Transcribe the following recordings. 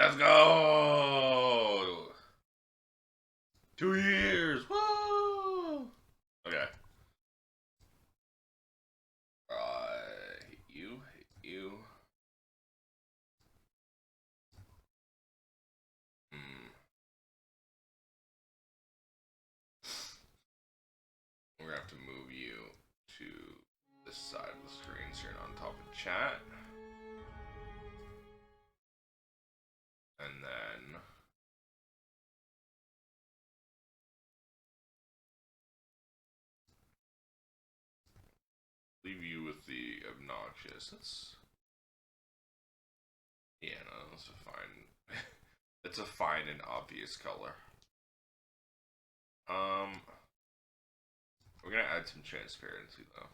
Let's go! 2 years! Woo! Okay. Hit you, hit you. We're gonna have to move you to this side of the screen so you're not on top of chat. And then leave you with the obnoxious. Yeah, no, that's a fine. It's a fine and obvious color. We're gonna add some transparency though.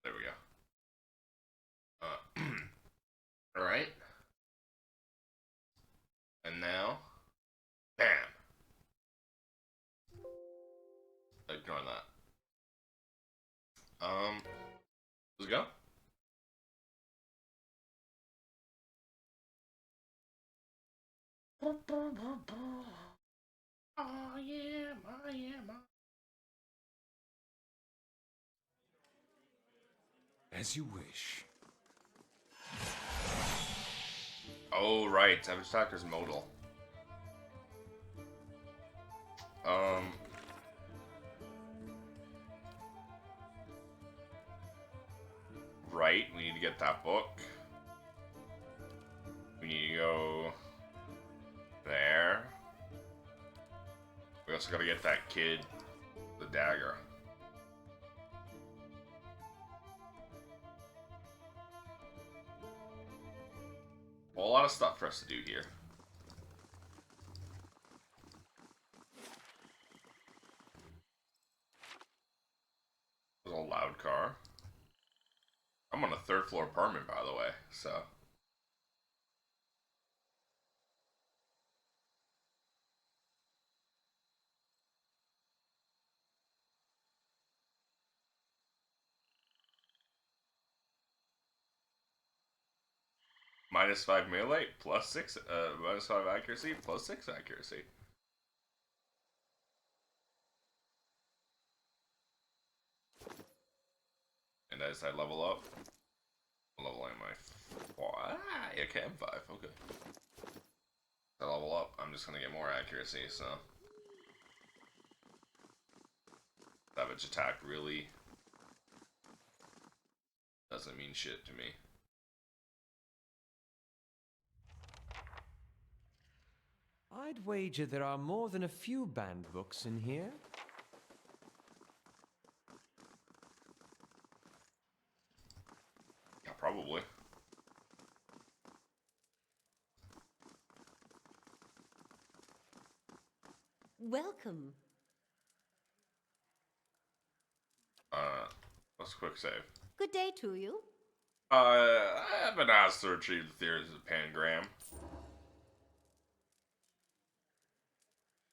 There we go. All right. And now, bam. Ignore that. Let's go. Oh yeah, my. As you wish. Oh right, Savage Talker's modal. Right, we need to get that book. We need to go there. We also gotta get that kid, the dagger. Well, a lot of stuff for us to do here. There's a loud car. I'm on a third floor apartment, by the way, so. -5 melee, +6, -5 accuracy, +6 accuracy. And as I level up, leveling my okay, I'm 5, okay. As I level up, I'm just gonna get more accuracy, so. Savage attack really doesn't mean shit to me. I'd wager there are more than a few banned books in here. Yeah, probably. Welcome. Let's quick save. Good day to you. I have been asked to retrieve the theories of Pangram.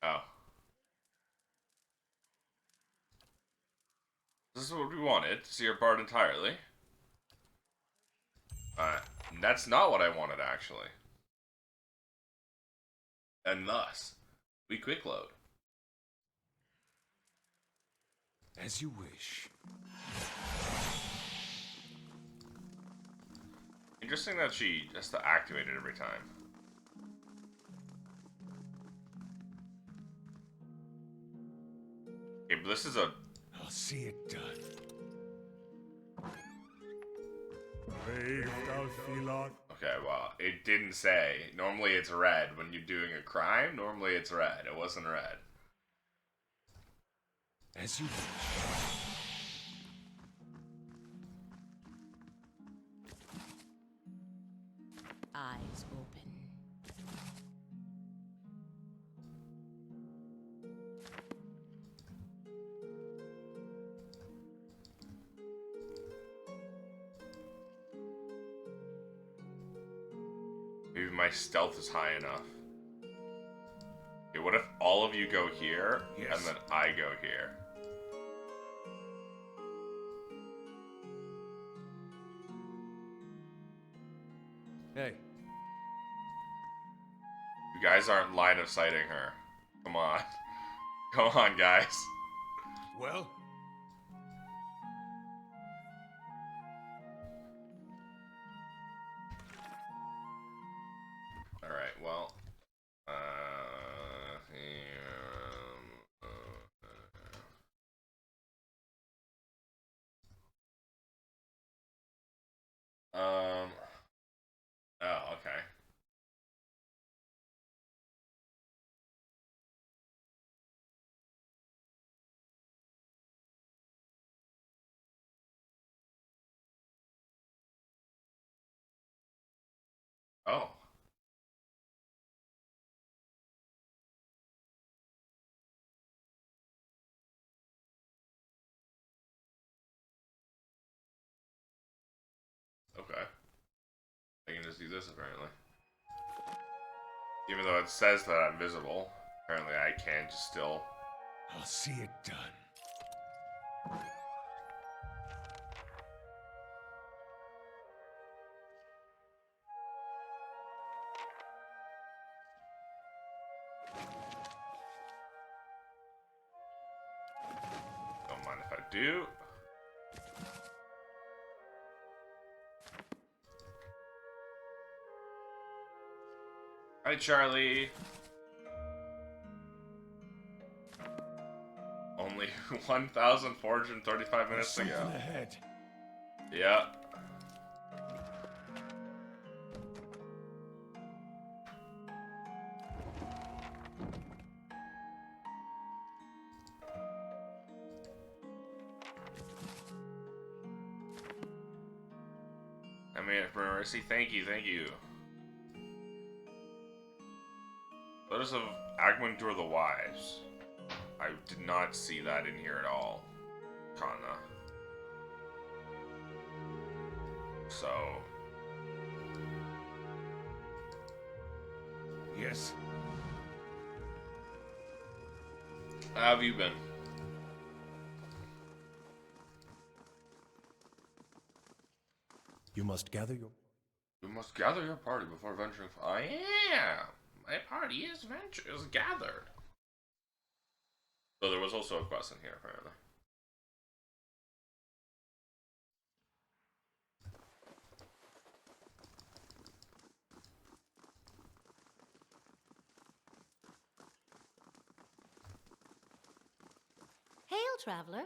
Oh. This is what we wanted, to see our part entirely. That's not what I wanted, actually. And thus, we quick load. As you wish. Interesting that she has to activate it every time. Okay, but this is a... I'll see it done. Okay, well, it didn't say. Normally it's red when you're doing a crime. Normally it's red. It wasn't red. As you wish. Eyes open. my stealth is high enough. Okay, what if all of you go here, Yes. and then I go here? Hey, You guys aren't line of sighting her. Come on. Come on, guys. Well, Alright, well. Oh, okay. Oh. Okay. I can just do this, apparently. Even though it says that I'm visible, apparently I can just still... I'll see it done. Don't mind if I do. Hi, Charlie. Only 1,435 minutes There's ago. something ahead. Yeah. I mean, Mercy, thank you, thank you. Letters of Agmundur the Wise. I did not see that in here at all. Kana. So... Yes. How have you been? You must gather your... You must gather your party before venturing. I am. My party is gathered. So there was also a quest in here, apparently. Hail, traveler.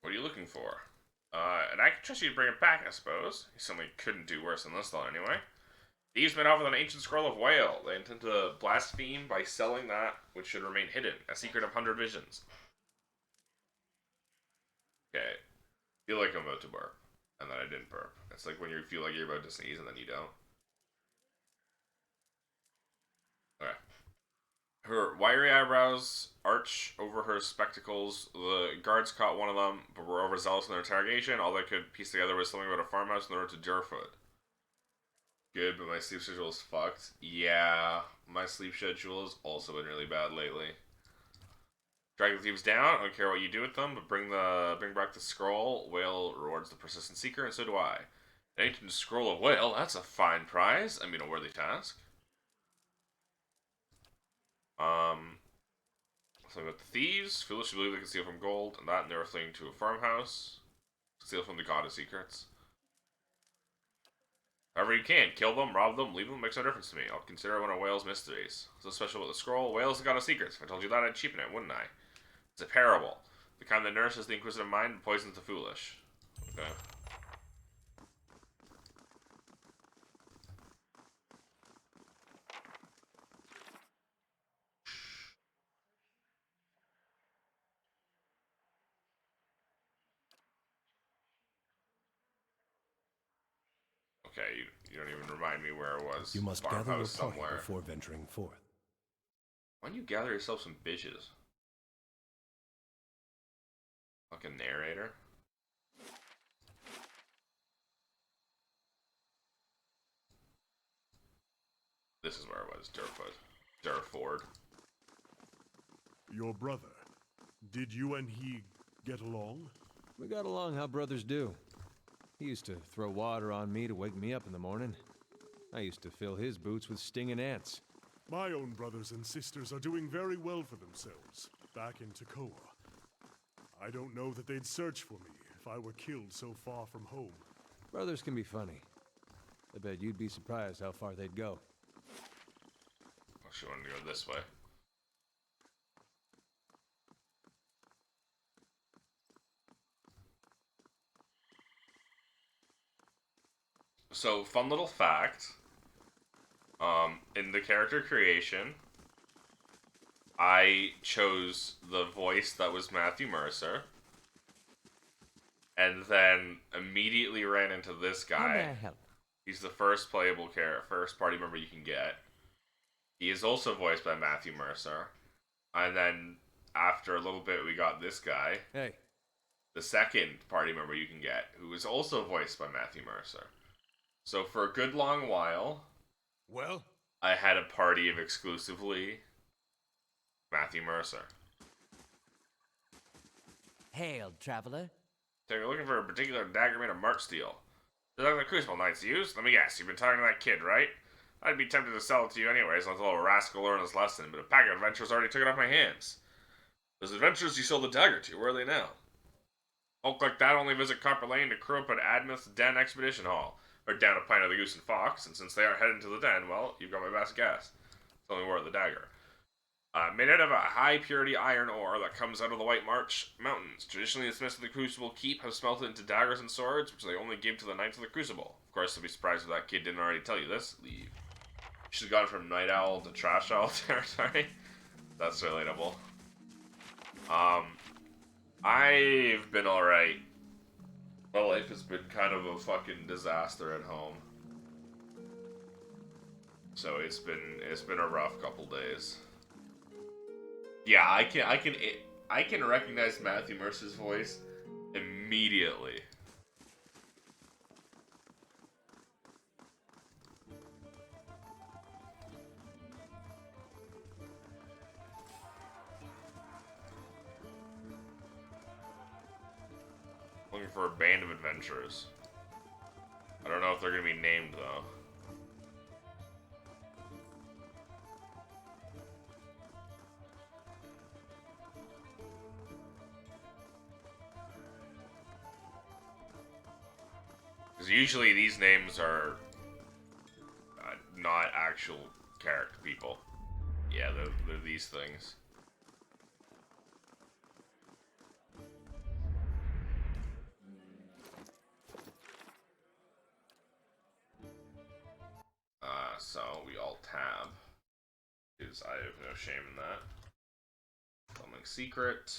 What are you looking for? And I can trust you to bring it back, I suppose. You certainly couldn't do worse than this, though, anyway. Thieves made off with an ancient scroll of whale. They intend to blaspheme by selling that which should remain hidden, a secret of 100 visions. Okay. Feel like I'm about to burp, and then I didn't burp. It's like when you feel like you're about to sneeze and then you don't. Okay. Her wiry eyebrows arch over her spectacles. The guards caught one of them, but were overzealous in their interrogation. All they could piece together was something about a farmhouse on the road to Deerfoot. Good, but my sleep schedule is fucked. Yeah, my sleep schedule has also been really bad lately. Drag the thieves down. I don't care what you do with them, but bring back the scroll. Whale rewards the persistent seeker, and so do I. An ancient scroll of whale. That's a fine prize. I mean, a worthy task. So about the thieves. Foolishly believe they can steal from gold, and that, and they were fleeing to a farmhouse. Steal from the god of secrets. However you can. Kill them, rob them, leave them, makes no difference to me. I'll consider it one of whale's mysteries. So special about the scroll. Whale's the god of secrets. If I told you that, I'd cheapen it, wouldn't I? It's a parable. The kind that nourishes the inquisitive mind and poisons the foolish. Okay. Okay, you don't even remind me where it was. You must gather your Farmhouse party somewhere. before venturing forth. Why don't you gather yourself some bitches? Fucking narrator. This is where it was. Durford. Your brother. Did you and he get along? We got along how brothers do. He used to throw water on me to wake me up in the morning. I used to fill his boots with stinging ants. My own brothers and sisters are doing very well for themselves, back in Takoa. I don't know that they'd search for me if I were killed so far from home. Brothers can be funny. I bet you'd be surprised how far they'd go. Oh, she wanted to go this way. So, fun little fact. In the character creation, I chose the voice that was Matthew Mercer, and then immediately ran into this How may I guy. help? He's the first playable character, first party member you can get. He is also voiced by Matthew Mercer, and then after a little bit, we got this guy, Hey, the second party member you can get, who is also voiced by Matthew Mercer. So for a good long while, Well? I had a party of exclusively Matthew Mercer. Hail, traveler. So you're looking for a particular dagger made of March steel. Is that the Crucible Knights use? Let me guess, you've been talking to that kid, right? I'd be tempted to sell it to you anyways, until the little rascal learned his lesson, but a pack of adventurers already took it off my hands. Those adventurers you sold the dagger to, where are they now? Folk like that only visit Copper Lane to crew up at Admith's Den Expedition Hall, or down a pint of the Goose and Fox, and since they aren't heading to the den, well, you've got my best guess. It's only worth the dagger. Made out of a high-purity iron ore that comes out of the White March Mountains. Traditionally, the smiths of the Crucible Keep have smelted into daggers and swords, which they only give to the Knights of the Crucible. Of course, you'll be surprised if that kid didn't already tell you this. Leave. You should have gone from Night Owl to Trash Owl territory. That's relatable. I've been alright. My life has been kind of a fucking disaster at home. So it's been a rough couple days. Yeah, I can recognize Matthew Mercer's voice immediately. Looking for a band of adventurers. I don't know if they're gonna be named though. Because usually these names are not actual character people. Yeah, they're these things. So we all tab. Because I have no shame in that. Something secret.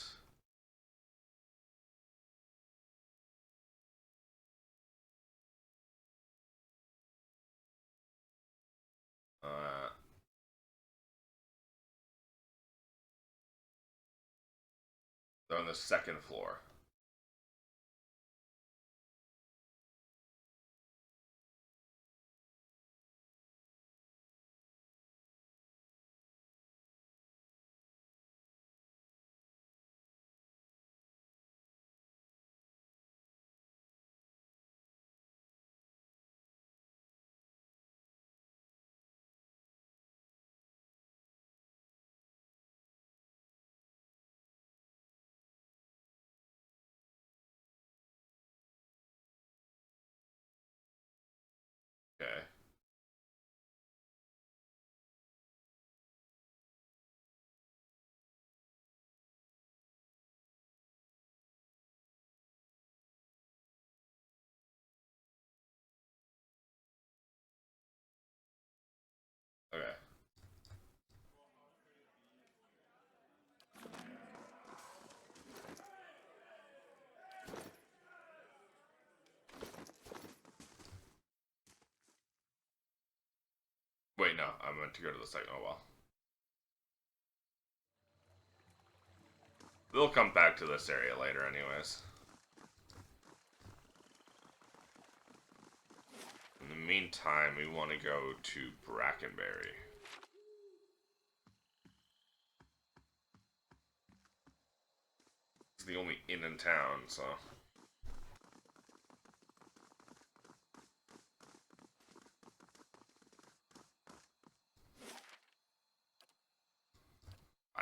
They're on the second floor. Okay. Okay. Wait, no, I meant to go to the second. Oh well. They'll come back to this area later, anyways. In the meantime, we want to go to Brackenberry. It's the only inn in town, so...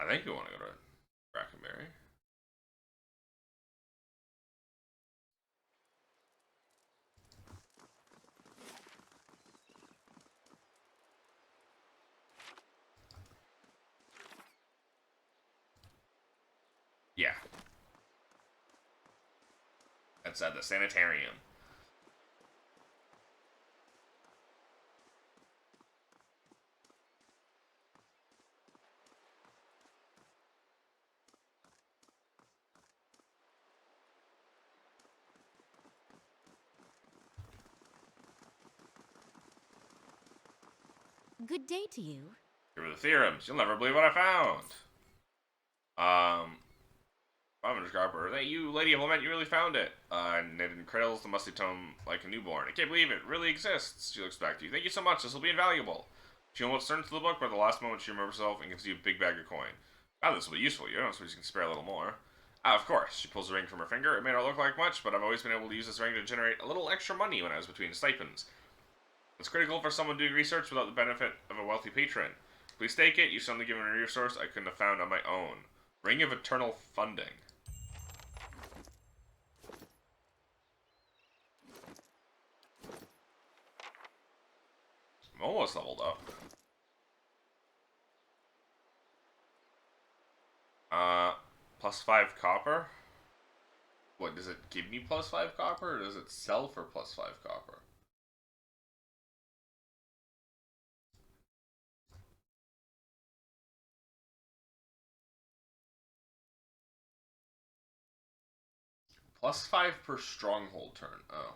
I think we want to go to Brackenberry. Yeah. That's at the sanitarium. Good day to you. Here are the theorems. You'll never believe what I found. I'm just Garber. Hey, you, Lady of Lament, you really found it. Knitted in cradles, the musty tome like a newborn. I can't believe it really exists. She looks back to you. Thank you so much. This will be invaluable. She almost turns to the book, but at the last moment she remembers herself and gives you a big bag of coin. Ah, this will be useful. You know, so you can spare a little more. Ah, of course. She pulls a ring from her finger. It may not look like much, but I've always been able to use this ring to generate a little extra money when I was between stipends. It's critical for someone doing research without the benefit of a wealthy patron. Please take it. You suddenly given a resource I couldn't have found on my own. Ring of Eternal Funding. I'm almost leveled up. Plus 5 copper? What, does it give me plus 5 copper, or does it sell for plus 5 copper? Plus 5 per stronghold turn. Oh.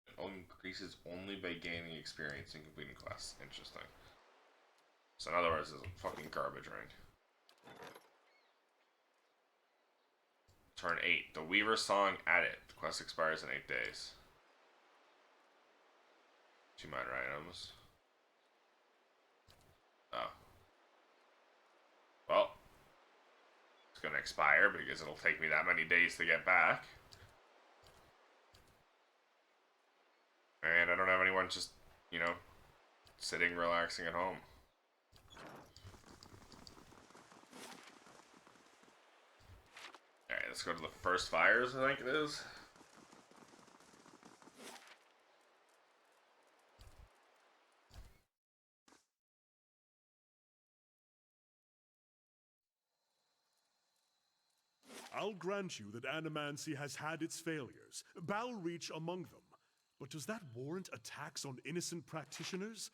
It increases only by gaining experience and completing quests. Interesting. So in other words, it's a fucking garbage ring. Turn 8. The Weaver Song Added. The quest expires in 8 days. 2 minor items. Oh. Well. It's gonna expire because it'll take me that many days to get back. And I don't have anyone just, you know, sitting, relaxing at home. Alright, let's go to the first fires, I think it is. I'll grant you that animancy has had its failures, Balreach among them. But does that warrant attacks on innocent practitioners?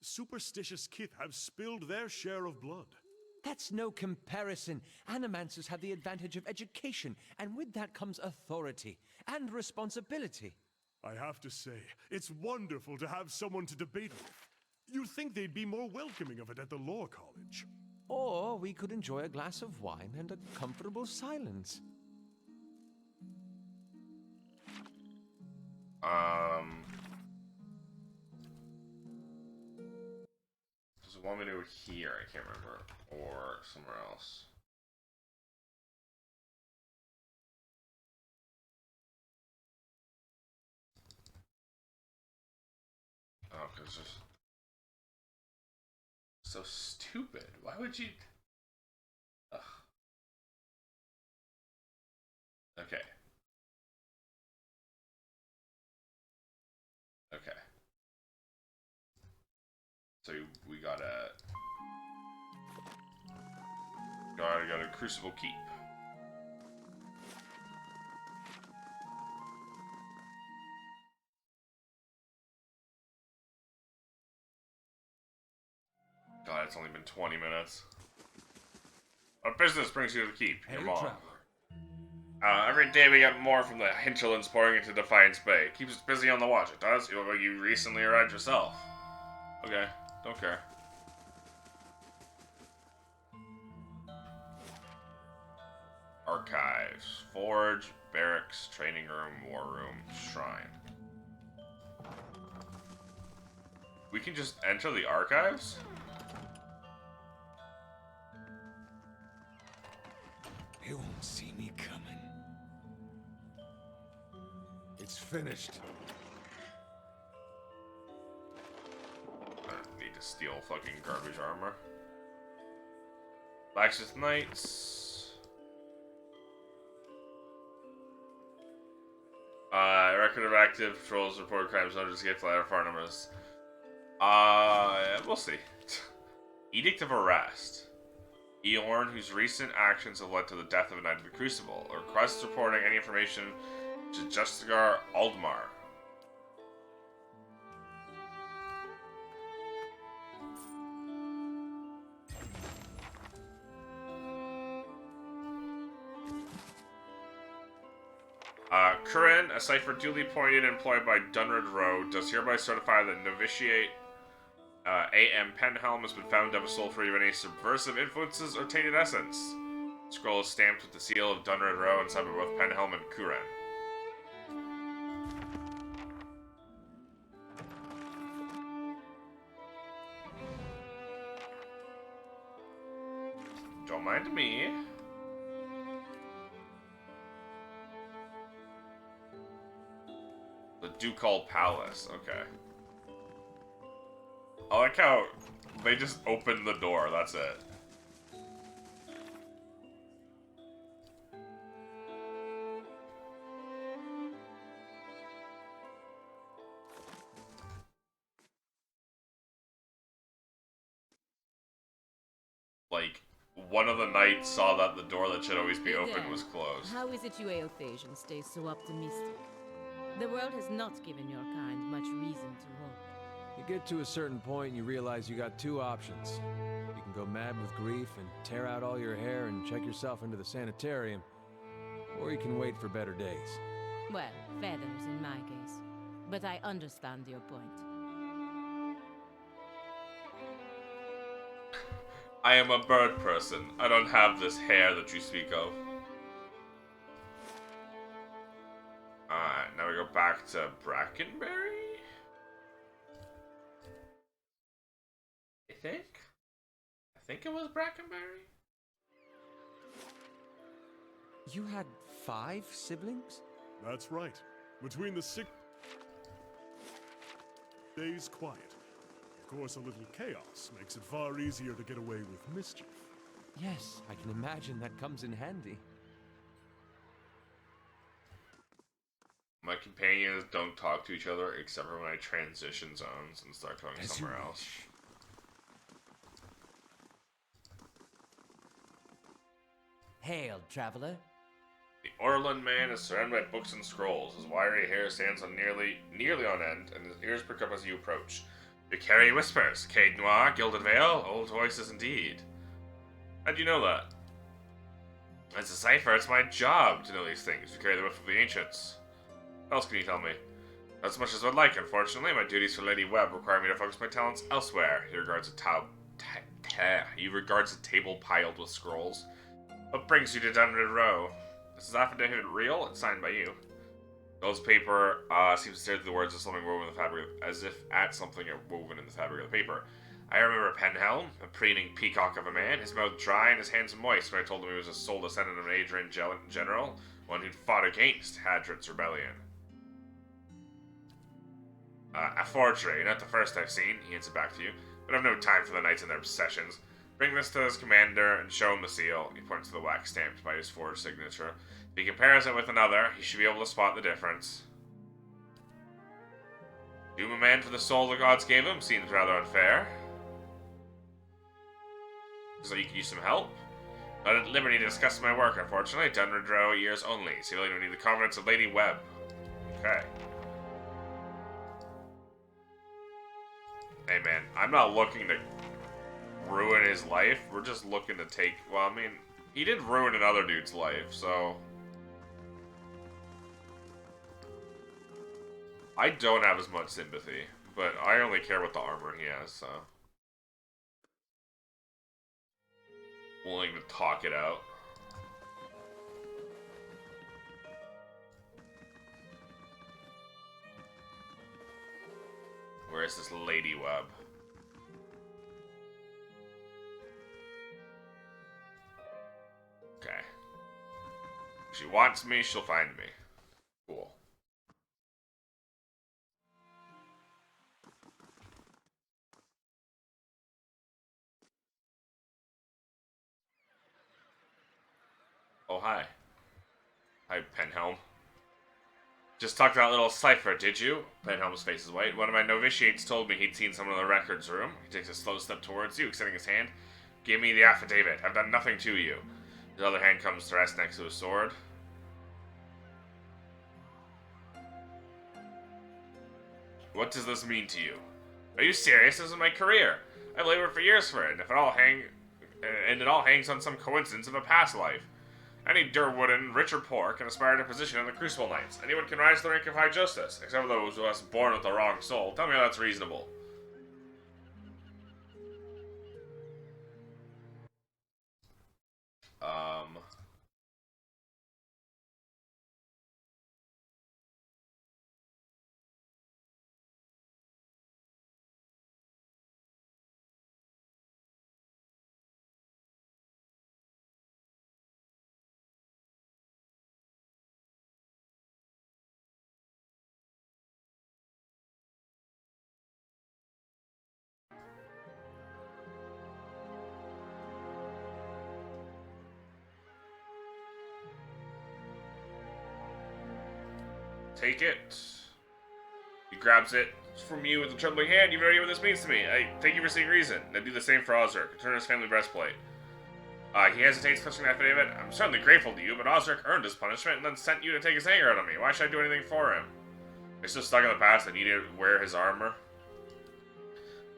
Superstitious kith have spilled their share of blood. That's no comparison. Animancers have the advantage of education, and with that comes authority and responsibility. I have to say, it's wonderful to have someone to debate with. You'd think they'd be more welcoming of it at the Law College. Or we could enjoy a glass of wine and a comfortable silence. Does it want me to do it here? I can't remember. Or somewhere else. Oh, because it's just so stupid. Why would you... Ugh. Okay. Okay. So we gotta go to Crucible Keep. fucking 20 minutes. What business brings you to the keep? Hey, Your mom. traveler. Every day we get more from the hinterlands pouring into Defiance Bay. It keeps us busy on the watch. It does. You recently arrived yourself. Okay, don't care. Archives. Forge, barracks, training room, war room, shrine. We can just enter the archives? They won't see me coming. It's finished. I don't need to steal fucking garbage armor. Blacksmith Knights. Record of active patrols, reported crimes, no escapes, ladder for animals. We'll see. Edict of Arrest. Eorn, whose recent actions have led to the death of a knight of the Crucible, requests reporting any information to Justigar Aldmar. Curran, a cipher duly appointed and employed by Dunred Rowe, does hereby certify that novitiate A.M. Penhelm has been found to have a soul free of any subversive influences or tainted essence. The scroll is stamped with the seal of Dunred Rowe and signed by both Penhelm and Curran. Don't mind me. The Ducal Palace, okay. I like how they just opened the door, that's it. Like, one of the knights saw that the door that should always be open was closed. How is it you Eothasians stay so optimistic? The world has not given your kind much reason to hope. You get to a certain point and you realize you got two options. You can go mad with grief and tear out all your hair and check yourself into the sanitarium, or you can wait for better days. Well, feathers in my case. But I understand your point. I am a bird person. I don't have this hair that you speak of. Alright, now we go back to Brackenberry? I think it was Brackenberry? You had 5 siblings? That's right. Between the 6 days quiet. Of course, a little chaos makes it far easier to get away with mischief. Yes, I can imagine that comes in handy. My companions don't talk to each other except for when I transition zones and start going somewhere else. Hail, traveler. The Orland man is surrounded by books and scrolls. His wiry hair stands on nearly on end, and his ears prick up as you approach. You carry whispers. Cade Noir, Gilded Veil, old voices indeed. How'd you know that? As a cipher, it's my job to know these things. You carry the whiff of the ancients. What else can you tell me? Not as much as I'd like, unfortunately. My duties for Lady Webb require me to focus my talents elsewhere. He regards a table piled with scrolls. What brings you to Dunred Row? Is this affidavit real? It's signed by you. Those paper seems to stare through the words of something woven in the fabric, as if at something woven in the fabric of the paper. I remember Penhelm, a preening peacock of a man, his mouth dry and his hands moist when I told him he was a sole descendant of an Adrian general, one who'd fought against Hadrit's rebellion. A forgery, not the first I've seen, he answered back to you, but I've no time for the knights and their obsessions. Bring this to his commander and show him the seal. He points to the wax stamped by his forged signature. If he compares it with another, he should be able to spot the difference. Doom a man for the soul the gods gave him seems rather unfair. So you could use some help? Not at liberty to discuss my work, unfortunately. Dunred Row years only. Civilian would need the confidence of Lady Webb. Okay. Hey man, I'm not looking to ruin his life. We're just looking to take... Well, I mean, he did ruin another dude's life, so... I don't have as much sympathy, but I only care what the armor he has, so... Willing to talk it out. Where is this lady web? Okay. If she wants me, she'll find me. Cool. Oh, hi. Hi, Penhelm. Just talked that little cipher, did you? Penhelm's face is white. One of my novitiates told me he'd seen someone in the records room. He takes a slow step towards you, extending his hand. Give me the affidavit. I've done nothing to you. His other hand comes to rest next to his sword. What does this mean to you? Are you serious? This is my career. I've labored for years for it, and it all hangs on some coincidence of a past life. Any Durwooden, rich or poor, can aspire to a position in the Crucible Knights. Anyone can rise to the rank of High Justice, except for those who are born with the wrong soul. Tell me how that's reasonable. Take it. He grabs it from you with a trembling hand. You have no idea what this means to me. I thank you for seeing reason. I do the same for Osric. Return his family breastplate. He hesitates, clutching the affidavit. I'm certainly grateful to you, but Osric earned his punishment and then sent you to take his anger out on me. Why should I do anything for him? You're still stuck in the past and need to wear his armor.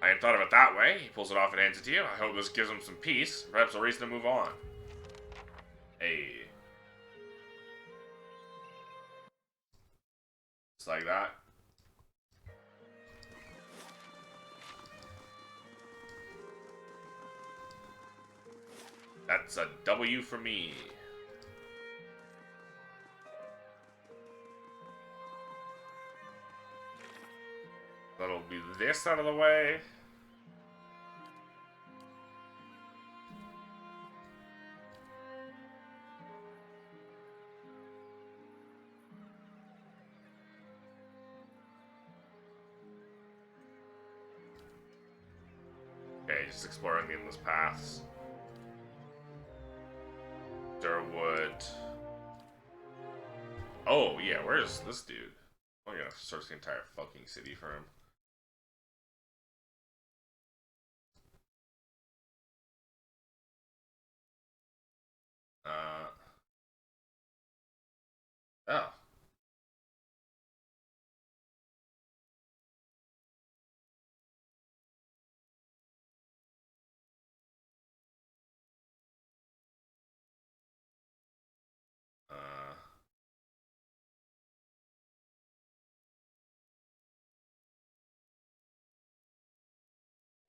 I hadn't thought of it that way. He pulls it off and hands it to you. I hope this gives him some peace. Perhaps a reason to move on. Hey. Just like that. That's a W for me. That'll be this out of the way. Okay, just exploring the endless paths. Durwood. Oh, yeah, where's this dude? I'm gonna search the entire fucking city for him. Oh.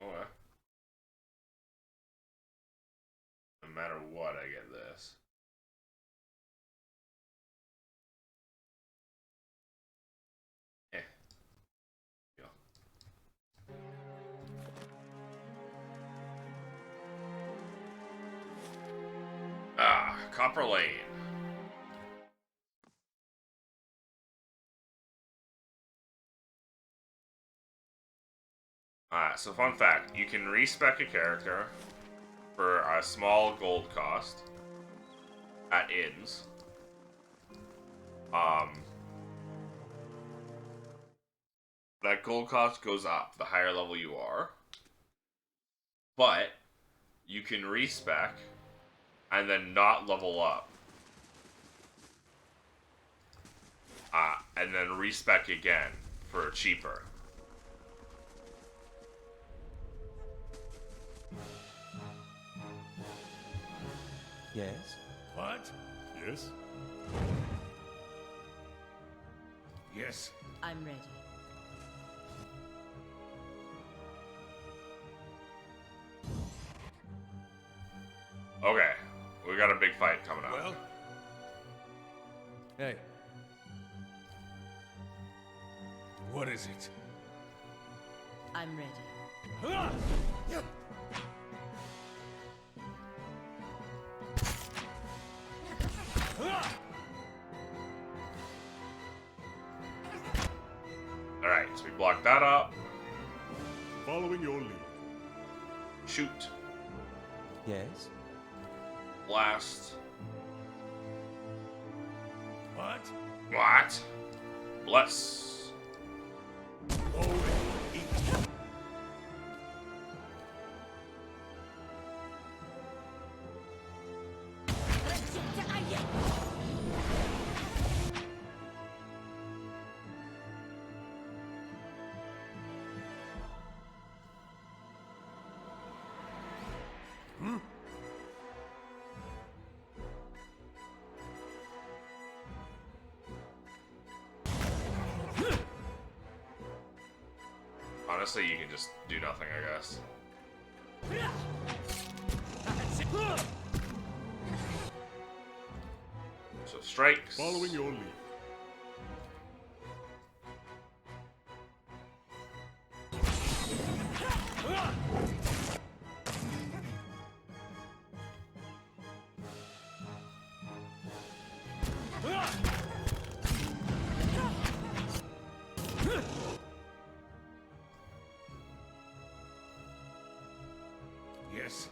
Okay. No matter what, I get this. Eh. Yeah. Copper Lane. So fun fact, you can respec a character for a small gold cost at inns. That gold cost goes up the higher level you are, but you can respec and then not level up. And then respec again for cheaper. Yes? What? Yes? Yes. I'm ready. Okay, we got a big fight coming up. Well, Hey, what is it? I'm ready. Alright, so we block that up. Following your lead. Shoot. Yes? Blast. What? What? Bless. Holy eat. Honestly, you can just do nothing, I guess. So strikes. Following your lead. Yes.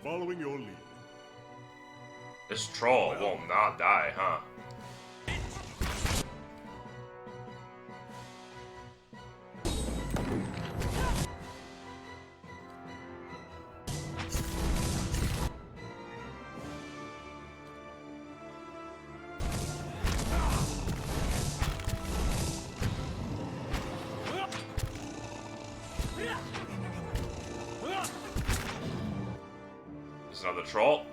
Following your lead. This troll will not die, huh? There's another troll.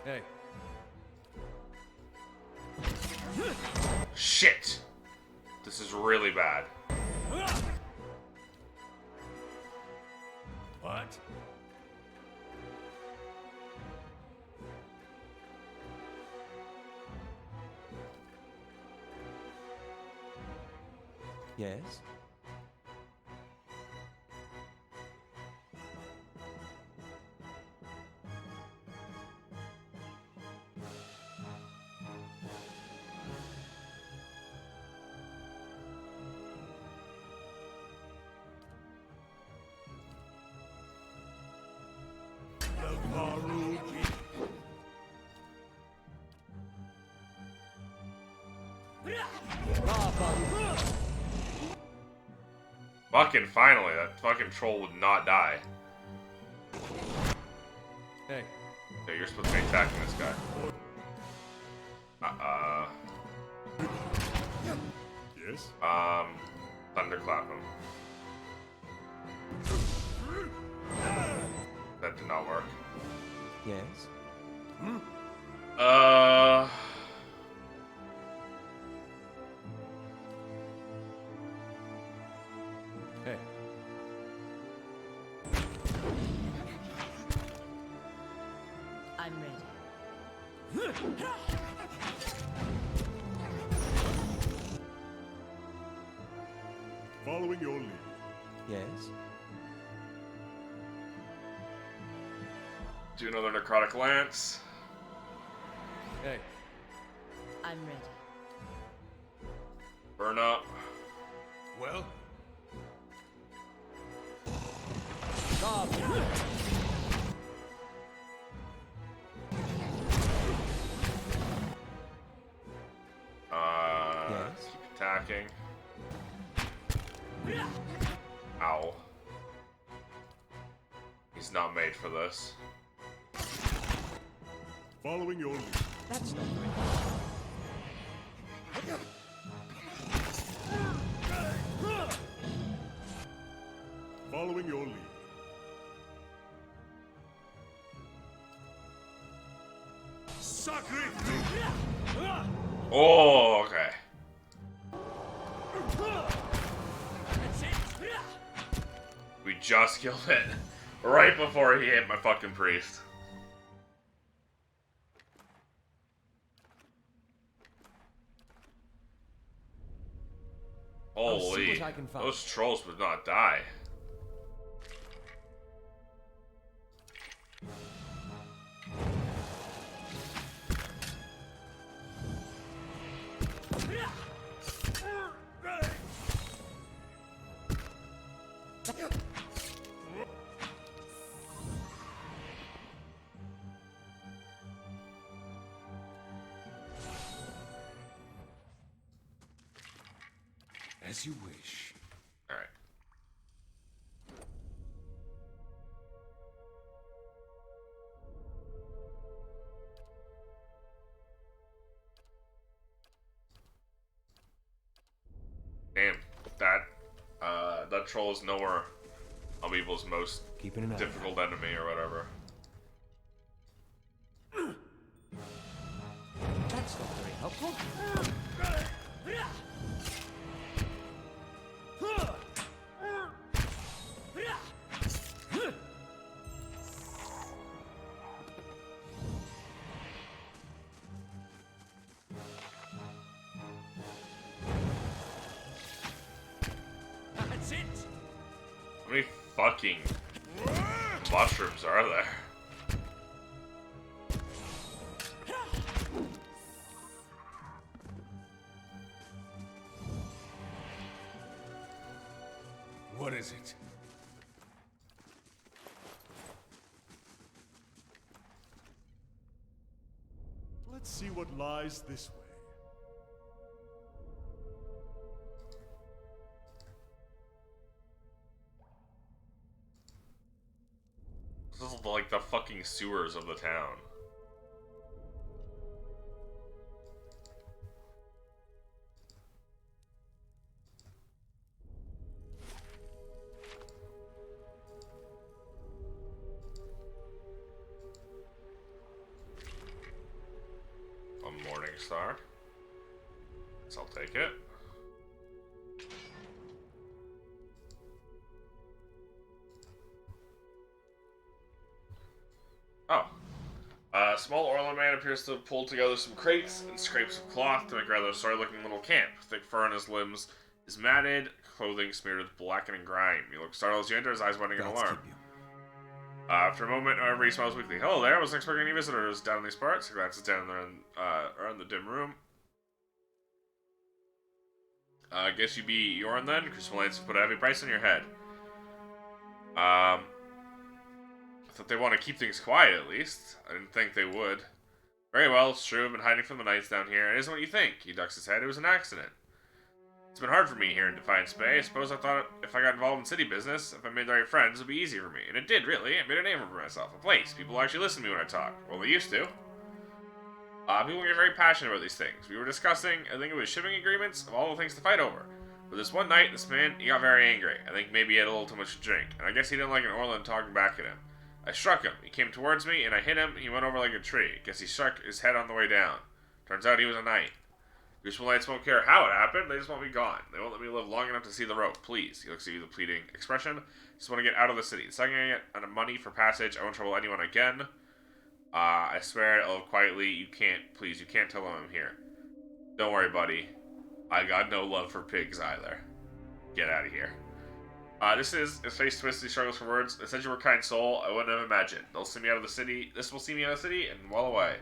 hey, Shit! This is really bad. What? Yes? The Maru. Fucking finally, that fucking troll would not die. hey, Yeah, you're supposed to be attacking this guy. Yes? Thunderclap him. That did not work. Yes? hey. I'm ready. Following your lead. Yes? Do another necrotic lance. Hey, I'm ready. Burn up. Well, attacking. Ow. He's not made for this. Following your lead. That's not very Following your lead. Sacre! Oh, okay. We just killed it. Right before he hit my fucking priest. I'll see Holy, what I can find. those trolls would not die. As you wish. Alright. Damn, that troll is nowhere on people's most Keeping an eye difficult enemy or whatever. That's not very helpful. That's it. How many fucking mushrooms are there? What is it? Let's see what lies this way. This is like the fucking sewers of the town. A morning star. Guess I'll take it. Oh. A small oiler man appears to have pulled together some crates and scrapes of cloth to make a rather sorry-looking little camp. Thick fur on his limbs is matted, clothing smeared with blackening grime. He looks startled as you enter, his eyes winding in alarm. After a moment, however, he smiles weakly. Hello there, I wasn't expecting any visitors down in these parts. He glances down there around the dim room. Guess you be Yorn then? Crucible Lance put a heavy price on your head. I thought they want to keep things quiet, at least. I didn't think they would. Very well, it's true. I've been hiding from the knights down here. It isn't what you think. He ducks his head. It was an accident. It's been hard for me here in Defiance Bay. I suppose I thought if I got involved in city business, if I made the right friends, it would be easy for me. And it did, really. I made a name for myself. A place. People actually listen to me when I talk. Well, they used to. People get very passionate about these things. We were discussing, I think it was shipping agreements, of all the things to fight over. But this one night, this man, he got very angry. I think maybe he had a little too much to drink. And I guess he didn't like an Orland talking back at him. I struck him. He came towards me, and I hit him. He went over like a tree. Guess he struck his head on the way down. Turns out he was a knight. Useful Knights won't care how it happened. They just want me gone. They won't let me live long enough to see the road. Please. He looks at you with a pleading expression. Just want to get out of the city. The second I get money for passage, I won't trouble anyone again. I swear, I'll live quietly. You can't tell them I'm here. Don't worry, buddy. I got no love for pigs either. Get out of here. His face twists, he struggles for words. They said you were a kind soul. I wouldn't have imagined. They'll see me out of the city. This will see me out of the city and well away.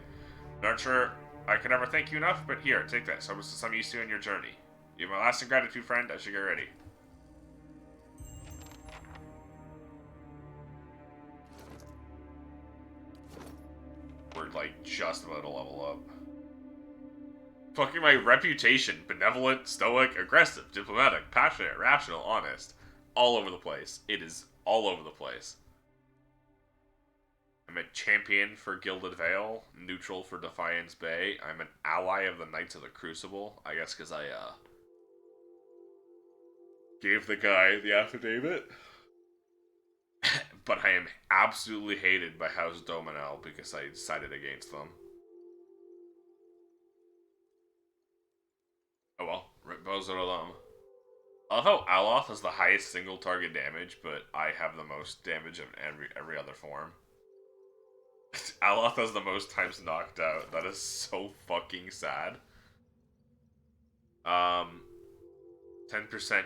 Not sure I could ever thank you enough, but here, take this. I was some use to you in your journey. You have my lasting gratitude, friend. I should get ready. We're like just about to level up. Fucking my reputation. Benevolent, stoic, aggressive, diplomatic, passionate, rational, honest. All over the place. It is all over the place. I'm a champion for Gilded Vale, neutral for Defiance Bay. I'm an ally of the Knights of the Crucible. I guess because I, gave the guy the affidavit. But I am absolutely hated by House Dominel because I decided against them. Oh well, rip bows out of them. I love how Aloth has the highest single target damage, but I have the most damage of every other form. Aloth has the most times knocked out. That is so fucking sad. 10%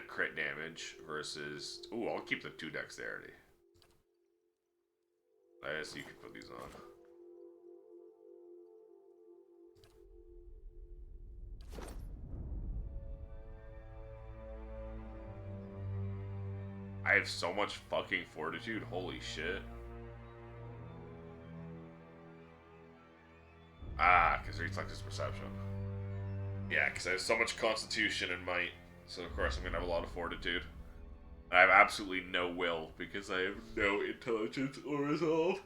crit damage versus... Ooh, I'll keep the 2 dexterity. I guess you can put these on. I have so much fucking fortitude, holy shit. Ah, because reflex is perception. Yeah, because I have so much constitution and might, so of course I'm going to have a lot of fortitude. And I have absolutely no will, because I have no intelligence or resolve.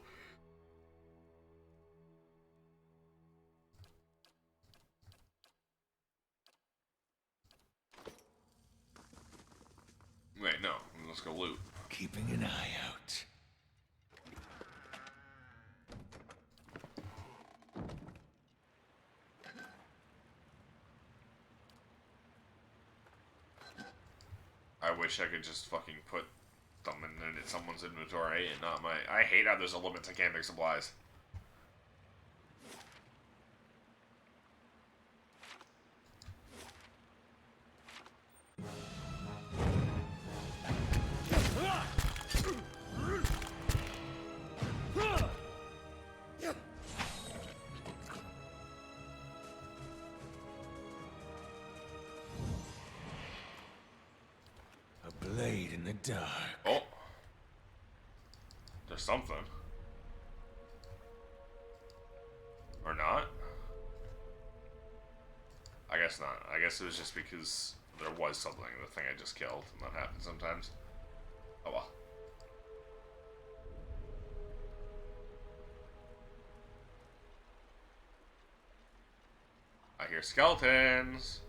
Wait, no, let's go loot. Keeping an eye out. I wish I could just fucking put them in someone's inventory and not my... I hate how there's a limit to camping supplies. Blade in the dark. Oh. There's something. Or not? I guess not. I guess it was just because there was something, the thing I just killed, and that happens sometimes. Oh well. I hear skeletons.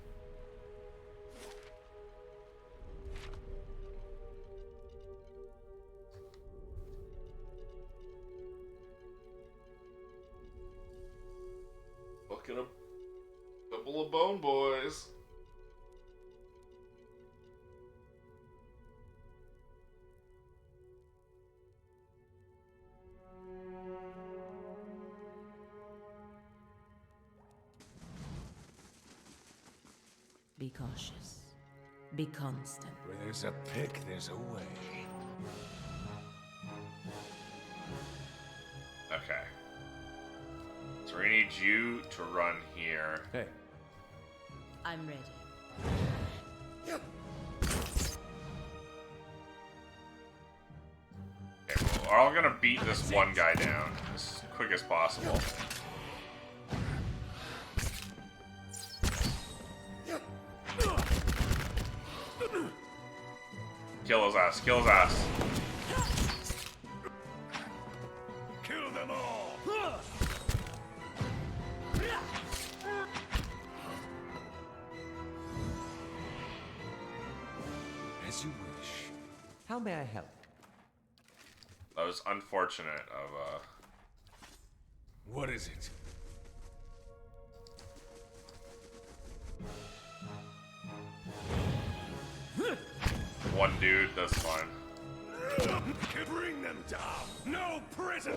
Fucking a couple of bone boys. Be cautious. Be constant. Where there's a pick, there's a way. Okay. So we need you to run here. Hey, I'm ready. Okay, well, we're all gonna beat this one guy down as quick as possible. Kill his ass, kill his ass. Kill them all! As you wish. How may I help? That was unfortunate of, What is it? one dude, that's fine. Bring them down! No prison!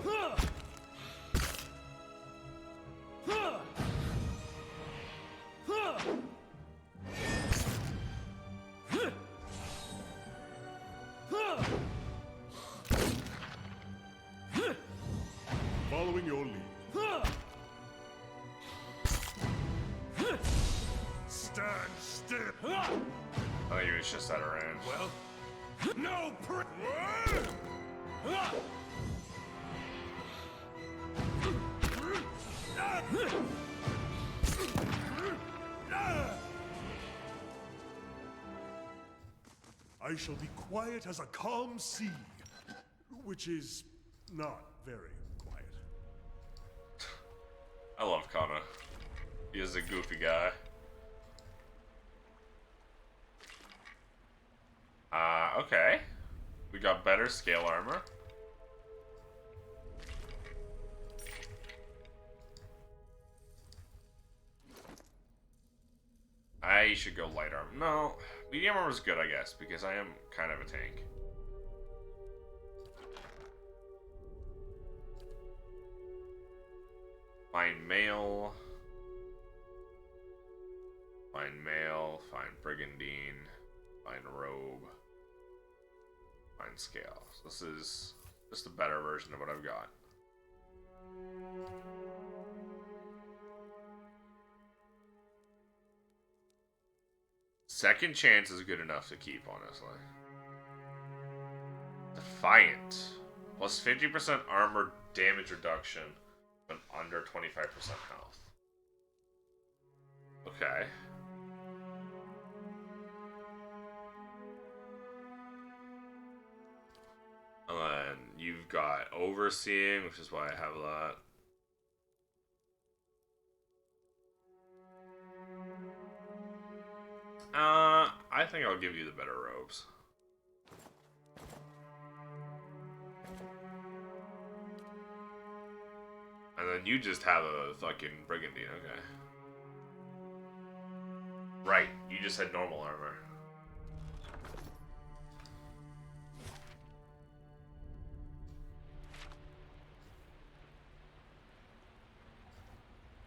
Following your lead. Stand still! I think he was just out of range. Well, no prison! I shall be quiet as a calm sea. Which is not very quiet. I love Kana. He is a goofy guy. Okay. We got better scale armor. I should go light armor. No, medium armor is good, I guess, because I am kind of a tank. Find male. Find male. Find brigandine. Find robe. Find scale. So this is just a better version of what I've got. Second chance is good enough to keep, honestly. Defiant. Plus 50% armor damage reduction, but under 25% health. Okay. And then you've got overseeing, which is why I have that. I think I'll give you the better robes. And then you just have a fucking brigandine, okay. Right, you just had normal armor.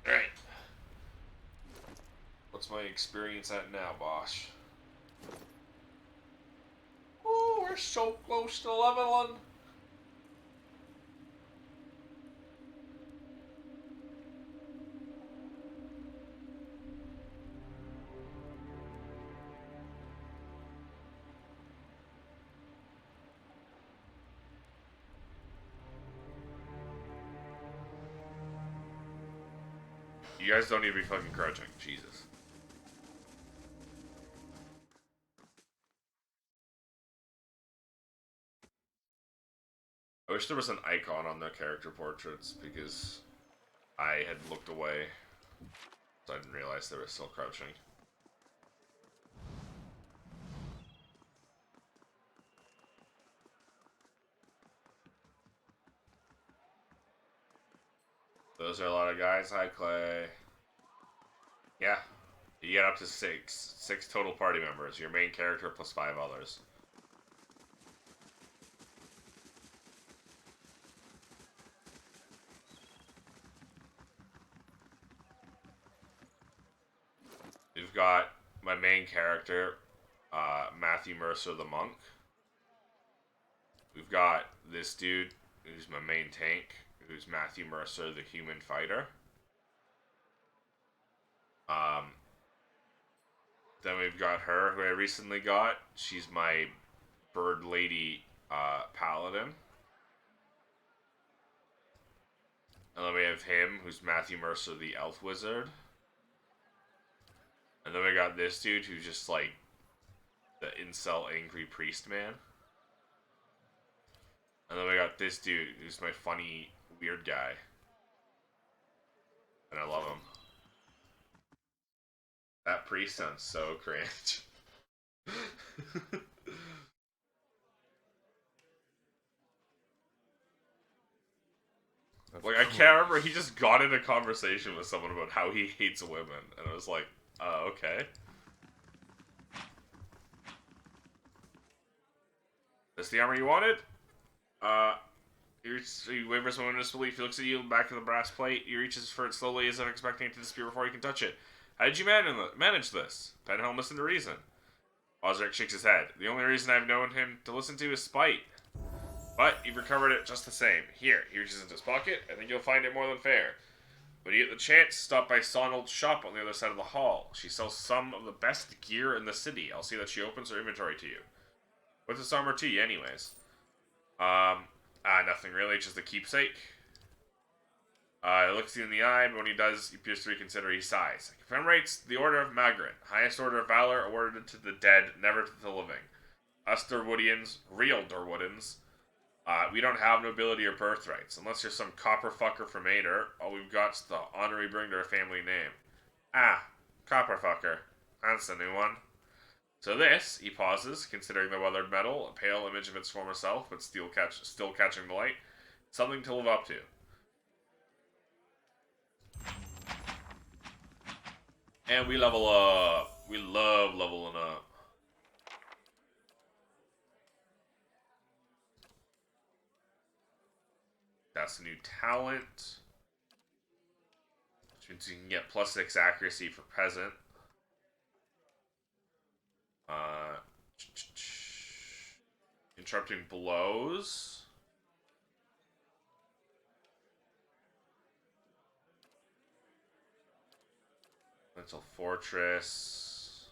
Alright. What's my experience at now, Bosch? Oh, we're so close to leveling. You guys don't need to be fucking crouching. Jesus. I wish there was an icon on their character portraits because I had looked away. So I didn't realize they were still crouching. Those are a lot of guys. Hi, Clay. Yeah. You get up to six. 6 total party members. Your main character plus 5 others. We've got my main character, Matthew Mercer the monk. We've got this dude, who's my main tank, who's Matthew Mercer the human fighter. Then we've got her, who I recently got. She's my bird lady paladin. And then we have him, who's Matthew Mercer the elf wizard. And then we got this dude who's just like the incel angry priest man. And then we got this dude who's my funny weird guy. And I love him. That priest sounds so cringe. Like, I can't remember, he just got in a conversation with someone about how he hates women. And I was like, okay. That's the armor you wanted? He wavers from disbelief. He looks at you in the back of the brass plate. He reaches for it slowly as if expecting it to disappear before he can touch it. How did you manage this? Penhelm listened to reason. Osric shakes his head. The only reason I've known him to listen to is spite. But you've recovered it just the same. Here, he reaches into his pocket. I think you'll find it more than fair. When you get the chance, stop by Sonald's shop on the other side of the hall. She sells some of the best gear in the city. I'll see that she opens her inventory to you. What's this armor to you, anyways? Nothing really, just a keepsake. He looks you in the eye, but when he does, he appears to reconsider. He sighs. He commemorates the Order of Magrin, highest order of valor awarded to the dead, never to the living. Us Durwoodians, real Durwoodans, we don't have nobility or birthrights. Unless you're some copper fucker from Ader, all we've got's the honor we bring to our family name. Ah, copper fucker. That's a new one. So this, he pauses, considering the weathered metal, a pale image of its former self, but still catching the light. Something to live up to. And we level up. We love leveling up. That's a new talent. Which means you can get +6 accuracy for peasant. Interrupting blows. Mental Fortress.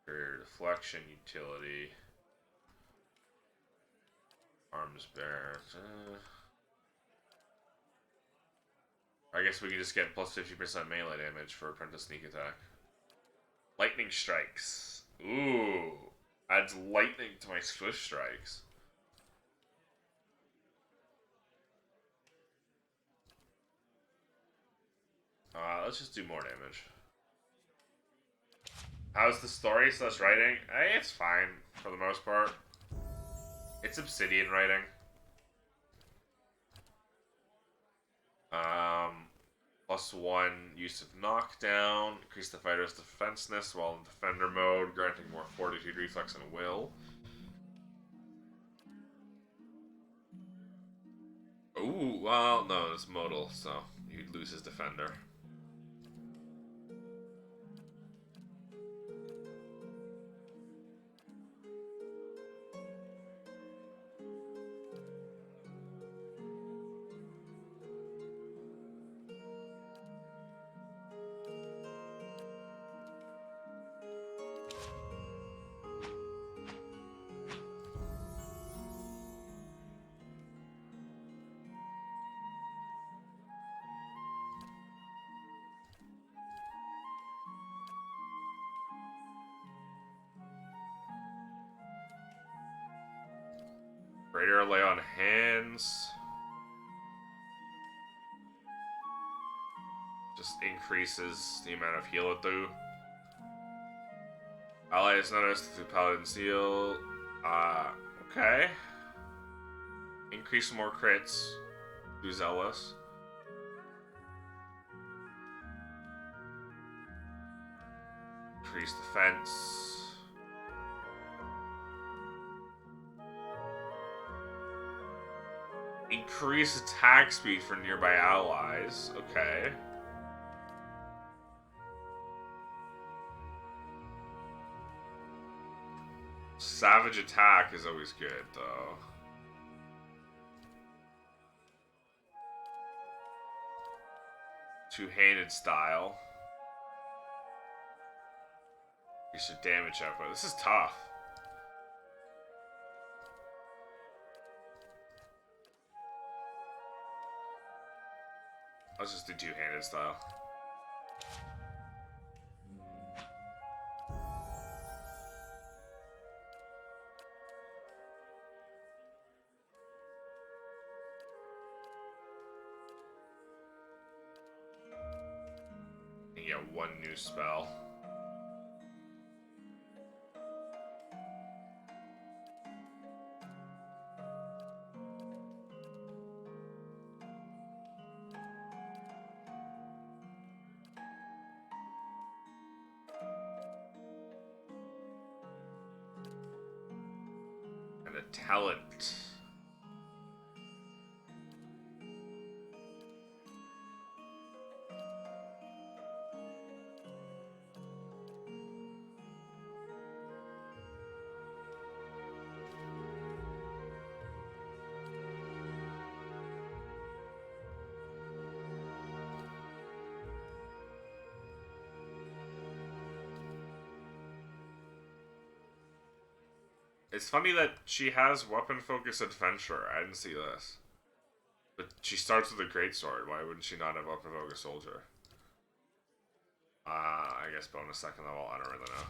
Career deflection utility. Arms bear. I guess we can just get +50% melee damage for apprentice sneak attack. Lightning strikes. Ooh. Adds lightning to my swift strikes. Let's just do more damage. How's the story / writing? It's fine for the most part. It's Obsidian writing. +1 use of knockdown. Increase the fighter's defenseness while in defender mode, granting more fortitude, reflex, and will. Ooh, well, no, it's modal, so you'd lose his defender. Greater lay on hands. Just increases the amount of heal it do. Allies noticed through Paladin Seal. Okay. Increase more crits. Do Zealous. Increase defense. Increase attack speed for nearby allies. Okay. Savage attack is always good, though. Two-handed style. Increase your damage output. This is tough. Let's just do two-handed style. You get one new spell. And a talent. It's funny that she has weapon-focused adventurer. I didn't see this. But she starts with a greatsword. Why wouldn't she not have weapon-focused soldier? I guess bonus second level. I don't really know.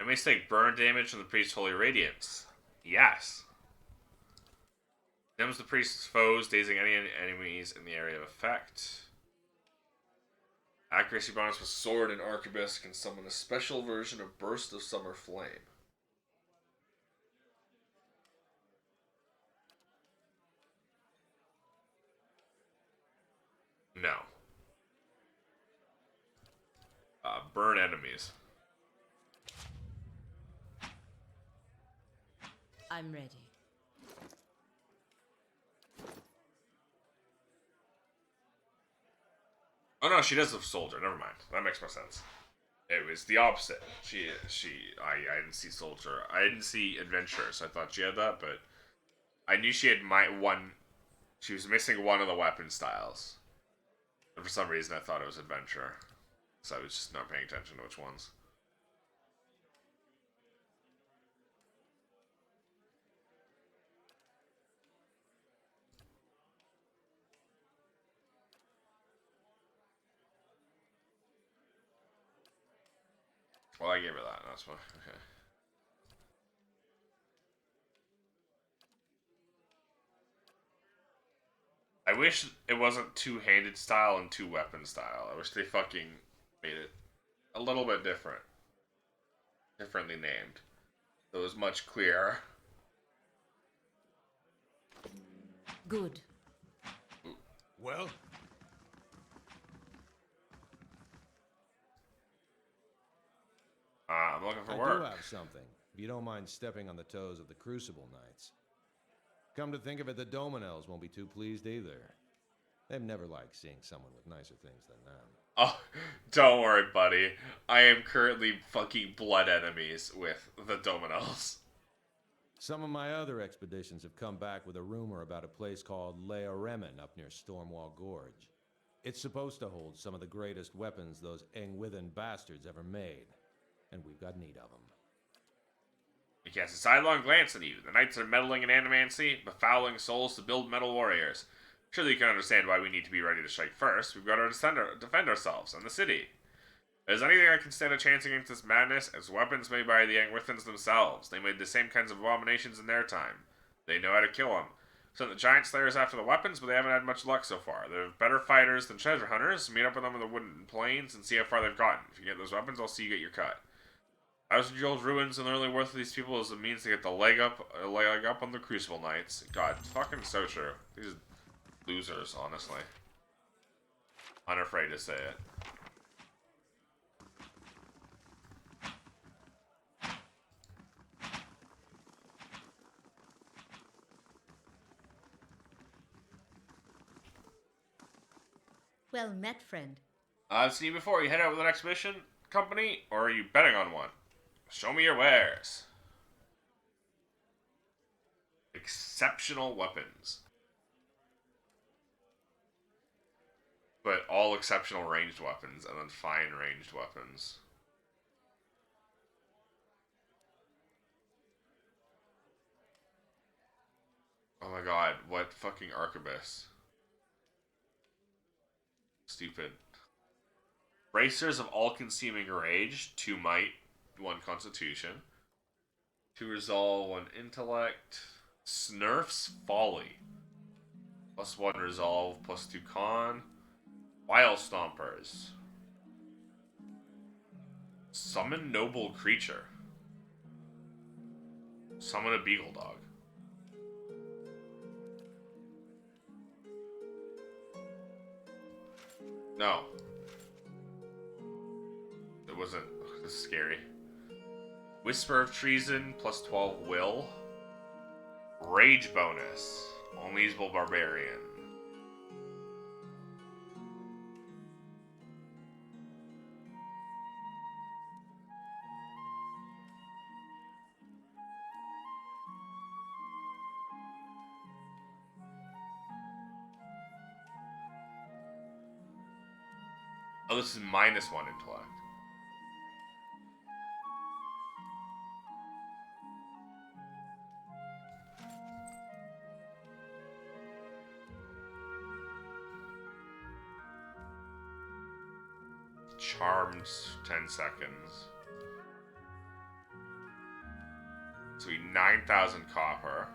Enemies take burn damage from the priest's holy radiance. Yes. Dims the priest's foes, dazing any enemies in the area of effect. Accuracy bonus with sword and arquebus can summon a special version of Burst of Summer Flame. No. Burn enemies. I'm ready. Oh no, she does have soldier. Never mind. That makes more sense. It was the opposite. I didn't see soldier. I didn't see adventurer, so I thought she had that, but I knew she had one. She was missing one of the weapon styles. And for some reason, I thought it was adventurer. So I was just not paying attention to which ones. Well, I gave her that. That's fine. Okay. I wish it wasn't two-handed style and two-weapon style. I wish they fucking made it a little bit different. Differently named. So it was much clearer. Good. Well, I'm looking for I work. do have something, if you don't mind stepping on the toes of the Crucible Knights. Come to think of it, the Dominels won't be too pleased either. They've never liked seeing someone with nicer things than them. Oh, don't worry, buddy. I am currently fucking blood enemies with the Dominels. Some of my other expeditions have come back with a rumor about a place called Lea Remen up near Stormwall Gorge. It's supposed to hold some of the greatest weapons those Engwithan bastards ever made, and we've got need of them. He casts a sidelong glance at you. The knights are meddling in animancy, befouling souls to build metal warriors. Surely you can understand why we need to be ready to strike first. We've got to defend ourselves and the city. If there's anything that can stand a chance against this madness, it's weapons made by the Engwithans themselves. They made the same kinds of abominations in their time. They know how to kill them. Sent the giant slayers after the weapons, but they haven't had much luck so far. They're better fighters than treasure hunters. Meet up with them in the wooden plains and see how far they've gotten. If you get those weapons, I'll see you get your cut. Thousand-year-old ruins and the early worth of these people is the means to get the leg up on the Crucible Knights. God, fucking so true. These losers, honestly. Unafraid to say it. Well met, friend. I've seen you before. You head out with an expedition company, or are you betting on one? Show me your wares. Exceptional weapons. But all exceptional ranged weapons, and then fine ranged weapons. Oh my god, what fucking arquebus. Stupid. Bracers of all-consuming rage, 2 might, 1 constitution. 2 resolve, 1 intellect. Snurf's folly. +1 resolve, +2 con. Wild stompers. Summon noble creature. Summon a beagle dog. No. It wasn't. Ugh, this is scary. Whisper of Treason, +12 will. Rage bonus. Unleasable Barbarian. Oh, this is -1 intellect. Charmed 10 seconds. So we 9,000 copper.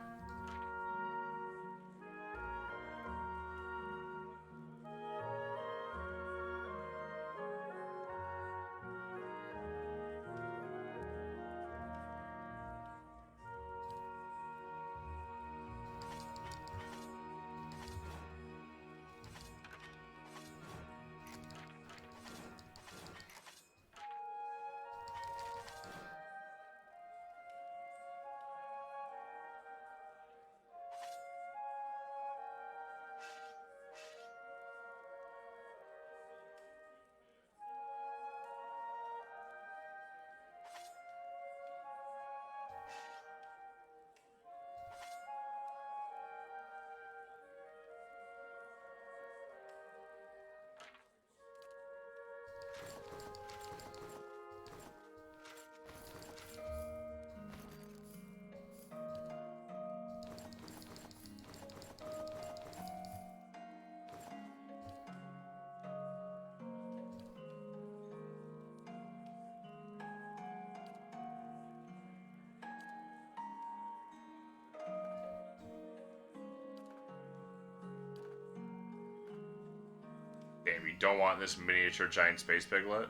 Damn, you don't want this miniature giant space piglet?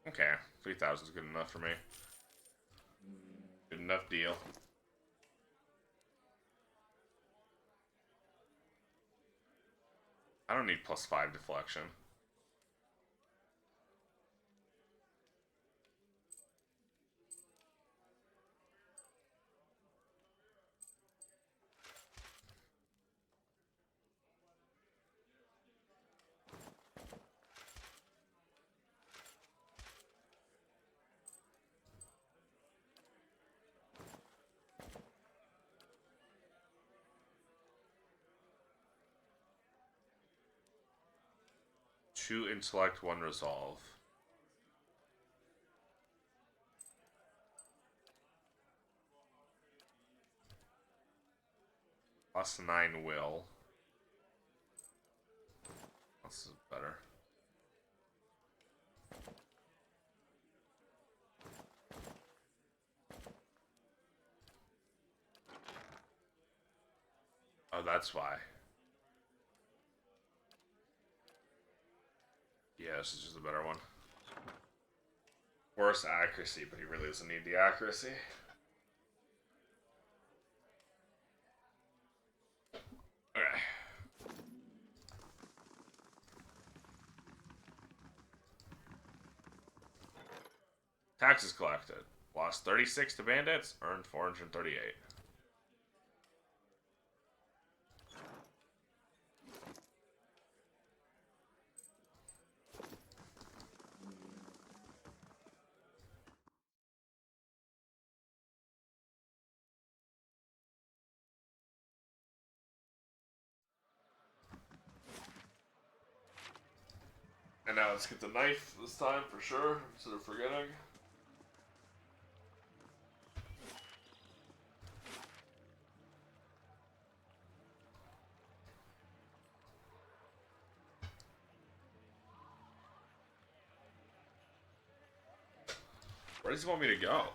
Okay, 3,000 is good enough for me. Good enough deal. I don't need +5 deflection. Two intellect, one resolve. +9 will. This is better. Oh, that's why. Yeah, this is just a better one. Worse accuracy, but he really doesn't need the accuracy. Okay. Taxes collected. Lost 36 to bandits, earned 438. And now let's get the knife this time for sure, instead of forgetting. Where does he want me to go?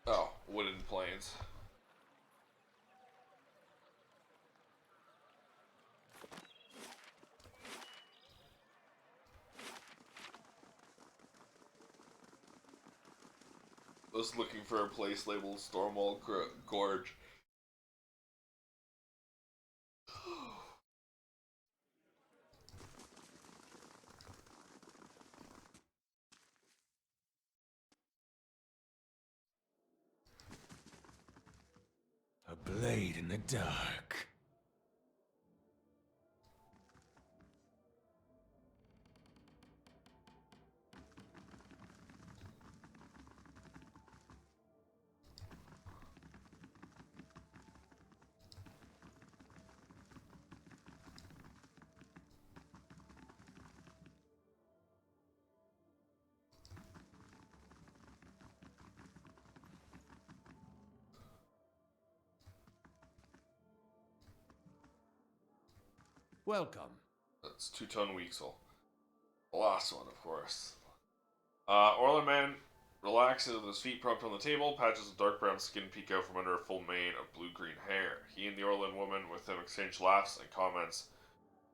Oh, wooden plains. I was looking for a place labeled Stormwall Gorge. A blade in the dark. Welcome. That's two-tone Weasel. The last one, of course. Orland Man relaxes with his feet propped on the table, patches of dark brown skin peek out from under a full mane of blue-green hair. He and the Orland woman with him exchange laughs and comments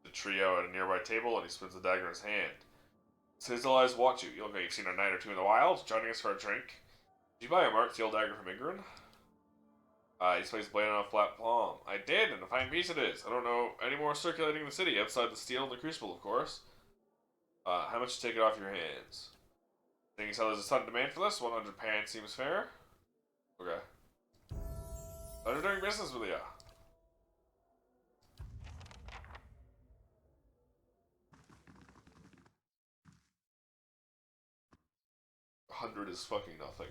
the trio at a nearby table, and he spins the dagger in his hand. His eyes watch you. You look like you've seen a night or two in the wild. Joining us for a drink. Did you buy a marked steel dagger from Ingrid? He displays the blade on a flat palm. I did, and a fine piece it is. I don't know any more circulating in the city outside the steel and the crucible, of course. How much to take it off your hands? Think as how there's a sudden demand for this? 100 pounds seems fair. Okay. Pleasure doing business with you. $100 is fucking nothing.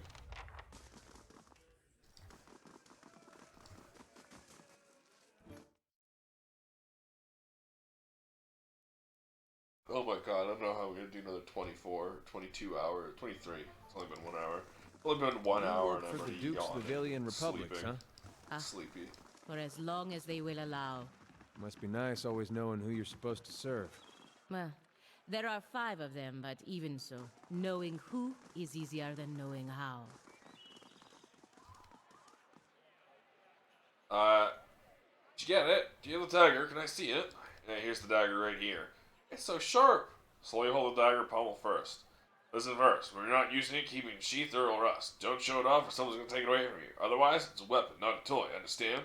Oh my god, I don't know how we're gonna do another 24, 22 hours, 23. It's only been 1 hour. It's only been 1 hour and I'm for the already Duke's yawning. Vivilian Republics, Sleeping. huh? Sleepy. For as long as they will allow. Must be nice always knowing who you're supposed to serve. Well, there are 5 of them, but even so, knowing who is easier than knowing how. Did you get it? Do you have the dagger? Can I see it? Yeah, here's the dagger right here. It's so sharp! Slowly hold the dagger pommel first. Listen first. When you're not using it, keep it in sheath or it'll rust. Don't show it off or someone's gonna take it away from you. Otherwise, it's a weapon, not a toy, understand?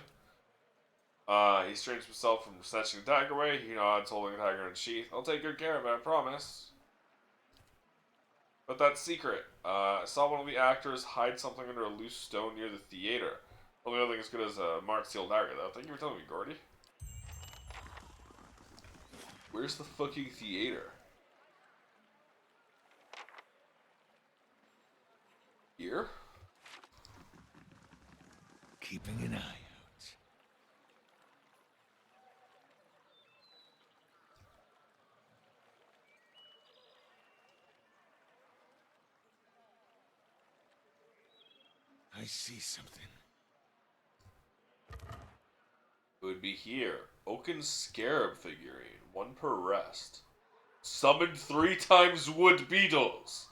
He strains himself from snatching the dagger away. He nods, holding the dagger in sheath. I'll take good care of it, I promise. But that's secret. I saw one of the actors hide something under a loose stone near the theater. Only nothing as good as a marked steel dagger, though. Thank you for telling me, Gordy. Where's the fucking theater? Here? Keeping an eye out. I see something. It would be here. Oaken Scarab figurine. 1 per rest. Summoned 3 times wood beetles.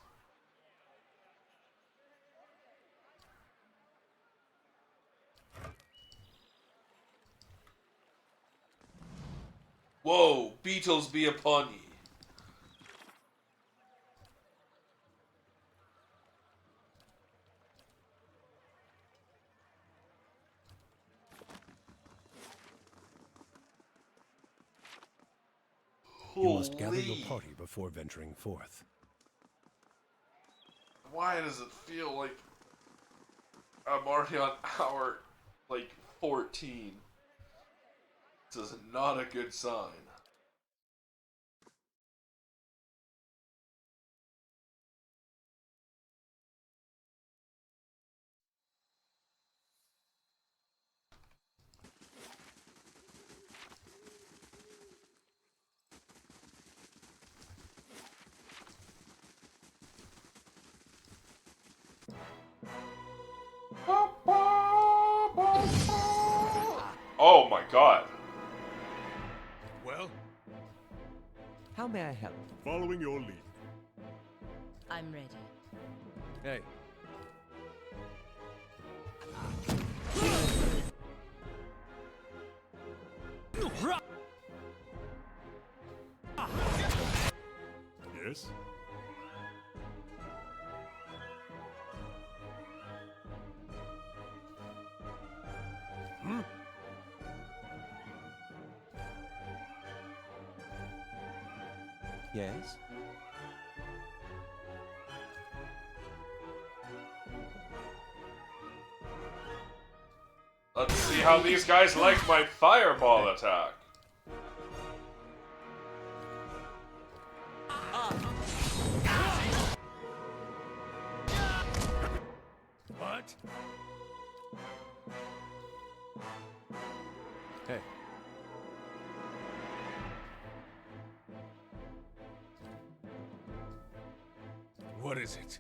Whoa, beetles be upon ye. You must gather your Holy. party before venturing forth. Why does it feel like I'm already on hour, 14? This is not a good sign. Oh my god. Well, How may I help? Following your lead. I'm ready. Hey, Yes? Yes? Let's see how these guys like my fireball attack. what? hey. What is it?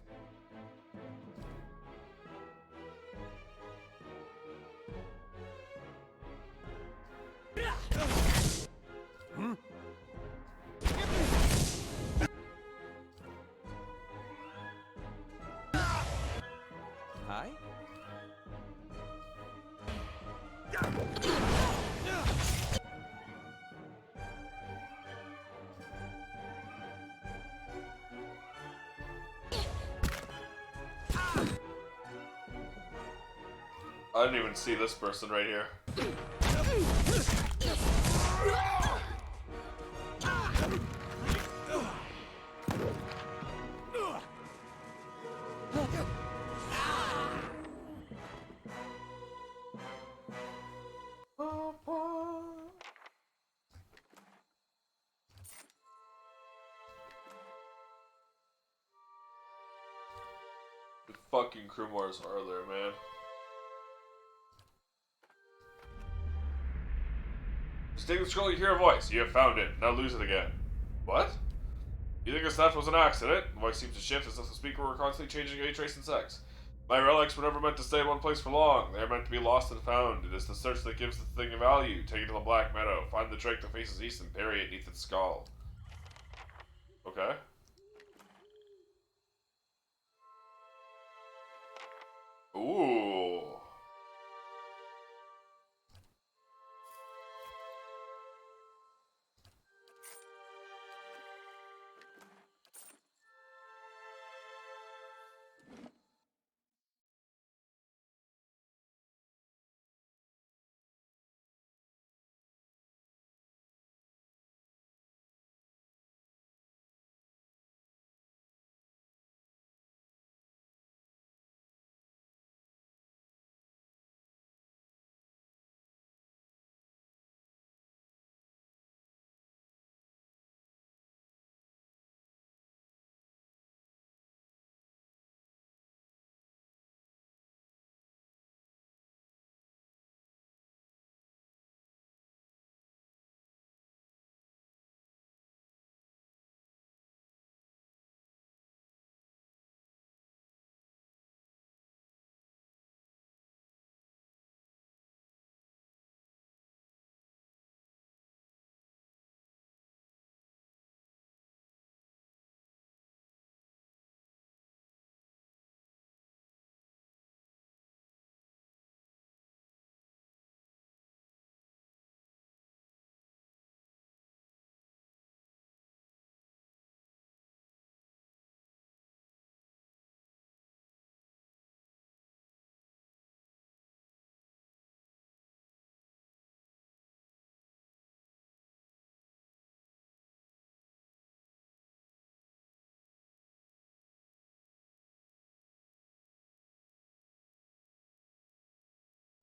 Hmm? Hi? I didn't even see this person right here. The fucking crew Mars are there, man. Just take the scroll, you hear a voice. You have found it. Now lose it again. What? You think this theft was an accident? The voice seems to shift as if the speaker were constantly changing age, race, and sex. My relics were never meant to stay in one place for long. They are meant to be lost and found. It is the search that gives the thing a value. Take it to the Black Meadow. Find the drake that faces east and bury it beneath its skull. Okay. Ooh.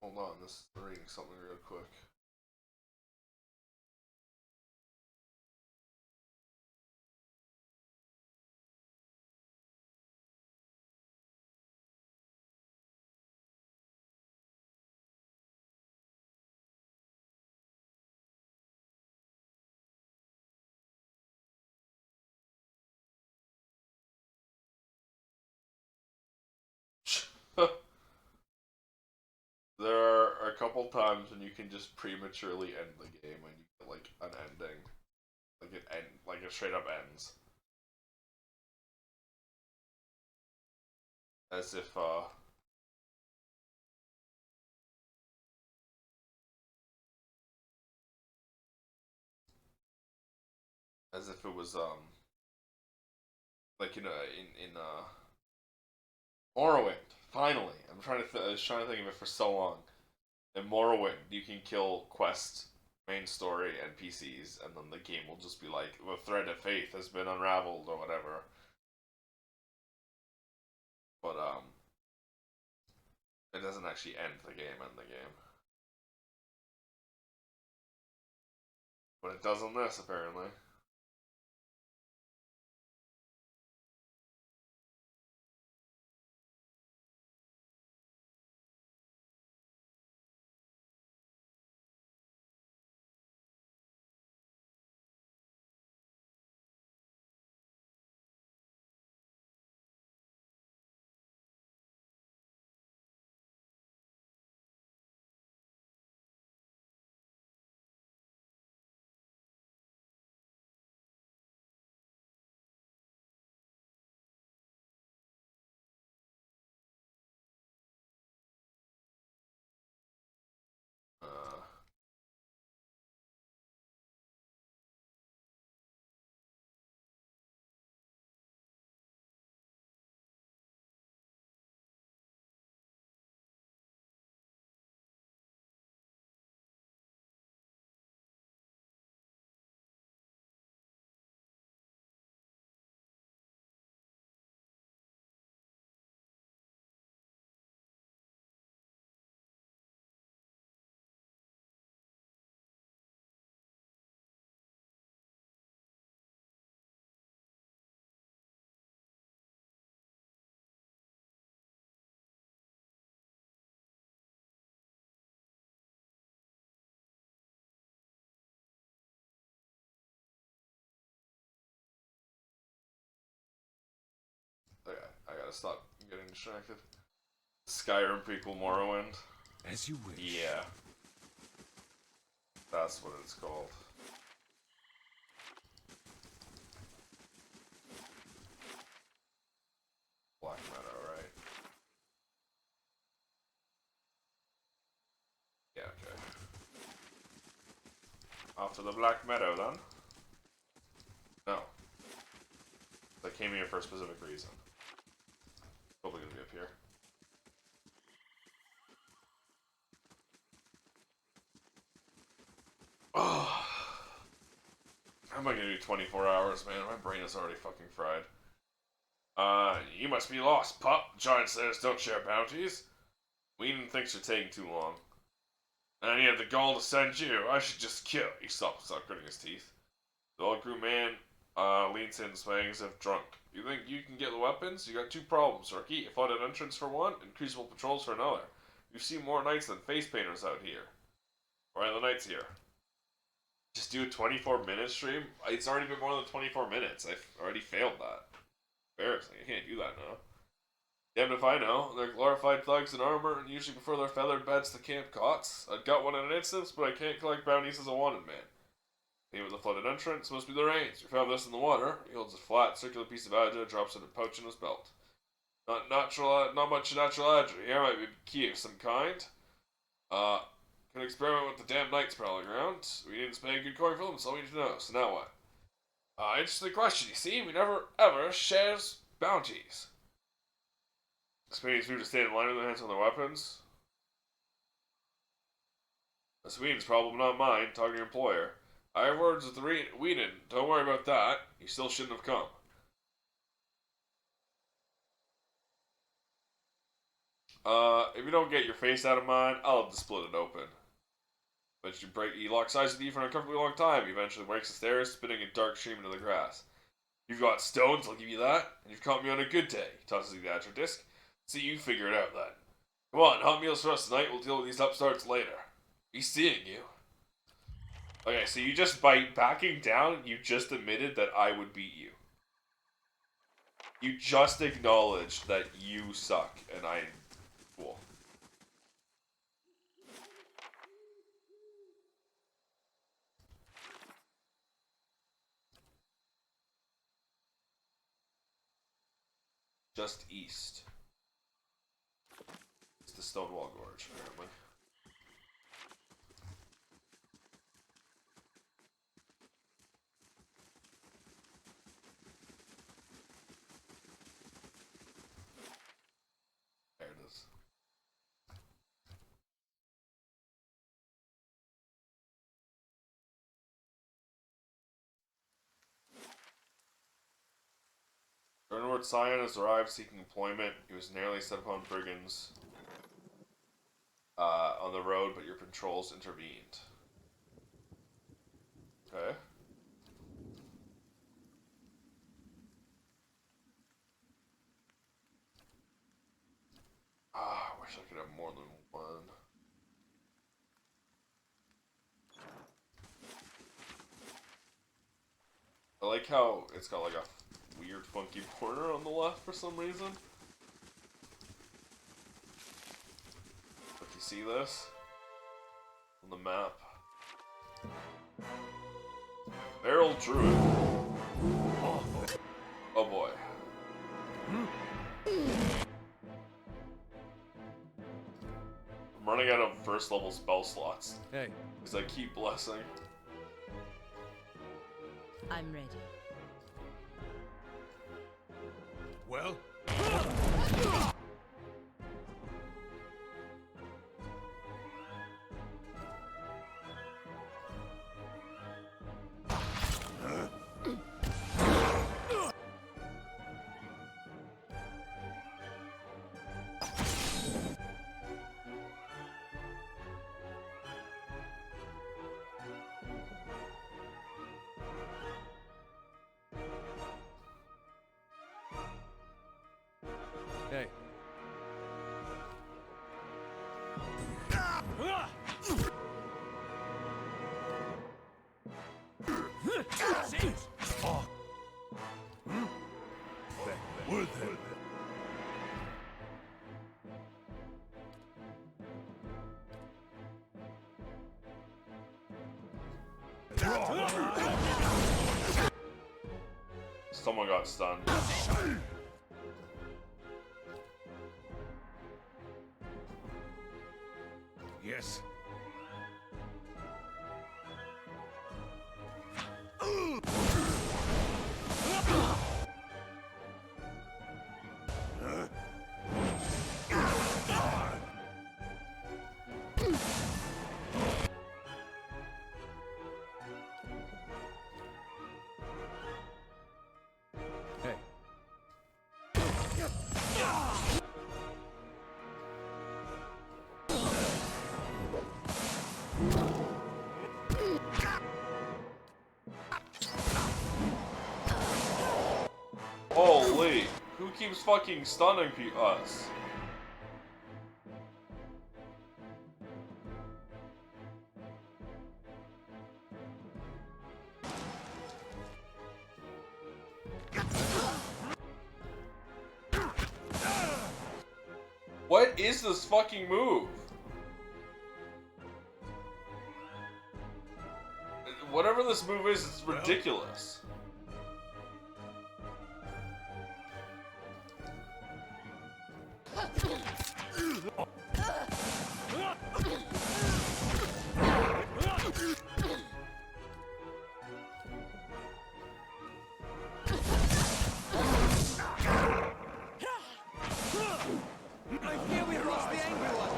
Hold on, this is reading something real quick. There are a couple times when you can just prematurely end the game and you get like an ending. Like it straight up ends. As if it was like in Morrowind. Finally, I was trying to think of it for so long. In Morrowind, you can kill quest, main story, NPCs, and then the game will just be like, the thread of faith has been unraveled or whatever. But it doesn't actually end the game. But it does on this apparently. gotta stop getting distracted. Skyrim prequel Morrowind. As you wish. Yeah. That's what it's called. Black Meadow, right? Yeah, okay. Off to the Black Meadow, then? No. I came here for a specific reason. Probably gonna be up here. Oh. How am I gonna do 24 hours, man? My brain is already fucking fried. You must be lost, pup. Giant Slayers don't share bounties. Whedon thinks you're taking too long. And he had the gall to send you. I should just kill. He stopped gritting his teeth. The old crew man leans in, swaying as if drunk. You think you can get the weapons? You got two problems, rookie. A flooded entrance for one, increasable patrols for another. You've seen more knights than face painters out here. Why are the knights here? Just do a 24-minute stream? It's already been more than 24 minutes. I've already failed that. Embarrassing. I can't do that now. Damned if I know. They're glorified thugs in armor and usually prefer their feathered beds to camp cots. I'd got one in an instance, but I can't collect bounties as a wanted man. He with the flooded entrance must be the rains. We found this in the water. He holds a flat, circular piece of agita, drops it in a pouch in his belt. Not much natural agita. Here might be key of some kind. Can experiment with the damn knights prowling around. We didn't pay a good coin for them, so we need to know. So now what? Interesting question. You see, we never ever shares bounties. Sweden's moved to stand in line with their hands on their weapons. The Sweden's problem, not mine. Talk to your employer. I have words with Whedon. Don't worry about that. You still shouldn't have come. If you don't get your face out of mine, I'll have to split it open. But he locks eyes with you for an uncomfortably long time. He eventually breaks the stairs, spitting a dark stream into the grass. You've got stones, I'll give you that. And you've caught me on a good day. He tosses you the agita disc. See, you figure it out then. Come on, hot meals for us tonight. We'll deal with these upstarts later. He's seeing you. Okay, so you just, by backing down, you just admitted that I would beat you. You just acknowledged that you suck, and I'm cool. Just east. It's the Stonewall Gorge, apparently. There it is. Bernard Scion has arrived seeking employment. He was narrowly set upon brigands on the road, but your patrols intervened. Okay. I wish I could have more than one. I like how it's got like a weird funky border on the left for some reason. If you see this on the map. Barrel Druid. Oh boy. I'm running out of first level spell slots. Hey. Because I keep blessing. I'm ready. Well? Someone got stunned. Yes. Hey, Holy! Who keeps fucking stunning us? What is this fucking move? Whatever this move is, it's ridiculous. I fear we've lost the angry one.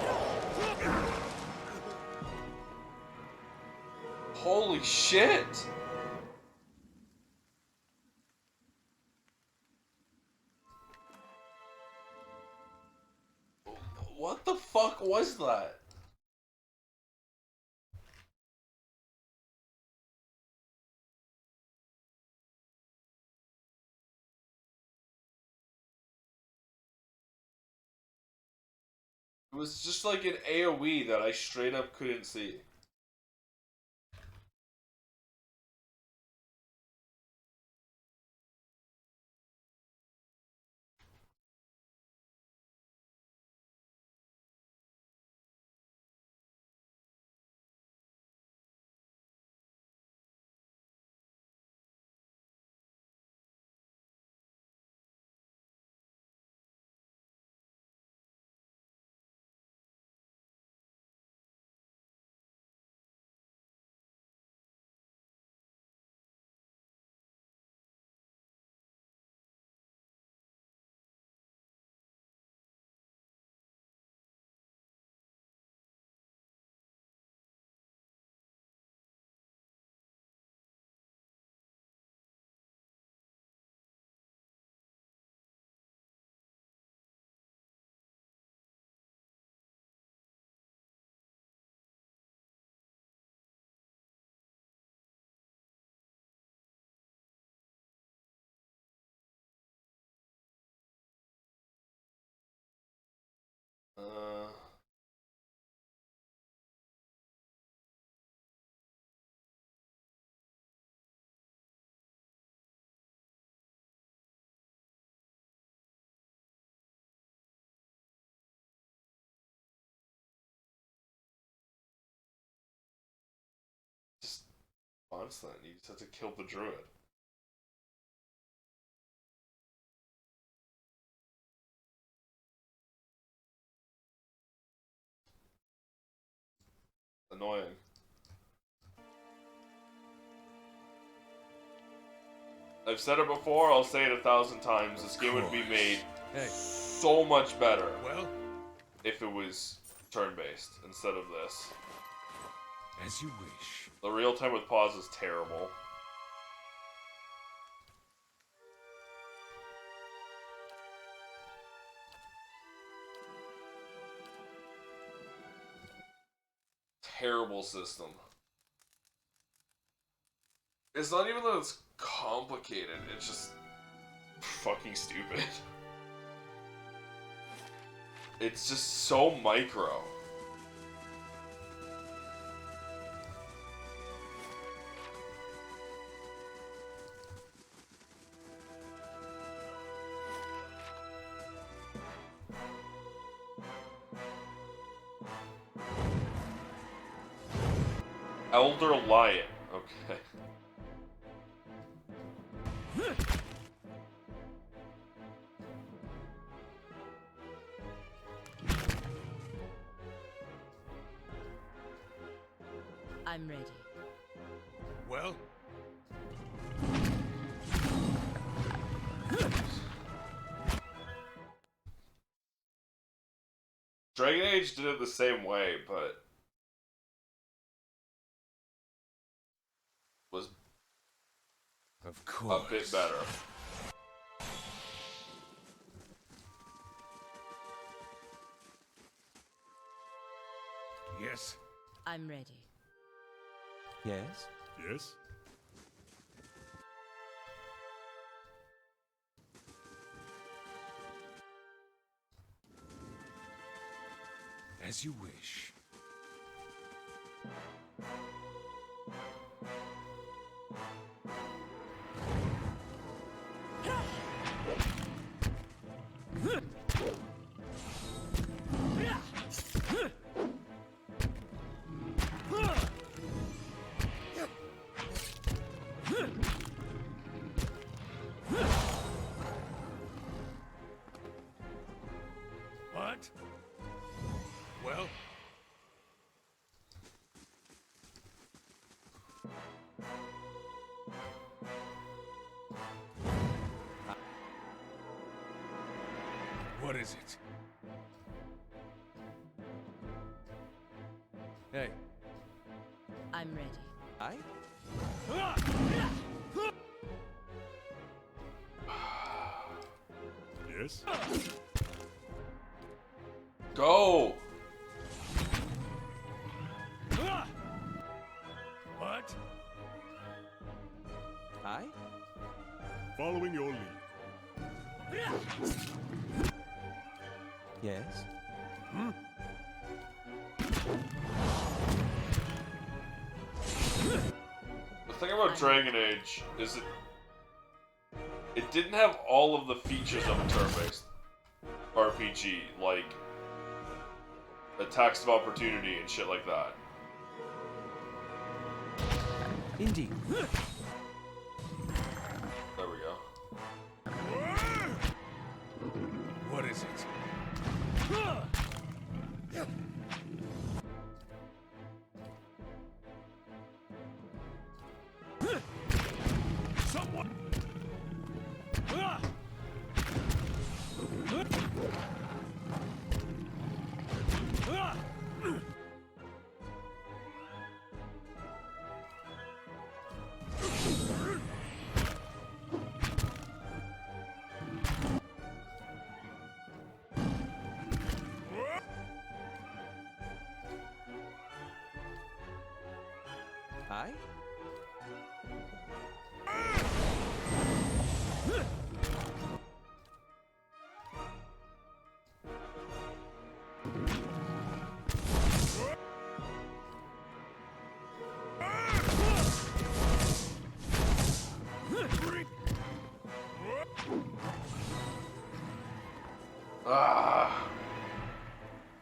Holy shit! What the fuck was that? It was just like an AoE that I straight up couldn't see. Just constant. You just have to kill the druid. Annoying. I've said it before, I'll say it 1,000 times. This game would be made hey, so much better Well, if it was turn-based instead of this. as you wish. The real time with pause is terrible. Terrible system. It's not even that it's complicated, it's just fucking stupid. It's just so micro. Elder Lion. Okay. I'm ready. Well, Dragon Age did it the same way, but was of a course. bit better. Yes. I'm ready. Yes? Yes? As you wish. What? Well, what is it? Hey, I'm ready. I? Yes? Go! What? I? Following your lead. Yes? The thing about Dragon Age is it didn't have all of the features of a turn-based RPG, like attacks of opportunity and shit like that. Indeed. There we go. What is it? Someone. I? Ah.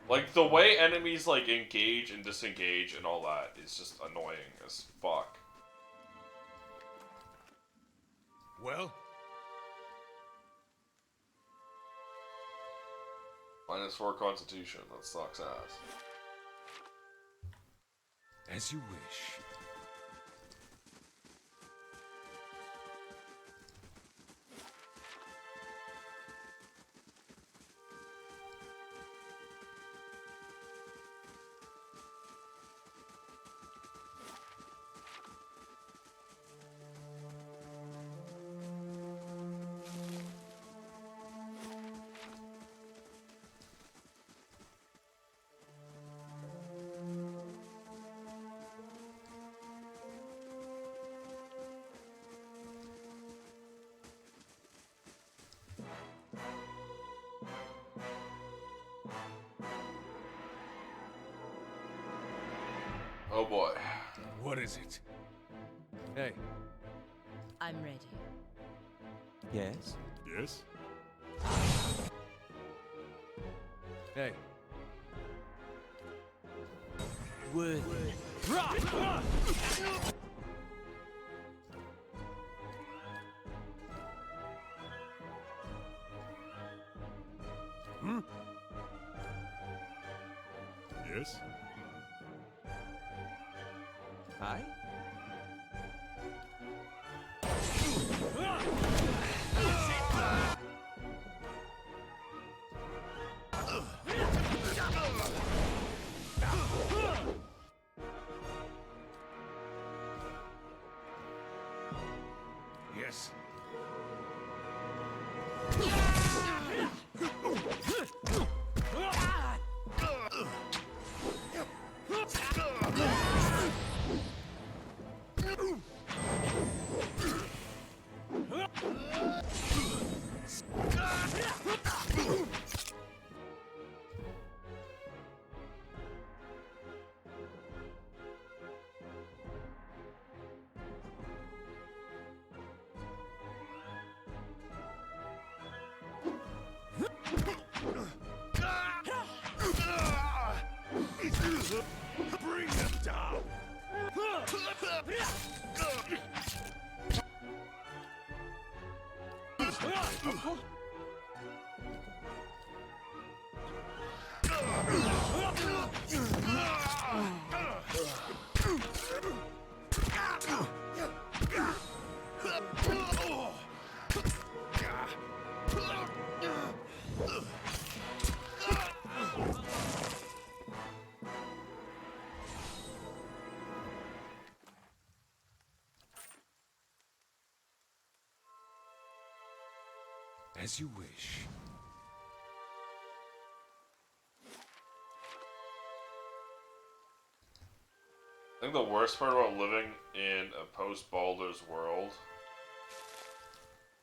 Like, the way enemies, like, engage and disengage and all that is just annoying as fuck. Well, -4 Constitution, that sucks ass. as you wish. Oh boy. What is it? hey, I'm ready. Yes? Yes? hey. Would. Yes? Aye? Yes. Bring them down! As you wish. I think the worst part about living in a post-Baldur's world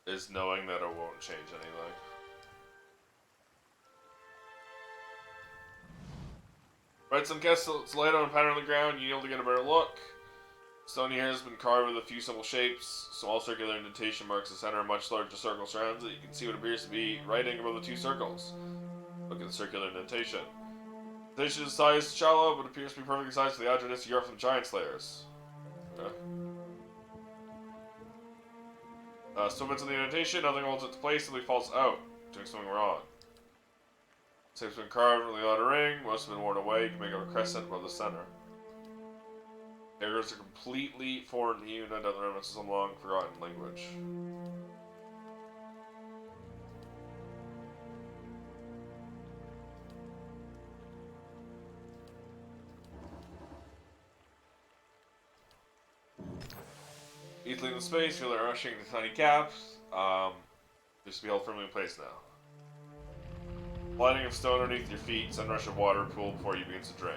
is knowing that it won't change anything. Right, some castles laid on a pattern on the ground, you need to get a better look. Stone here has been carved with a few simple shapes. Small circular indentation marks the center, a much larger circle surrounds it. You can see what appears to be writing above the two circles. Look at the circular indentation. The indentation is sized shallow, but appears to be perfectly sized for the address you are from Giant Slayers. Okay. Swim into the indentation, nothing holds it to place, simply falls out. Doing something wrong. Shape's been carved from the outer ring, most have been worn away, you can make up a crescent above the center. Areas are completely foreign to you, and other remnants of some long forgotten language. Easily in space, feel it rushing to tiny gaps. Just to be held firmly in place now. Lighting of stone underneath your feet, sudden rush of water pool before you begins to drain.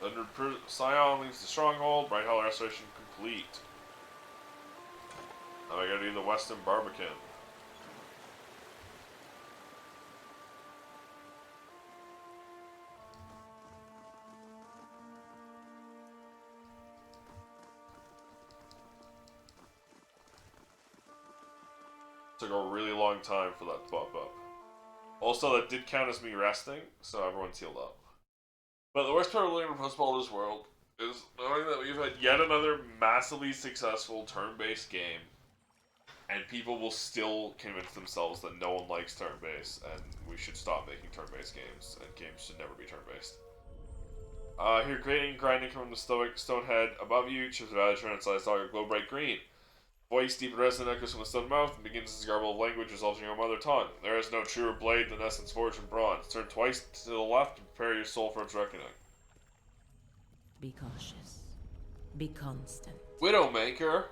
Under Scion leaves the stronghold, Bright Hall restoration complete. Now I gotta do the Western Barbican. Took a really long time for that to pop up. Also, that did count as me resting, so everyone's healed up. But the worst part of living in a post-Baldur's world is knowing that we've had yet another massively successful turn-based game, and people will still convince themselves that no one likes turn-based, and we should stop making turn-based games, and games should never be turn-based. Here, creating and grinding from the stone head above you, chips of adder and sized dog glow bright green. Voice deep and resonant echoes from the stone mouth and begins as a garble of language resulting in your mother tongue. There is no truer blade than essence forged in bronze. Turn twice to the left and prepare your soul for its reckoning. Be cautious. Be constant. Widowmaker?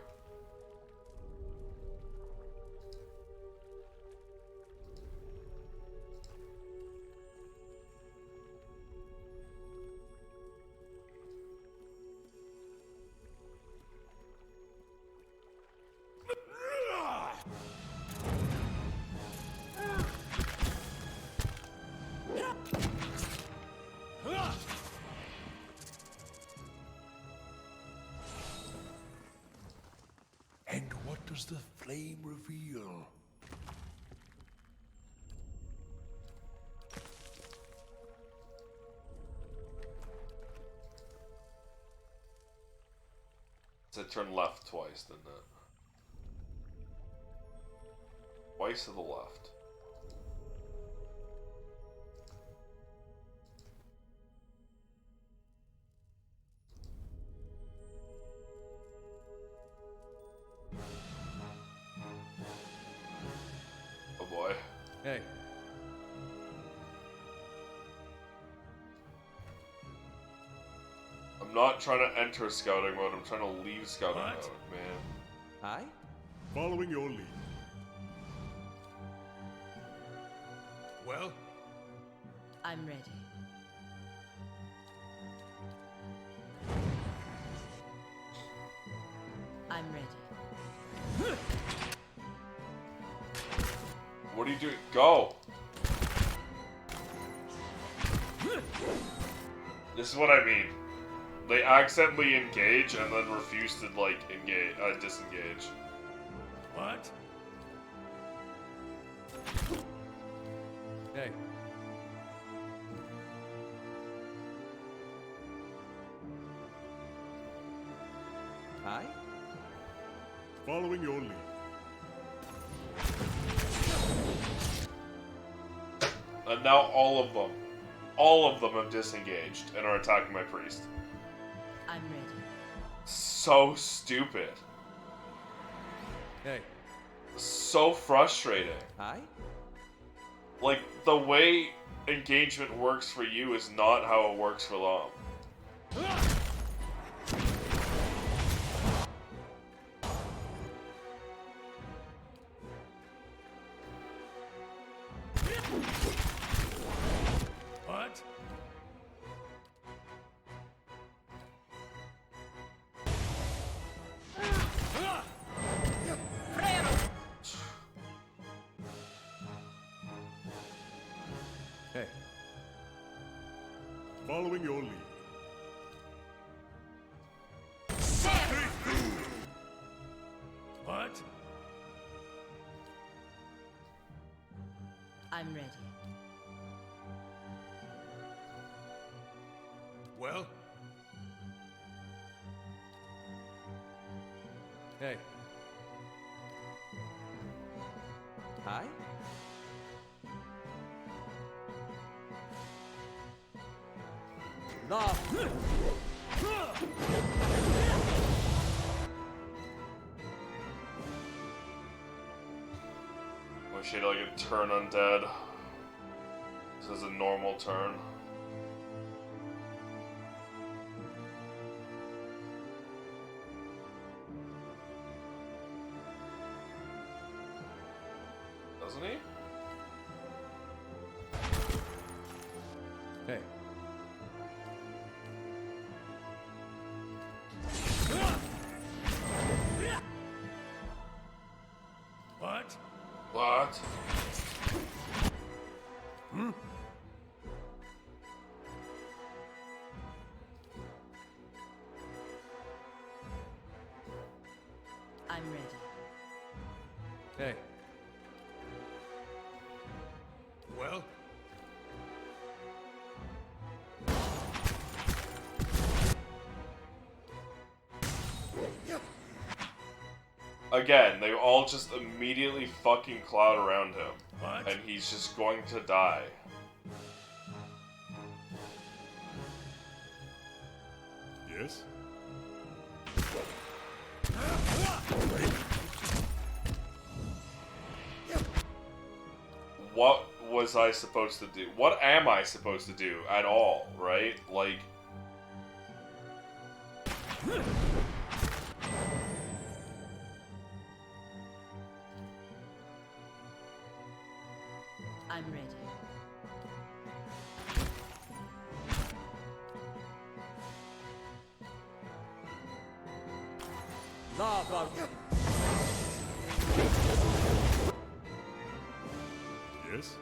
And what does the flame reveal? It said turn left twice, didn't it? Twice to the left. Oh boy. Hey, I'm not trying to enter scouting mode, I'm trying to leave scouting What? mode, man. Aye? Following your lead. Well, I'm ready. I'm ready. What are you doing? Go! This is what I mean. They accidentally engage and then refuse to, like, disengage. what? hey. Aye? Following your lead. And now all of them have disengaged and are attacking my priest. I'm ready. So stupid. Hey, So frustrating. Aye? Like, the way engagement works for you is not how it works for them. What? hey. Following your lead. What? I'm ready. Well, Hey, Aye? no. Wish he had like a turn undead. This is a normal turn. Doesn't he? Hey, what? What? I'm ready. hey. Well, Again, they all just immediately fucking cloud around him. what? And he's just going to die. Yes? What was I supposed to do? What am I supposed to do at all, right? Like, I'm ready. Lava. Yes?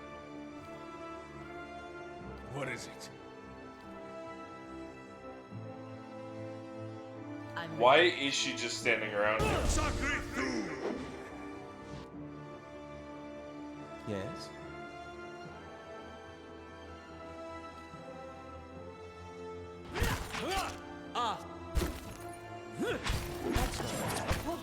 What is it? I'm ready. why is she just standing around here? Yes? Ah. That's not helpful.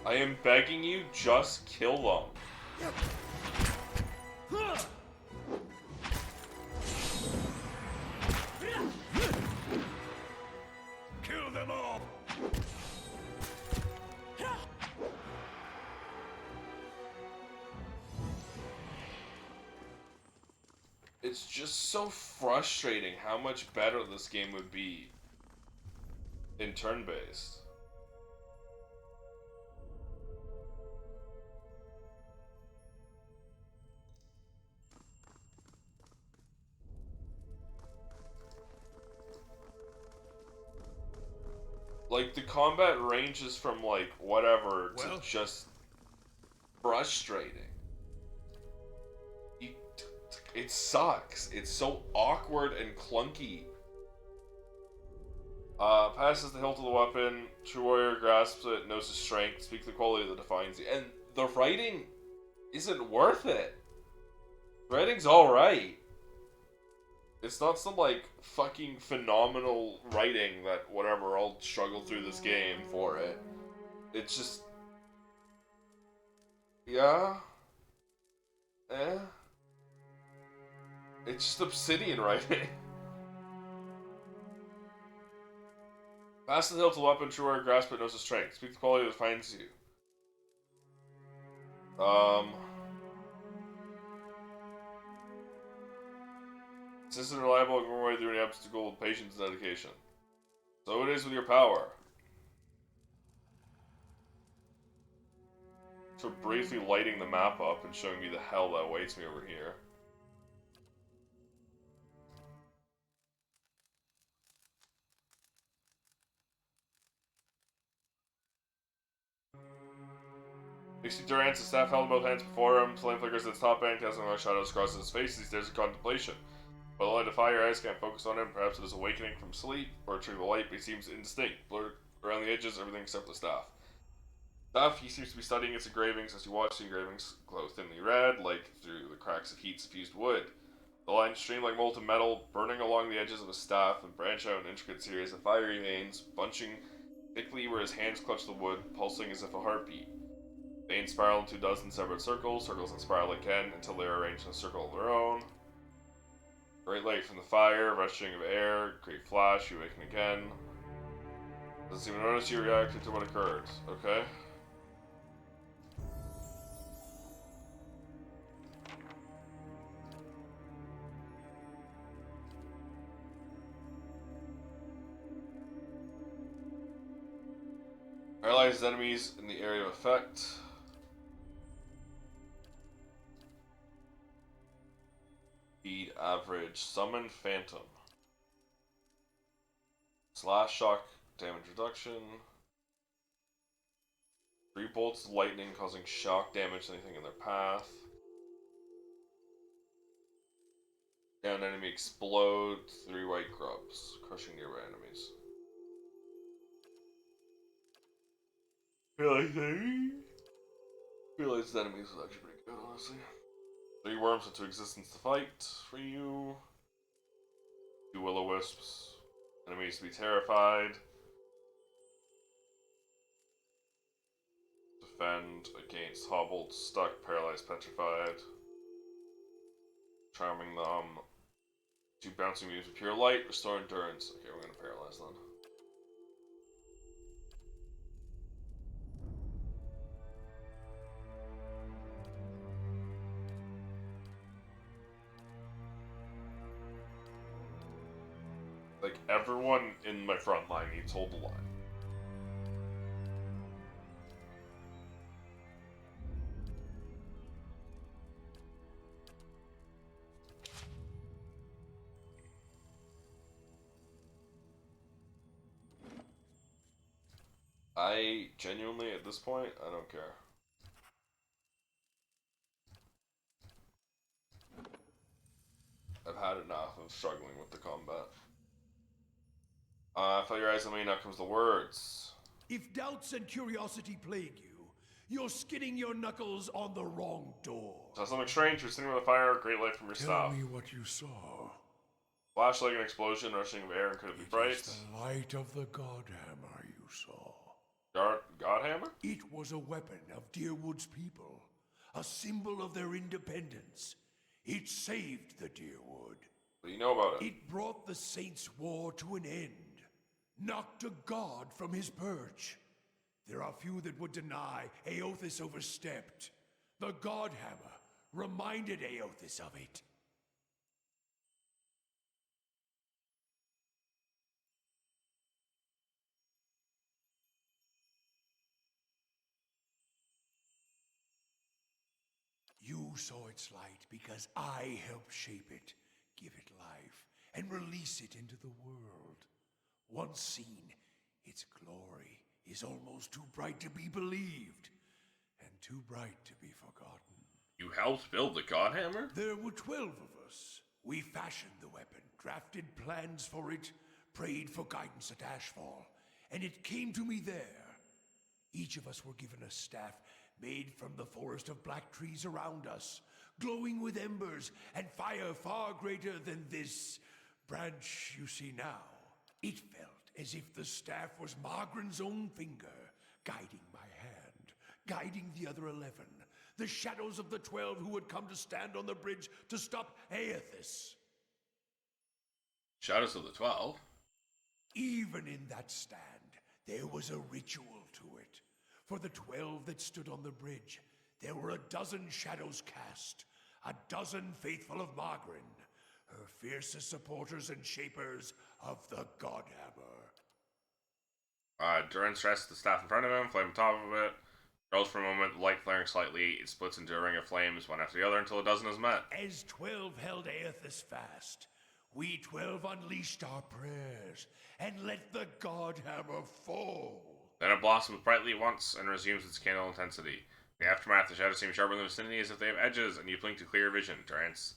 I am begging you, just kill them. Kill them all! It's just so frustrating how much better this game would be in turn-based. Like, the combat ranges from, like, whatever Well? to just frustrating. It sucks. It's so awkward and clunky. Passes the hilt of the weapon. True warrior grasps it, knows his strength, speaks the quality that defines you. And the writing isn't worth it. The writing's alright. It's not some, like, fucking phenomenal writing that, whatever, I'll struggle through this game for it. It's just... yeah? Eh? It's just Obsidian writing. Pass the hilt to the weapon, true warrior grasp it, knows his strength. Speak the quality that defines you. Consistent, reliable, and more way through any obstacle with patience and dedication. So it is with your power. For briefly lighting the map up and showing me the hell that awaits me over here. You see Durant's staff held in both hands before him, flame flickers at his top end, casting large shadows across his face as he stares in contemplation. By the light of fire, your eyes can't focus on him, perhaps it is awakening from sleep, or a trick of the light, but he seems indistinct, blurred around the edges, everything except the staff. Staff, he seems to be studying its engravings as you watch the engravings glow thinly red, like through the cracks of heat-suffused wood. The lines stream like molten metal, burning along the edges of his staff, and branch out in intricate series of fiery veins, bunching thickly where his hands clutch the wood, pulsing as if a heartbeat. Veins spiral into 12 separate circles, circles that spiral again until they are arranged in a circle of their own. Great light from the fire, rushing of air, great flash, you awaken again. Doesn't seem to notice you reacted to what occurred. Okay. Paralyzes enemies in the area of effect. Speed average. Summon Phantom. Slash shock damage reduction. 3 bolts of lightning causing shock damage to anything in their path. Down enemy explode. 3 white grubs, crushing nearby enemies. Realize enemies was actually pretty good, honestly. 3 worms into existence to fight for you. 2 will-o-wisps. Enemies to be terrified. Defend against hobbled, stuck, paralyzed, petrified. Charming them. 2 bouncing moves with pure light. Restore endurance. Okay, we're gonna paralyze them. Like, everyone in my front line needs hold the line. I genuinely, at this point, I don't care. I've had enough of struggling with the combat. Fill your eyes on me, now comes the words. If doubts and curiosity plague you, you're skidding your knuckles on the wrong door. Saw something strange, you're sitting with a fire, great light from your Tell staff. me what you saw. Flash like an explosion, rushing of air incredibly bright. It's the light of the Godhammer you saw. Godhammer? It was a weapon of Deerwood's people, a symbol of their independence. It saved the Deerwood. What do you know about it? It brought the Saints' War to an end, knocked a god from his perch. There are few that would deny Aothis overstepped. The Godhammer reminded Aothis of it. You saw its light because I helped shape it, give it life, and release it into the world. Once seen, its glory is almost too bright to be believed, and too bright to be forgotten. You helped build the Godhammer? There were 12 of us. We fashioned the weapon, drafted plans for it, prayed for guidance at Ashfall, and it came to me there. Each of us were given a staff made from the forest of black trees around us, glowing with embers and fire far greater than this branch you see now. It felt as if the staff was Margaren's own finger, guiding my hand, guiding the other 11, the shadows of the 12 who had come to stand on the bridge to stop Aothis. Shadows of the 12? Even in that stand, there was a ritual to it. For the 12 that stood on the bridge, there were 12 shadows cast, 12 faithful of Margren, her fiercest supporters and shapers of the Godhammer. Duran stresses the staff in front of him, flame on top of it. Goes for a moment, light flaring slightly. It splits into a ring of flames, one after the other, until a dozen is met. As 12 held Aothis fast, we 12 unleashed our prayers and let the Godhammer fall. Then it blossoms brightly once and resumes its candle intensity. In the aftermath, the shadows seem sharper in the vicinity as if they have edges, and you blink to clear vision. Durance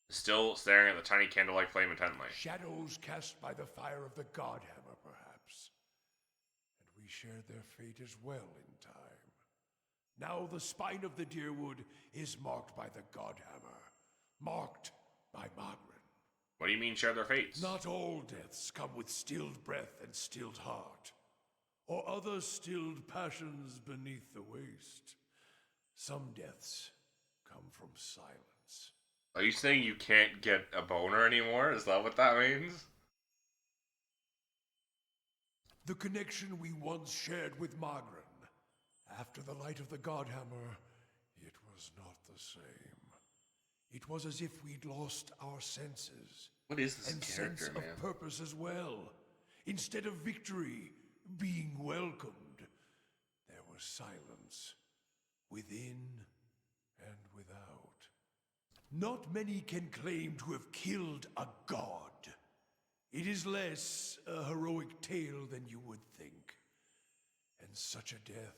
is still staring at the tiny candle-like flame intently. Shadows cast by the fire of the Godhammer, perhaps. And we shared their fate as well in time. Now the spine of the Deerwood is marked by the Godhammer, marked by Margaret. What do you mean share their fates? Not all deaths come with stilled breath and stilled heart, or other stilled passions beneath the waste. Some deaths come from silence. Are you saying you can't get a boner anymore? Is that what that means? The connection we once shared with Margaret. After the light of the Godhammer, it was not the same. It was as if we'd lost our senses. What is this and character, sense man? of purpose as well. Instead of victory, being welcomed, there was silence, within and without. Not many can claim to have killed a god. It is less a heroic tale than you would think. And such a death,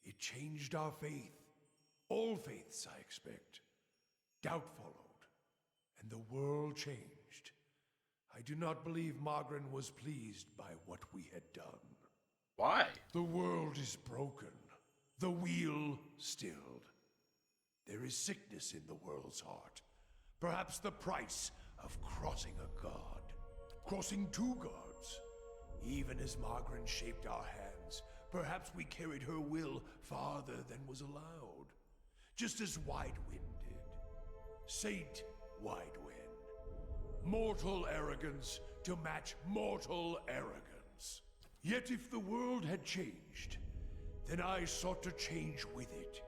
it changed our faith. All faiths, I expect. Doubt followed, and the world changed. I do not believe Margaret was pleased by what we had done. Why? The world is broken, the wheel stilled. There is sickness in the world's heart. Perhaps the price of crossing a god. Crossing two gods. Even as Margaret shaped our hands, perhaps we carried her will farther than was allowed. Just as Widewind did. Saint Widewind. Mortal arrogance to match mortal arrogance. Yet if the world had changed, then I sought to change with it.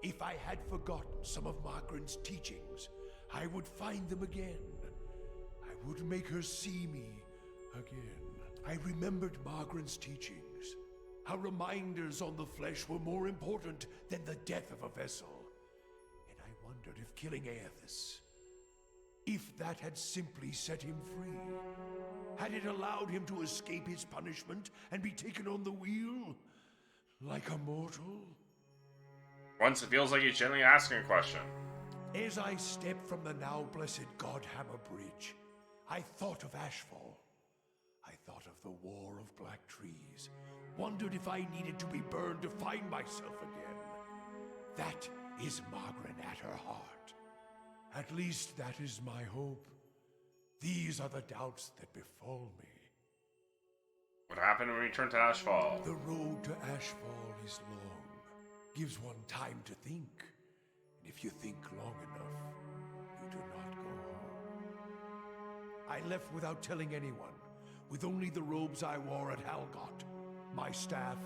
If I had forgotten some of Margaret's teachings, I would find them again. I would make her see me again. I remembered Margaret's teachings. How reminders on the flesh were more important than the death of a vessel. And I wondered if killing Aothis, if that had simply set him free. Had it allowed him to escape his punishment and be taken on the wheel? Like a mortal? Once it feels like he's gently asking a question. As I stepped from the now blessed Godhammer Bridge, I thought of Ashfall. I thought of the War of Black Trees. Wondered if I needed to be burned to find myself again. That is Margaret at her heart. At least that is my hope. These are the doubts that befall me. What happened when we returned to Ashfall? The road to Ashfall is long. Gives one time to think. And if you think long enough, you do not go home. I left without telling anyone, with only the robes I wore at Halgot, my staff,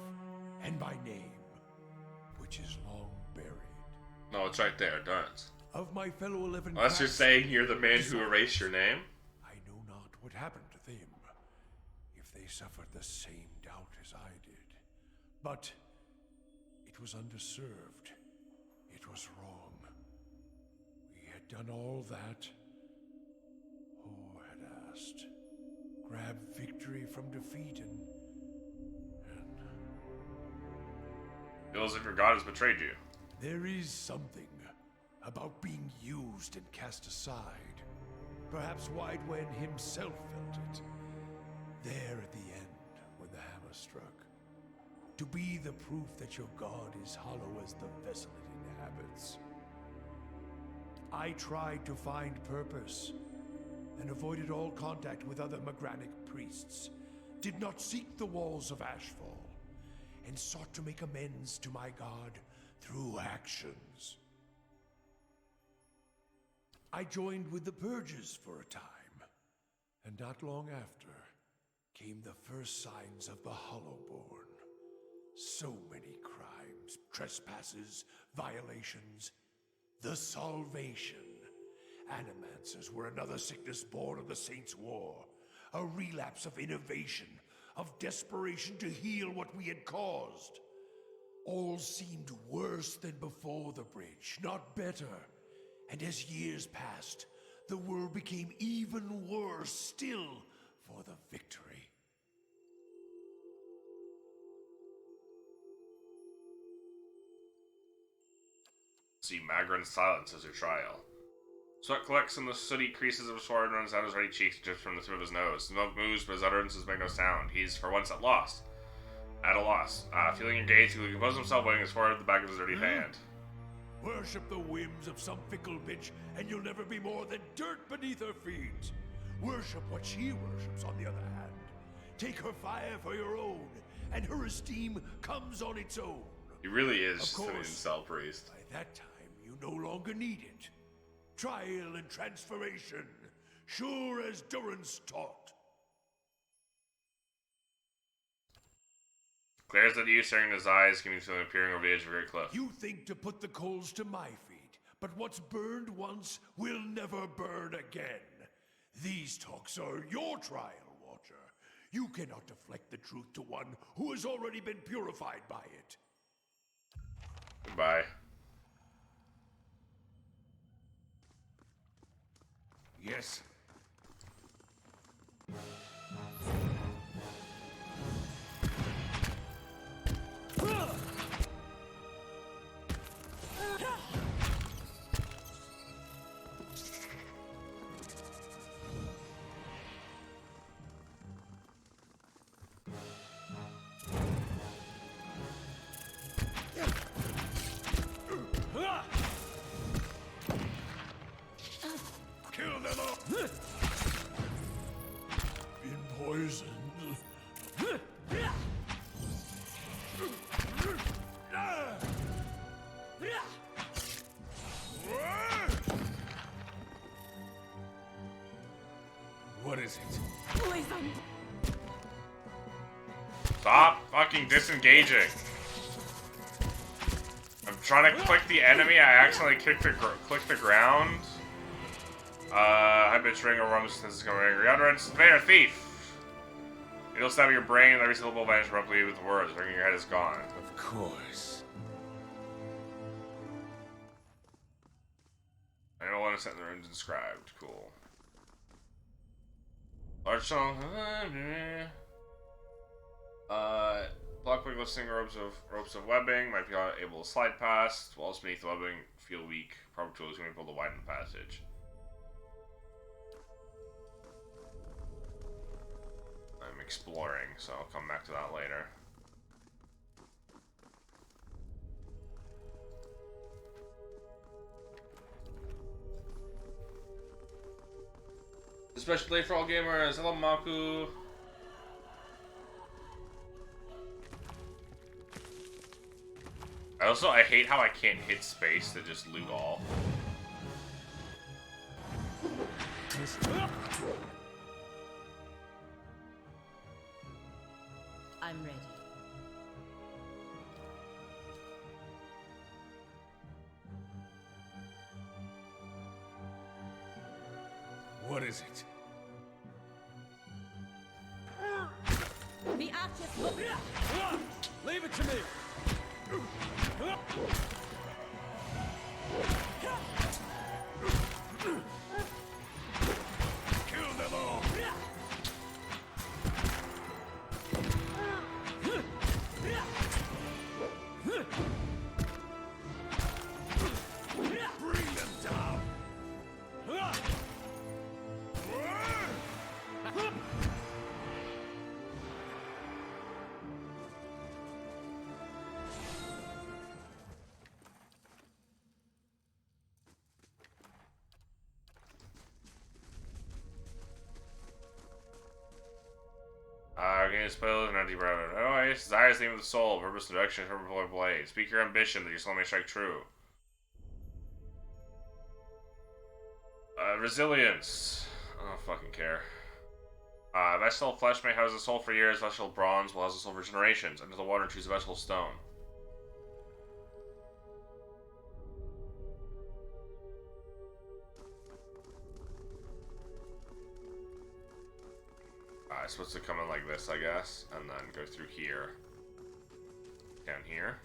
and my name, which is long buried. No, it's right there, don't. Of my fellow 11 Unless you're saying you're the man who erased your name? I know not what happened to them, if they suffered the same doubt as I did. But it was underserved. It was wrong. We had done all that Or had asked. Grab victory from defeat and Feels as if your god has betrayed you. there is something about being used and cast aside. Perhaps Widewen himself felt it. There at the end, when the hammer struck. To be the proof that your god is hollow as the vessel it inhabits. I tried to find purpose, and avoided all contact with other Magranic priests. Did not seek the walls of Ashfall, and sought to make amends to my god through actions. I joined with the Purges for a time, and not long after came the first signs of the Hollowborn. So many crimes, trespasses, violations. The Salvation. Animancers were another sickness born of the Saints' War. A relapse of innovation, of desperation to heal what we had caused. All seemed worse than before the bridge, not better. And as years passed, the world became even worse still for the victory. See Magran's silence as your trial. Sweat collects in the sooty creases of his forehead, runs down his ready cheeks, drips from the tip of his nose. His mouth moves, but his utterances make no sound. He's, for once, at a loss. Feeling engaged, he composes himself, wetting his forehead with the back of his dirty hand. Worship the whims of some fickle bitch, and you'll never be more than dirt beneath her feet. Worship what she worships, on the other hand. Take her fire for your own, and her esteem comes on its own. He really is Of just an course. incel priest. By that time, you no longer need it. Trial and transformation, sure as Duran's taught. Glares at you, staring in his eyes, giving him appearing over the edge of a great cliff. You think to put the coals to my feet, but what's burned once will never burn again. These talks are your trial, Watcher. You cannot deflect the truth to one who has already been purified by it. Goodbye. Yes. Kill them all! Been poisoned. What is it? Poison! Stop fucking disengaging. I'm trying to click the enemy, I accidentally click the ground. I've been string over since this is coming angry. Utterance, Vader thief! It'll stab your brain and every syllable vanish abruptly with the words, ringing your head is gone. Of course. I don't want to set the runes inscribed. Cool. Large song. Block quick listing ropes of webbing might be able to slide past. Walls beneath the webbing feel weak. Proper tools can be able to widen the passage. I'm exploring, so I'll come back to that later. Especially for all gamers. Hello, Maku. I hate how I can't hit space to just loot all. I'm ready. What is it? The archers. Leave it to me! Kill them all! Bring them down! Getting spoiled and empty brother. Oh, it's desires the name of the soul, purpose, direction, purple blade. Speak your ambition that your soul may strike true. Resilience. I don't fucking care. Vegetable flesh may house a soul for years, vegetable bronze will house a soul for generations. Enter the water and choose a vegetable stone. It's supposed to come in like this, I guess, and then go through here. Down here.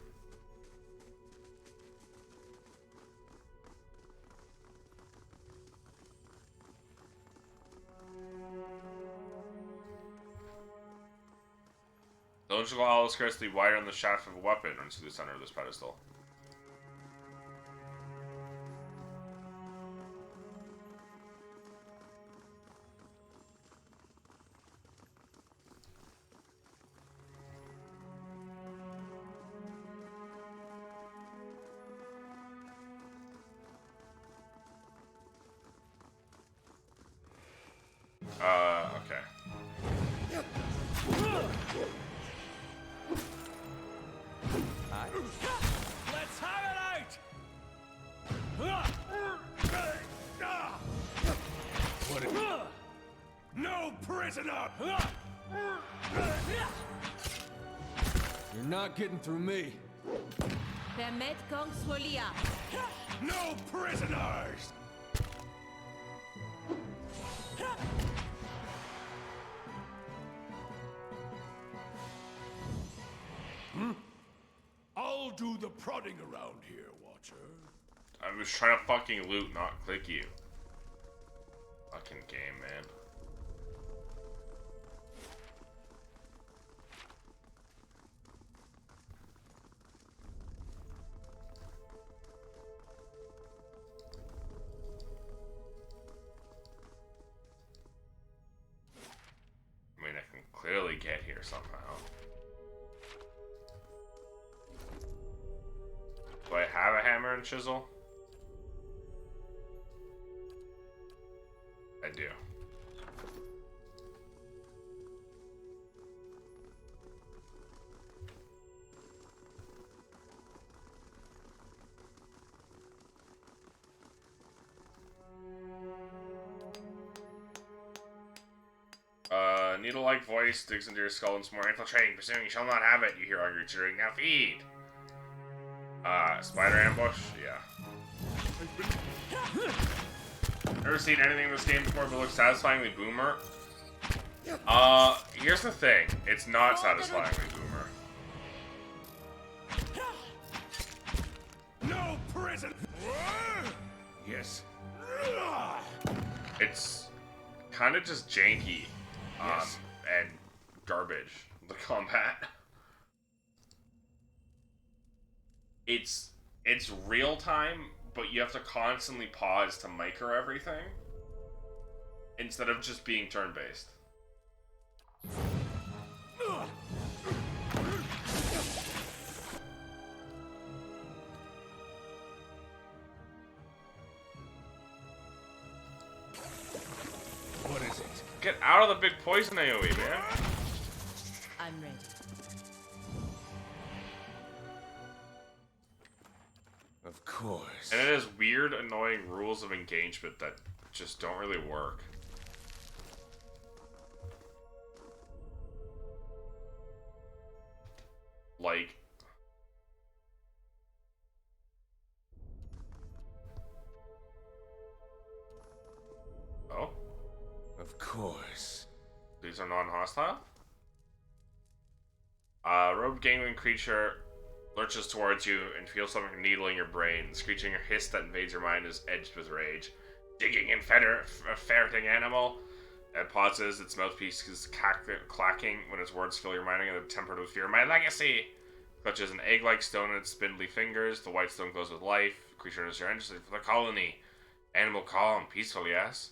The electrical hollow skirts to be wider than the shaft of a weapon runs through the center of this pedestal. Okay. Let's have it out! What is No prisoner! You're not getting through me. Permet Kong Swolia. No prisoners! I'll do the prodding around here, Watcher. I was trying to fucking loot, not click you. Fucking game, man. I mean, I can clearly get here somehow. Do I have a hammer and chisel? I do. Needle-like voice digs into your skull and some more infiltrating. Pursuing, you shall not have it. You hear angry cheering. Now feed. Spider ambush? Yeah. Never seen anything in this game before but looks satisfyingly boomer. Here's the thing. It's not satisfyingly boomer. No prison! Yes. It's kind of just janky. Yes. And garbage. The combat. It's real time, but you have to constantly pause to micro everything instead of just being turn-based. What is it? Get out of the big poison AoE, man. I'm ready. course. And it has weird, annoying rules of engagement that just don't really work. Like... Oh? Of course. These are non-hostile? Robed gangling creature lurches towards you and feels something needling your brain. The screeching hiss that invades your mind is edged with rage. Digging and ferreting animal. It pauses, its mouthpiece is clacking when its words fill your mind and tempered with fear. My legacy! Clutches an egg-like stone in its spindly fingers. The white stone glows with life. Creature is your interested for the colony. Animal calm, peaceful, yes?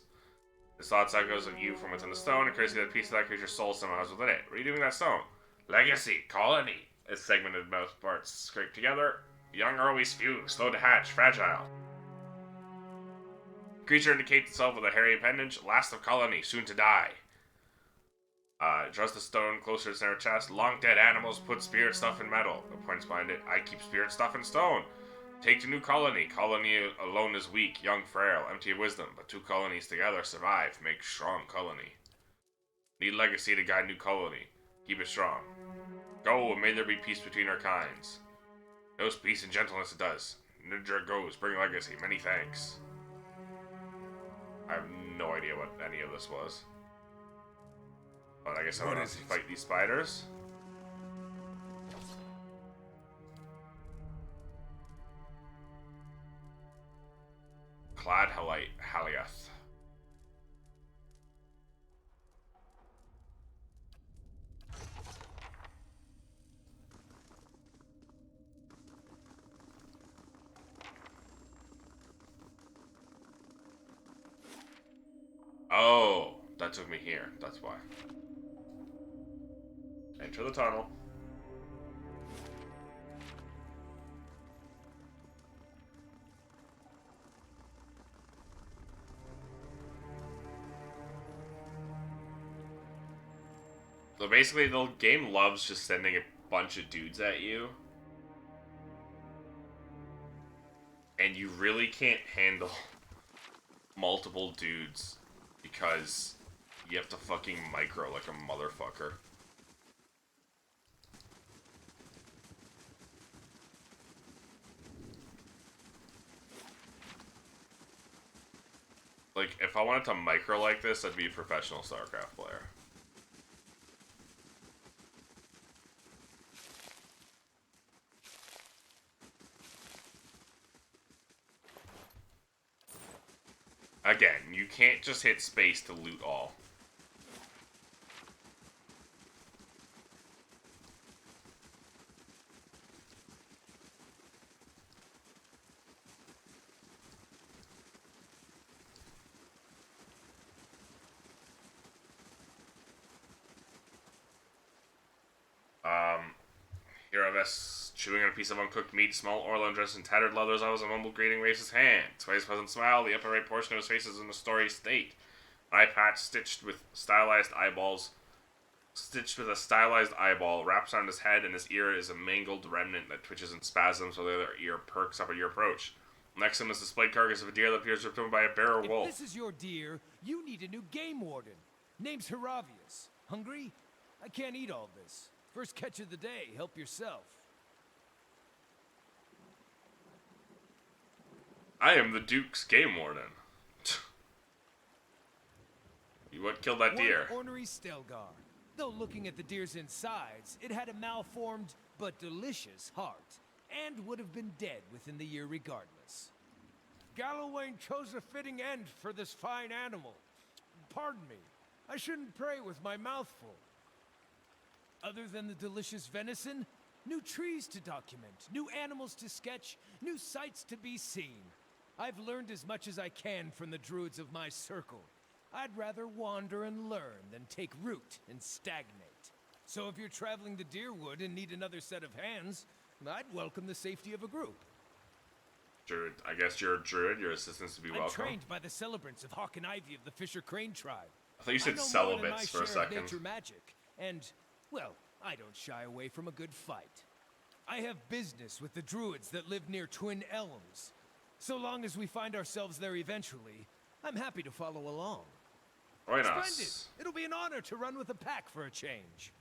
This thought echoes of you from within the stone, and crazy that piece of that creature's soul somehow has within it. What are you doing with that stone? Legacy, colony. Its segmented mouth parts scrape together. Young are always few, slow to hatch, fragile. Creature indicates itself with a hairy appendage. Last of colony, soon to die. Draws the stone closer to its center chest. Long dead animals put spirit stuff in metal. The points behind it. I keep spirit stuff in stone. Take to new colony. Colony alone is weak, young, frail, empty of wisdom. But two colonies together survive. Make strong colony. Need legacy to guide new colony. Keep it strong. Go, and may there be peace between our kinds. Knows peace and gentleness it does. Ninja goes, bring legacy. Many thanks. I have no idea what any of this was. But I guess I don't have to fight these spiders. Clad Haliath. Oh, that took me here. That's why. Enter the tunnel. So basically, the game loves just sending a bunch of dudes at you. And you really can't handle multiple dudes because you have to fucking micro like a motherfucker. Like, if I wanted to micro like this, I'd be a professional StarCraft player. Again, you can't just hit space to loot all. Here of us chewing on a piece of uncooked meat, small Orlando dressed in tattered leathers, I was a mumbled greeting waves his hand. Twice pleasant smile, the upper right portion of his face is in a story state. Eye patch stitched with stylized eyeballs, stitched with a stylized eyeball, wraps around his head, and his ear is a mangled remnant that twitches in spasms while the other ear perks up at your approach. Next to him is the displayed carcass of a deer that appears ripped open by a bear or wolf. If this is your deer, you need a new game warden. Name's Heravius. Hungry? I can't eat all this. First catch of the day, help yourself. I am the Duke's game warden. What killed that deer? One ornery Stelgar. Though looking at the deer's insides, it had a malformed but delicious heart, and would have been dead within the year regardless. Gallowayne chose a fitting end for this fine animal. Pardon me, I shouldn't pray with my mouth full. Other than the delicious venison, new trees to document, new animals to sketch, new sights to be seen. I've learned as much as I can from the druids of my circle. I'd rather wander and learn than take root and stagnate. So if you're traveling the Deerwood and need another set of hands, I'd welcome the safety of a group. Druid. I guess you're a druid. Your assistants to be welcome. I'm trained by the celebrants of Hawk and Ivy of the Fisher Crane tribe. I thought you said I know more than my celibates for share a second. of nature magic, and, well, I don't shy away from a good fight. I have business with the druids that live near Twin Elms, So long as we find ourselves there eventually, I'm happy to follow along. Right on. Splendid! It'll be an honor to run with the pack for a change.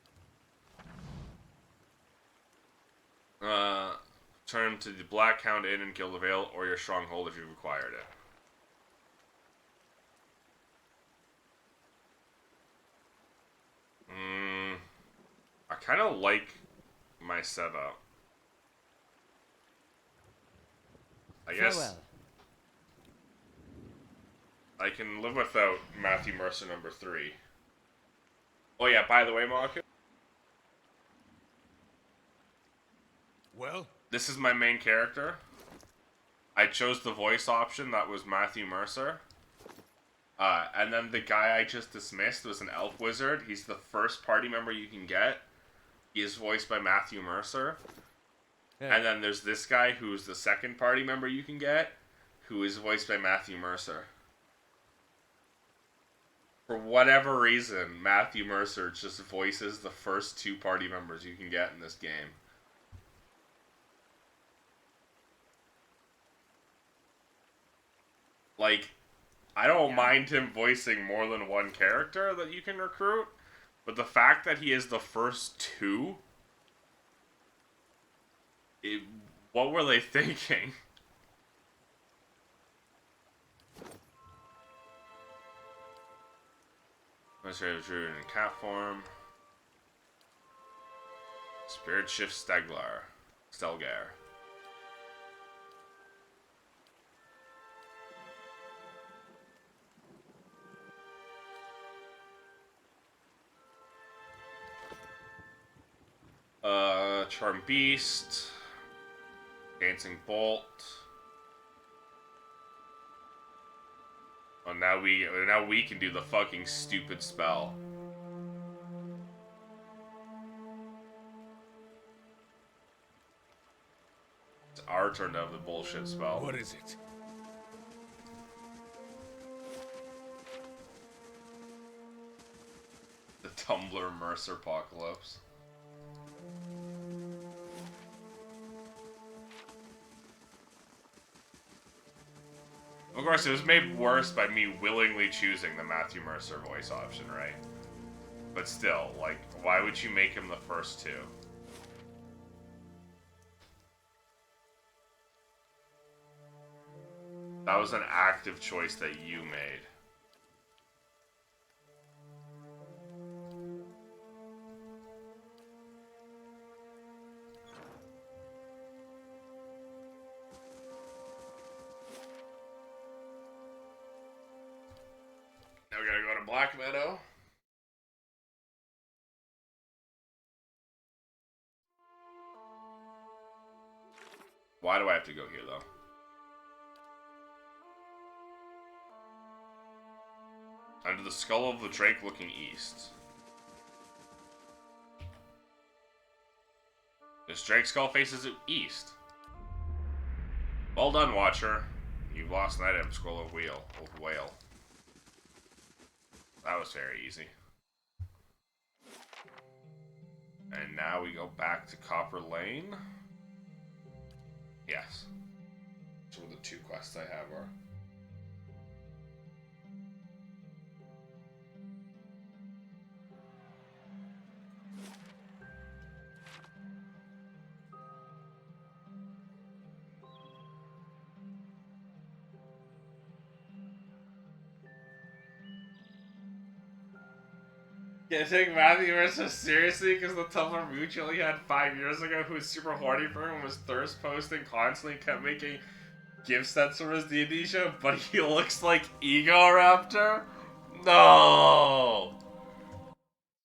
Turn to the Black Hound Inn in Gildavale or your stronghold if you've acquired it. I kind of like my setup. I guess Farewell. I can live without Matthew Mercer number 3. Oh yeah, by the way, Mark, Well? this is my main character. I chose the voice option that was Matthew Mercer. And then the guy I just dismissed was an elf wizard. He's the first party member you can get. He is voiced by Matthew Mercer. Yeah. And then there's this guy who's the second party member you can get, who is voiced by Matthew Mercer. For whatever reason, Matthew Mercer just voices the first 2 party members you can get in this game. Like, I don't mind him voicing more than one character that you can recruit, but the fact that he is the first 2, what were they thinking? Let's try to Druid in cat form. Spirit Shift Stelgar. Charm Beast, Dancing Bolt. Oh, now we can do the fucking stupid spell. It's our turn to have the bullshit spell. What is it? The Tumblr Mercer Apocalypse. Of course, it was made worse by me willingly choosing the Matthew Mercer voice option, right? But still, like, why would you make him the first 2? That was an active choice that you made. Now we gotta go to Black Meadow. Why do I have to go here, though? Under the skull of the drake looking east. This drake skull faces east. Well done, Watcher. You've lost an item, scroll of whale. That was very easy. And now we go back to Copper Lane. Yes. That's where the 2 quests I have are. Can't take Matthew Mercer seriously because the Tumblr mutual he had 5 years ago who was super horny for him was thirst posting constantly, kept making gift sets from his D&D show, but he looks like Egoraptor? No!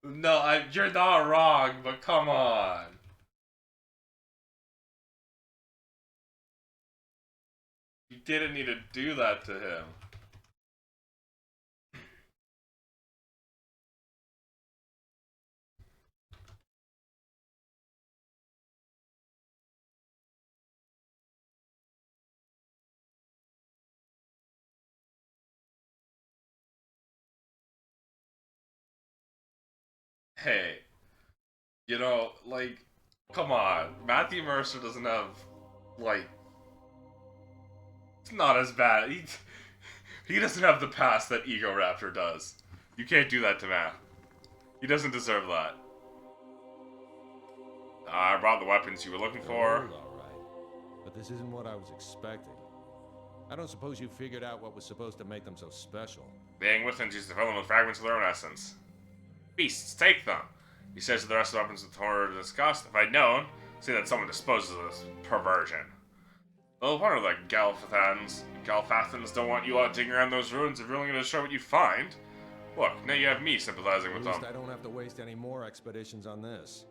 No, you're not wrong, but come on. You didn't need to do that to him. Hey, you know, like, come on. Matthew Mercer doesn't have, like, It's not as bad. He doesn't have the past that Ego Raptor does. You can't do that to Matt. He doesn't deserve that. I brought the weapons you were looking for. Old, all right. But this isn't what I was expecting. I don't suppose you figured out what was supposed to make them so special. Being with them, to fill them with fragments of their own essence. Beasts, take them. He says to the rest of the weapons with horror and disgust. If I'd known, see that someone disposes of this perversion. Well, wonder that Galfathans don't want you out digging around those ruins if you're only going to show what you find. Look, now you have me sympathizing with them. At least I don't have to waste any more expeditions on this.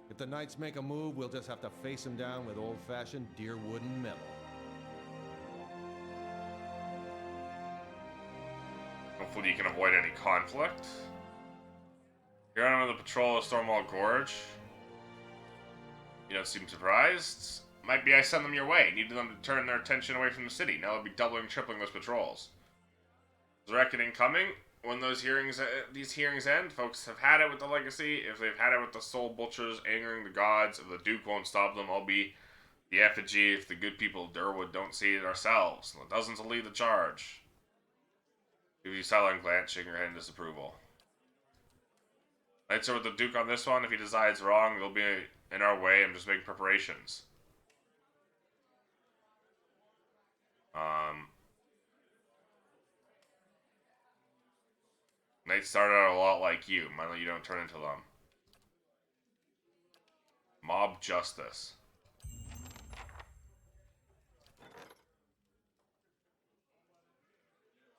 If the Knights make a move, we'll just have to face them down with old-fashioned deer wood and metal. Hopefully you can avoid any conflict. You're on the patrol of Stormwall Gorge. You don't seem surprised. Might be I send them your way. Needed them to turn their attention away from the city. Now they'll be doubling, tripling those patrols. Is the reckoning coming? When these hearings end, folks have had it with the legacy. If they've had it with the soul butchers angering the gods, if the Duke won't stop them, I'll be the effigy if the good people of Durwood don't see it ourselves. The dozens will lead the charge. Give you a silent glance, shaking your head in disapproval. Knights are with the Duke on this one. If he decides wrong, they'll be in our way. I'm just making preparations. Knights started out a lot like you. Mind that you don't turn into them. Mob justice.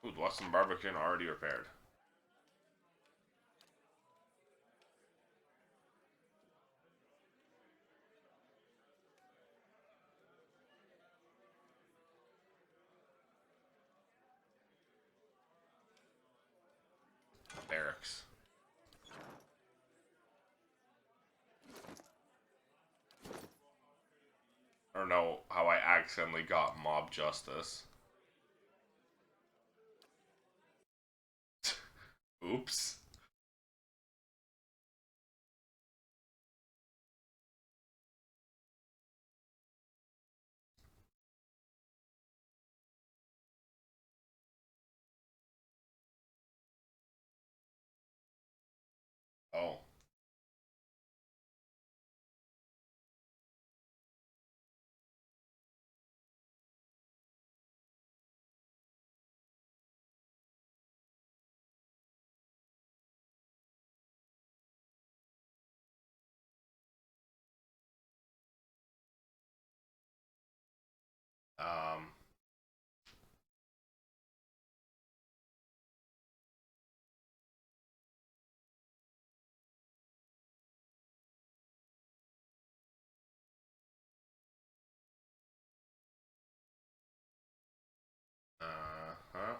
Ooh, Western Barbican already repaired. Barracks. I don't know how I accidentally got mob justice. Oops. Oh. Um. Uh-huh.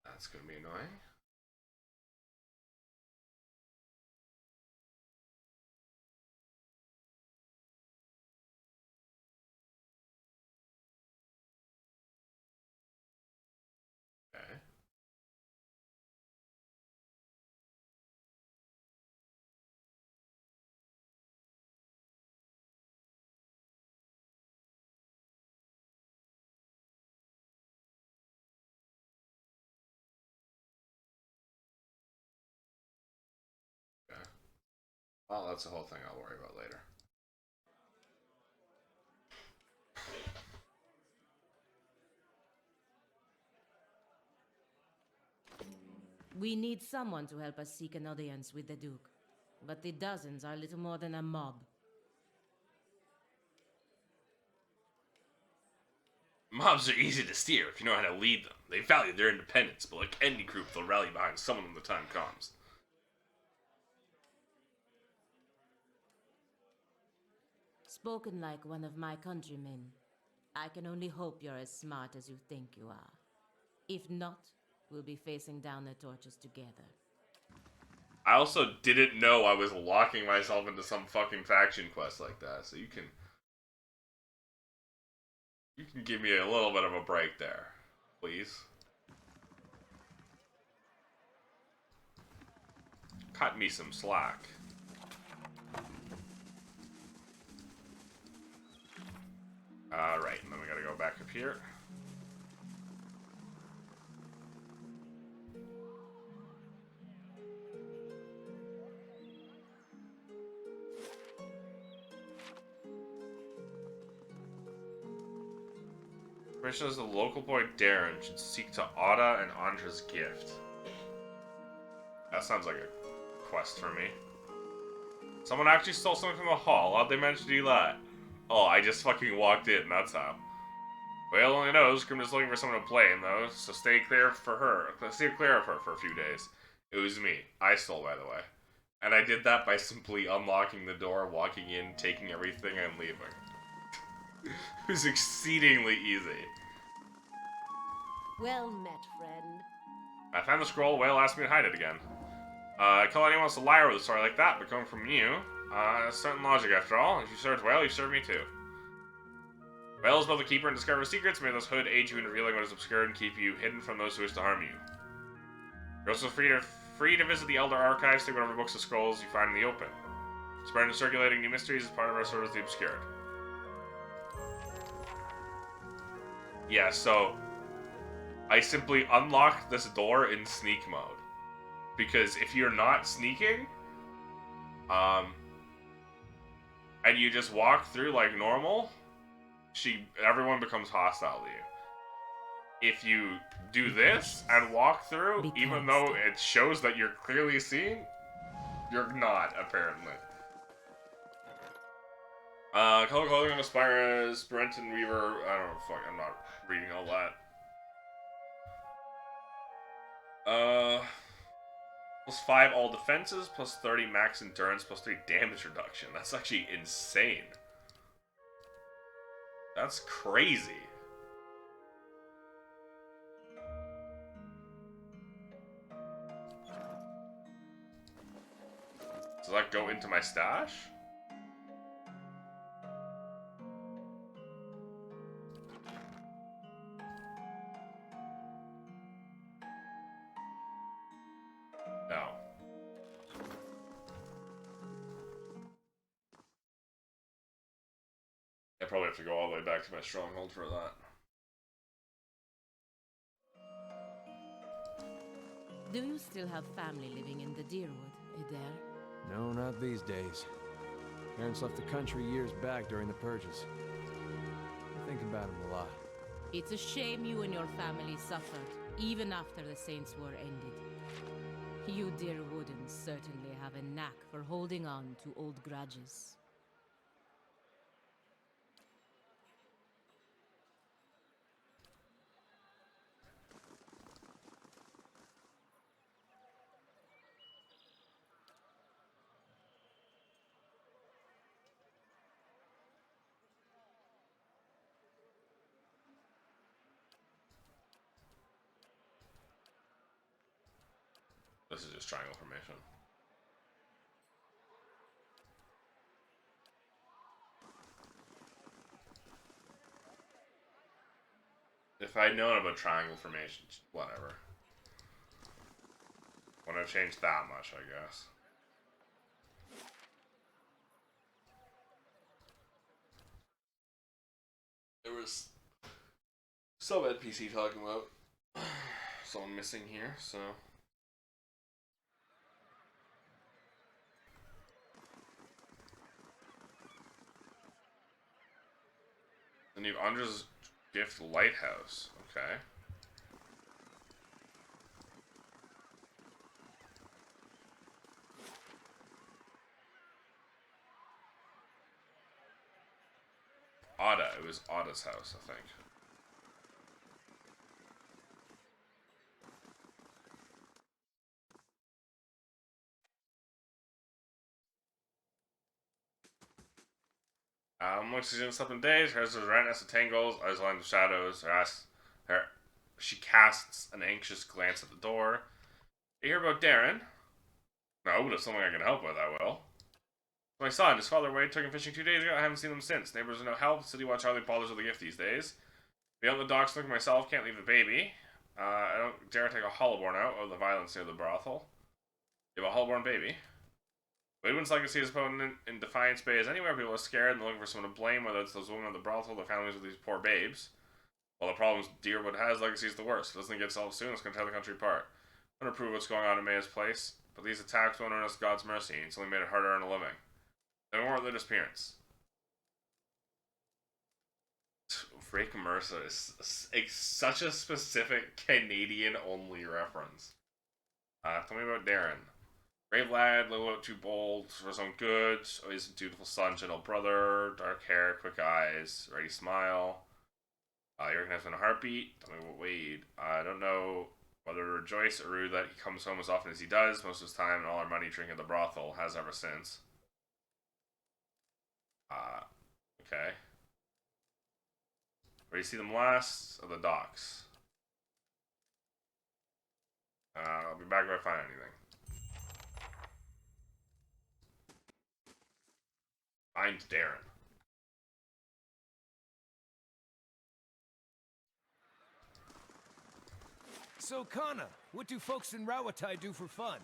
That's gonna be annoying. Okay. Okay. Well, that's the whole thing I'll worry about later. We need someone to help us seek an audience with the Duke. But the dozens are little more than a mob. Mobs are easy to steer if you know how to lead them. They value their independence, but like any group, they'll rally behind someone when the time comes. Spoken like one of my countrymen. I can only hope you're as smart as you think you are. If not, we'll be facing down the torches together. I also didn't know I was locking myself into some fucking faction quest like that, so you can give me a little bit of a break there, please. Cut me some slack. Right, and then we gotta go back up here. Mission is the local boy Darren should seek to Ada and Andra's gift. That sounds like a quest for me. Someone actually stole something from the hall. How'd they manage to do that? Oh, I just fucking walked in, that's how. Well, only knows Grim is looking for someone to blame, though, so stay clear of her for a few days. It was me. I stole, by the way. And I did that by simply unlocking the door, walking in, taking everything, and leaving. It was exceedingly easy. Well met, friend. I found the scroll. Whale asked me to hide it again. I call anyone else a liar with a story like that, but coming from you, certain logic after all. If you served Whale, you served me too. Whale is both a keeper and discoverer of secrets. May this hood aid you in revealing what is obscure and keep you hidden from those who wish to harm you. You're also free to visit the Elder Archives, take whatever books and scrolls you find in the open. Spreading and circulating new mysteries is part of our Sword of the Obscured. Yeah, so I simply unlocked this door in sneak mode. Because if you're not sneaking, and you just walk through like normal, everyone becomes hostile to you. If you do this and walk through, even though it shows that you're clearly seeing, you're not, apparently. Color clothing on Aspire, Sprint and Weaver. I don't know, fuck, I'm not reading all that. +5 all defenses, +30 max endurance, +3 damage reduction. That's actually insane. That's crazy. Does that go into my stash? No. I probably have to go all the way back to my stronghold for that. Do you still have family living in the Deerwood, Adair? No, not these days. Parents left the country years back during the purges. I think about them a lot. It's a shame you and your family suffered, even after the Saints' War ended. You Deerwoodans certainly have a knack for holding on to old grudges. This is just triangle formation. If I'd known about triangle formations, whatever. Wouldn't have changed that much, I guess. There was some NPC talking about someone missing here, so... The new Andra's Gift Lighthouse. Okay. Ada. It was Ada's house, I think. Looks like she's in days. Hers is rent as the tangles, eyes lined with shadows. Her She casts an anxious glance at the door. You hear about Darren? No, but if something I can help with, I will. My son, his father away, took him fishing 2 days ago. I haven't seen them since. Neighbors are no help. City watch hardly bothers with the gift these days. Be on the docks looking myself. Can't leave the baby. I don't dare take a hollowborn out of the violence near the brothel. You have a hollowborn baby. But he wouldn't like to see his opponent in Defiance Bay as anywhere. People are scared and looking for someone to blame, whether it's those women at the brothel, the families of these poor babes. Well, the problems Deerwood has, legacy is the worst. If it doesn't get solved soon, it's going to tear the country apart. I don't approve what's going on in Maya's place, but these attacks won't earn us God's mercy, and it's only made it harder to earn a living. They weren't their disappearance. Drake Mercer is such a specific Canadian-only reference. Tell me about Darren. Brave lad, little too bold for his own good. Always a dutiful son, gentle brother, dark hair, quick eyes, ready smile. You recognize him in a heartbeat. Tell me what Wade. I don't know whether to rejoice or rude that he comes home as often as he does. Most of his time and all our money drinking at the brothel has ever since. Okay. Where do you see them last? At the docks. I'll be back if I find anything. Find Darren. So, Kana, what do folks in Rawatai do for fun?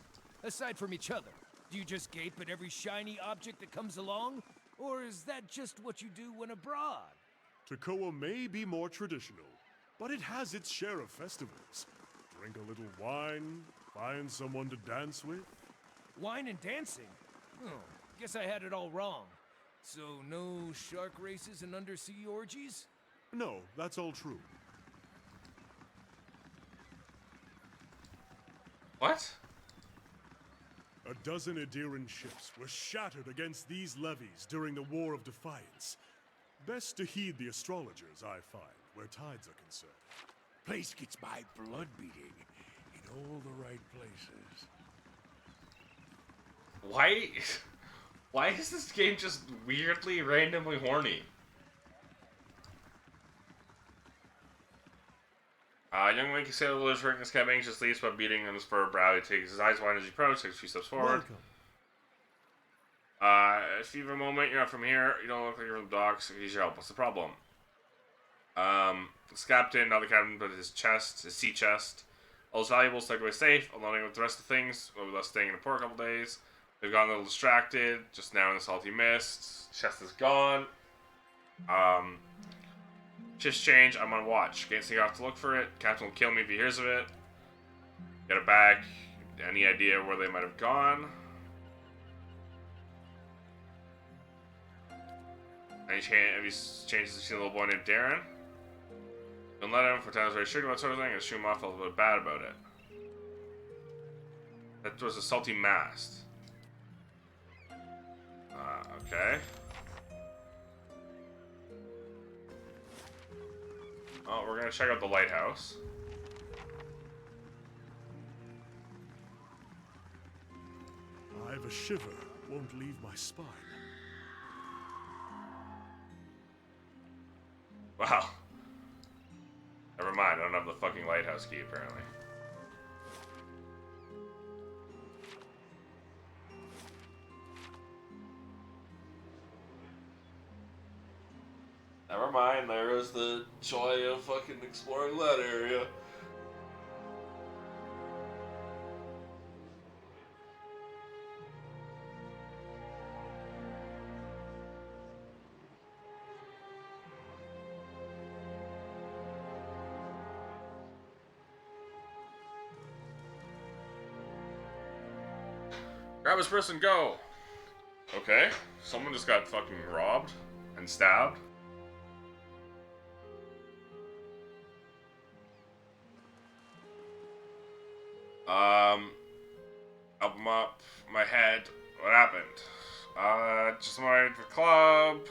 Aside from each other, do you just gape at every shiny object that comes along? Or is that just what you do when abroad? Takoa may be more traditional, but it has its share of festivals. Drink a little wine, find someone to dance with. Wine and dancing? Oh, guess I had it all wrong. So, no shark races and undersea orgies? No, that's all true. What? A dozen Adiran ships were shattered against these levees during the War of Defiance. Best to heed the astrologers, I find, where tides are concerned. Place gets my blood beating in all the right places. Why is this game just weirdly, randomly horny? Young Link is sailor village hurting his cap anxiously, but beating on his fur brow. He takes his eyes wide as he approaches, takes a few steps forward. If you have a moment, you're not from here, you don't look like you're from the docks, he's your help. What's the problem? This captain, not the captain, but his sea chest. All his valuables tucked away safe, alone with the rest of things, with us staying in the port a couple days. They've gotten a little distracted, just now in the salty mist. Chest is gone. Shift change, I'm on watch. Can't sneak off to look for it. Captain will kill me if he hears of it. Get it back. Any idea where they might have gone? Have you changes to see a little boy named Darren? Don't let him, for times very strict about sort of thing, and shoot him off a little bit bad about it. That was a salty mast. Okay. Oh, we're gonna check out the lighthouse. I've a shiver, won't leave my spine. Wow. Never mind, I don't have the fucking lighthouse key, apparently. Never mind, there is the joy of fucking exploring that area. Grab his purse and go! Okay, someone just got fucking robbed and stabbed. Up him up, my head. What happened? Just went to the club.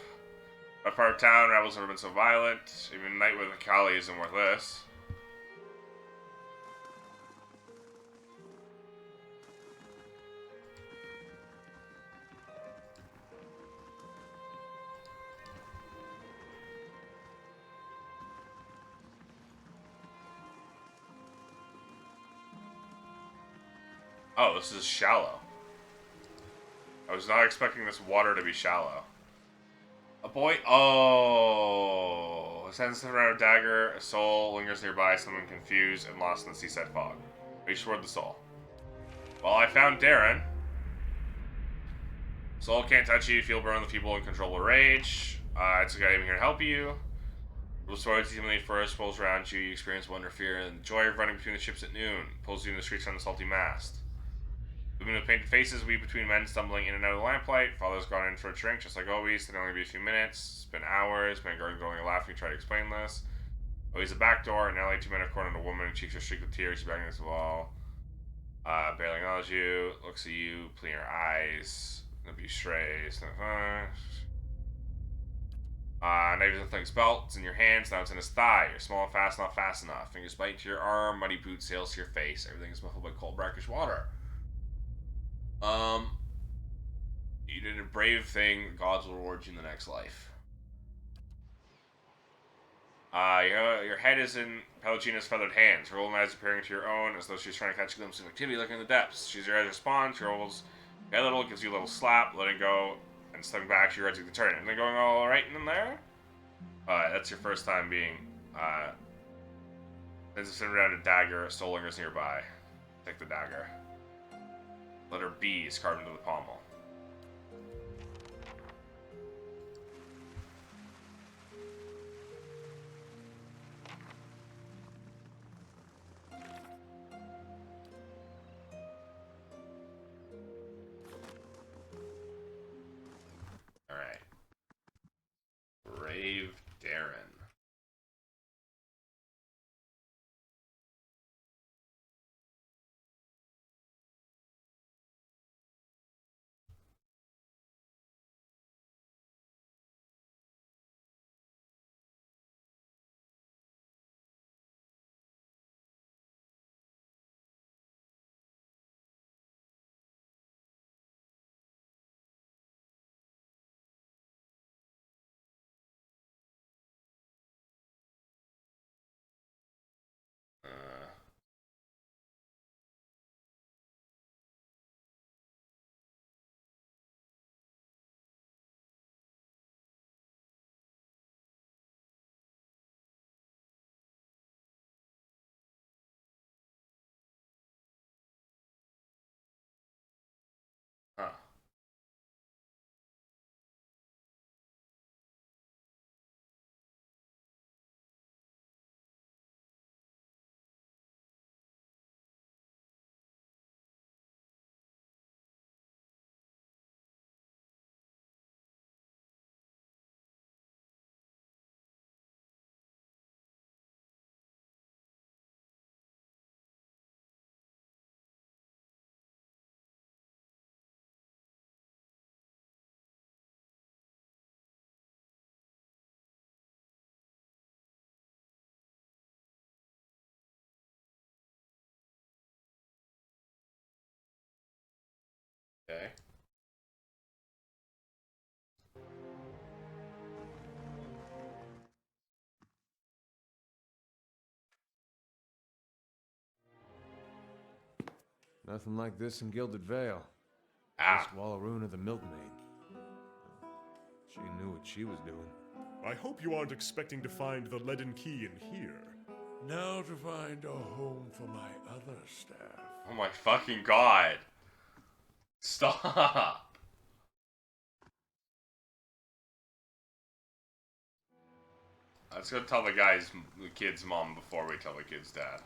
My part of town, rebels never been so violent. Even a night with a Kali isn't worth this. Oh, this is shallow. I was not expecting this water to be shallow. A boy. Oh. Sends around a dagger. A soul lingers nearby, someone confused and lost in the seaside fog. Reach toward the soul. Well, I found Darren. Soul can't touch you. Feel burn the feeble and controllable rage. It's a guy here to help you. The story seemingly first rolls around you. You experience wonder, fear, and joy of running between the ships at noon. Pulls you in the streets on the salty mast. Women with painted faces weave between men stumbling in and out of the lamplight. Father's gone in for a drink, just like always. It'll only be a few minutes. It's been hours. Men going and laughing, try to explain this. Always a back door. In LA, two men have cornered a woman. Cheeks are streaked with tears. She's banging against the wall. Barely acknowledges you. Looks at you. Clean her eyes. No be strays. Knives and flings belts in your hands. Now it's in his thigh. You're small and fast, not fast enough. Fingers bite into your arm. Muddy boot sails to your face. Everything is muffled by cold, brackish water. You did a brave thing. Gods will reward you in the next life. Your head is in Pelagina's feathered hands. Her golden eyes appearing to your own, as though she's trying to catch a glimpse of activity lurking in the depths. She's your eyes respond. She rolls a little, gives you a little slap, letting go, and stepping back. She ready to turn. And then going all right in there. That's your first time being. Then sitting around a dagger. Soul lingers nearby. Take the dagger. Letter B is carved into the pommel. Alright. Brave Darren. Huh. Okay. Nothing like this in Gilded Vale. Ah. Just Wallaruna the milkmaid. She knew what she was doing. I hope you aren't expecting to find the leaden key in here. Now to find a home for my other staff. Oh my fucking god. Stop. Let's go tell the kid's mom before we tell the kid's dad.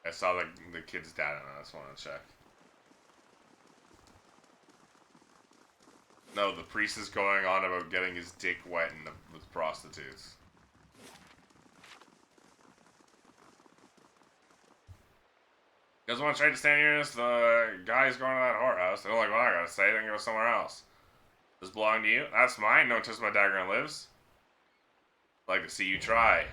I saw the kid's dad and I just want to check. No, the priest is going on about getting his dick wet with prostitutes. You guys want to try to stand here? The guy's going to that whorehouse. They don't like what I gotta say, then go somewhere else. Does this belong to you? That's mine. No one touches my dagger and lives. I'd like to see you try.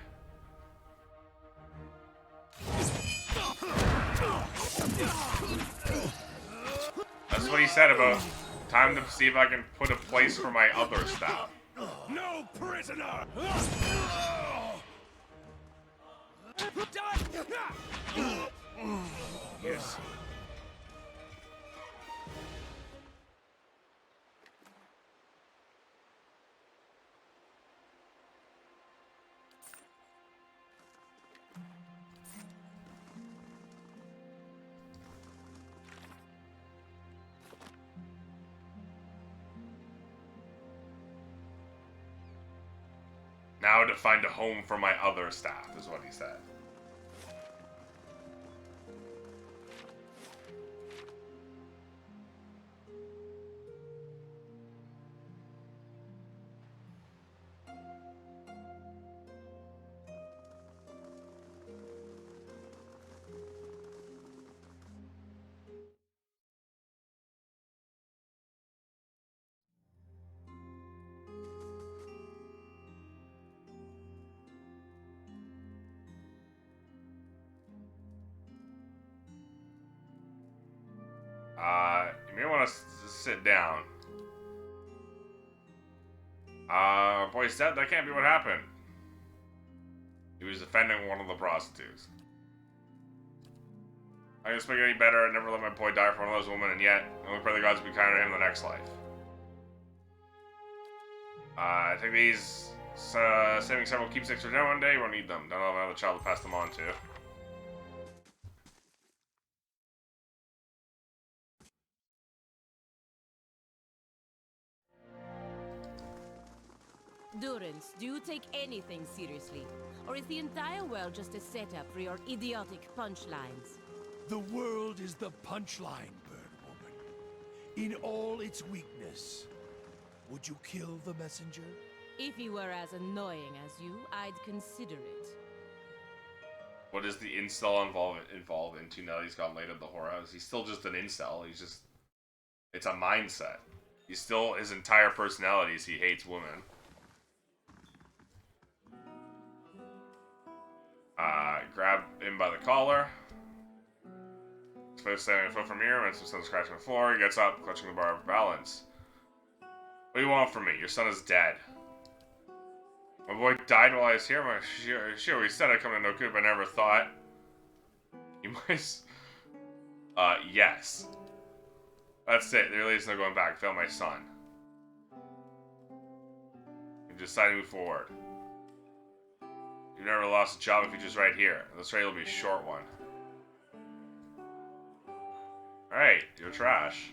That's what he said about time to see if I can put a place for my other staff. No prisoner! Yes. Now to find a home for my other staff, is what he said. You may want to sit down. Boy's dead? That can't be what happened. He was defending one of the prostitutes. I didn't expect any better. I never let my boy die for one of those women, and yet, I only pray the gods will be kind to him in the next life. I think these, saving several keepsakes for dinner one day, you won't need them. Don't have another child to pass them on to. Durance, do you take anything seriously? Or is the entire world just a setup for your idiotic punchlines? The world is the punchline, bird woman. In all its weakness. Would you kill the messenger? If he were as annoying as you, I'd consider it. What is the incel involved into now that he's gone laid at the whorehouse? He's still just an incel. He's just... It's a mindset. He's still... His entire personality is he hates women. Grab him by the collar. His foot standing a foot from here, and some son scratching the floor. He gets up, clutching the bar of balance. What do you want from me? Your son is dead. My boy died while I was here. Sure, he said I'd come to no good, but I never thought. You might... yes. That's it. There really is no going back. Fail my son. You decided to move forward. You've never lost a job if you're just right here. This rate will be a short one. Alright, you're trash.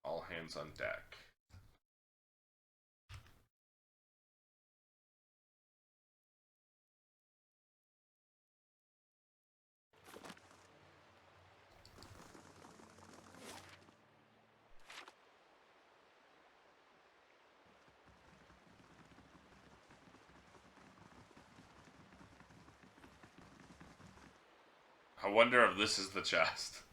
All hands on deck. I wonder if this is the chest.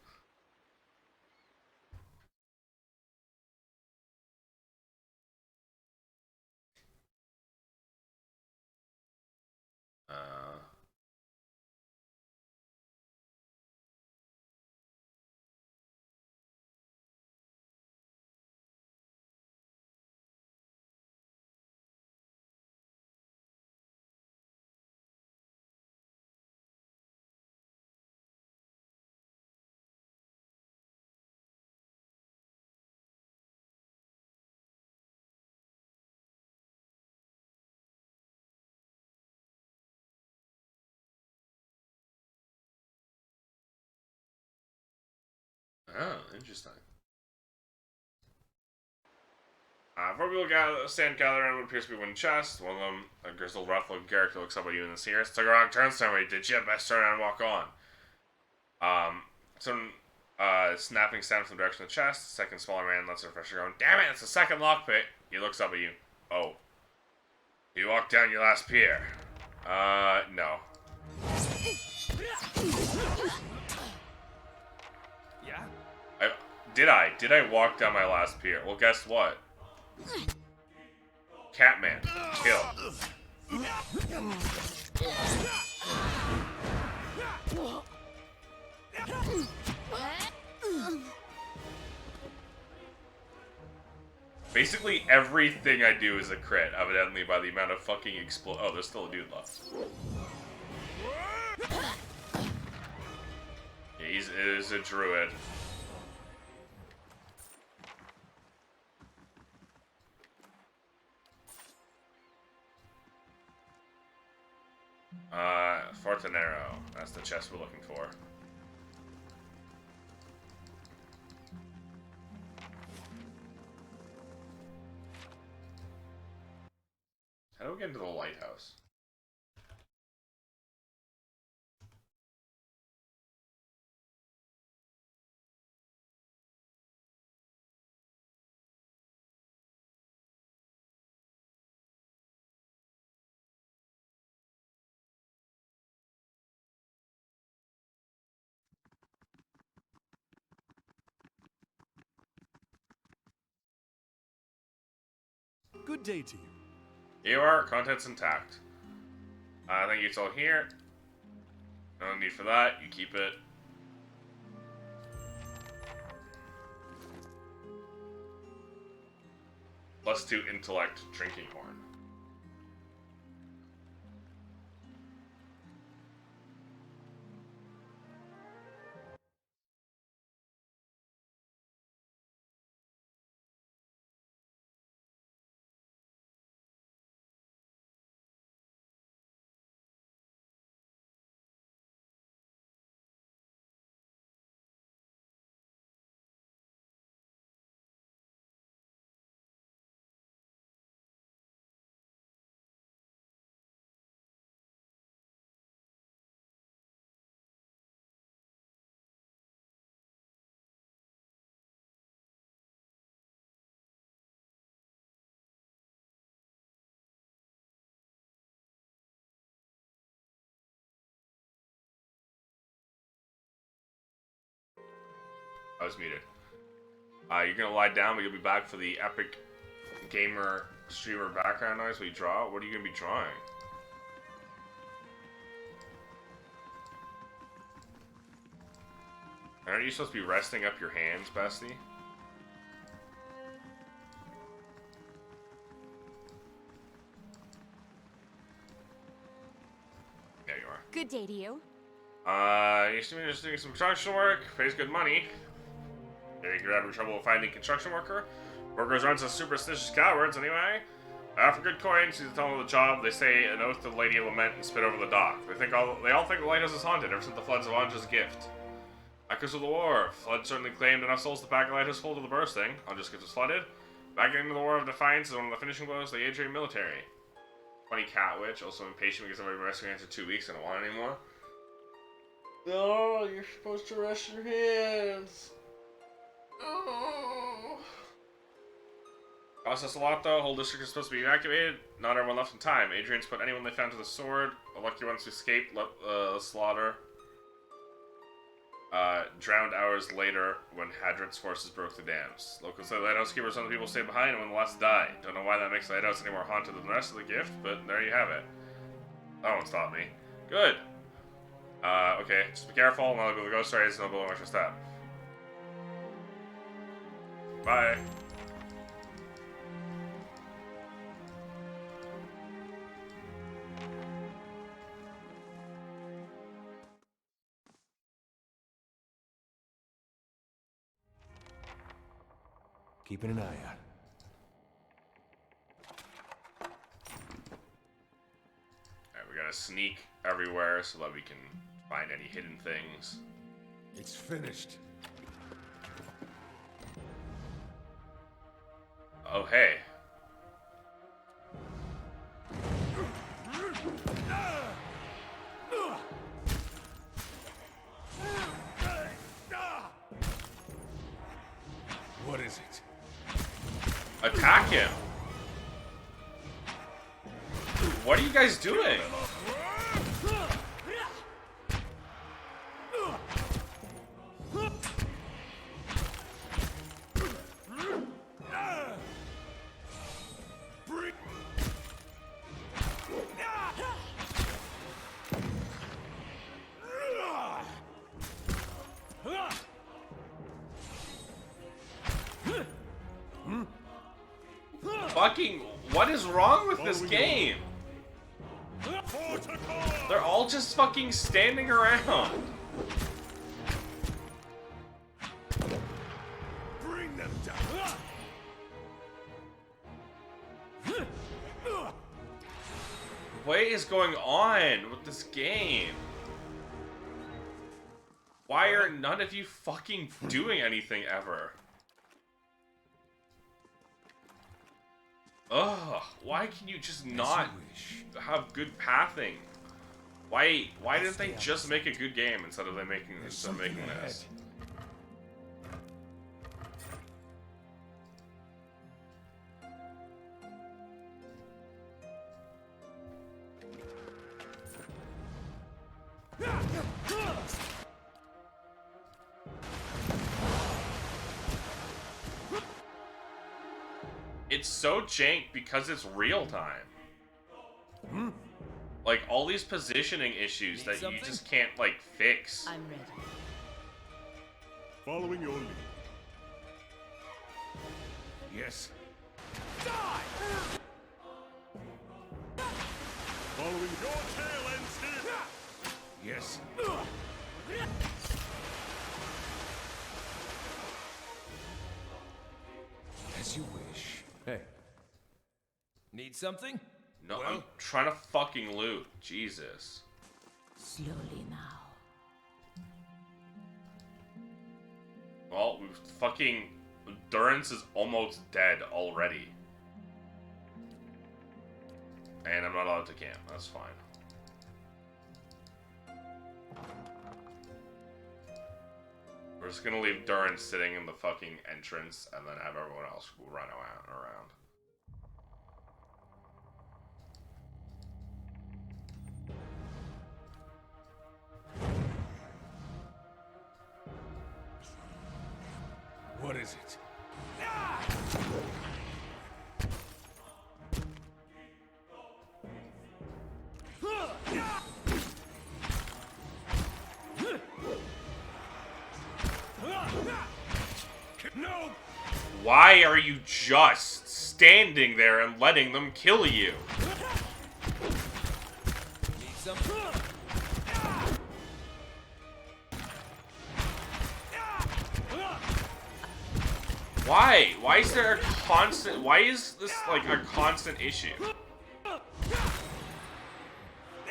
Oh, interesting. Four people stand gathered around what appears to be one chest. One of them, a grizzled, rough-looking character, looks up at you and says, "Took a wrong turn somewhere, did you? Best turn around and walk on." Some snapping sound from the direction of the chest. Second smaller man lets the refresher go. "Damn it, it's the second lockpick." He looks up at you. "Oh. You walked down your last pier." No. Yeah? Did I? Did I walk down my last pier? Well, guess what? Catman. Kill. Basically everything I do is a crit, evidently by the amount of fucking oh, there's still a dude left. Yeah, is a druid. Fortinero. That's the chest we're looking for. How do we get into the lighthouse? Good day to you. Here you are, contents intact. I think it's all here. No need for that, you keep it. +2 intellect drinking horn. I was muted. You're gonna lie down, but you'll be back for the epic gamer streamer background noise we draw. What are you gonna be drawing? Aren't you supposed to be resting up your hands, bestie? There you are. Good day to you. You seem to be just doing some construction work, pays good money. Maybe you're having trouble finding construction worker. Workers run to superstitious cowards anyway. For good coins, you tell them the job, they say an oath to the Lady of Lament and spit over the dock. They all think the lighthouse is haunted ever since the floods of Anja's gift. Echoes of the war. Flood certainly claimed enough souls to pack a lighthouse full to the bursting. Anja's gift was flooded. Backing into the War of Defiance is one of the finishing blows of the Adrian military. Funny cat witch, also impatient because I've already been resting hands for 2 weeks and don't want anymore. No, you're supposed to rest your hands. Oh. Cost us a lot though. Whole district is supposed to be evacuated. Not everyone left in time. Adrian's put anyone they found to the sword. The lucky ones who escaped let slaughter. Drowned hours later when Hadrit's forces broke the dams. Locals say the lighthouse keepers, some people stay behind and when the last die. Don't know why that makes the lighthouse any more haunted than the rest of the gift, but there you have it. That won't stop me. Good. Okay, just be careful, not go to the ghost rays, no below extra step. Bye. Keeping an eye out. Alright, we gotta sneak everywhere so that we can find any hidden things. It's finished. Oh, hey. What is it? Attack him! What are you guys doing? fucking... What is wrong with this game? They're all just fucking standing around. Bring them down. What is going on with this game? Why are none of you fucking doing anything ever? Ugh, why can you just not have good pathing? Why didn't they just make a good game instead of making this? It's so jank because it's real time. Like, all these positioning issues that you just can't, like, fix. I'm ready. Following your lead. Yes. Following your tail ends here. Yes. As you wish. Hey, Need something? No, I'm trying to fucking loot. Jesus. Slowly now. Well, fucking... Durance is almost dead already. And I'm not allowed to camp. That's fine. We're just gonna leave Durance sitting in the fucking entrance and then have everyone else run around. What is it? No! Why are you just standing there and letting them kill you? Need something? Why? Why is there a constant... Why is this, like, a constant issue?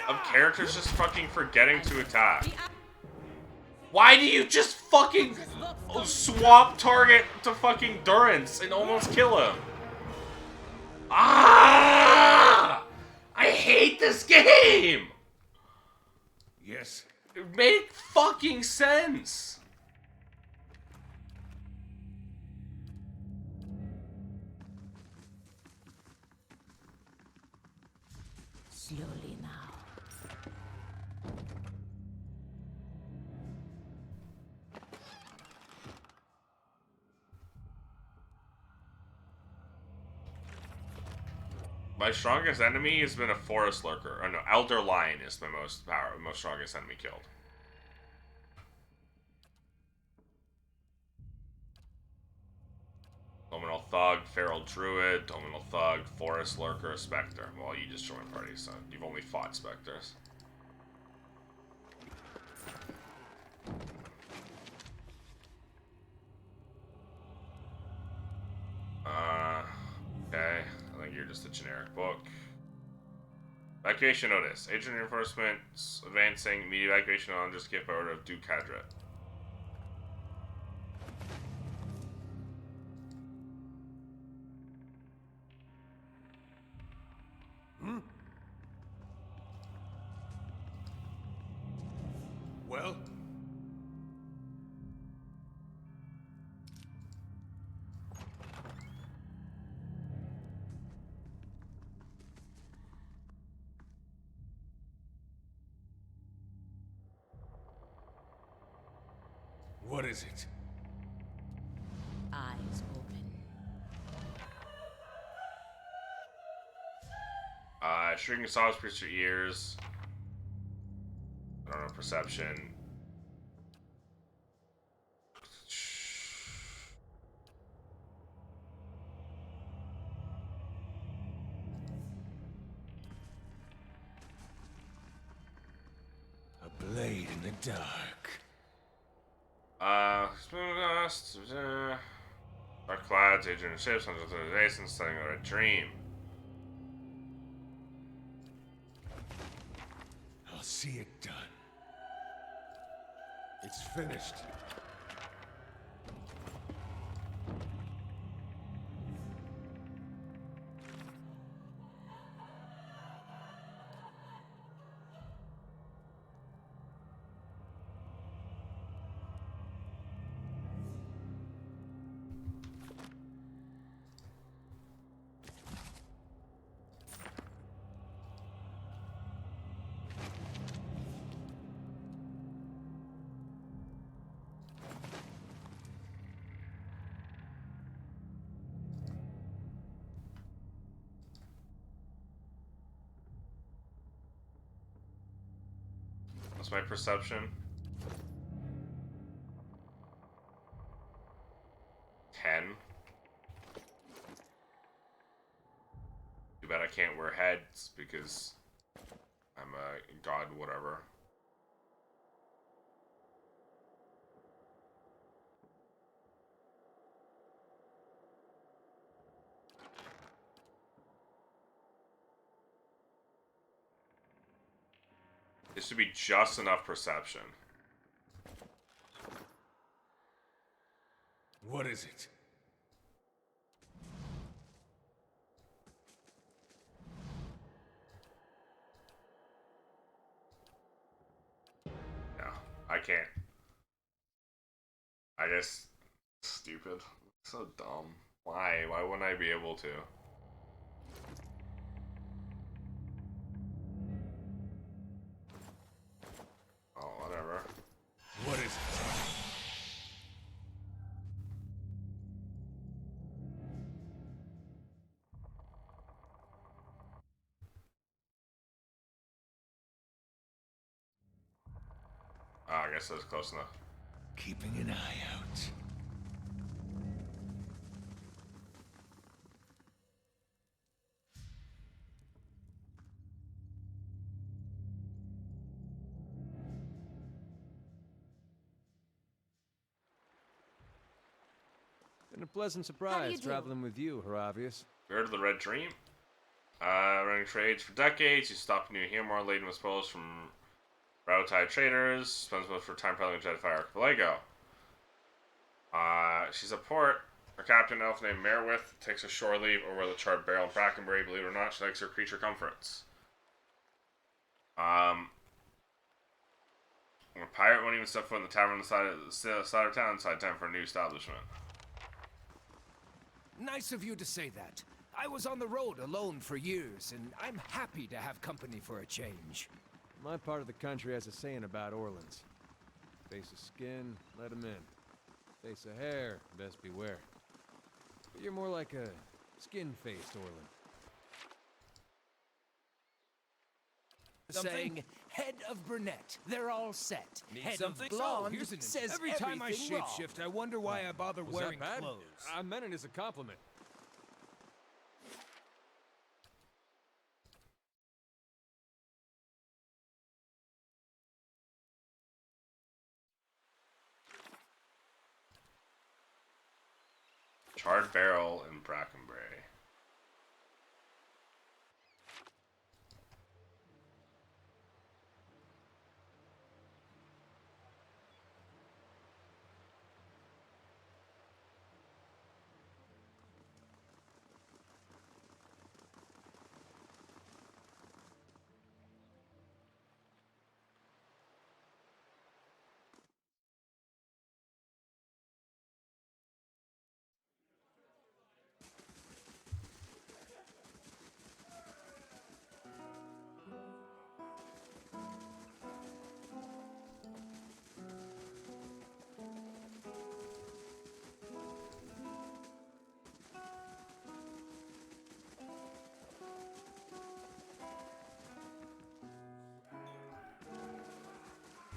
Of characters just fucking forgetting to attack. Why do you just fucking swap target to fucking Durance and almost kill him? Ah! I hate this game! Yes. Make fucking sense! Slowly now. My strongest enemy has been a forest lurker. Oh no, Elder Lion is my most strongest enemy killed. Dominal Thug, Feral Druid, Dominal Thug, Forest Lurker, Spectre. Well, you just joined party, so you've only fought Spectres. Okay. I think you're just a generic book. Evacuation notice. Agent reinforcements advancing. Immediate evacuation on just skip order of Duke Cadret. Well? What is it? Eyes open. Shrieking sobs pierce your ears. I don't know, perception. Blade in the dark. Dark clouds, aging ships, hundreds of days since setting out a dream. I'll see it done. It's finished. What's my perception? 10. Too bad I can't wear heads because I'm a god, whatever. This should be just enough perception. What is it? No, I can't. I guess stupid. So dumb. Why? Why wouldn't I be able to? Oh, whatever. What is it? Oh, I guess that's close enough. Keeping an eye out. Been a pleasant How do surprise you do? traveling with you, Haravius. Heard of the Red Dream? Running trades for decades. You stop New Hamor laden with spoils from Rautai traders. Spends most of her time paddling a Jetfire archipelago. She's a port. Her captain, elf named Merwith, takes a shore leave over the charred barrel in Brackenbury. Believe it or not, she likes her creature comforts. A pirate won't even step foot in the tavern on the side of town. Side time for a new establishment. Nice of you to say that. I was on the road alone for years, and I'm happy to have company for a change. My part of the country has a saying about Orleans. Face of skin, let 'em in. Face of hair, best beware. But you're more like a skin-faced Orlan. Saying, head of brunette, they're all set. Need Head something? of blonde, Oh, here's an says every time I everything wrong. shapeshift, I wonder why I bother Was wearing that bad? clothes. I meant it as a compliment. Charred barrel in Brackenbury.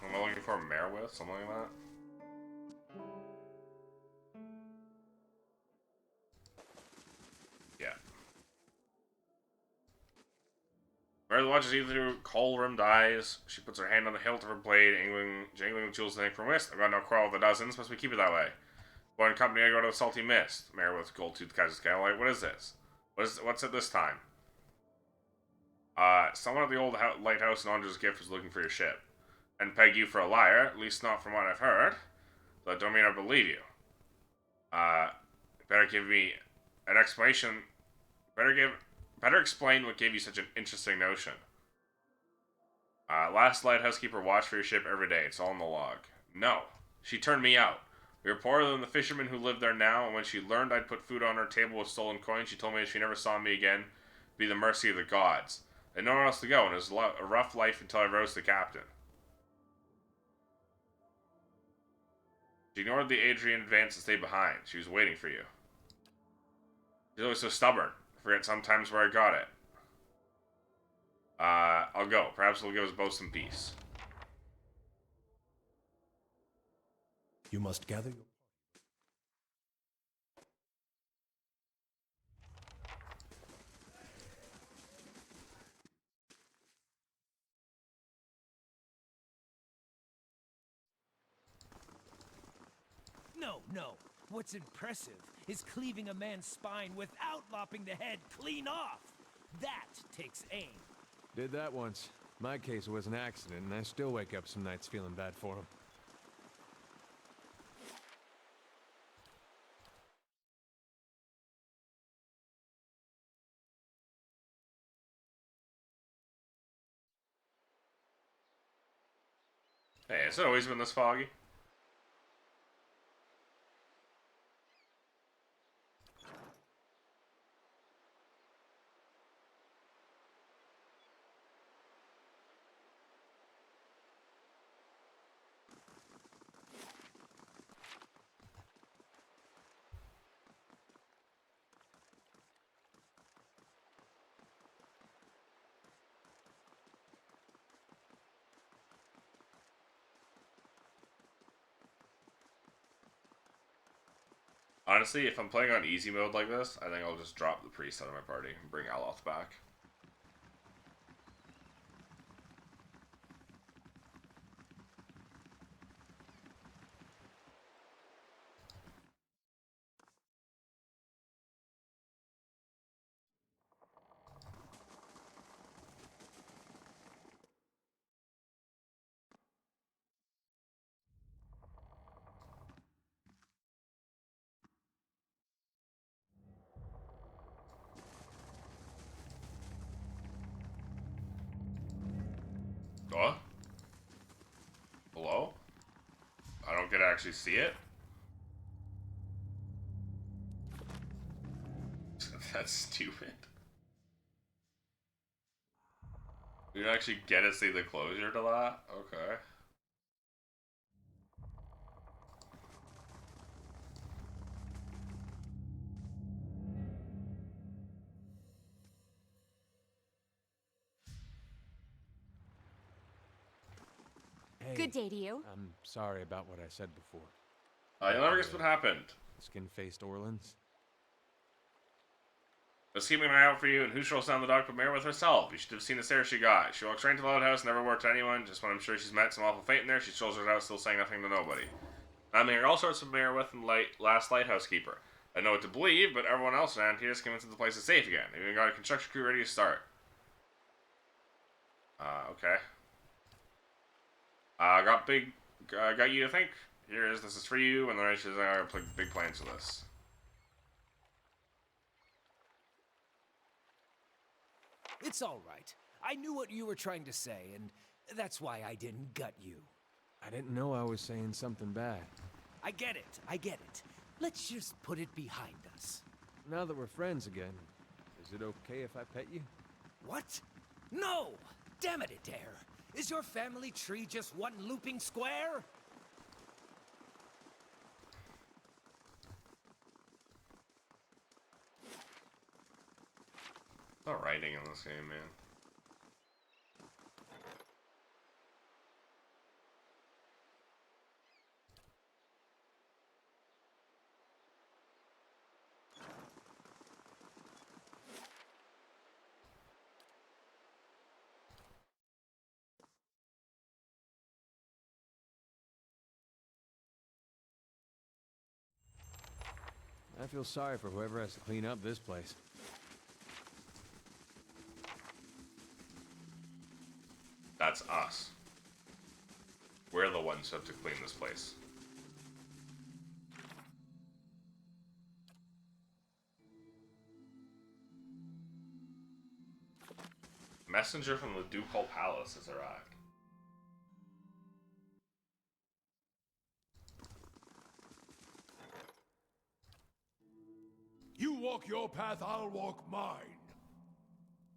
Am I looking for a Merwith? Something like that? Yeah. Where the watches you through coal-rimmed eyes. She puts her hand on the hilt of her blade, jangling the jewels in her wrist. I've got no quarrel with the dozens, must we keep it that way? Boy and company, I go to the Salty Mist. Mayor with gold-toothed Kaiser's Candlelight. What is this? What's it this time? Someone at the old lighthouse in Andre's Gift was looking for your ship. And peg you for a liar, at least not from what I've heard. That don't mean I believe you. Better give me an explanation. Better explain what gave you such an interesting notion. Last lighthouse keeper watched for your ship every day. It's all in the log. No. She turned me out. We were poorer than the fishermen who live there now, and when she learned I'd put food on her table with stolen coins, she told me if she never saw me again, it'd be the mercy of the gods. I had nowhere else to go, and it was a rough life until I rose to captain. She ignored the Adrian advance and stayed behind. She was waiting for you. She's always so stubborn. I forget sometimes where I got it. I'll go. Perhaps it'll give us both some peace. You must gather your... No. What's impressive is cleaving a man's spine without lopping the head clean off. That takes aim. Did that once. My case was an accident, and I still wake up some nights feeling bad for him. Hey, has it always been this foggy? Honestly, if I'm playing on easy mode like this, I think I'll just drop the priest out of my party and bring Aloth back. What? Hello? I don't get to actually see it? That's stupid. You don't actually get to see the closure to that? Okay. Hey, Good day to you. I'm sorry about what I said before. You'll never guess what happened. Skin-faced Orleans. Just keeping an eye out for you, and who strolls down the dock but Mare with herself? You should have seen the stare she got. She walks right into the lighthouse, never worked to anyone. Just when I'm sure she's met some awful fate in there, she strolls right out, still saying nothing to nobody. I'm hearing all sorts of Mare with and last lighthouse keeper. I know what to believe, but everyone else around here is convinced that the place is safe again. They've even got a construction crew ready to start. Okay. Got you to think. Here is, this is for you, and then I should put big plans for this. It's all right. I knew what you were trying to say, and that's why I didn't gut you. I didn't know I was saying something bad. I get it. Let's just put it behind us. Now that we're friends again, is it okay if I pet you? What? No! Damn it, Adair! Is your family tree just one looping square? It's not writing in this game, man. I feel sorry for whoever has to clean up this place. That's us. We're the ones who have to clean this place. Messenger from the Ducal Palace has arrived. You walk your path, I'll walk mine.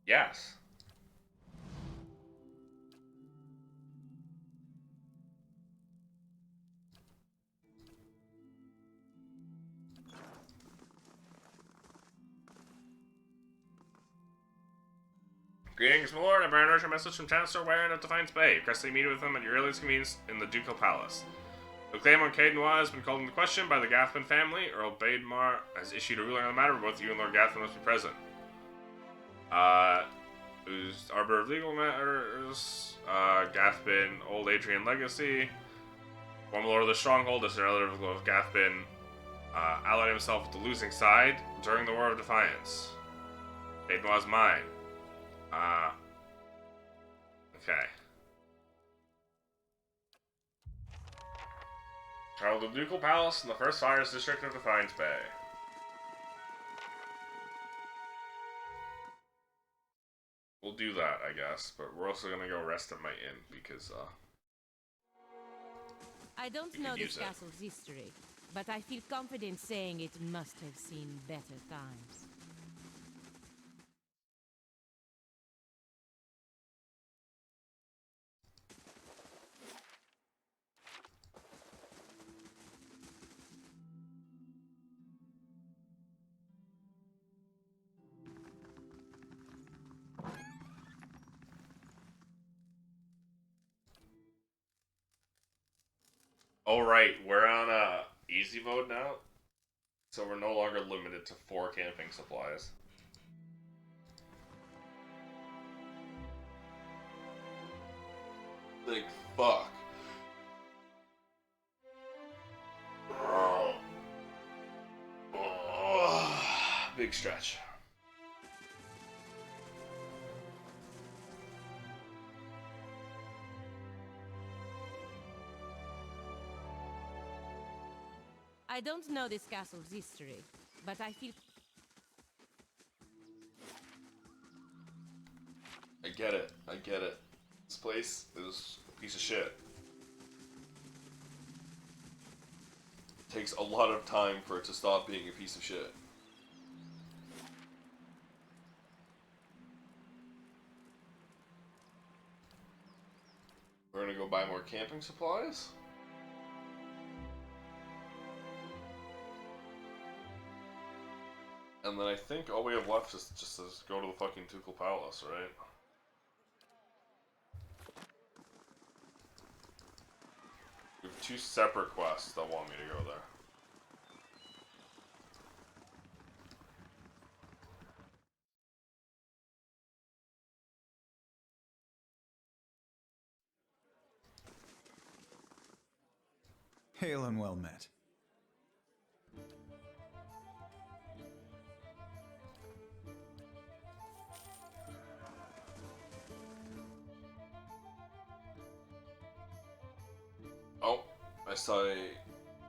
Yes. Greetings, my lord. I bear a message from Chancellor Warren of Defiance Bay. Requesting meet with him at your earliest convenience in the Ducal Palace. The claim on Cadenwa has been called into question by the Gathman family. Earl Baedmar has issued a ruling on the matter, both you and Lord Gathman must be present. Who's Arbiter of Legal Matters, Gathbin, Old Adrian Legacy, former Lord of the Stronghold, as a relative of Gathbin, allied himself with the losing side during the War of Defiance. Baedmar's mine. Okay. Travel to the Ducal Palace in the First Fires District of Defiance Bay. We'll do that, I guess, but we're also gonna go rest at my inn because, I don't know this castle's history, but I feel confident saying it must have seen better times. oh right, we're on easy mode now, so we're no longer limited to 4 camping supplies. Like, fuck. Big stretch. I don't know this castle's history, but I feel... I get it. I get it. This place is a piece of shit. It takes a lot of time for it to stop being a piece of shit. We're gonna go buy more camping supplies? And then I think all we have left is just to go to the fucking Ducal Palace, right? We have 2 separate quests that want me to go there. Hail and well met. Oh, I saw a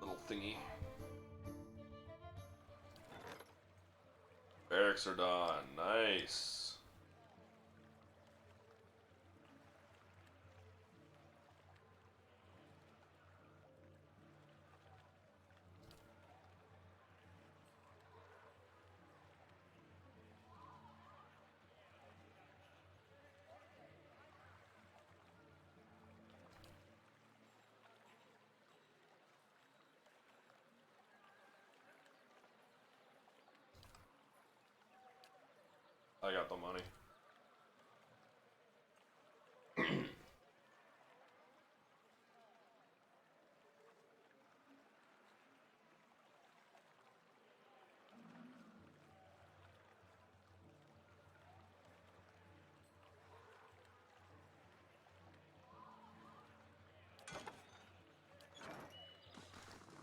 little thingy. Barracks are done. Nice. I got the money.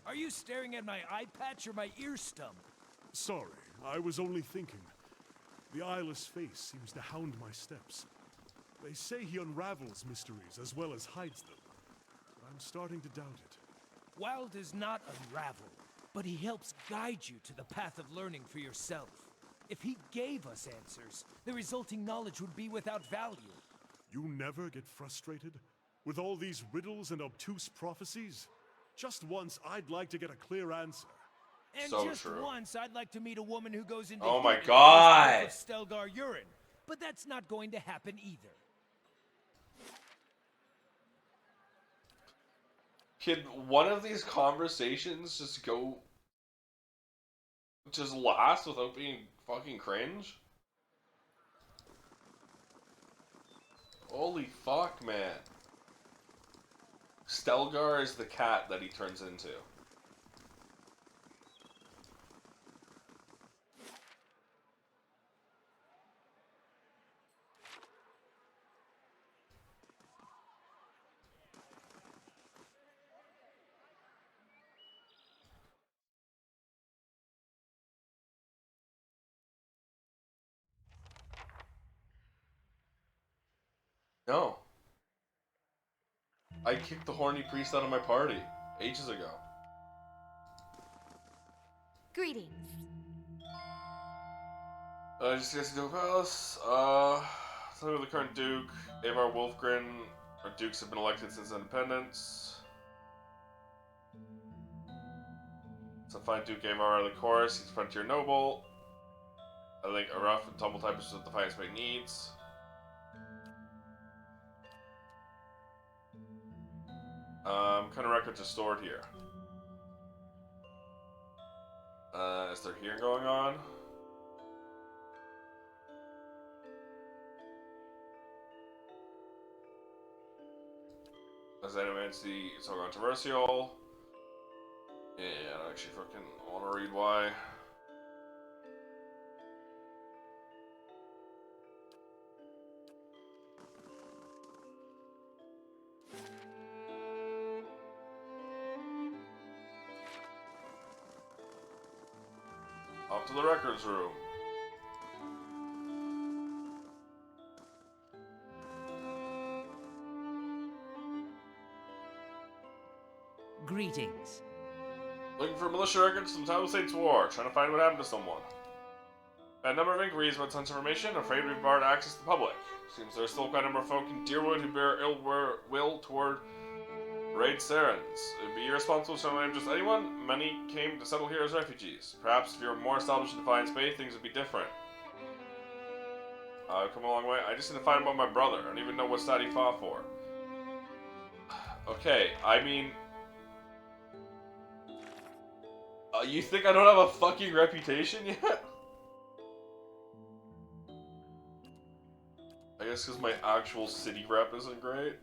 Are you staring at my eye patch or my ear stump? Sorry, I was only thinking. The eyeless face seems to hound my steps. They say he unravels mysteries as well as hides them. But I'm starting to doubt it. Wild does not unravel, but he helps guide you to the path of learning for yourself. If he gave us answers, the resulting knowledge would be without value. You never get frustrated? With all these riddles and obtuse prophecies? Just once, I'd like to get a clear answer. And So just true. once, I'd like to meet a woman who goes into Oh my heat and God. tastes both of Stelgar urine. But that's not going to happen either. Can one of these conversations just last without being fucking cringe? Holy fuck, man. Stelgar is the cat that he turns into. No. I kicked the horny priest out of my party ages ago. Greetings. Just guys to Palace. Tell me the current Duke, Avar Wolfgren. Our Dukes have been elected since independence. Some fine Duke Avar on the course. He's a frontier noble. I think a rough and tumble type is what the finest mate needs. Kind of records are stored here. Is there hearing going on? As anyone see it's so controversial. Yeah, I don't actually fucking want to read why. Off to the records room. Greetings. Looking for militia records from the time of the Saints' War, trying to find what happened to someone. Had a number of inquiries about such information, afraid we've barred access to the public. Seems there's still quite a number of folk in Deerwood who bear ill will toward raid Sarans. It would be irresponsible to name just anyone. Many came to settle here as refugees. Perhaps if you were more established in Defiance Bay, things would be different. I've come a long way. I just need to find out about my brother. I don't even know what stat he fought for. Okay, I mean... you think I don't have a fucking reputation yet? I guess because my actual city rep isn't great.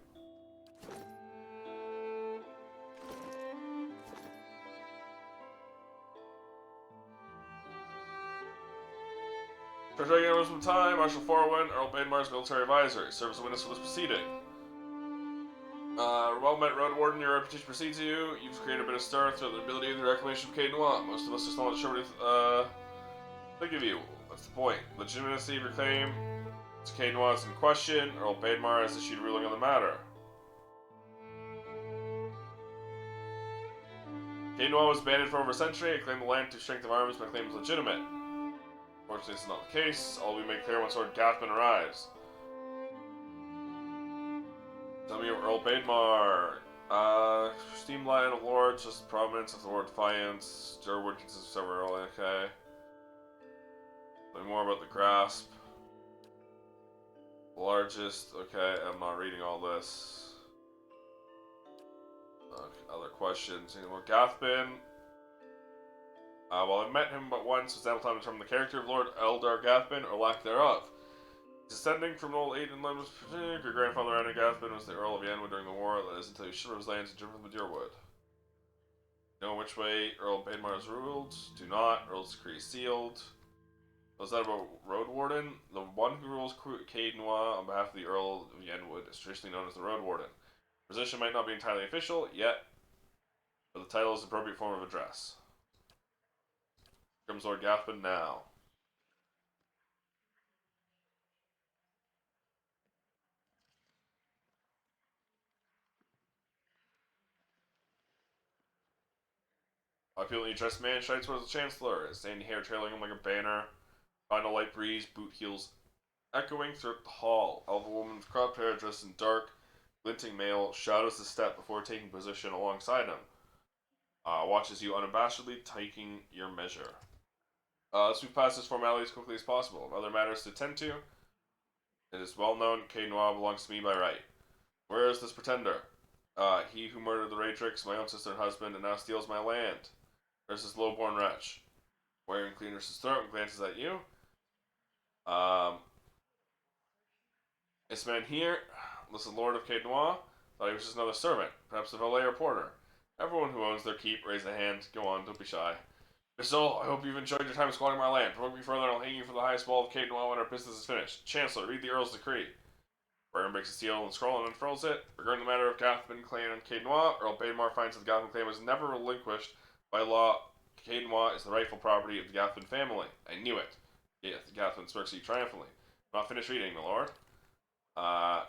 For taking over some time, Marshal Forwin, Earl Bainmar's military advisor. Serves as a witness for this proceeding. Well met, Road Warden, your reputation precedes you. You've created a bit of stir through the ability of the reclamation of Caden Noir. Most of us just not sure what to think of you. That's the point. Legitimacy of your claim. It's Caden Noir is in question. Earl Bainmar has issued a ruling on the matter. Caden Noir was banned for over a century and claimed the land to strength of arms but claims legitimate. Fortunately, this is not the case. All we make clear once Lord Gathman arrives. Tell me of Earl Bainmar. Steam Lion of Lords, just prominence of the Lord Defiance. Durwood consists of several. Okay. Tell me more about the Grasp. The largest. Okay, I'm not reading all this. Other questions. Any more Gathman? While I met him but once, was ample time to determine the character of Lord Eldar Gathman, or lack thereof. Descending from an old Aiden line was her grandfather Anna Gathman was the Earl of Yanwood during the war, that is until he shivered his lands and driven from the Deerwood. Know which way Earl Bainmar is ruled? Do not. Earl's decree is sealed. Was that about Road Warden? The one who rules Caden Noir on behalf of the Earl of Yenwood is traditionally known as the Road Warden. The position might not be entirely official, yet, but the title is the appropriate form of address. Comes Lord Gathman now. Opulently dressed man strides towards the Chancellor, his sandy hair trailing him like a banner. On a light breeze, boot heels echoing through the hall. Elven woman with cropped hair dressed in dark, glinting mail shadows the step before taking position alongside him. Watches you unabashedly taking your measure. Let's move past this formality as quickly as possible. Other matters to tend to. It is well known Caden Noir belongs to me by right. Where is this pretender? He who murdered the Ratrix, my own sister and husband, and now steals my land. Where's this low-born wretch? Wearing cleaners his throat and glances at you. This man here, listen, Lord of Caden Noir, thought he was just another servant, perhaps a valet or porter. Everyone who owns their keep, raise a hand. Go on, don't be shy. Miss Soul, I hope you've enjoyed your time squatting my land. Provoke me further, and I'll hang you for the highest wall of Caden Noir when our business is finished. Chancellor, read the Earl's decree. Baron breaks a seal and scroll and unfurls it. Regarding the matter of Gathman claim on Caden Noir, Earl Badenmar finds that the Gathman claim was never relinquished by law. Caden Noir is the rightful property of the Gathman family. I knew it. Yes, Gathman smirks at you triumphantly. I'm not finished reading, my lord.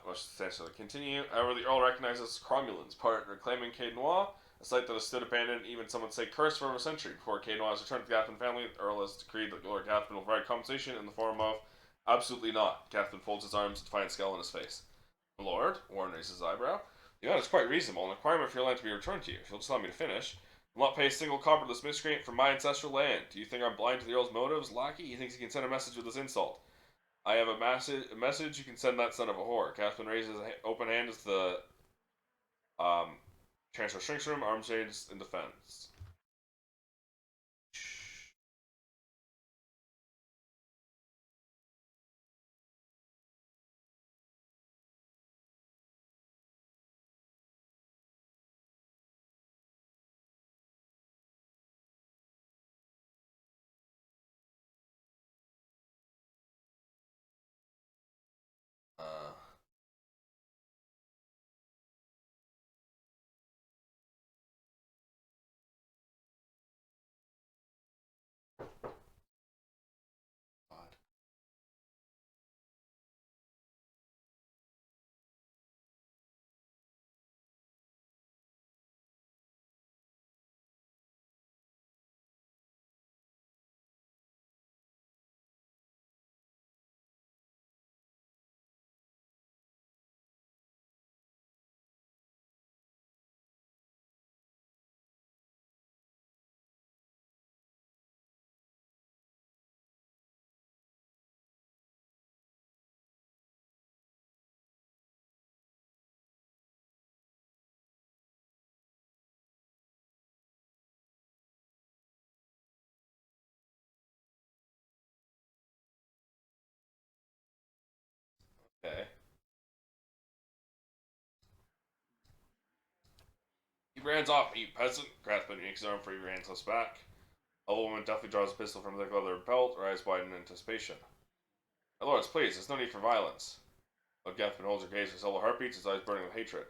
Let's essentially continue. However, the Earl recognizes Cromulan's part in reclaiming Caden Noir, a site that has stood abandoned, even some would say cursed, for over a century. Before Caden Noir's return to the Gathman family, the Earl has decreed that Lord Gathman will provide compensation in the form of absolutely not. Gathman folds his arms, a defiant scowl on his face. My lord, Warren raises his eyebrow. The amount is quite reasonable, an requirement for your land to be returned to you. If you'll just allow me to finish. I will not pay a single copper to this miscreant from my ancestral land. Do you think I'm blind to the Earl's motives, lackey? He thinks he can send a message with this insult. I have a message. You can send that son of a whore. Gathman raises his open hand as the Chancellor shrinks from him, arms raised in defense. God. Okay. Keep your hands off me, you peasant. Gathman yanks his arm free, your hands close back. A woman deftly draws a pistol from the leather belt, her eyes widen in anticipation. My lords, please, there's no need for violence. Lord Gathman holds her gaze with solo heartbeats, his eyes burning with hatred.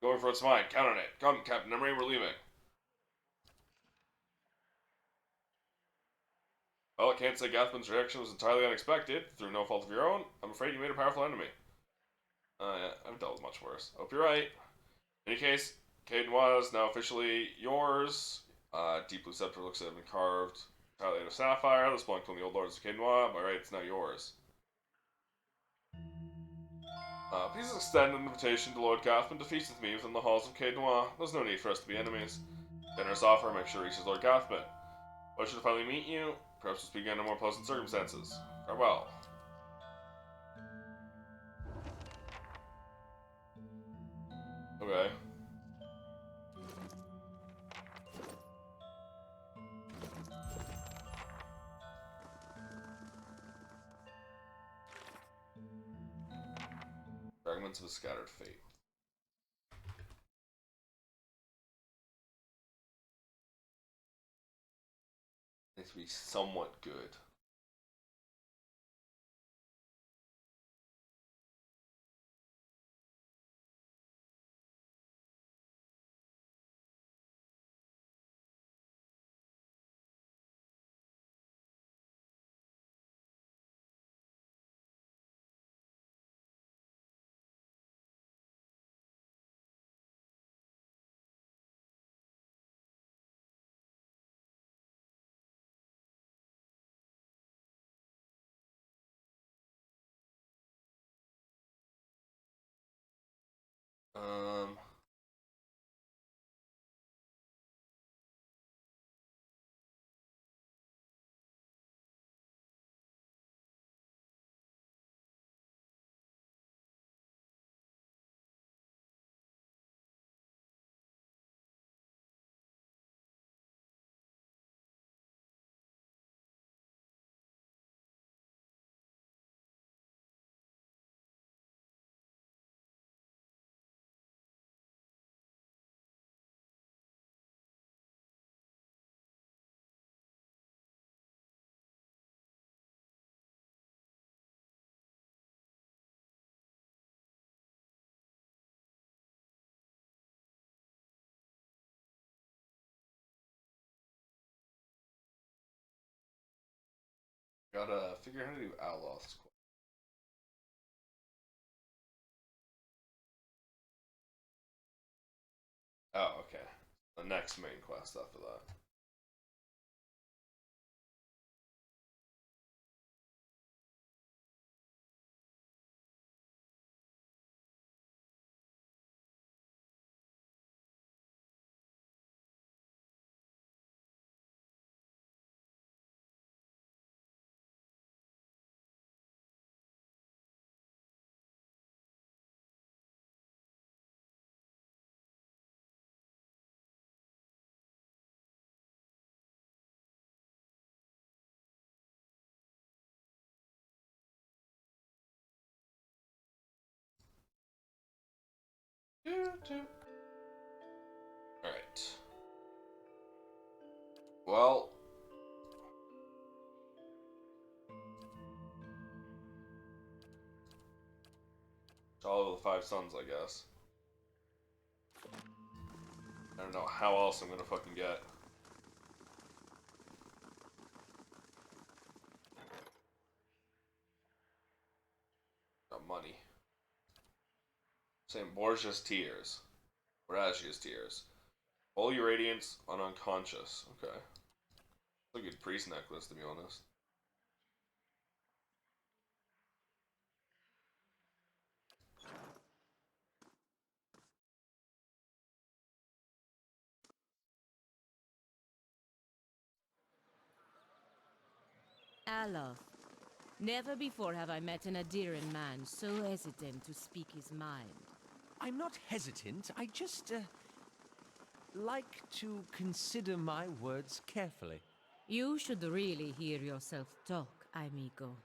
Going for what's mine. Count on it. Come, Captain Emery, we're leaving. Well, I can't say Gathman's reaction was entirely unexpected. Through no fault of your own, I'm afraid you made a powerful enemy. Yeah, I've dealt with much worse. Hope you're right. In any case, Caden was now officially yours. Deep blue scepter looks to have been carved entirely out of sapphire. This belonged to the old lords of Caden. By right, it's now yours. Please extend an invitation to Lord Gathman to feast with me within the halls of Caden. There's no need for us to be enemies. Generous offer, make sure it reaches Lord Gathman. I should finally meet you. Perhaps we'll speak under more pleasant circumstances. Farewell. Okay. Fragments of a scattered fate. Needs to be somewhat good. Um. Gotta figure out how to do Outlaws. Oh, okay. The next main quest after that. Alright. Well. All of the five sons, I guess. I don't know how else I'm gonna fucking get. Got money. St. Borgia's Tears. Boragia's Tears. Holy Radiance on Unconscious. Okay. It's a good priest necklace, to be honest. Alof. Never before have I met an Adiran man so hesitant to speak his mind. I'm not hesitant. I just, like to consider my words carefully. You should really hear yourself talk, amigo.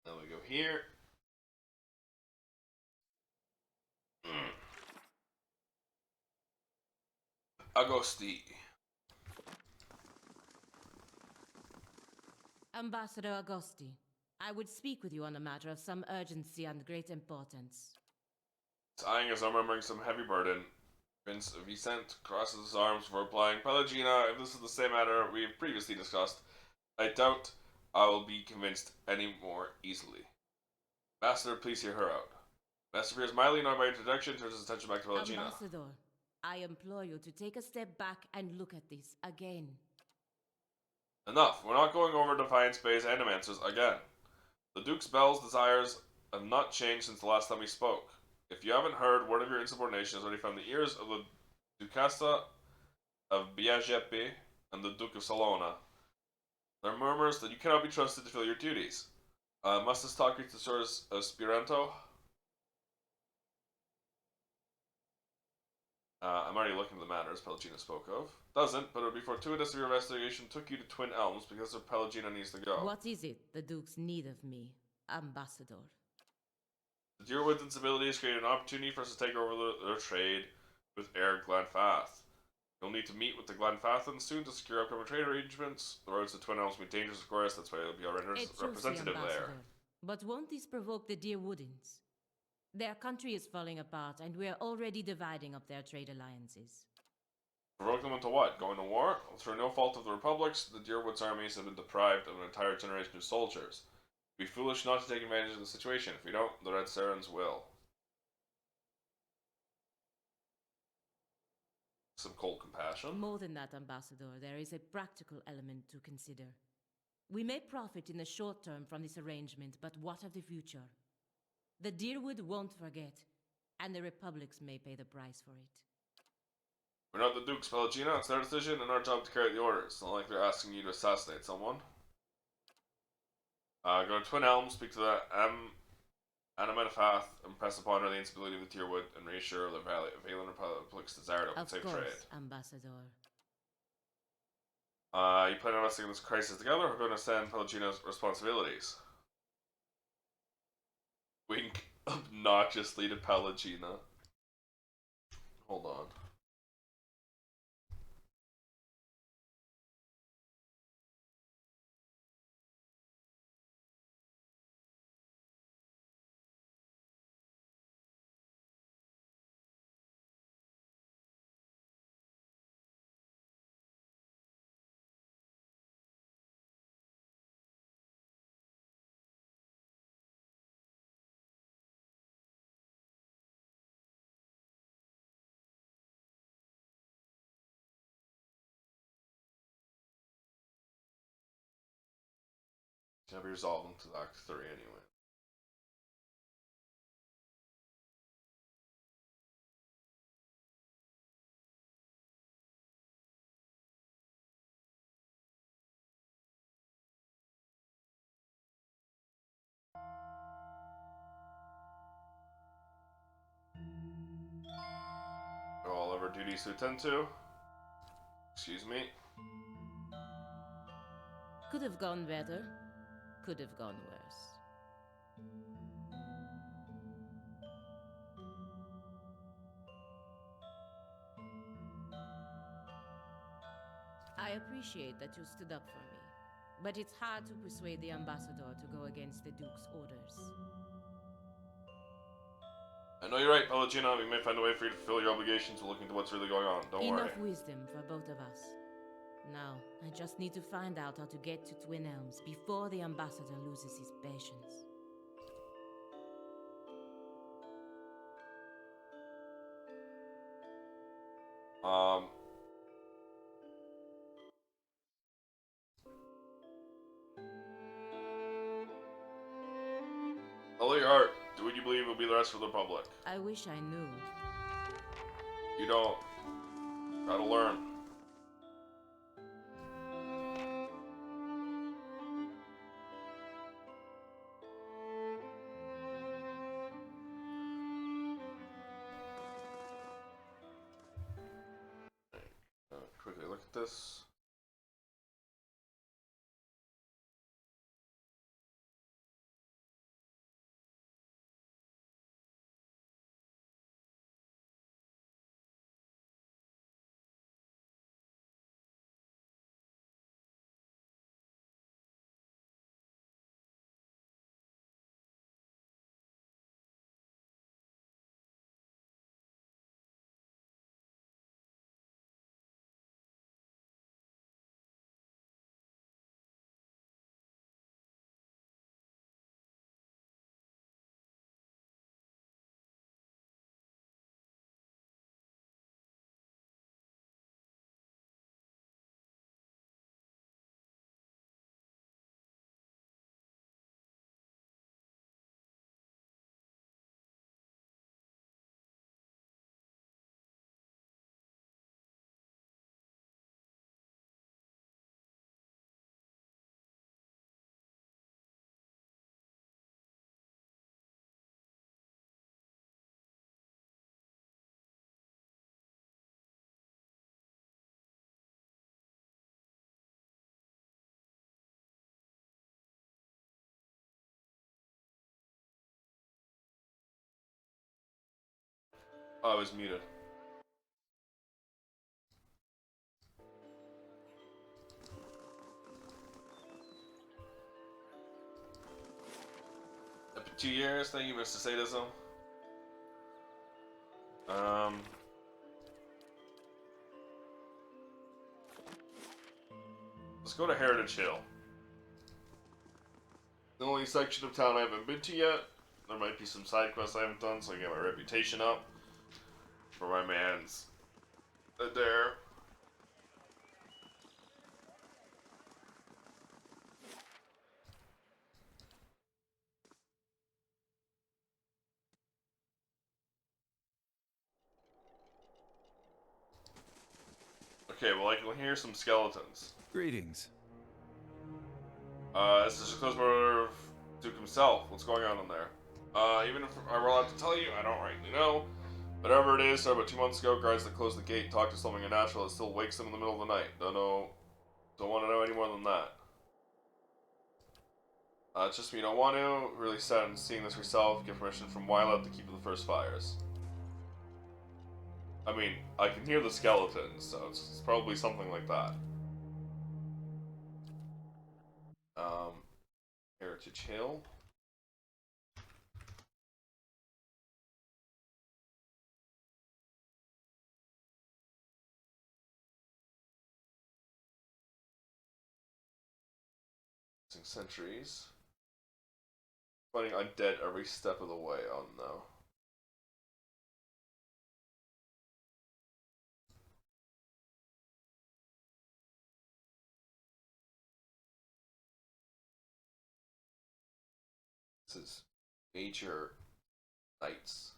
Then we go here. Agosti. Ambassador Agosti, I would speak with you on a matter of some urgency and great importance. Sighing as remembering some heavy burden. Prince Vicente crosses his arms for replying, Pelagina, if this is the same matter we have previously discussed, I doubt I will be convinced any more easily. Ambassador, please hear her out. Master fears mildly annoyed by introduction, turns his attention back to Pelagina. Ambassador, I implore you to take a step back and look at this again. Enough. We're not going over Defiance Bay's Animancers again. The Duke's Bell's desires have not changed since the last time we spoke. If you haven't heard, word of your insubordination has already found the ears of the Ducassa of Biagepe and the Duke of Salona. There are murmurs that you cannot be trusted to fill your duties. Must this talk reach the shores of Spiranto? I'm already looking at the matters Pelagina spoke of. Doesn't, but it would be fortuitous if your investigation took you to Twin Elms because of Pelagina needs to go. What is it the Duke's need of me, Ambassador? The Deerwood's instabilities create an opportunity for us to take over their trade with Air Glanfath. You'll need to meet with the Glanfathans soon to secure upcoming trade arrangements. The roads to Twin Elms will be dangerous, of course, that's why you'll be our representative there. But won't this provoke the Deerwoodans? Their country is falling apart, and we are already dividing up their trade alliances. Provoke them into what? Going to war? Through no fault of the Republic's, the Deerwood's armies have been deprived of an entire generation of soldiers. It'd be foolish not to take advantage of the situation. If we don't, the Red Sarens will. Some cold compassion. More than that, Ambassador, there is a practical element to consider. We may profit in the short term from this arrangement, but what of the future? The Deerwood won't forget, and the Republics may pay the price for it. We're not the Dukes, Pelagina. It's their decision and our job to carry the orders. It's not like they're asking you to assassinate someone. Go to Twin Elms, speak to the Anamanfath, impress upon her the instability of the Deerwood, and reassure the Valen Republic's desire to open safe trade. Of course, Ambassador. You plan on investigating this crisis together, or going to send Pelagina's responsibilities? Wink obnoxiously to Pelagina. Hold on. Can be resolved into Act 3 anyway. All of our duties to attend to. Excuse me. Could have gone better. Could have gone worse. I appreciate that you stood up for me, but it's hard to persuade the Ambassador to go against the Duke's orders. I know you're right, Pelagina. We may find a way for you to fulfill your obligations while looking into what's really going on. Don't worry. Enough wisdom for both of us. Now, I just need to find out how to get to Twin Elms before the Ambassador loses his patience. Follow your heart. Do what you believe will be the rest of the Republic. I wish I knew. You don't. Gotta learn. Quickly look at this. Oh, I was muted. Up to 2 years. Thank you, Mr. Sadism. Let's go to Heritage Hill. The only section of town I haven't been to yet. There might be some side quests I haven't done, so I get my reputation up for my man's Adair. Okay, well I can hear some skeletons. Greetings. This is just close border of Duke himself. What's going on in there? Even if I were allowed to tell you, I don't rightly know. Whatever it is, started about 2 months ago, guards that closed the gate talked to something unnatural that still wakes them in the middle of the night. Don't want to know any more than that. It's just me, you don't want to. Really sad in seeing this yourself. Get permission from Wylat to keep the first fires. I mean, I can hear the skeletons, so it's probably something like that. Heritage Hill. Centuries. Finding undead every step of the way. Oh no. This is major knights.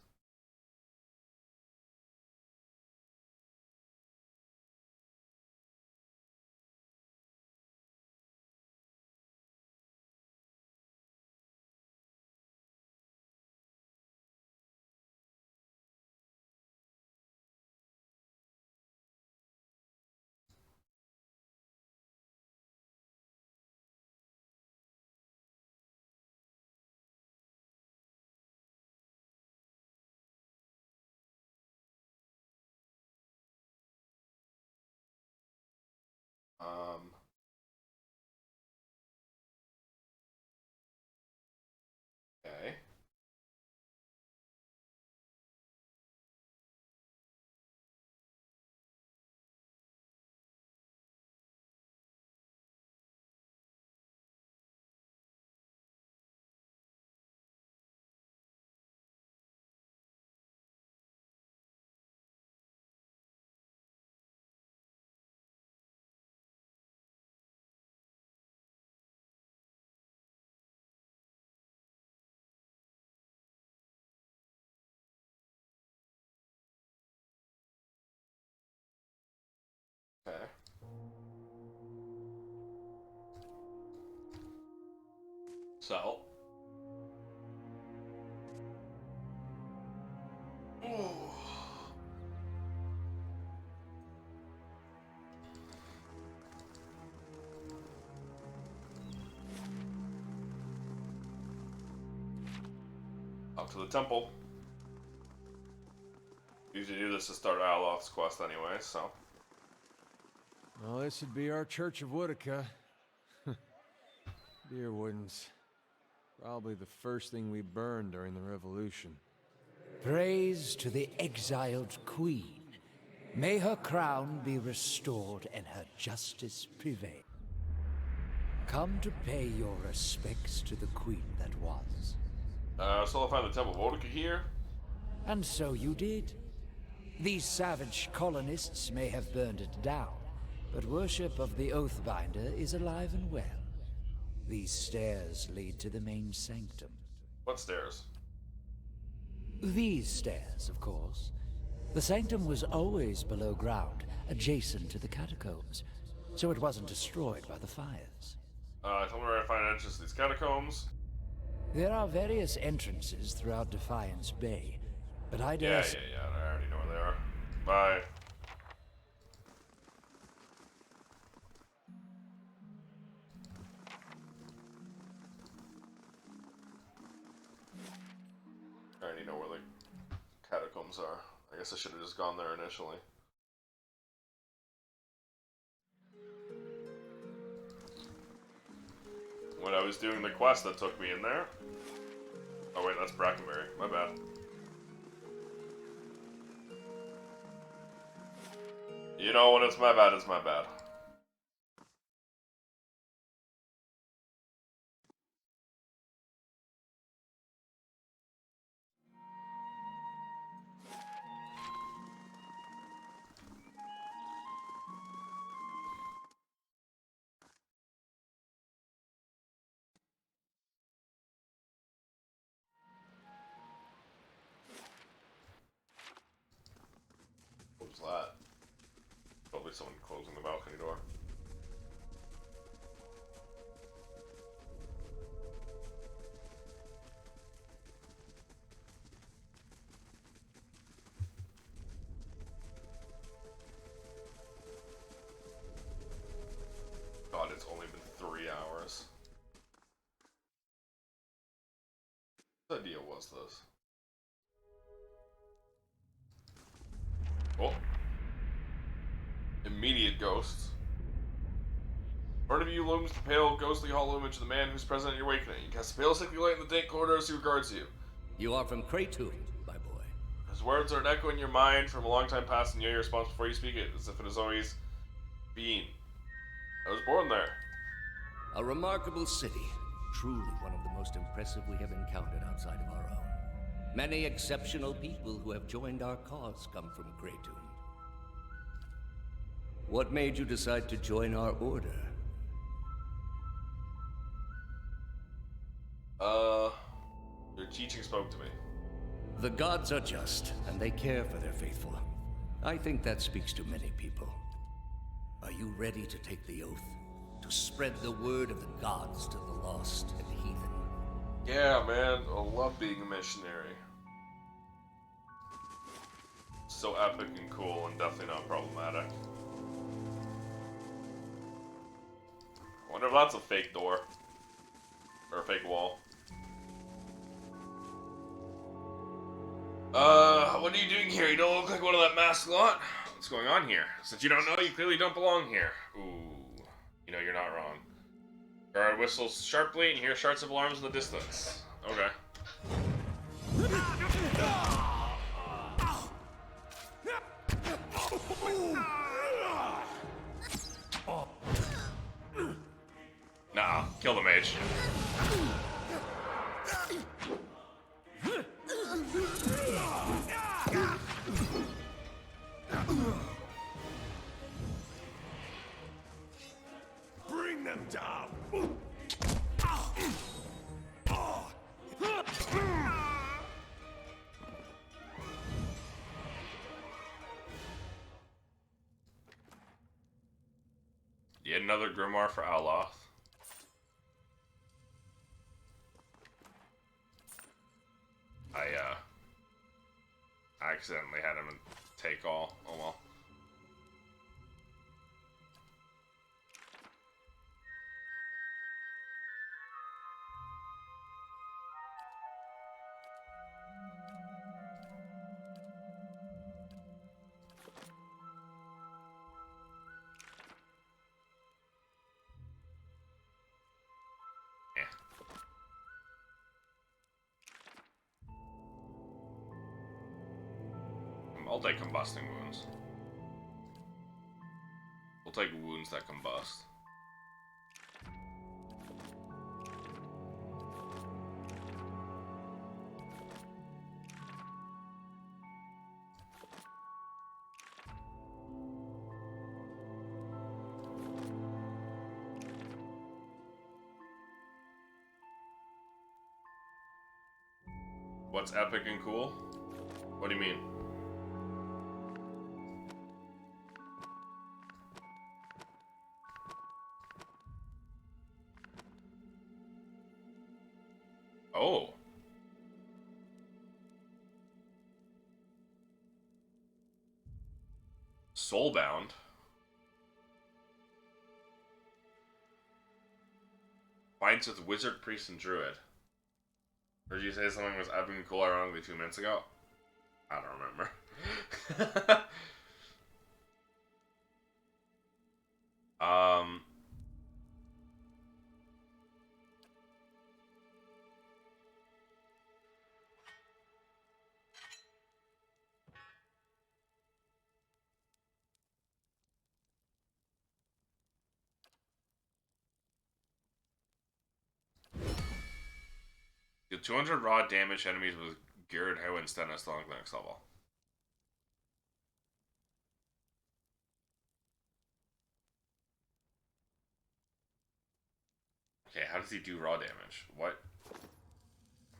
Um. Okay. Okay. So. Ooh. Up to the temple. Usually do this to start Aloth's quest anyway, so. Well, this would be our Church of Woodica. Dear Woodens. Probably the first thing we burned during the Revolution. Praise to the exiled queen. May her crown be restored and her justice prevail. Come to pay your respects to the queen that was. So I'll find the Temple of Boudica here. And so you did. These savage colonists may have burned it down, but worship of the Oathbinder is alive and well. These stairs lead to the main sanctum. What stairs? These stairs, of course. The sanctum was always below ground, adjacent to the catacombs, so it wasn't destroyed by the fires. Tell me where I find entrance to these catacombs. There are various entrances throughout Defiance Bay, but I dare say... Yeah, I already know where they are. Bye. I already know where the catacombs are. I guess I should have just gone there initially. When I was doing the quest that took me in there. Oh wait, that's Brackenberry. My bad. You know, when it's my bad, it's my bad. it's only been 3 hours. What idea was this? Oh. Immediate ghosts. In front of you looms the pale, ghostly hollow image of the man who's present at your awakening. You cast a pale, sickly light in the dank corridor as he regards you. You are from RTwP, my boy. His words are an echo in your mind from a long time past, and you hear your response before you speak it, as if it has always been. I was born there. A remarkable city. Truly one of the most impressive we have encountered outside of our own. Many exceptional people who have joined our cause come from RTwP. What made you decide to join our order? Your teaching spoke to me. The gods are just, and they care for their faithful. I think that speaks to many people. Are you ready to take the oath? To spread the word of the gods to the lost and heathen? Yeah, man. I love being a missionary. So epic and cool, and definitely not problematic. I wonder if that's a fake door. Or a fake wall. What are you doing here? You don't look like one of that masked lot. What's going on here? Since you don't know, you clearly don't belong here. Ooh. You know, you're not wrong. Guard whistles sharply, and you hear shards of alarms in the distance. Okay. Nah, kill the mage. Bring them down! Yet another grimoire for Aloth. I accidentally had him take all. Oh well. I'll take combusting wounds. We'll take wounds that combust. What's epic and cool? What do you mean? Oh. Soulbound. Fights with wizard, priest, and druid. Or did you say something was epic and cool ironically 2 minutes ago? I don't remember. Deal 200 raw damage enemies with Geared Hoe instead of Stalling the next level. Okay, how does he do raw damage? What?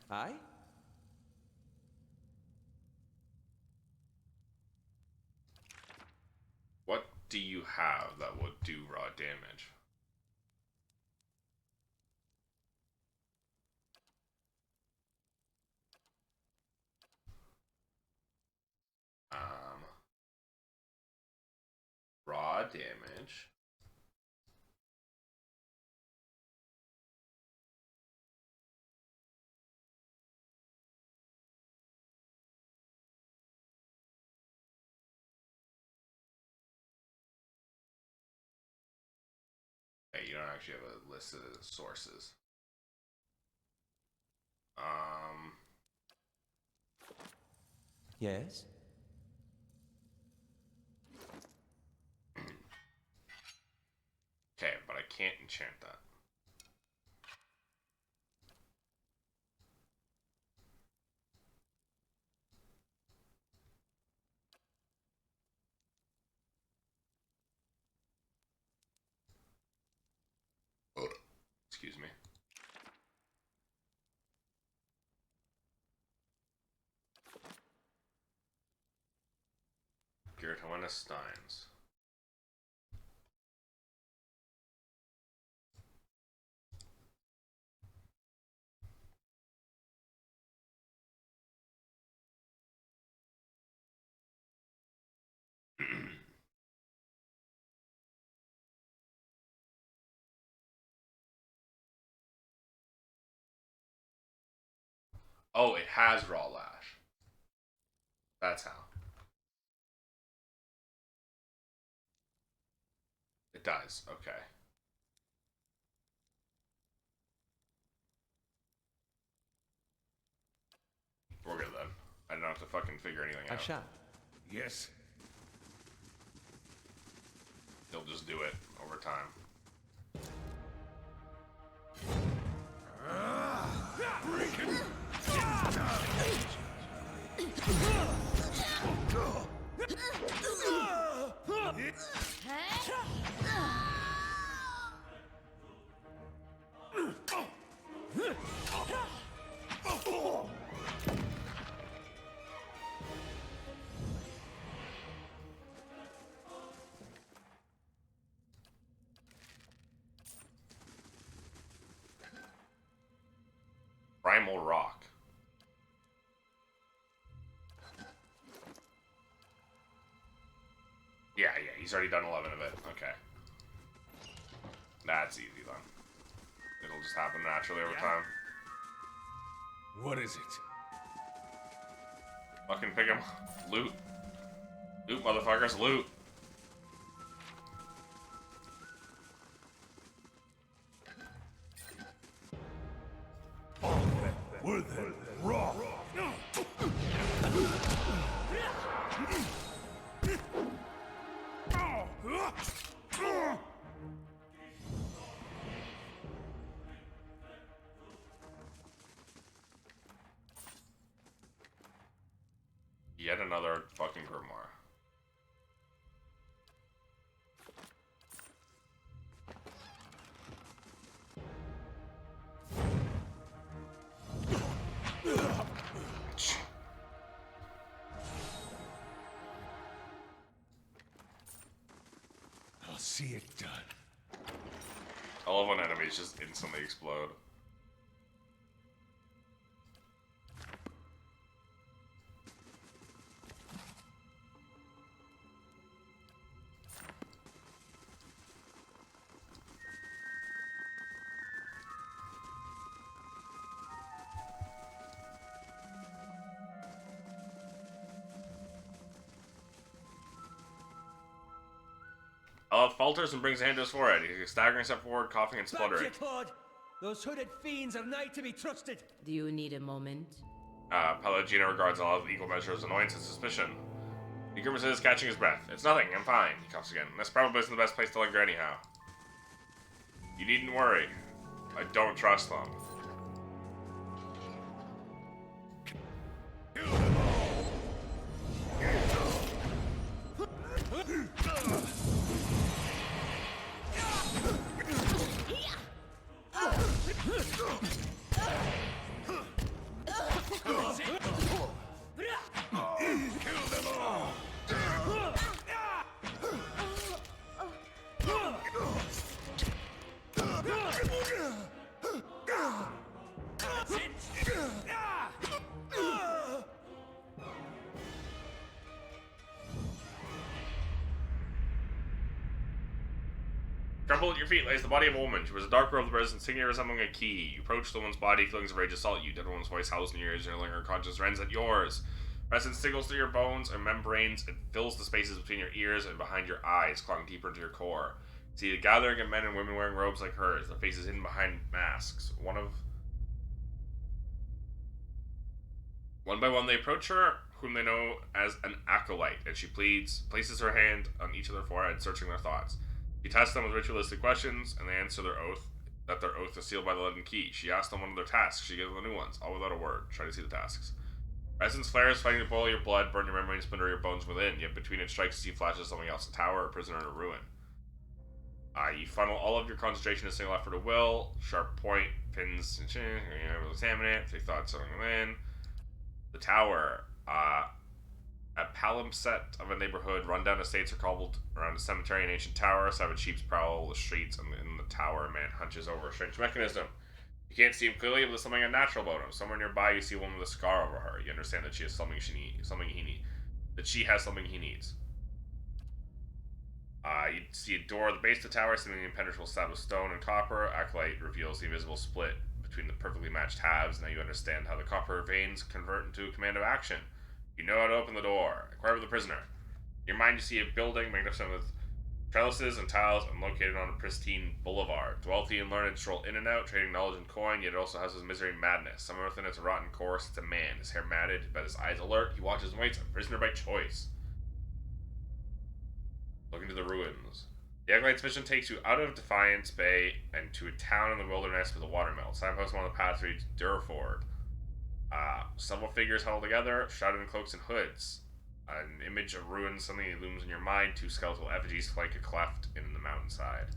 Aye? What do you have that would do raw damage? Raw damage. you don't actually have a list of sources. Yes? Okay, but I can't enchant that. Excuse me. Gertwina Steins. Oh, it has Raw Lash. That's how. It does. Okay. We're good then. I don't have to fucking figure anything out. I shall. Yes. He'll just do it over time. Primal Rock. Yeah, he's already done 11 of it. Okay. That's easy then. It'll just happen naturally over time. What is it? Fucking pick him. Loot. Loot, motherfuckers, loot. We're the raw. Yet another fucking grimoire. I'll see it done. I love when enemies just instantly explode. Falters and brings a hand to his forehead. He's staggering a step forward, coughing and spluttering. Those hooded fiends are nigh to be trusted. Do you need a moment? Pelagina regards all with equal measure of annoyance and suspicion. He grimaces, catching his breath. It's nothing, I'm fine, he coughs again. This probably isn't the best place to linger anyhow. You needn't worry. I don't trust them. Crumpled at your feet lays the body of a woman. She was a dark robed presence, insignia resembling a key. You approach the woman's body, feelings of rage assault you. Dead woman's voice howls in your ears, and your lingering conscience rends at yours. Presence signals through your bones and membranes and fills the spaces between your ears and behind your eyes, clawing deeper into your core. See a gathering of men and women wearing robes like hers, their faces hidden behind masks. One by one, they approach her, whom they know as an acolyte, and she places her hand on each of their foreheads, searching their thoughts. She tests them with ritualistic questions, and they answer their oath is sealed by the leaden key. She asks them one of their tasks. She gives them the new ones, all without a word. Try to see the tasks. Essence flares, fighting to boil your blood, burn your memory, and splinter your bones within. Yet between its strikes, you see flashes of something else: a tower, a prisoner, and a ruin. You funnel all of your concentration in a single effort of will. Sharp point, pins, and you're able to examine it. Take thoughts settling within. The tower. A palimpsest of a neighborhood, rundown estates are cobbled around a cemetery and ancient tower. Savage sheep prowl the streets, and in the tower, a man hunches over a strange mechanism. You can't see him clearly, but there's something unnatural about him. Somewhere nearby, you see a woman with a scar over her. You understand that she has something that she has something he needs. You see a door at the base of the tower, seemingly impenetrable slab of stone and copper. Acolyte reveals the invisible split between the perfectly matched halves. Now you understand how the copper veins convert into a command of action. You know how to open the door. Inquire with the prisoner. In your mind, you see a building magnificent with trellises and tiles and located on a pristine boulevard. The wealthy and learned stroll in and out, trading knowledge and coin, yet it also has his misery and madness. Somewhere within its rotten core sits a man, his hair matted, but his eyes alert. He watches and waits, a prisoner by choice. Look into the ruins. The Acolyte's vision takes you out of Defiance Bay and to a town in the wilderness with a watermill. Signpost on the path reads Durford. Several figures huddled together, shrouded in cloaks and hoods. An image of ruins suddenly looms in your mind. Two skeletal effigies flank a cleft in the mountainside.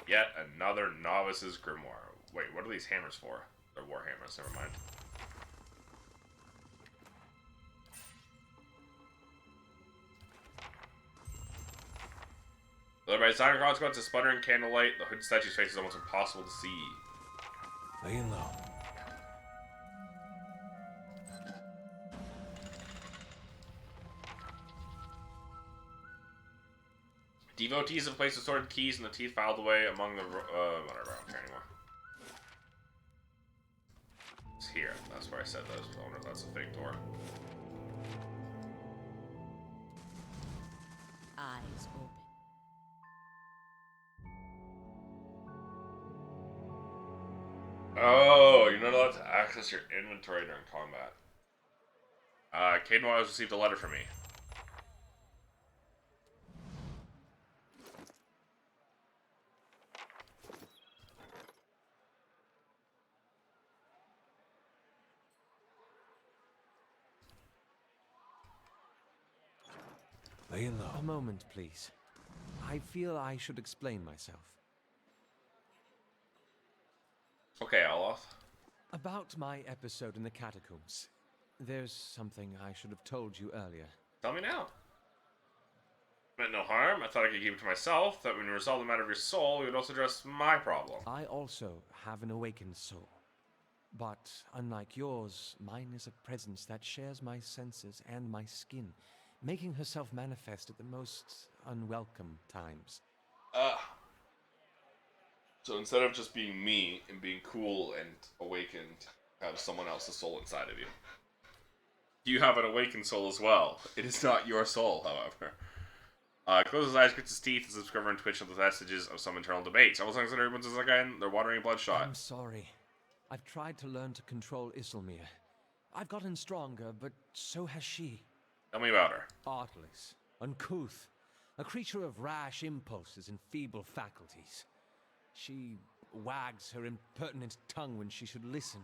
Yet another novice's grimoire. Wait, what are these hammers for? They're war hammers, never mind. Delivered by design consequence of sputtering candlelight, the hood statue's face is almost impossible to see. Laying low. Devotees have placed assorted keys and the teeth filed away among the whatever, I don't care anymore. It's here. That's where I said those. I wonder if that's a fake door. Eyes open. Oh, you're not allowed to access your inventory during combat. Caden has received a letter from me. Laying low. A moment, please. I feel I should explain myself. Okay, Aloth. About my episode in the catacombs. There's something I should have told you earlier. Tell me now. Meant no harm. I thought I could keep it to myself. That when you resolve the matter of your soul, you would also address my problem. I also have an awakened soul. But unlike yours, mine is a presence that shares my senses and my skin, making herself manifest at the most unwelcome times. So instead of just being me and being cool and awakened, have someone else's soul inside of you. You have an awakened soul as well. It is not your soul, however. Closes his eyes, grits his teeth, as if discovering twitch of the vestiges of some internal debate. Several things that everyone's again, they're watering bloodshot. I'm sorry. I've tried to learn to control Isilmir. I've gotten stronger, but so has she. Tell me about her. Artless, uncouth, a creature of rash impulses and feeble faculties. She wags her impertinent tongue when she should listen.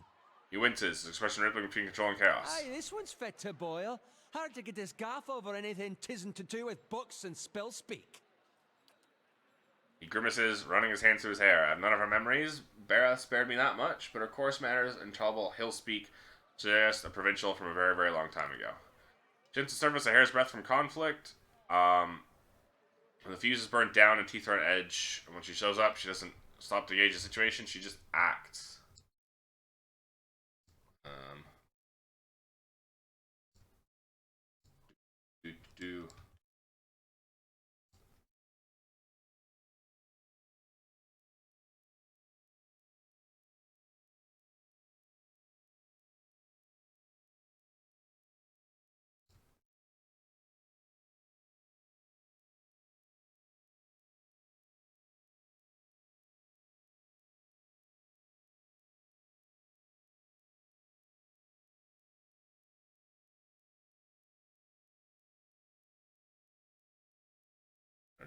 He winces, his expression rippling between control and chaos. Aye, this one's fit to boil. Hard to get this gaff over anything tisn't to do with books and spell speak. He grimaces, running his hands through his hair. I have none of her memories. Bera spared me that much, but her coarse manners and trouble hill speak suggest a provincial from a very, very long time ago. She hits the surface a hair's breadth from conflict. When the fuse is burnt down and teeth are on edge, and when she shows up, she doesn't stop to gauge the situation, she just acts. Do.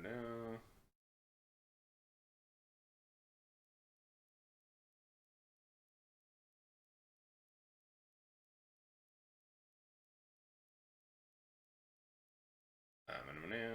no. No.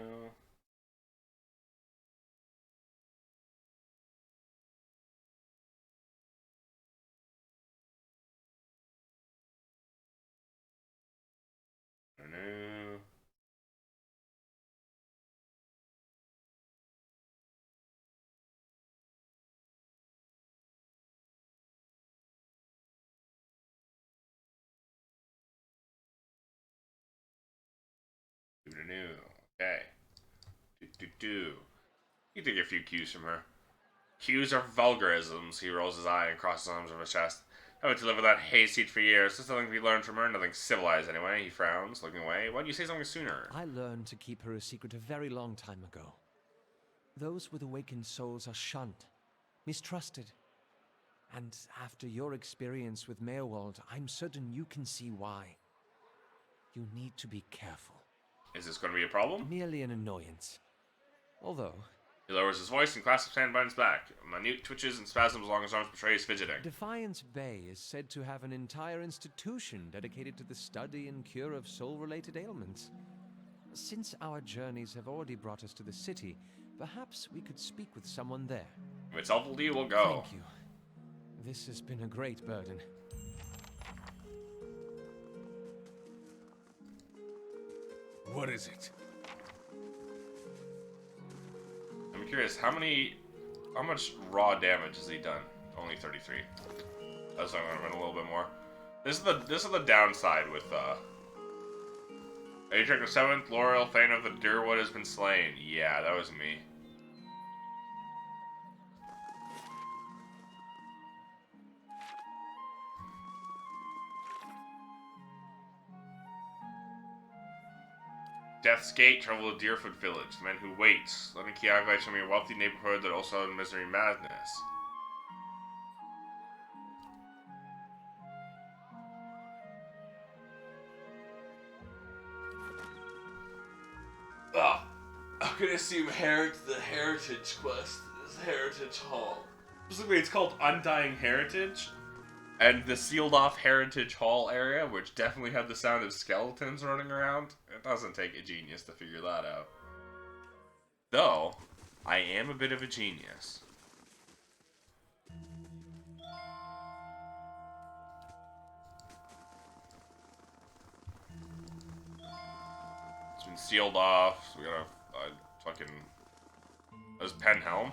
No. No. Okay. You take a few cues from her. Cues are vulgarisms. He rolls his eye and crosses his arms over his chest. I went to live with that hayseed for years. There's nothing to be learned from her, nothing civilized anyway. He frowns, looking away. Why didn't you say something sooner? I learned to keep her a secret a very long time ago. Those with awakened souls are shunned, mistrusted. And after your experience with Meerwald, I'm certain you can see why. You need to be careful. Is this going to be a problem? Merely an annoyance. Although... He lowers his voice and clasps his hand behind his back. Minute twitches and spasms along his arms betray his fidgeting. Defiance Bay is said to have an entire institution dedicated to the study and cure of soul-related ailments. Since our journeys have already brought us to the city, perhaps we could speak with someone there. If it's helpful to you, we'll go. Thank you. This has been a great burden. What is it? I'm curious, how much raw damage has he done? Only 33. That's not gonna run a little bit more. This is the downside with Adric the 7th, L'Oreal, Thane of the Deerwood has been slain. Yeah, that was me. Death's Gate, travel to Deerfoot Village. The man who waits. Let me Kiagite from your wealthy neighborhood that also in misery madness. Ah, I'm gonna assume the Heritage quest is Heritage Hall. Specifically, it's called Undying Heritage. And the sealed off Heritage Hall area, which definitely had the sound of skeletons running around, it doesn't take a genius to figure that out. Though, I am a bit of a genius. It's been sealed off, so we got a fucking... There's Penhelm.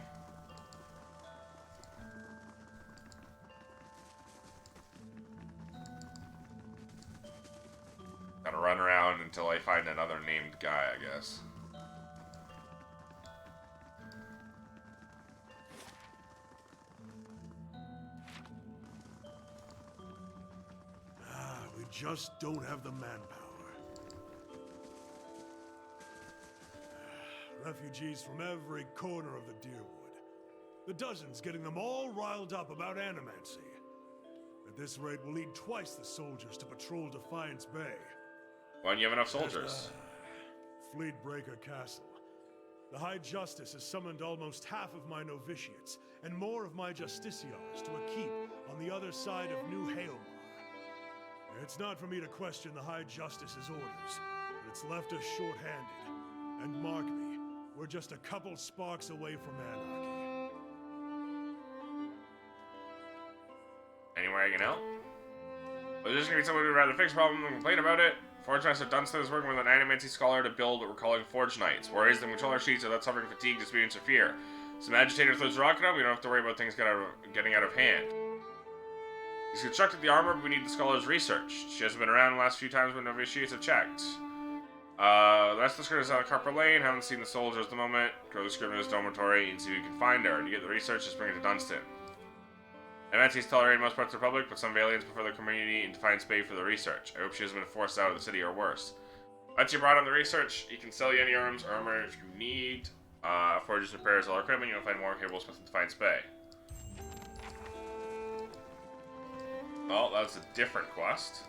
Gotta run around until I find another named guy, I guess. We just don't have the manpower. Refugees from every corner of the Deerwood. The dozens getting them all riled up about animancy. At this rate, we'll need twice the soldiers to patrol Defiance Bay. Why don't you have enough soldiers? Fleetbreaker Castle. The High Justice has summoned almost half of my novitiates, and more of my justiciars to a keep on the other side of New Hailmar. It's not for me to question the High Justice's orders, but it's left us short-handed. And mark me, we're just a couple sparks away from anarchy. Anywhere I can help? Well, there's gonna be someone who'd rather fix the problem than complain about it. Forge Master Dunstan is working with an animancy scholar to build what we're calling Forge Knights. Warriors and controller sheets are not suffering fatigue, disputes, or fear. Some agitator throws a rocket up, we don't have to worry about things getting out of hand. He's constructed the armor, but we need the scholar's research. She hasn't been around the last few times when novitiates have checked. The rest of the skirt is out of Carper Lane. Haven't seen the soldiers at the moment. Go to the Scrivener's dormitory and see if you can find her. To get the research, just bring it to Dunstan. Animancy is tolerated in most parts of the Republic, but some Valiants prefer their community and Defiance Bay for the research. I hope she hasn't been forced out of the city or worse. Once you brought on the research, you can sell you any armor if you need. Forges and repairs all our equipment. You'll find more cables with Defiance Bay. Well, that's a different quest.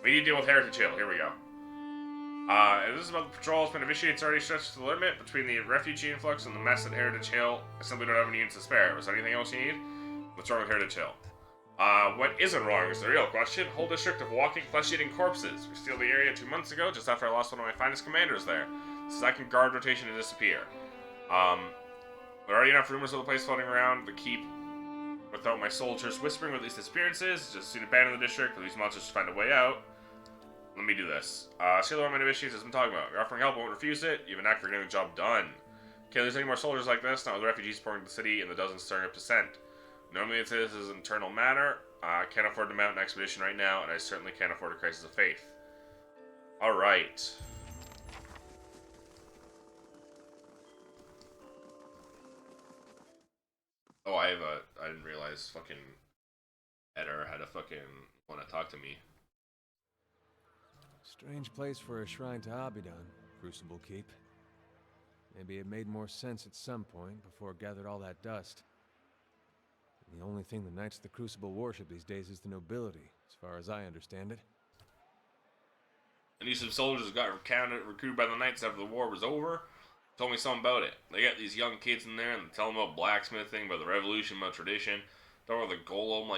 We need to deal with Heritage Hill. Here we go. This is about the patrol. It's been initiated. It's already stretched to the limit between the refugee influx and the mess at Heritage Hill. I simply don't have any units to spare. Was there anything else you need? What's wrong with Heritage Hill? What isn't wrong is the real question. Whole district of walking, flesh-eating corpses. We sealed the area 2 months ago, just after I lost one of my finest commanders there. This is I can guard rotation and disappear. There are already enough rumors of the place floating around the keep without my soldiers whispering with these disappearances. Just soon abandon the district, for these monsters to find a way out. Let me do this. Seal the issues has been talking about. You're offering help, won't refuse it. You have an act for getting the job done. Can't lose any more soldiers like this, not with refugees pouring into the city and the dozens stirring up dissent. Normally it's this is an internal matter. I can't afford to mount an expedition right now, and I certainly can't afford a crisis of faith. Alright. Oh, I didn't realize fucking Eder had a fucking want to talk to me. Strange place for a shrine to Abidan, Crucible Keep. Maybe it made more sense at some point before it gathered all that dust. And the only thing the Knights of the Crucible worship these days is the nobility, as far as I understand it. And these some soldiers got recruited by the Knights after the war was over. Told me something about it. They got these young kids in there and they tell them about blacksmithing, about the revolution, about tradition. Talk about the golem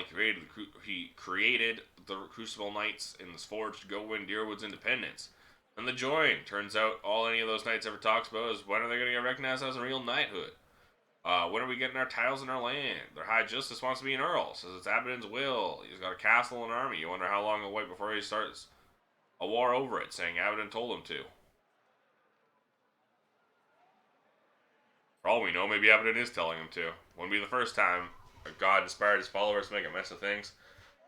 he created the Crucible Knights in this forge to go win Deerwood's independence. And the join. Turns out all any of those knights ever talks about is when are they going to get recognized as a real knighthood? When are we getting our titles in our land? Their High Justice wants to be an earl. Says it's Abaddon's will. He's got a castle and an army. You wonder how long he'll wait before he starts a war over it, saying Abaddon told him to. For all we know, maybe Abaddon is telling him to. Wouldn't be the first time a god inspired his followers to make a mess of things.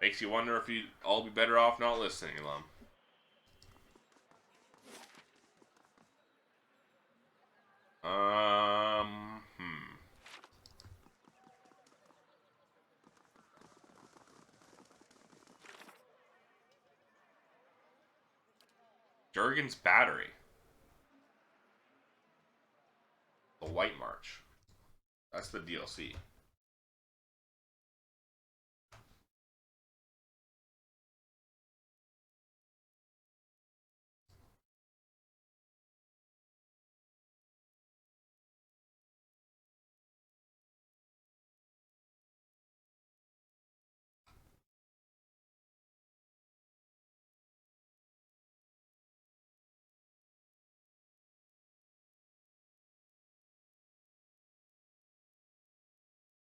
Makes you wonder if you'd all be better off not listening to them. Durgan's Battery. The White March. That's the DLC.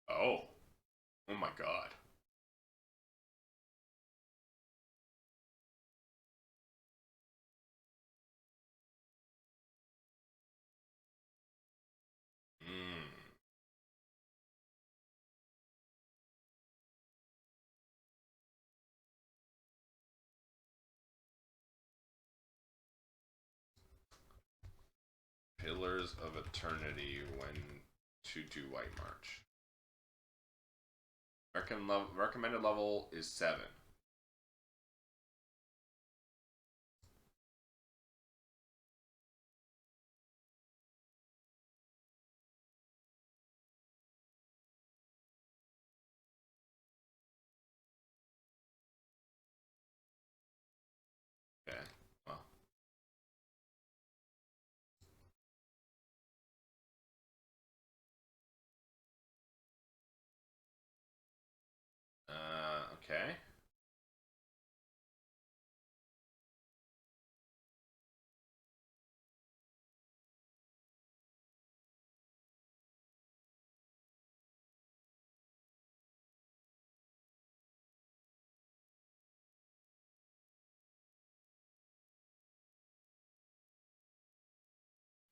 Oh. Oh my god. Pillars of Eternity when to White March. Recommended level is 7. Okay, well. Okay.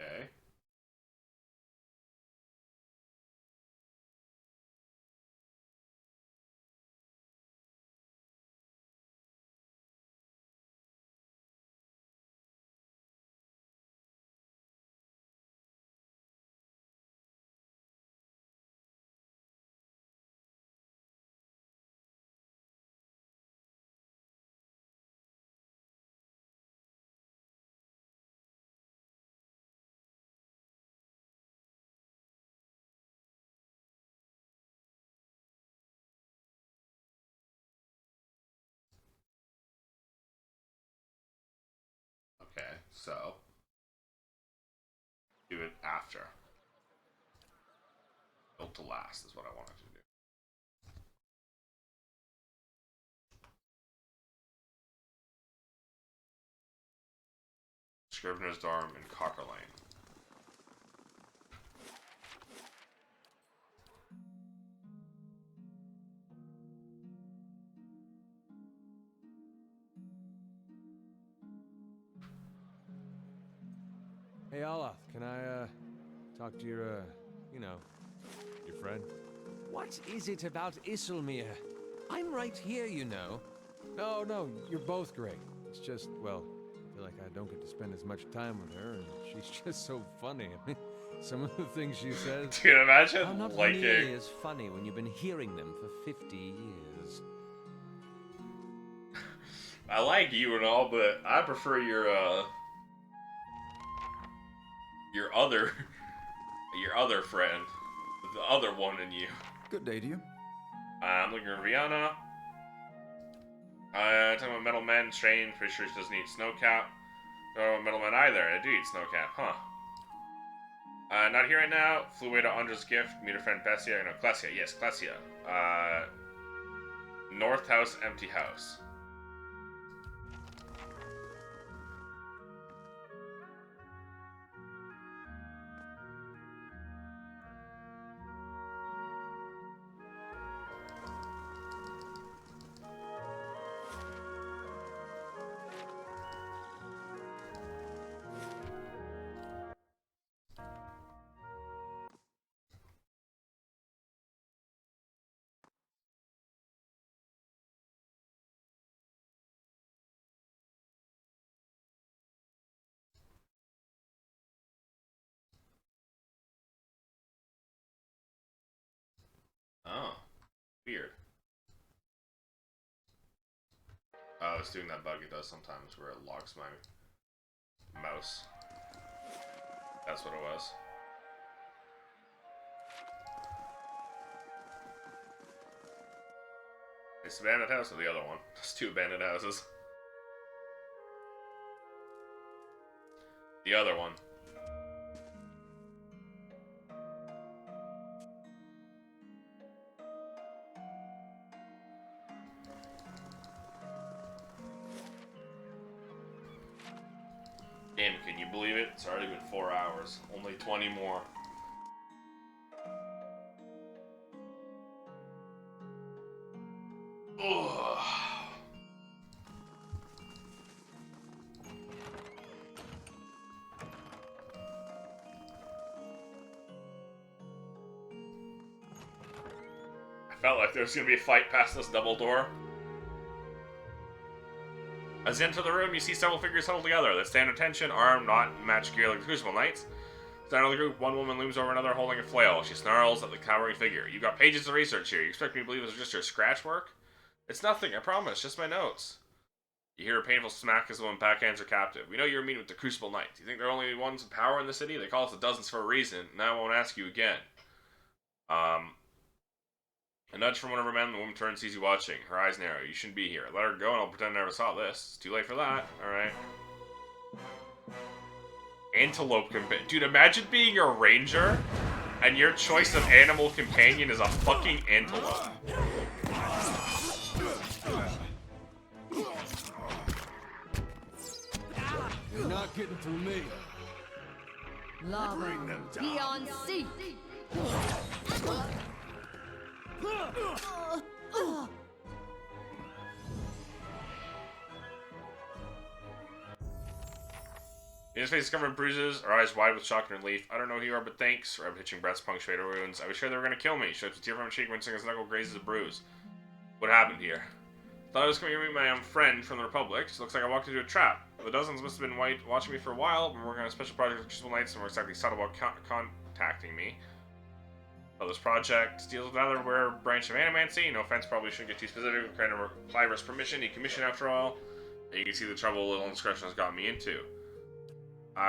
Okay. So, do it after. Built to last is what I wanted to do. Scrivener's Dorm in Cocker Lane. Hey, Olaf, can I, talk to your, your friend? What is it about Isilmir? I'm right here, you know. No, you're both great. It's just, well, I feel like I don't get to spend as much time with her, and she's just so funny. I mean, some of the things she says... Do you imagine? are not like nearly as funny when you've been hearing them for 50 years. I like you and all, but I prefer your other friend. The other one in you. Good day to you. I'm looking for Rihanna. Talking about Metal Men, Train, pretty sure she doesn't eat Snowcap. No, Metal Men either, I do eat Snowcap, huh? Not here right now. Flew away to Andra's gift, meet her friend Bessia. No, Klesia, yes, Klesia. North House, Empty House. Oh, weird. Oh, it's doing that bug it does sometimes where it locks my mouse. That's what it was. It's the abandoned house or the other one? There's two abandoned houses. The other one. Damn, can you believe it? It's already been 4 hours. Only 20 more. Ugh. I felt like there was going to be a fight past this double door. As you enter the room, you see several figures huddled together. They stand at attention, armed, not matched gear like the Crucible Knights. Center of the group, one woman looms over another holding a flail. She snarls at the cowering figure. You've got pages of research here. You expect me to believe this is just your scratch work? It's nothing, I promise. Just my notes. You hear a painful smack as the woman backhands her captive. We know you're meeting with the Crucible Knights. You think they're only ones in power in the city? They call us the dozens for a reason, and I won't ask you again. A nudge from one of her men, the woman turns, sees you watching. Her eyes narrow. You shouldn't be here. Let her go and I'll pretend I never saw this. It's too late for that. Alright. Antelope companion. Dude, imagine being a ranger and your choice of animal companion is a fucking antelope. You're not getting through me. Lava, beyond sea. His face is covered in bruises, her eyes wide with shock and relief. I don't know who you are, but thanks. Reb hitching breaths punctuate her wounds. I was sure they were going to kill me. She wipes a tear from her cheek, wincing as knuckle grazes a bruise. What happened here? Thought I was coming to meet my friend from the Republic. She looks like I walked into a trap. The dozens must have been watching me for a while. We're working on a special project with Crucible Knights, and we're exactly subtle about contacting me. Well, this project deals with another rare branch of animancy. No offense, probably shouldn't get too specific. We're trying to apply versus permission. Need commission after all. And you can see the trouble little indiscretion has got me into.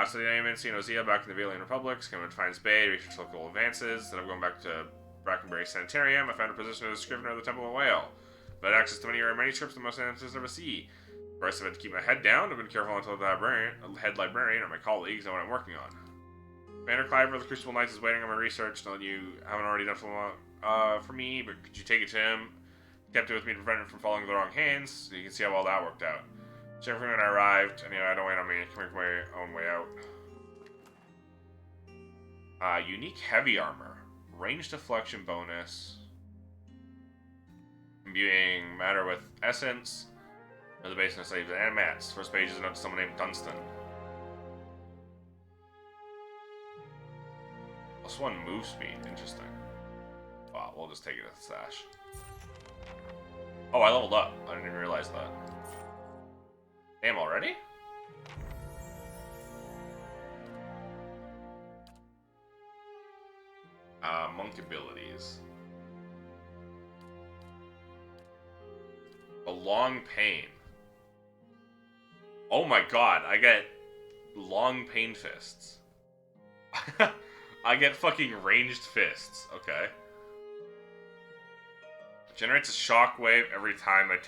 So the animancy and Ozia back in the Valiant Republic. Coming to Defiance Bay, research local advances. Instead of going back to Brackenberry Sanitarium, I found a position as a scrivener of the Temple of Whale. But access to many rare manuscripts the most ancestors never see. First, I've had to keep my head down. I've been careful until the head librarian and my colleagues know what I'm working on. Commander Clive of the Crucible Knights is waiting on my research. Now that you haven't already done for me, but could you take it to him? Kept it with me to prevent it from falling into the wrong hands, so you can see how well that worked out. Check for me when I arrived. Anyway, I don't wait on me. Coming from my own way out. Unique heavy armor. Range deflection bonus. Imbuing matter with essence. The base of saves and mats. First page is a note to someone named Dunstan. Plus 1 move speed. Interesting. Wow, we'll just take it as a stash. Oh, I leveled up. I didn't even realize that. Damn, already? Monk abilities. A long pain. Oh my god, I get long pain fists. I get fucking ranged fists. Okay. Generates a shockwave every time I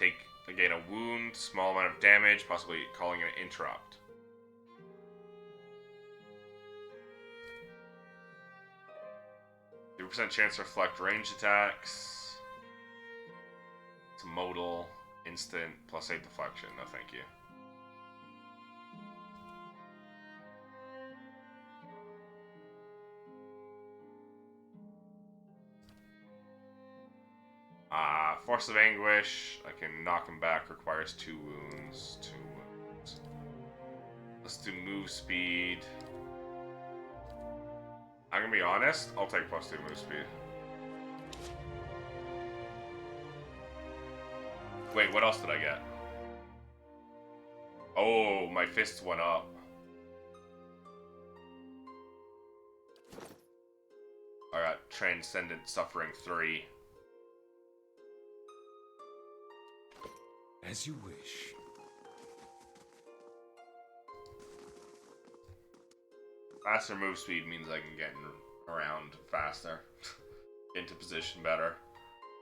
gain a wound, small amount of damage, possibly calling it an interrupt. %, chance to reflect ranged attacks. It's modal, instant, +8 deflection. No, thank you. Force of Anguish. I can knock him back. Requires 2 wounds. 2 wounds. Let's do move speed. I'm gonna be honest. I'll take +2 move speed. Wait, what else did I get? Oh, my fists went up. I got Transcendent Suffering 3. As you wish. Faster move speed means I can get around faster. Get into position better.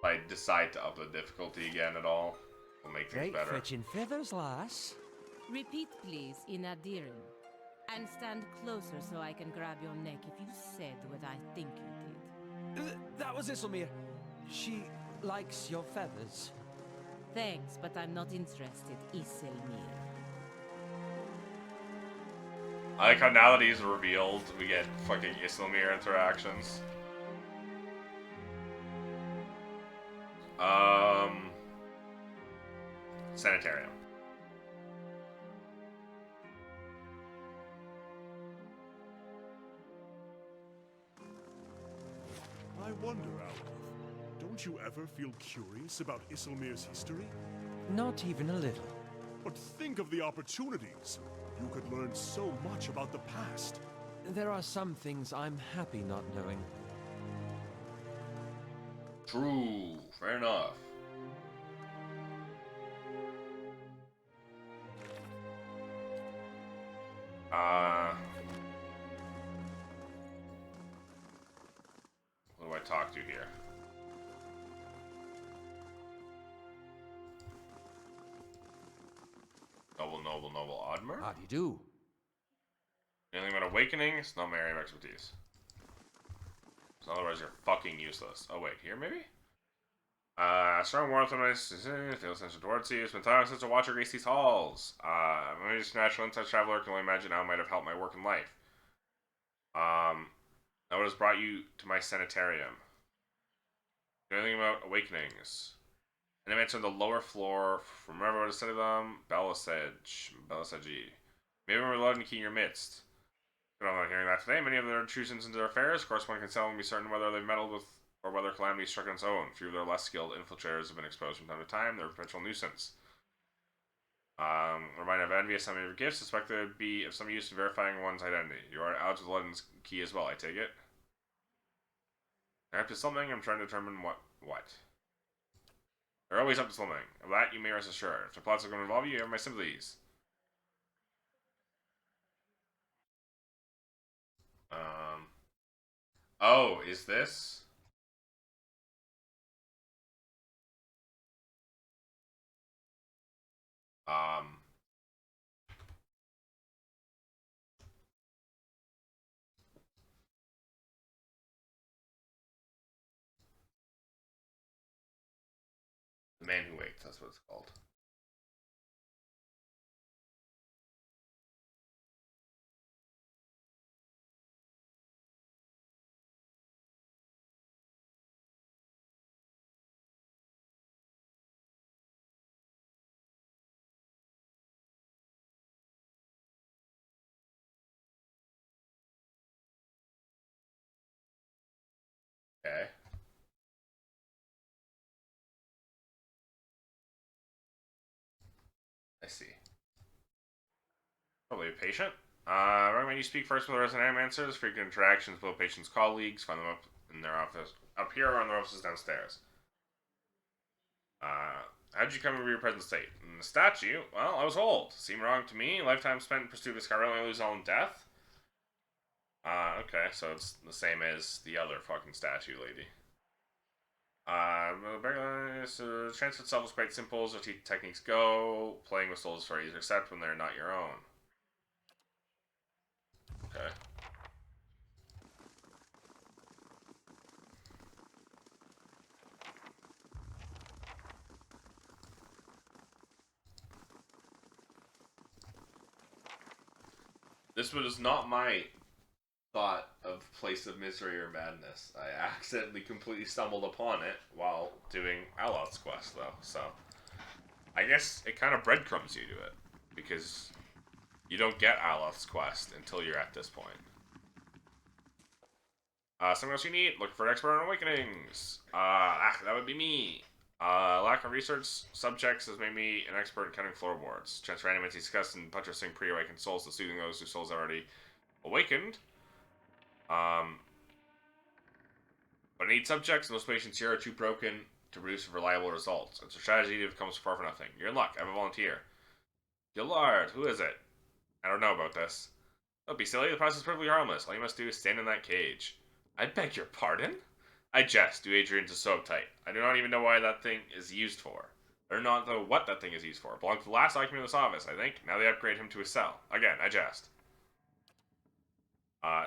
If I decide to up the difficulty again at all, it'll make things better. Fetching feathers, lass. Repeat, please, in Adiran. And stand closer so I can grab your neck if you said what I think you did. That was Isilmir. She likes your feathers. Thanks, but I'm not interested, Isilmir. I like how now that he's revealed, we get fucking Isilmir interactions. Sanitarium. I wonder, Alva, don't you ever feel curious about Isilmir's history? Not even a little. But think of the opportunities. You could learn so much about the past. There are some things I'm happy not knowing. True. Fair enough. What do I talk to here? Noble Oddmer? How do you do? Anything about awakening? It's not my area of expertise. So otherwise you're fucking useless. Oh wait, here maybe? Strong warmth on my feel sense towards you. It's been time since a watcher graced these halls. I'm just a natural inside traveler, can only imagine how it might have helped my work in life. Now what has brought you to my sanitarium? Anything about awakenings? And I mentioned the lower floor. Remember what I said to them? Belisage. Maybe we're allowed to key in your midst. But I'm not hearing that today. Many of their intrusions into their affairs. Of course, one can tell and be certain whether they've meddled with or whether calamity struck on its own. Few of their less skilled infiltrators have been exposed from time to time. They're a potential nuisance. Remind of envious some of your gifts. Suspect they would be of some use in verifying one's identity. You are out of the London's key as well, I take it. They're up to something. I'm trying to determine what. They're always up to something. Of that, you may rest assured. If the plots are going to involve you, you have my sympathies. Oh, is this? The Man Who Waits, that's what it's called. Okay. I see. Probably a patient. Recommend you speak first with the resident animancers. Frequent interactions with patients' colleagues. Find them up in their office, up here, or in their offices downstairs. How'd you come to your present state? In the statue? Well, I was old. Seemed wrong to me. Lifetime spent in pursuit of discovery only lose all in death. Okay, so it's the same as the other fucking statue lady. Transfer itself is quite simple as the techniques go. Playing with souls is very easy, except when they're not your own. Okay. This was not my thought of Place of Misery or Madness. I accidentally completely stumbled upon it while doing Aloth's quest, though, so... I guess it kind of breadcrumbs you to it, because you don't get Aloth's quest until you're at this point. Something else you need? Looking for an expert on awakenings. That would be me. Lack of research subjects has made me an expert in cutting floorboards. Transfer animates discussed and buttressing pre-awakened souls to soothing those whose souls are already awakened. But I need subjects, and those patients here are too broken to produce reliable results. It's a tragedy that comes far from nothing. You're in luck. I have a volunteer. Gillard, who is it? I don't know about this. Don't be silly. The process is perfectly harmless. All you must do is stand in that cage. I beg your pardon? I jest. Do Adrian to so uptight. I do not even know why that thing is used for. Or not know what that thing is used for. It belonged to the last occupant of this office, I think. Now they upgrade him to a cell. Again, I jest.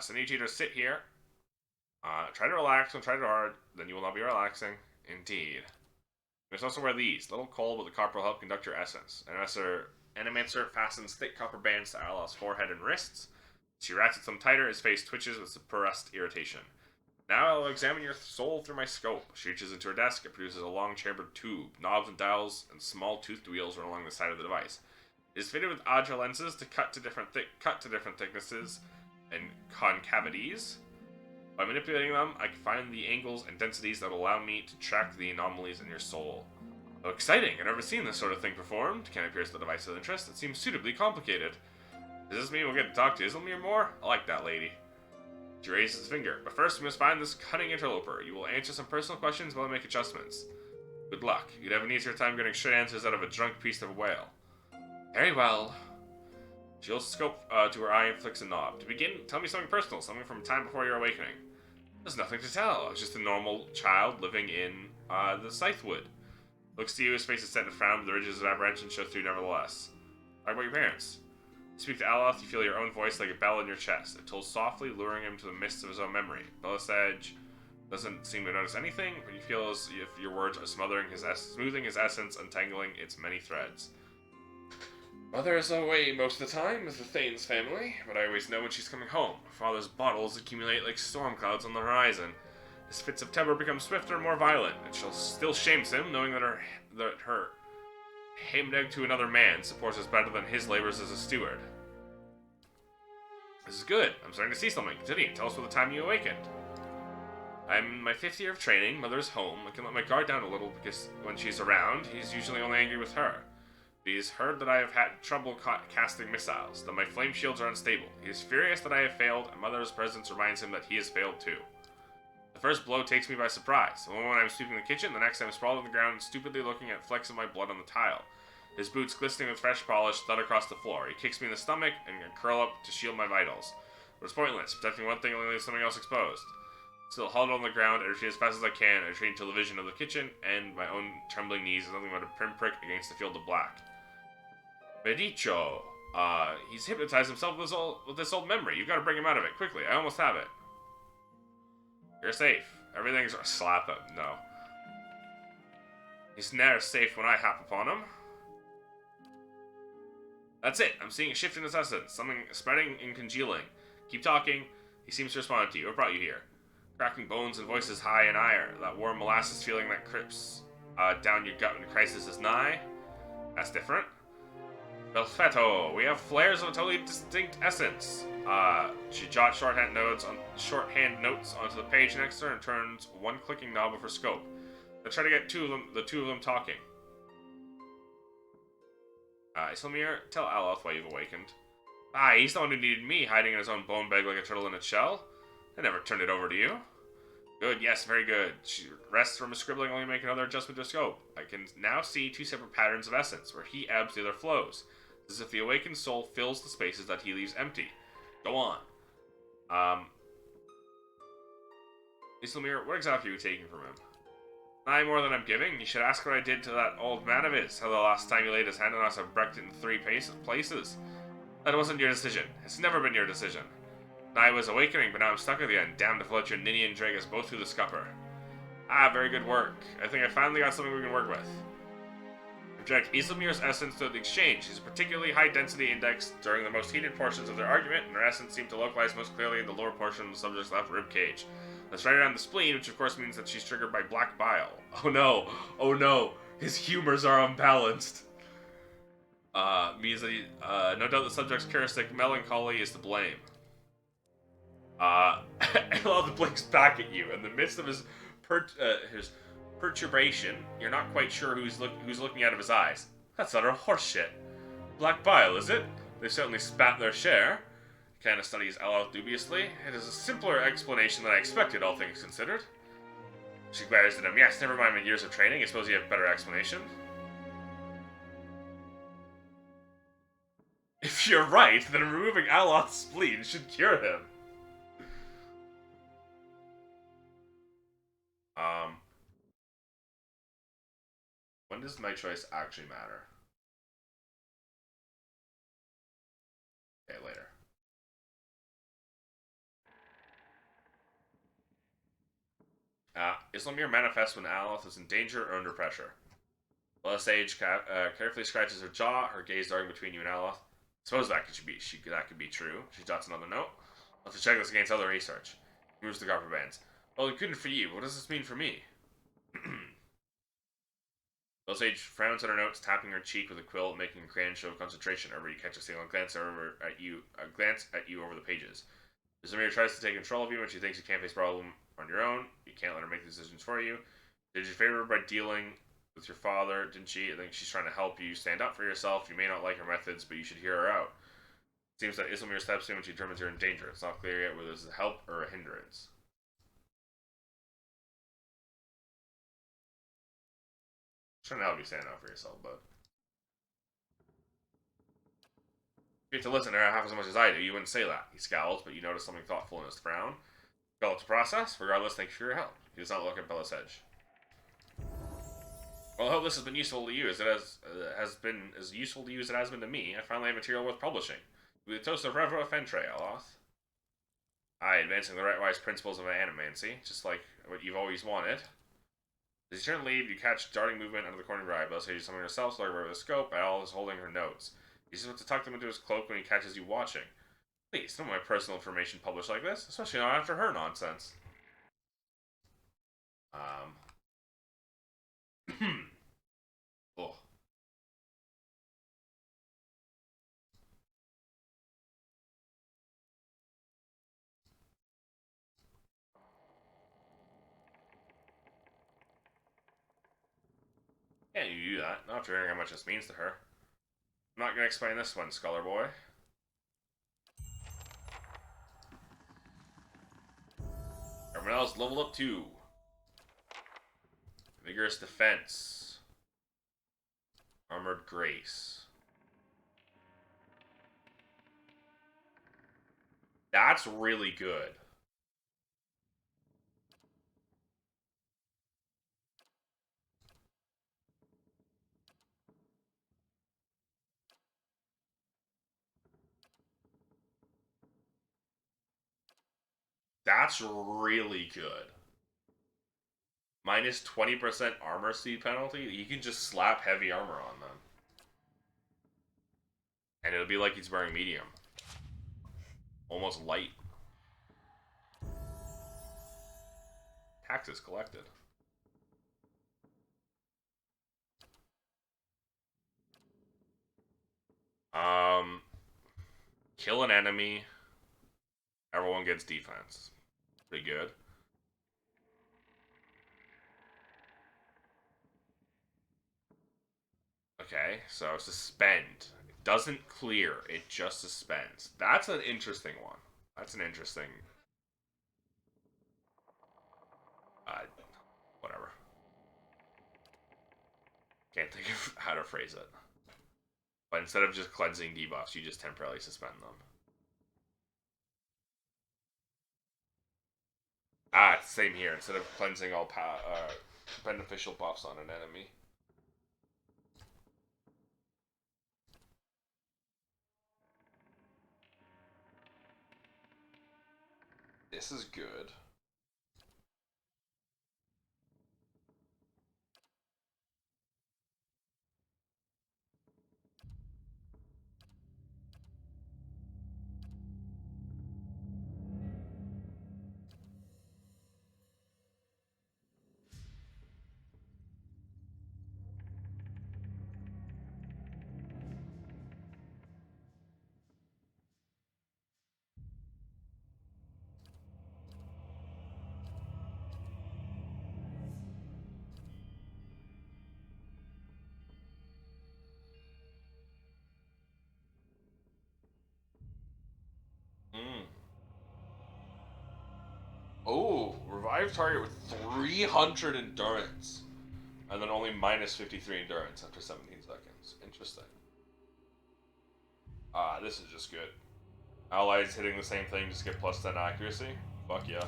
So I need you to sit here. Try to relax. Don't try too hard. Then you will not be relaxing. Indeed. There's also wear these. Little coal with the copper will help conduct your essence. Animancer fastens thick copper bands to Alos's forehead and wrists. She ratchets them tighter. His face twitches with suppressed irritation. Now I will examine your soul through my scope. She reaches into her desk. It produces a long chambered tube. Knobs and dials and small toothed wheels run along the side of the device. It is fitted with Audra lenses to cut to different thicknesses and concavities. By manipulating them, I can find the angles and densities that will allow me to track the anomalies in your soul. Oh, exciting! I've never seen this sort of thing performed. Can I pierce the device of interest? It seems suitably complicated. Does this mean we'll get to talk to Islamir more? I like that lady. She raises his finger. But first, we must find this cunning interloper. You will answer some personal questions while I make adjustments. Good luck. You'd have an easier time getting straight answers out of a drunk piece of whale. Very well. She holds the scope to her eye and flicks a knob. To begin, tell me something personal, something from time before your awakening. There's nothing to tell. I was just a normal child living in the Scythewood. Looks to you, his face is set in a frown, but the ridges of apprehension show through nevertheless. Talk about your parents. You speak to Aloth, you feel your own voice like a bell in your chest. It tolls softly, luring him to the mists of his own memory. Belisage doesn't seem to notice anything, but you feel as if your words are smoothing his essence, untangling its many threads. Mother is away most of the time with the Thane's family, but I always know when she's coming home. Father's bottles accumulate like storm clouds on the horizon. His fits of temper become swifter and more violent, and she still shames him, knowing that her hemmed to another man supports us better than his labors as a steward. This is good. I'm starting to see something. Continue. Tell us what the time you awakened. I'm in my 5th year of training. Mother's home. I can let my guard down a little because when she's around, he's usually only angry with her. He's heard that I have had trouble casting missiles, that my flame shields are unstable. He is furious that I have failed, and Mother's presence reminds him that he has failed too. The first blow takes me by surprise. The moment I'm sweeping the kitchen, the next I'm sprawled on the ground, stupidly looking at flecks of my blood on the tile. His boots glistening with fresh polish thud across the floor. He kicks me in the stomach and I curl up to shield my vitals. But it's pointless. Protecting one thing only leaves something else exposed. Still huddled on the ground, I retreat as fast as I can. I retreat until the vision of the kitchen and my own trembling knees is nothing but a pinprick against the field of black. Medicho. He's hypnotized himself with this old memory. You've got to bring him out of it quickly. I almost have it. You're safe. Everything's slap him. No. He's ne'er safe when I hap upon him. That's it. I'm seeing a shift in his essence. Something spreading and congealing. Keep talking. He seems to respond to you. What brought you here? Cracking bones and voices high in ire. That warm molasses feeling that creeps down your gut when crisis is nigh. That's different. Belfetto, we have flares of a totally distinct essence. She jots shorthand notes onto the page next to her and turns one clicking knob of her scope. Let's try to get the two of them talking. Islamir, tell Aloth why you've awakened. He's the one who needed me, hiding in his own bone bag like a turtle in its shell. I never turned it over to you. Good, yes, very good. She rests from his scribbling, only make another adjustment to scope. I can now see two separate patterns of essence, where he ebbs, the other flows. As if the awakened soul fills the spaces that he leaves empty. Go on. Islamir, what exactly are you taking from him? More than I'm giving. You should ask what I did to that old man of his. How the last time he laid his hand on us, I wrecked it in 3 places. That wasn't your decision. It's never been your decision. I was awakening, but now I'm stuck with you, and damned if I'll let your ninny and drag us both through the scupper. Very good work. I think I finally got something we can work with. Project Islamir's essence to the exchange. She's a particularly high density index during the most heated portions of their argument, and her essence seemed to localize most clearly in the lower portion of the subject's left rib cage. That's right around the spleen, which of course means that she's triggered by black bile. Oh no! Oh no! His humors are unbalanced! Means that no doubt the subject's characteristic melancholy is to blame. Aloth blinks back at you. In the midst of his perturbation, you're not quite sure who's looking out of his eyes. That's utter horseshit. Black bile, is it? They certainly spat their share. Kind of studies Aloth dubiously. It is a simpler explanation than I expected, all things considered. She glares at him. Yes, never mind my years of training. I suppose you have a better explanation. If you're right, then removing Aloth's spleen should cure him. When does my choice actually matter? Okay, later. Islamir manifests when Aloth is in danger or under pressure. Well, Sage carefully scratches her jaw, her gaze darting between you and Aloth. Suppose that could be true. She jots another note. I'll have to check this against other research. Moves the garter bands. Well, it couldn't for you. What does this mean for me? Sage frowns at her notes, tapping her cheek with a quill, making a grand show of concentration. Over you catch a single glance at you over the pages. Islamir tries to take control of you when she thinks you can't face problem on your own. You can't let her make decisions for you. Did you favor her by dealing with your father, didn't she? I think she's trying to help you stand up for yourself. You may not like her methods, but you should hear her out. It seems that Islamir steps in when she determines you're in danger. It's not clear yet whether this is a help or a hindrance. Trying to help you stand up for yourself, bud. If you have to listen to her half as much as I do, you wouldn't say that. He scowls, but you notice something thoughtful in his frown. Develop the process. Regardless, thank you for your help. He does not look at Bella's edge. Well, I hope this has been useful to you as it has been as useful to you as it has been to me. I finally have material worth publishing. With the toast of Revo Fentre, Aloth. Advancing the right-wise principles of animancy, just like what you've always wanted. As you turn to leave, you catch darting movement under the corner of your eye. Bella says something herself, so with a scope, Al is holding her notes. He's about to tuck them into his cloak when he catches you watching. Please, don't want my personal information published like this, especially not after her nonsense. Oh. Yeah, you do that, not after hearing how much this means to her. I'm not going to explain this one, Scholar Boy. Everyone else leveled up too. Vigorous Defense. Armored Grace. That's really good. That's really good. minus 20% armor speed penalty. You can just slap heavy armor on them. And it'll be like he's wearing medium. Almost light. Taxes collected. Kill an enemy. Everyone gets defense. Pretty good. Okay, so suspend. It doesn't clear, it just suspends. That's an interesting one. That's an interesting... whatever. Can't think of how to phrase it. But instead of just cleansing debuffs, you just temporarily suspend them. Same here. Instead of cleansing all beneficial buffs on an enemy. This is good. Oh, revive target with 300 endurance. And then only minus 53 endurance after 17 seconds. Interesting. This is just good. Allies hitting the same thing just get plus 10 accuracy. Fuck yeah.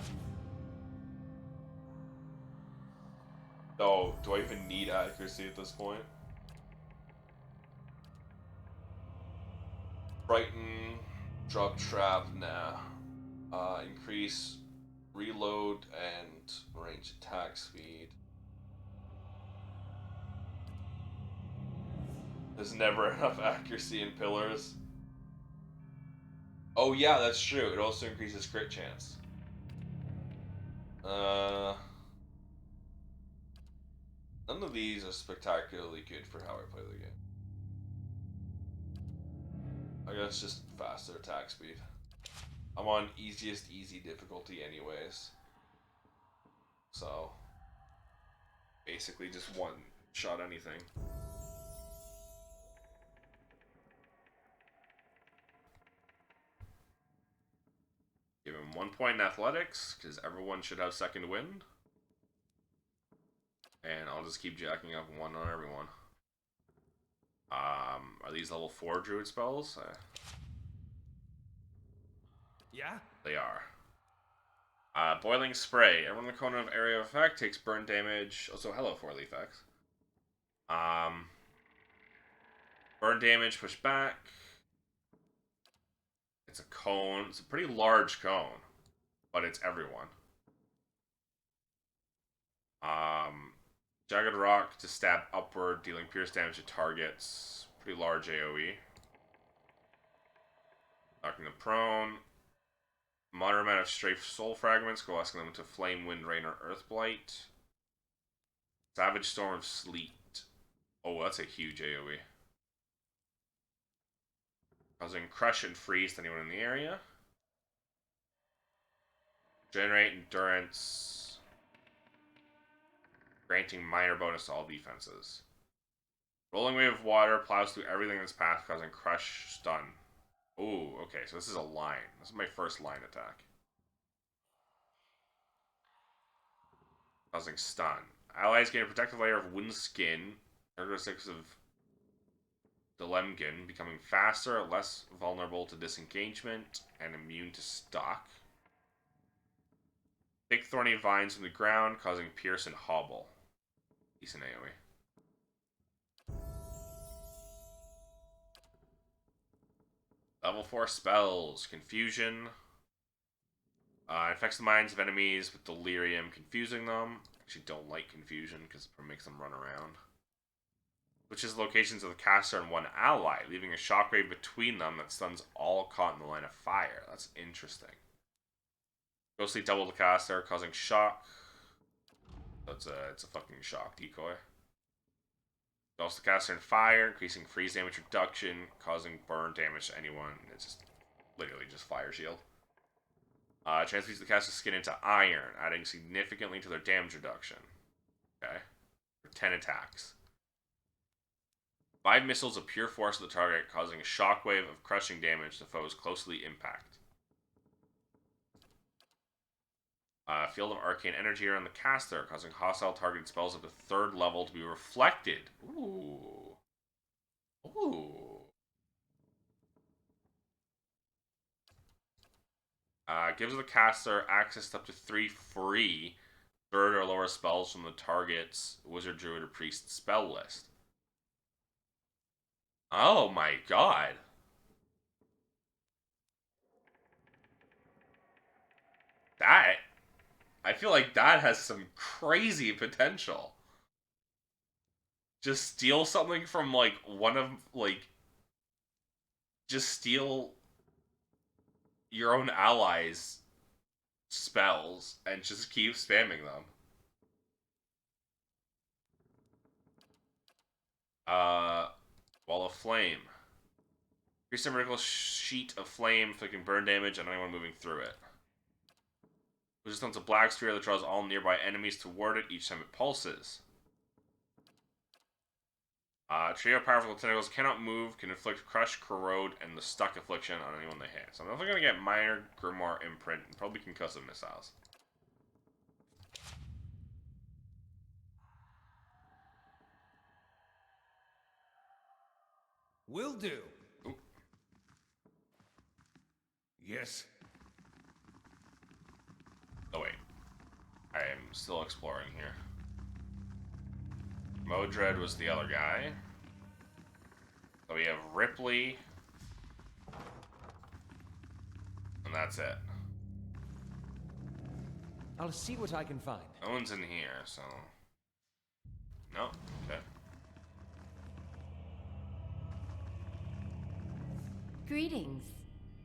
Oh, do I even need accuracy at this point? Frighten, drop trap, nah. Increase reload and range attack speed. There's never enough accuracy in pillars. Oh yeah, that's true. It also increases crit chance. None of these are spectacularly good for how I play the game. I guess just faster attack speed. I'm on easiest easy difficulty anyways. So basically just one shot anything. Give him 1 point in athletics, because everyone should have second wind. And I'll just keep jacking up 1 on everyone. Are these level 4 druid spells? Yeah? They are. Boiling Spray. Everyone in the corner of area of effect takes burn damage. Also, hello, 4-leaf X. Burn damage, push back. It's a cone. It's a pretty large cone. But it's everyone. Jagged Rock to stab upward, dealing pierce damage to targets. Pretty large AoE. Knocking them prone. Moderate amount of strafe soul fragments, coalescing them into Flame, Wind, Rain, or Earthblight. Savage Storm of Sleet. Oh, that's a huge AoE. Causing crush and freeze to anyone in the area. Generate endurance. Granting minor bonus to all defenses. Rolling wave of water plows through everything in its path, causing crush, stun. Ooh, okay, so this is a line. This is my first line attack. Causing stun. Allies gain a protective layer of wind skin. Characteristics of Delemgin, becoming faster, less vulnerable to disengagement, and immune to stock. Thick thorny vines from the ground, causing pierce and hobble. Decent AoE. Level 4 spells. Confusion. Infects the minds of enemies with delirium, confusing them. Actually, don't like confusion because it makes them run around. Switches locations of the caster and one ally, leaving a shockwave between them that stuns all caught in the line of fire. That's interesting. Ghostly double the caster, causing shock. It's a fucking shock decoy. Douse the caster in fire, increasing freeze damage reduction, causing burn damage to anyone. It's just literally just fire shield. Transfuse the caster's skin into iron, adding significantly to their damage reduction. Okay. For 10 attacks. 5 missiles of pure force to the target, causing a shockwave of crushing damage to foes closely impact. Field of arcane energy around the caster, causing hostile targeted spells up to 3rd level to be reflected. Ooh. Ooh. Gives the caster access to up to 3 free 3rd or lower spells from the target's wizard, druid, or priest spell list. Oh my god. That, I feel like that has some crazy potential. Just steal something from, like, one of, like, just steal your own allies' spells and just keep spamming them. Wall of Flame. Increase a vertical sheet of flame, inflicting burn damage on anyone moving through it. Which is a black sphere that draws all nearby enemies toward it each time it pulses. Trio of powerful tentacles cannot move, can inflict crush, corrode, and the stuck affliction on anyone they hit. So I'm definitely going to get minor grimoire imprint and probably concussive missiles. Will do. Ooh. Yes. Oh wait, I am still exploring here. Modred was the other guy. So we have Ripley. And that's it. I'll see what I can find. No one's in here, so... No? Okay. Greetings.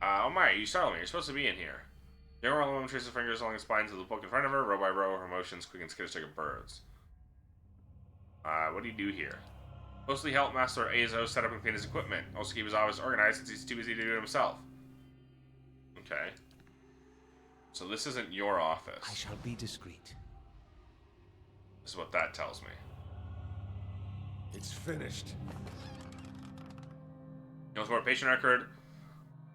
Omar, you startled me. You're supposed to be in here. The young woman traces her fingers along the spines of the book in front of her. Row by row, her motions quick and skittish like a bird's. What do you do here? Mostly help Master Azo set up and clean his equipment. Also keep his office organized since he's too busy to do it himself. Okay. So this isn't your office. I shall be discreet. This is what that tells me. It's finished. Knows more patient record.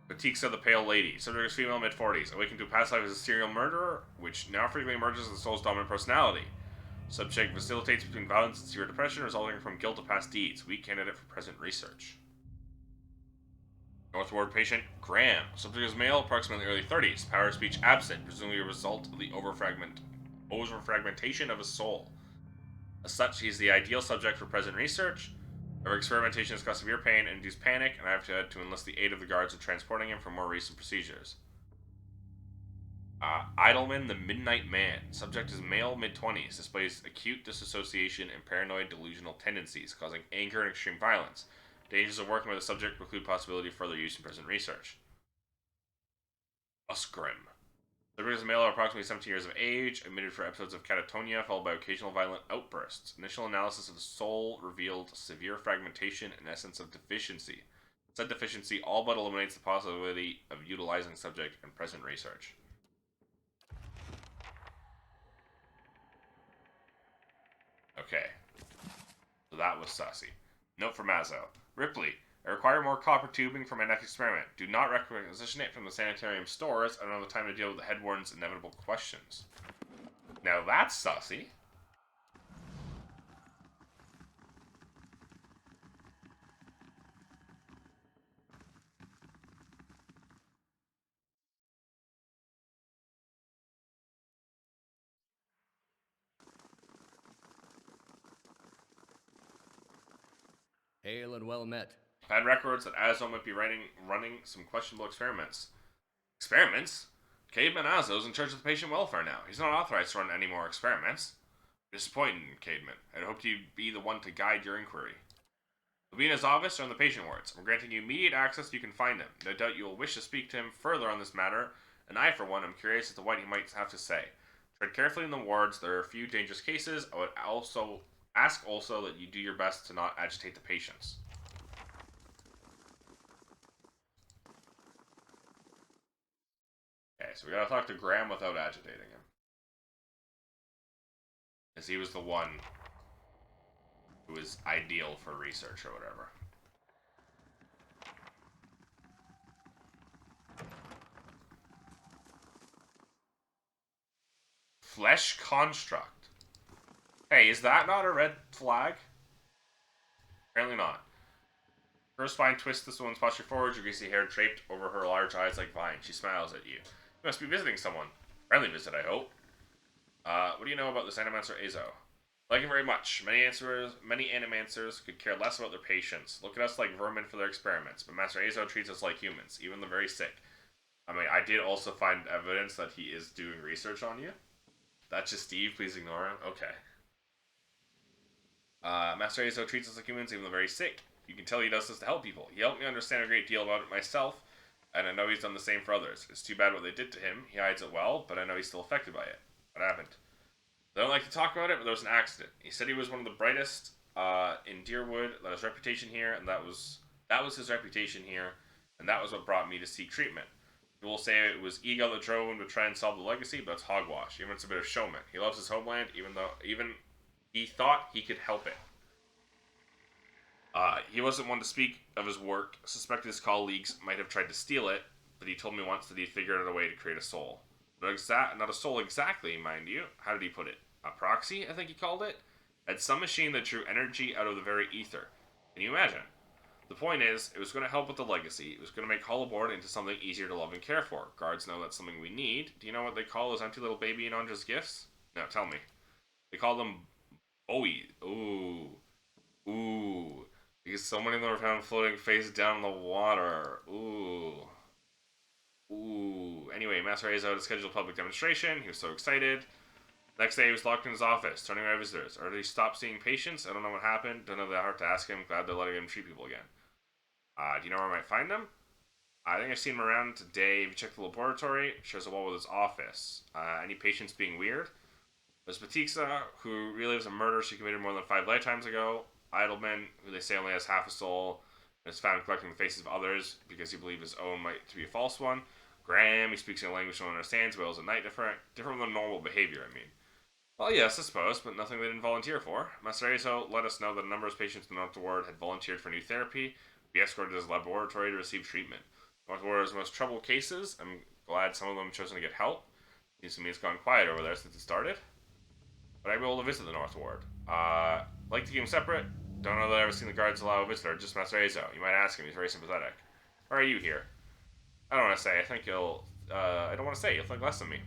Critiques of the Pale Lady. Subject is female, mid-40s. Awakened to a past life as a serial murderer, which now frequently emerges as the soul's dominant personality. Subject facilitates between violence and severe depression, resulting from guilt of past deeds. Weak candidate for present research. Northward patient, Graham. Subject is male, approximately early 30s. Power of speech absent, presumably a result of the overfragmentation of his soul. As such, he is the ideal subject for present research. However, experimentation has caused severe pain and induced panic, and I have had to enlist the aid of the guards in transporting him for more recent procedures. Idleman, the Midnight Man. Subject is male, mid-20s. Displays acute disassociation and paranoid delusional tendencies, causing anger and extreme violence. Dangers of working with a subject preclude possibility of further use in present research. Usgrim. Subject is male, approximately 17 years of age, admitted for episodes of catatonia, followed by occasional violent outbursts. Initial analysis of the soul revealed severe fragmentation and essence of deficiency. Said deficiency all but eliminates the possibility of utilizing subject in present research. Okay. So that was sussy. Note from Mazzo. Ripley, I require more copper tubing for my next experiment. Do not requisition it from the sanitarium stores. I don't have the time to deal with the head warden's inevitable questions. Now that's sussy. Hail and well met. I've had records that Azo might be running some questionable experiments. Experiments? Cademan Azo's in charge of the patient welfare now. He's not authorized to run any more experiments. Disappointing, Cademan. I'd hoped you'd be the one to guide your inquiry. He'll be in his office or in the patient wards. I'm granting you immediate access so you can find him. No doubt you will wish to speak to him further on this matter, and I, for one, am curious as to what he might have to say. Tread carefully in the wards. There are a few dangerous cases. I would also ask that you do your best to not agitate the patients. Okay, so we gotta talk to Graham without agitating him. Because he was the one who was ideal for research or whatever. Flesh construct. Hey, is that not a red flag? Apparently not. Her spine twists this woman's posture forward, your greasy hair draped over her large eyes like vine. She smiles at you. You must be visiting someone. Friendly visit, I hope. What do you know about this Animancer Azo? Like him very much. Many animancers could care less about their patients. Look at us like vermin for their experiments, but Master Azo treats us like humans, even the very sick. I mean, I did also find evidence that he is doing research on you. That's just Steve, please ignore him. Okay. Master Azo treats us like humans, even the very sick. You can tell he does this to help people. He helped me understand a great deal about it myself, and I know he's done the same for others. It's too bad what they did to him. He hides it well, but I know he's still affected by it. What happened? I don't like to talk about it, but there was an accident. He said he was one of the brightest in Deerwood, that his reputation here, and that was his reputation here, and that was what brought me to seek treatment. You will say it was ego that drove him to try and solve the legacy, but it's hogwash. Even it's a bit of showman. He loves his homeland, even he thought he could help it. He wasn't one to speak of his work. Suspected his colleagues might have tried to steal it, but he told me once that he'd figured out a way to create a soul. Not a soul exactly, mind you. How did he put it? A proxy, I think he called it? Had some machine that drew energy out of the very ether. Can you imagine? The point is, it was going to help with the legacy. It was going to make Hollowboard into something easier to love and care for. Guards know that's something we need. Do you know what they call those empty little baby and Andra's gifts? No, tell me. They call them Bowie. Ooh. Because so many of them are found floating face down in the water. Ooh. Anyway, Master Azo had a scheduled public demonstration. He was so excited. Next day, he was locked in his office, turning away visitors. Or did he stop seeing patients? I don't know what happened. Don't know that hard to ask him. Glad they're letting him treat people again. Do you know where I might find him? I think I've seen him around today. If you check the laboratory, shares a wall with his office. Any patients being weird? There's Batixa, who relives a murder she committed more than 5 lifetimes ago. Idleman, who they say only has half a soul, and is found collecting the faces of others because he believed his own might to be a false one. Graham, he speaks in a language no one understands, wails at night, different from normal behavior, I mean. Well, yes, I suppose, but nothing they didn't volunteer for. Master Azo let us know that a number of patients in the North Ward had volunteered for new therapy. We escorted his laboratory to receive treatment. North Ward's most troubled cases. I'm glad some of them have chosen to get help. Seems to me it's gone quiet over there since it started. But I'd be able to visit the North Ward. Like to keep them separate. Don't know that I've ever seen the guards allow a visitor, just Master Azo. You might ask him, he's very sympathetic. Why are you here? I don't want to say. I think you'll... I don't want to say. You'll think less of me.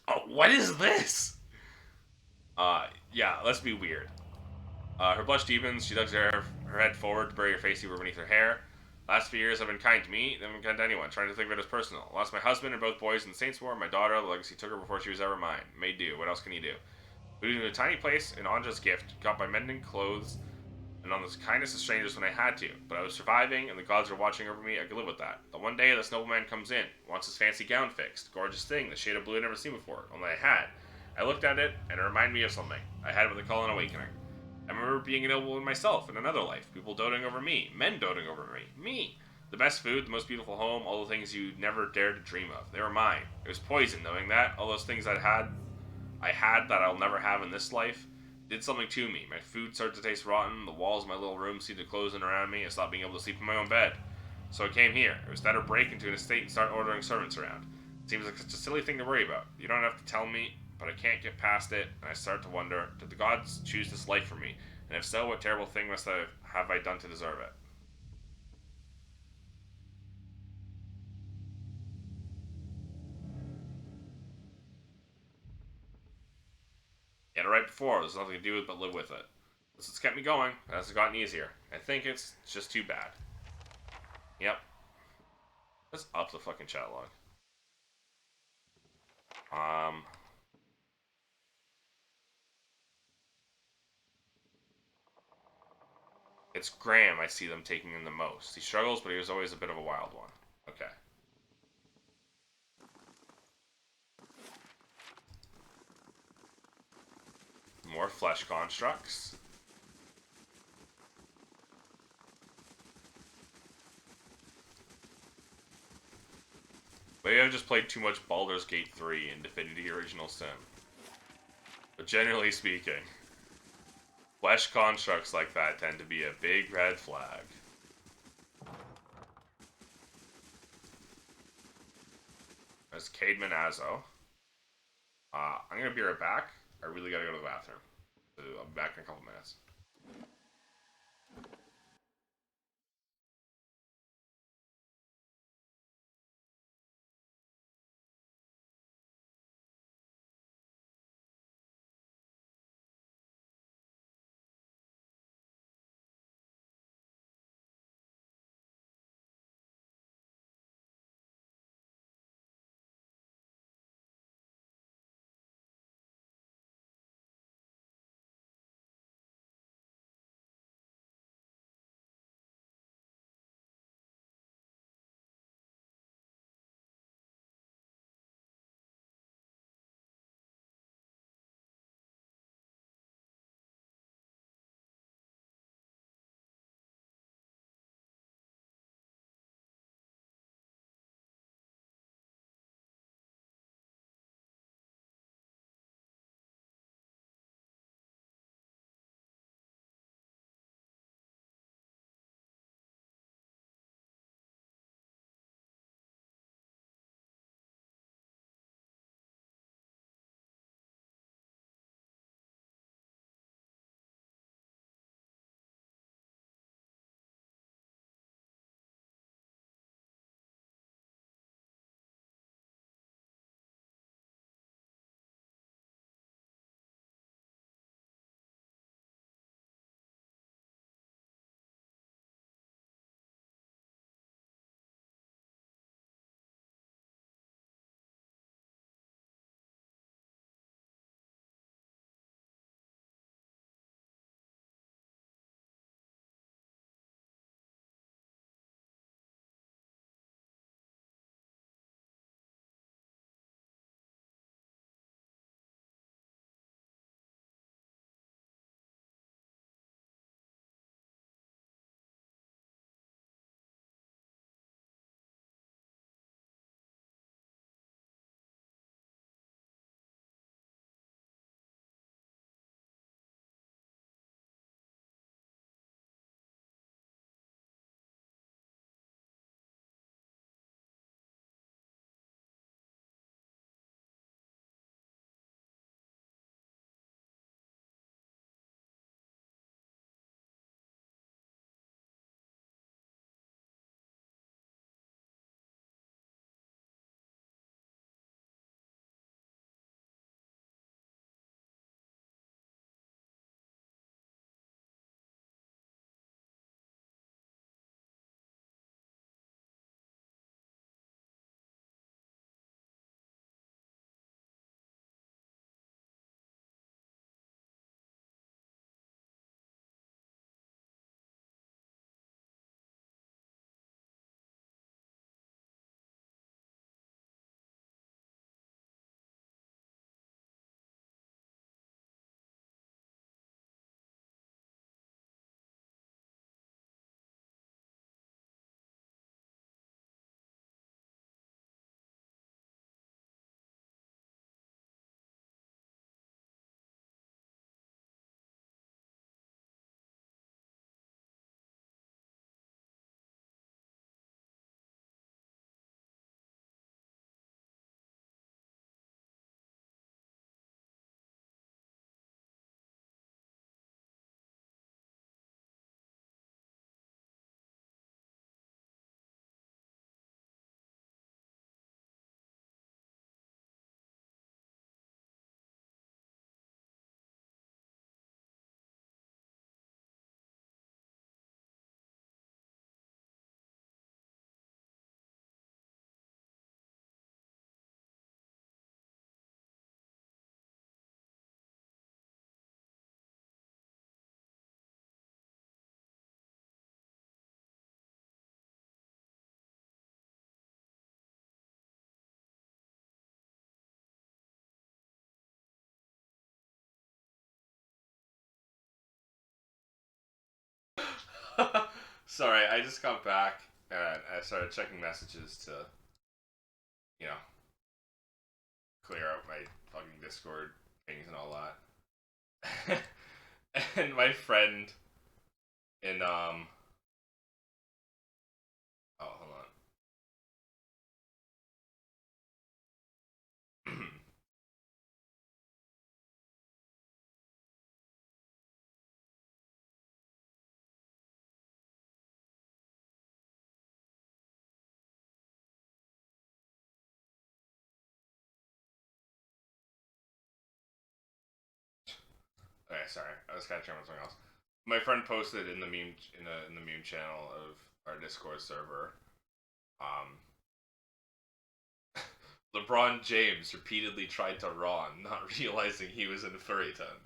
Oh, what is this? Yeah, let's be weird. Her blush deepens. She tugs her head forward to bury her face deeper beneath her hair. Last few years I've been kind to me, then been kind to anyone, trying to think of it as personal. Lost my husband and both boys in the Saints War. My daughter, the legacy took her before she was ever mine. Made do. What else can you do? Moved into a tiny place in Andra's gift, got by mending clothes, and on the kindness of strangers when I had to. But I was surviving, and the gods were watching over me. I could live with that. But one day, this nobleman comes in, wants his fancy gown fixed. Gorgeous thing, the shade of blue I'd never seen before. Only I had. I looked at it, and it reminded me of something. I had what they call an awakening. I remember being an nobleman myself in another life. People doting over me. Men doting over me. Me. The best food, the most beautiful home, all the things you never dared to dream of. They were mine. It was poison, knowing that. All those things I had that I'll never have in this life, did something to me. My food started to taste rotten. The walls of my little room seemed to close in around me. I stopped being able to sleep in my own bed. So I came here. It was better break into an estate and start ordering servants around. It seems like such a silly thing to worry about. You don't have to tell me, but I can't get past it, and I start to wonder, did the gods choose this life for me? And if so, what terrible thing must have I done to deserve it? You had it right before. There's nothing to do with but live with it. This has kept me going. It hasn't gotten easier. I think it's just too bad. Yep. Let's up the fucking chat log. Um, it's Graham I see them taking in the most. He struggles, but he was always a bit of a wild one. Okay. More flesh constructs. Maybe I've just played too much Baldur's Gate 3 and Divinity Original Sin. But generally speaking, flesh constructs like that tend to be a big red flag. There's Cade Manazzo. I'm gonna be right back. I really gotta go to the bathroom. So I'll be back in a couple minutes. Sorry, I just got back and I started checking messages to, you know, clear out my fucking Discord things and all that. And my friend in oh, hold on. Okay, sorry, I was catching on with something else. My friend posted in the meme in the meme channel of our Discord server. LeBron James repeatedly tried to Ron, not realizing he was in Furryton.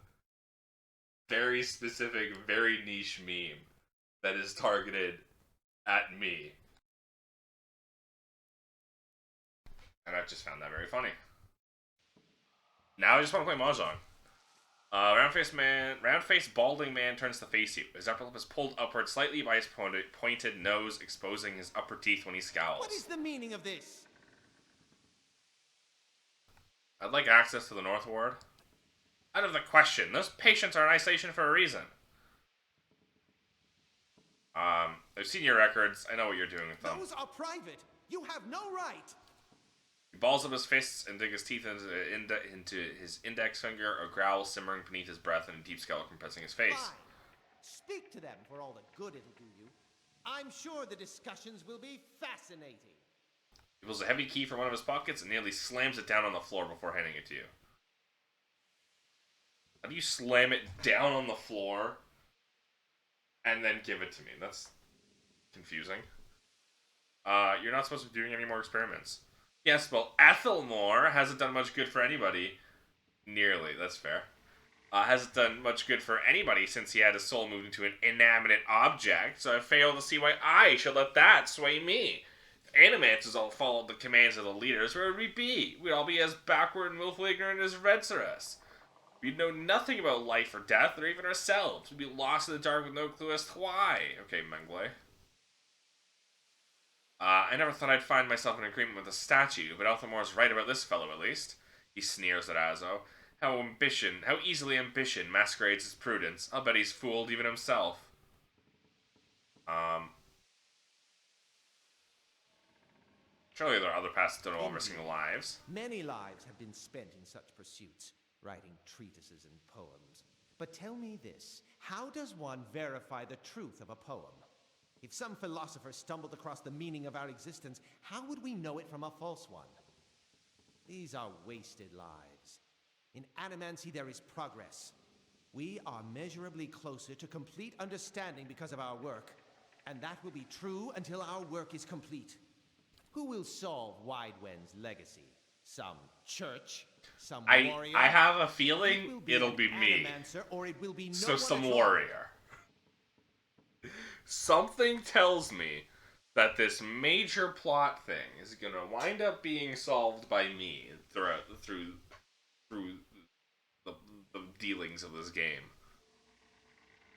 Very specific, very niche meme that is targeted at me. And I've just found that very funny. Now I just want to play Mahjong. Round-faced balding man turns to face you. His upper lip is pulled upward slightly by his pointed nose, exposing his upper teeth when he scowls. What is the meaning of this? I'd like access to the North Ward. Out of the question. Those patients are in isolation for a reason. I've seen your records. I know what you're doing with them. Those are private. You have no right. He balls up his fists and digs his teeth into his index finger, a growl simmering beneath his breath and a deep scowl compressing his face. Fine. Speak to them for all the good it'll do you. I'm sure the discussions will be fascinating. He pulls a heavy key from one of his pockets and nearly slams it down on the floor before handing it to you. How do you slam it down on the floor and then give it to me? That's confusing. You're not supposed to be doing any more experiments. Yes, well, Ethelmore hasn't done much good for anybody. Nearly, that's fair. Hasn't done much good for anybody since he had his soul moved into an inanimate object, so I fail to see why I should let that sway me. If Animancers all followed the commands of the leaders, where would we be? We'd all be as backward and willfully ignorant as Redcerus. We'd know nothing about life or death, or even ourselves. We'd be lost in the dark with no clue as to why. Okay, Mengley. I never thought I'd find myself in agreement with a statue, but Ethelmore's right about this fellow, at least. He sneers at Azo. How easily ambition masquerades as prudence. I'll bet he's fooled even himself. Surely there are other paths that don't involve risking lives. Many lives have been spent in such pursuits, writing treatises and poems. But tell me this, how does one verify the truth of a poem? If some philosopher stumbled across the meaning of our existence, how would we know it from a false one? These are wasted lives. In Animancy there is progress. We are measurably closer to complete understanding because of our work, and that will be true until our work is complete. Who will solve Widewen's legacy? Some church? Some warrior? I have a feeling it'll be me. Or it will be no so one some at all. warrior. Something tells me that this major plot thing is gonna wind up being solved by me through the dealings of this game.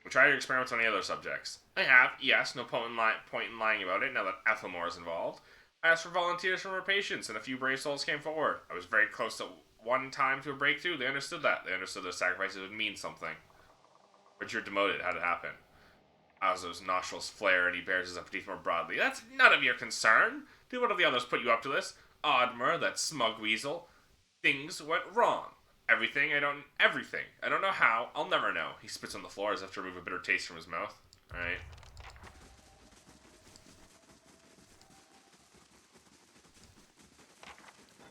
We tried your experiments on the other subjects. I have, yes, no point in lying about it now that Ethelmore is involved. I asked for volunteers from our patients, and a few brave souls came forward. I was very close at one time to a breakthrough. They understood that. They understood their sacrifices would mean something. But you're demoted. How'd it happen? Azo's nostrils flare, and he bares his upper teeth more broadly. That's none of your concern. Did one of the others put you up to this? Oddmer, that smug weasel. Things went wrong. Everything. I don't know how. I'll never know. He spits on the floor as if to remove a bitter taste from his mouth. Alright.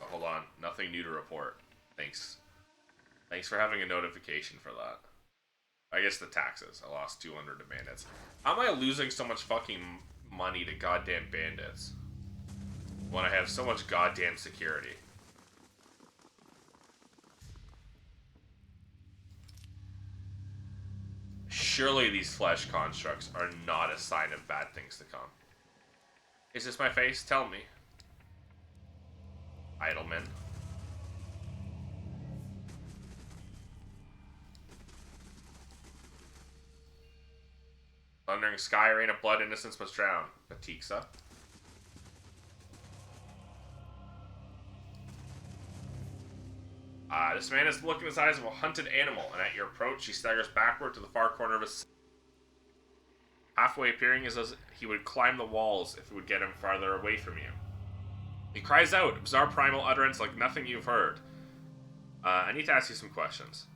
Oh, hold on. Nothing new to report. Thanks. Thanks for having a notification for that. I guess the taxes. I lost 200 to bandits. How am I losing so much fucking money to goddamn bandits when I have so much goddamn security? Surely these flesh constructs are not a sign of bad things to come. Is this my face? Tell me. Idleman. Thundering sky, rain of blood, innocence must drown. Batixa. This man is looking in his eyes of a hunted animal, and at your approach, he staggers backward to the far corner of his... halfway appearing as though he would climb the walls if it would get him farther away from you. He cries out, a bizarre primal utterance like nothing you've heard. I need to ask you some questions.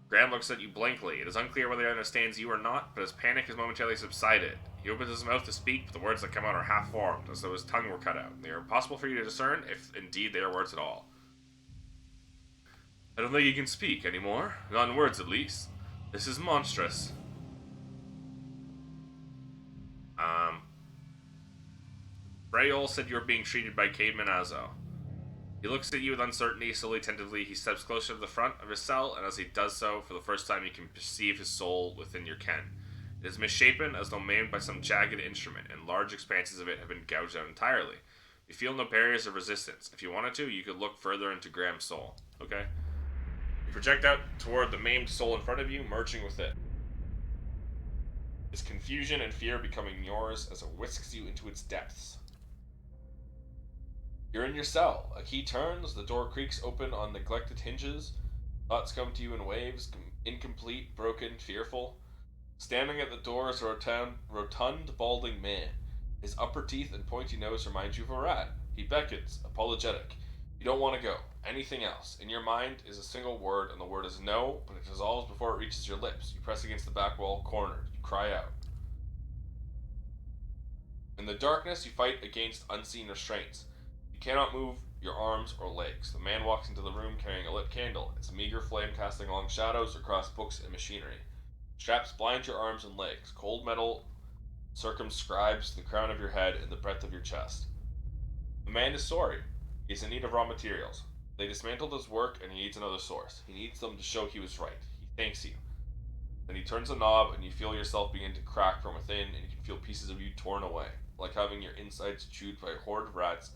Graham looks at you blankly. It is unclear whether he understands you or not, but his panic has momentarily subsided. He opens his mouth to speak, but the words that come out are half-formed, as though his tongue were cut out. They are impossible for you to discern, if indeed they are words at all. I don't think you can speak anymore. Not in words, at least. This is monstrous. Brayol said you were being treated by Caveman Azo. He looks at you with uncertainty, slowly, tentatively. He steps closer to the front of his cell, and as he does so, for the first time you can perceive his soul within your ken. It is misshapen, as though made by some jagged instrument, and large expanses of it have been gouged out entirely. You feel no barriers of resistance. If you wanted to, you could look further into Graham's soul. Okay? You project out toward the maimed soul in front of you, merging with it. His confusion and fear becoming yours as it whisks you into its depths. You're in your cell. A key turns, the door creaks open on neglected hinges. Thoughts come to you in waves, incomplete, broken, fearful. Standing at the door is a rotund, balding man. His upper teeth and pointy nose remind you of a rat. He beckons, apologetic. You don't want to go. Anything else. In your mind is a single word, and the word is no, but it dissolves before it reaches your lips. You press against the back wall, cornered. You cry out. In the darkness, you fight against unseen restraints. You cannot move your arms or legs. The man walks into the room carrying a lit candle, its meager flame casting long shadows across books and machinery. Straps blind your arms and legs. Cold metal circumscribes the crown of your head and the breadth of your chest. The man is sorry. He is in need of raw materials. They dismantled his work and he needs another source. He needs them to show he was right. He thanks you. Then he turns a knob and you feel yourself begin to crack from within, and you can feel pieces of you torn away, like having your insides chewed by a horde of rats,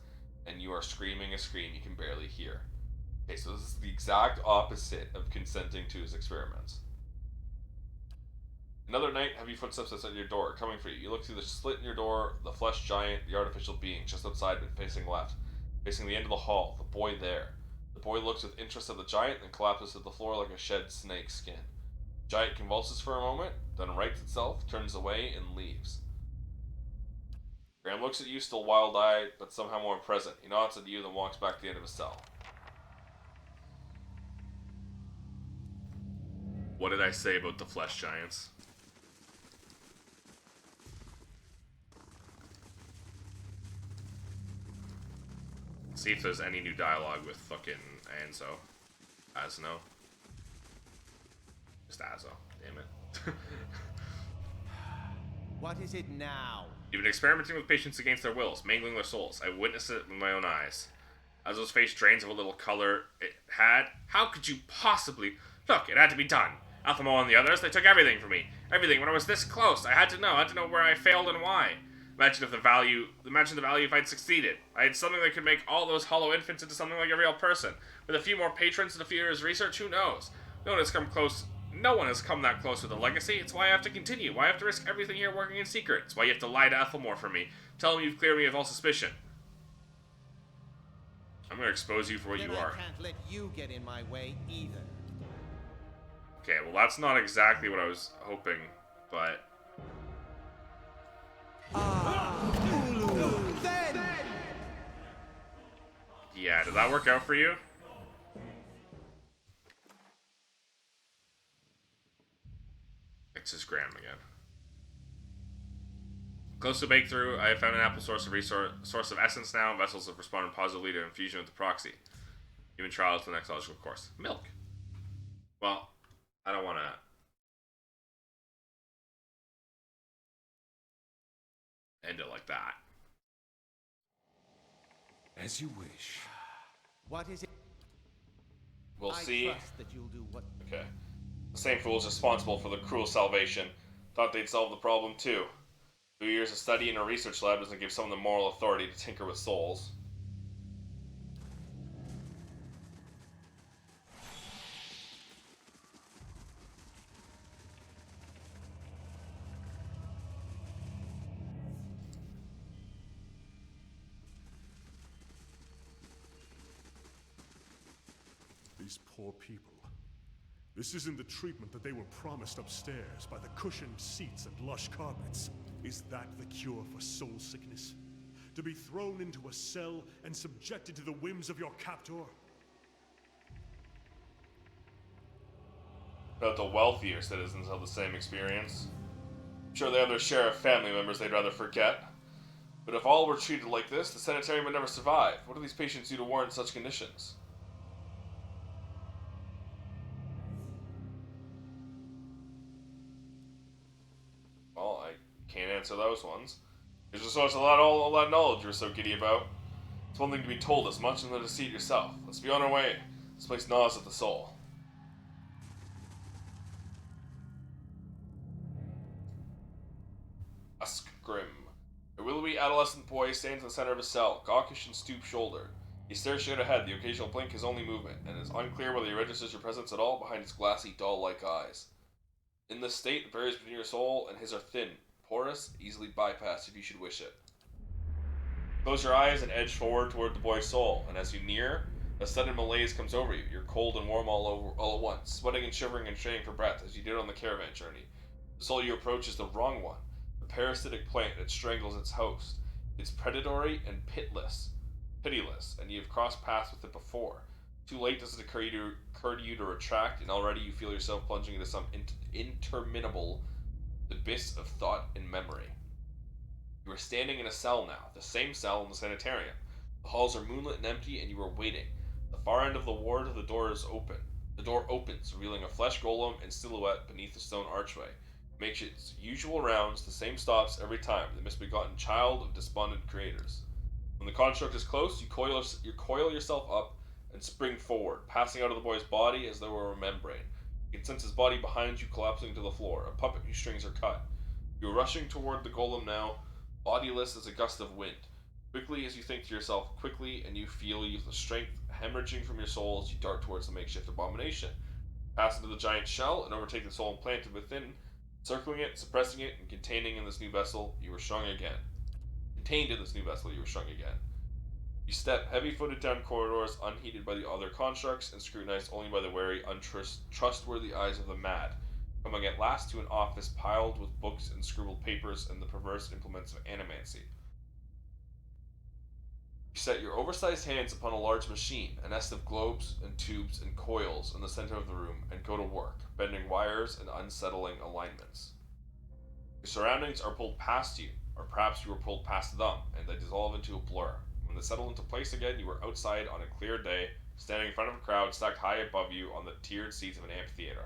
and you are screaming a scream you can barely hear. Okay, so this is the exact opposite of consenting to his experiments. Another night, heavy footsteps outside your door, coming for you. You look through the slit in your door, the flesh giant, the artificial being, just outside but facing left. Facing the end of the hall, the boy there. The boy looks with interest at the giant, and collapses to the floor like a shed snake skin. The giant convulses for a moment, then rights itself, turns away, and leaves. Graham looks at you, still wild-eyed, but somehow more present. He nods at you, then walks back to the end of his cell. What did I say about the flesh giants? See if there's any new dialogue with fucking Anzo. Asno. Just Azo. Damn it. What is it now? You've been experimenting with patients against their wills, mangling their souls. I witnessed it with my own eyes. Azo's face drains of a little color it had. How could you possibly... Look, it had to be done. Althamo and the others, they took everything from me. Everything. When I was this close, I had to know where I failed and why. Imagine the value if I'd succeeded. I had something that could make all those hollow infants into something like a real person. With a few more patrons and a few years' research, who knows? No one has come close. No one has come that close with a legacy. It's why I have to continue. Why I have to risk everything here working in secret. It's why you have to lie to Ethelmore for me. Tell him you've cleared me of all suspicion. I'm going to expose you for what you are. I can't let you get in my way either. Okay, well that's not exactly what I was hoping, but... Yeah, did that work out for you? It's just Graham again. Close to breakthrough, I have found an ample source of essence now. Vessels have responded positively to infusion with the proxy. Human trials to the next logical course. Milk. Well, I don't want to end it like that. As you wish. What is it? We'll see. I trust that you'll do what... Okay. The same fools responsible for the cruel salvation thought they'd solve the problem too. 2 years of study in a research lab doesn't give someone the moral authority to tinker with souls. These poor people. This isn't the treatment that they were promised upstairs by the cushioned seats and lush carpets. Is that the cure for soul sickness? To be thrown into a cell and subjected to the whims of your captor? But the wealthier citizens have the same experience. I'm sure they have their share of family members they'd rather forget. But if all were treated like this, the sanitarium would never survive. What do these patients do to warrant such conditions? Well, I can't answer those ones. There's just all that knowledge you're so giddy about. It's one thing to be told as much and then to see it yourself. Let's be on our way. This place gnaws at the soul. Ask Grim. A willowy adolescent boy stands in the center of a cell, gawkish and stoop-shouldered. He stares straight ahead, the occasional blink his only movement, and it is unclear whether he registers your presence at all behind his glassy, doll-like eyes. In this state, the barriers between your soul and his are thin, porous, easily bypassed if you should wish it. Close your eyes and edge forward toward the boy's soul, and as you near, a sudden malaise comes over you. You're cold and warm all at once, sweating and shivering and straining for breath as you did on the caravan journey. The soul you approach is the wrong one. Parasitic plant that strangles its host. It's predatory and pitiless, and you have crossed paths with it before. Too late does it occur to you to retract, and already you feel yourself plunging into some interminable abyss of thought and memory. You are standing in a cell now, the same cell in the sanitarium. The halls are moonlit and empty, and you are waiting. The far end of the ward, the door is open. The door opens, revealing a flesh golem in silhouette beneath the stone archway. Makes its usual rounds, the same stops every time, the misbegotten child of despondent creators. When the construct is close, you coil yourself up and spring forward, passing out of the boy's body as though it were a membrane. You can sense his body behind you collapsing to the floor, a puppet whose strings are cut. You are rushing toward the golem now, bodiless as a gust of wind. Quickly as you think to yourself, quickly, and you feel the strength hemorrhaging from your soul as you dart towards the makeshift abomination. Pass into the giant shell and overtake the soul implanted within, circling it, suppressing it, and containing in this new vessel, you were shrunk again. Contained in this new vessel, you were shrunk again. You step heavy-footed down corridors, unheeded by the other constructs, and scrutinized only by the wary, untrustworthy eyes of the mad, coming at last to an office piled with books and scribbled papers and the perverse implements of animancy. You set your oversized hands upon a large machine, a nest of globes and tubes and coils in the center of the room, and go to work, bending wires and unsettling alignments. Your surroundings are pulled past you, or perhaps you were pulled past them, and they dissolve into a blur. When they settle into place again, you are outside on a clear day, standing in front of a crowd stacked high above you on the tiered seats of an amphitheater.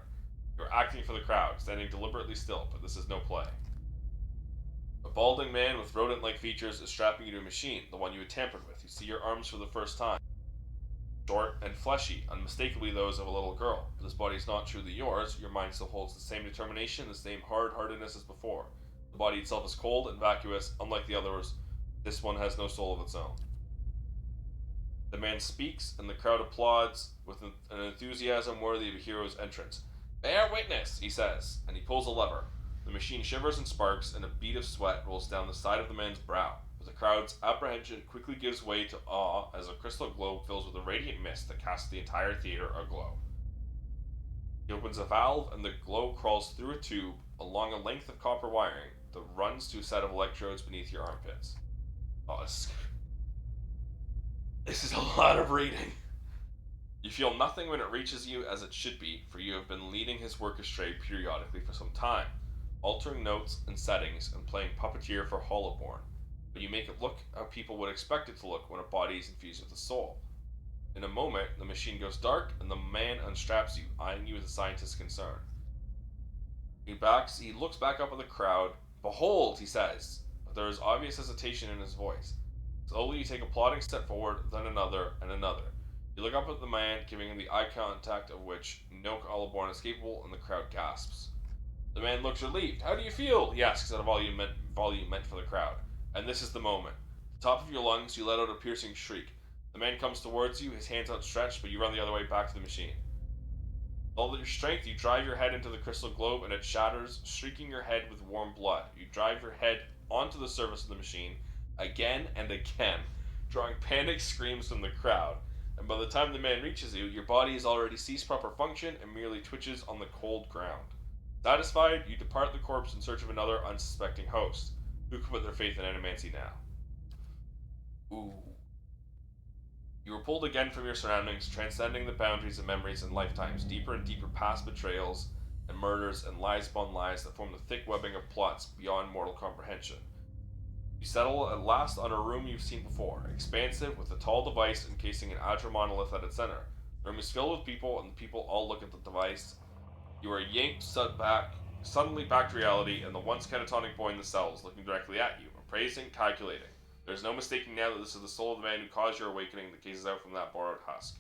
You are acting for the crowd, standing deliberately still, but this is no play. A balding man with rodent-like features is strapping you to a machine, the one you had tampered with. You see your arms for the first time. Short and fleshy, unmistakably those of a little girl. But this body is not truly yours. Your mind still holds the same determination, the same hard-heartedness as before. The body itself is cold and vacuous, unlike the others. This one has no soul of its own. The man speaks, and the crowd applauds with an enthusiasm worthy of a hero's entrance. "Bear witness," he says, and he pulls a lever. The machine shivers and sparks, and a bead of sweat rolls down the side of the man's brow. But the crowd's apprehension quickly gives way to awe as a crystal globe fills with a radiant mist that casts the entire theater aglow. He opens a valve, and the glow crawls through a tube along a length of copper wiring that runs to a set of electrodes beneath your armpits. Oh, this is a lot of reading. You feel nothing when it reaches you as it should be, for you have been leading his work astray periodically for some time, altering notes and settings and playing puppeteer for Hollowborn, but you make it look how people would expect it to look when a body is infused with a soul. In a moment, the machine goes dark and the man unstraps you, eyeing you with a scientist's concern. He looks back up at the crowd. "Behold," he says, but there is obvious hesitation in his voice. Slowly you take a plodding step forward, then another, and another. You look up at the man, giving him the eye contact of which no Hollowborn is capable, and the crowd gasps. The man looks relieved. "How do you feel?" he asks at a volume meant for the crowd. And this is the moment. At the top of your lungs, you let out a piercing shriek. The man comes towards you, his hands outstretched, but you run the other way back to the machine. With all your strength, you drive your head into the crystal globe, and it shatters, streaking your head with warm blood. You drive your head onto the surface of the machine, again and again, drawing panic screams from the crowd. and by the time the man reaches you, your body has already ceased proper function and merely twitches on the cold ground. Satisfied, you depart the corpse in search of another unsuspecting host. Who could put their faith in animancy now? Ooh. You were pulled again from your surroundings, transcending the boundaries of memories and lifetimes, deeper and deeper past betrayals and murders and lies upon lies that form the thick webbing of plots beyond mortal comprehension. You settle at last on a room you've seen before, expansive with a tall device encasing an agile monolith at its center. The room is filled with people, and the people all look at the device. You are yanked suddenly back to reality, and the once catatonic boy in the cell is looking directly at you, appraising, calculating. There's no mistaking now that this is the soul of the man who caused your awakening that gazes out from that borrowed husk.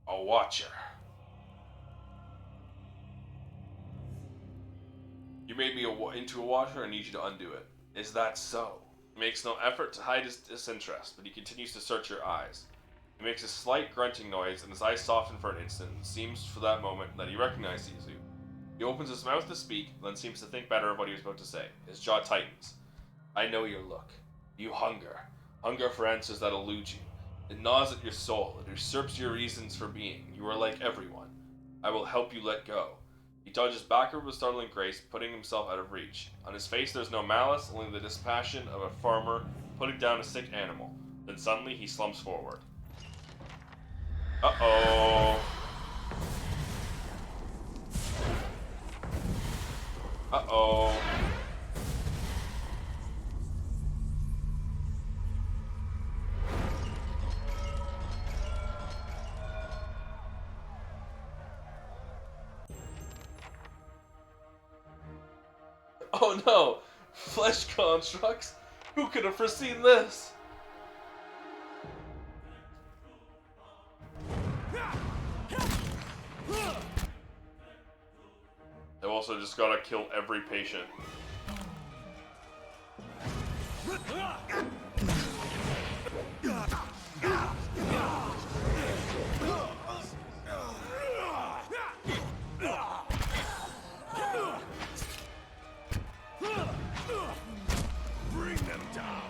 A watcher. You made me into a watcher and need you to undo it. Is that so? He makes no effort to hide his disinterest, but he continues to search your eyes. He makes a slight grunting noise, and his eyes soften for an instant, and it seems for that moment that he recognizes you. He opens his mouth to speak, then seems to think better of what he was about to say. His jaw tightens. I know your look. You hunger. Hunger for answers that elude you. It gnaws at your soul. It usurps your reasons for being. You are like everyone. I will help you let go. He dodges backward with startling grace, putting himself out of reach. On his face there's no malice, only the dispassion of a farmer putting down a sick animal. Then suddenly he slumps forward. Uh-oh. Uh-oh. Oh no! Flesh constructs? Who could have foreseen this? They've also just gotta kill every patient. Bring them down.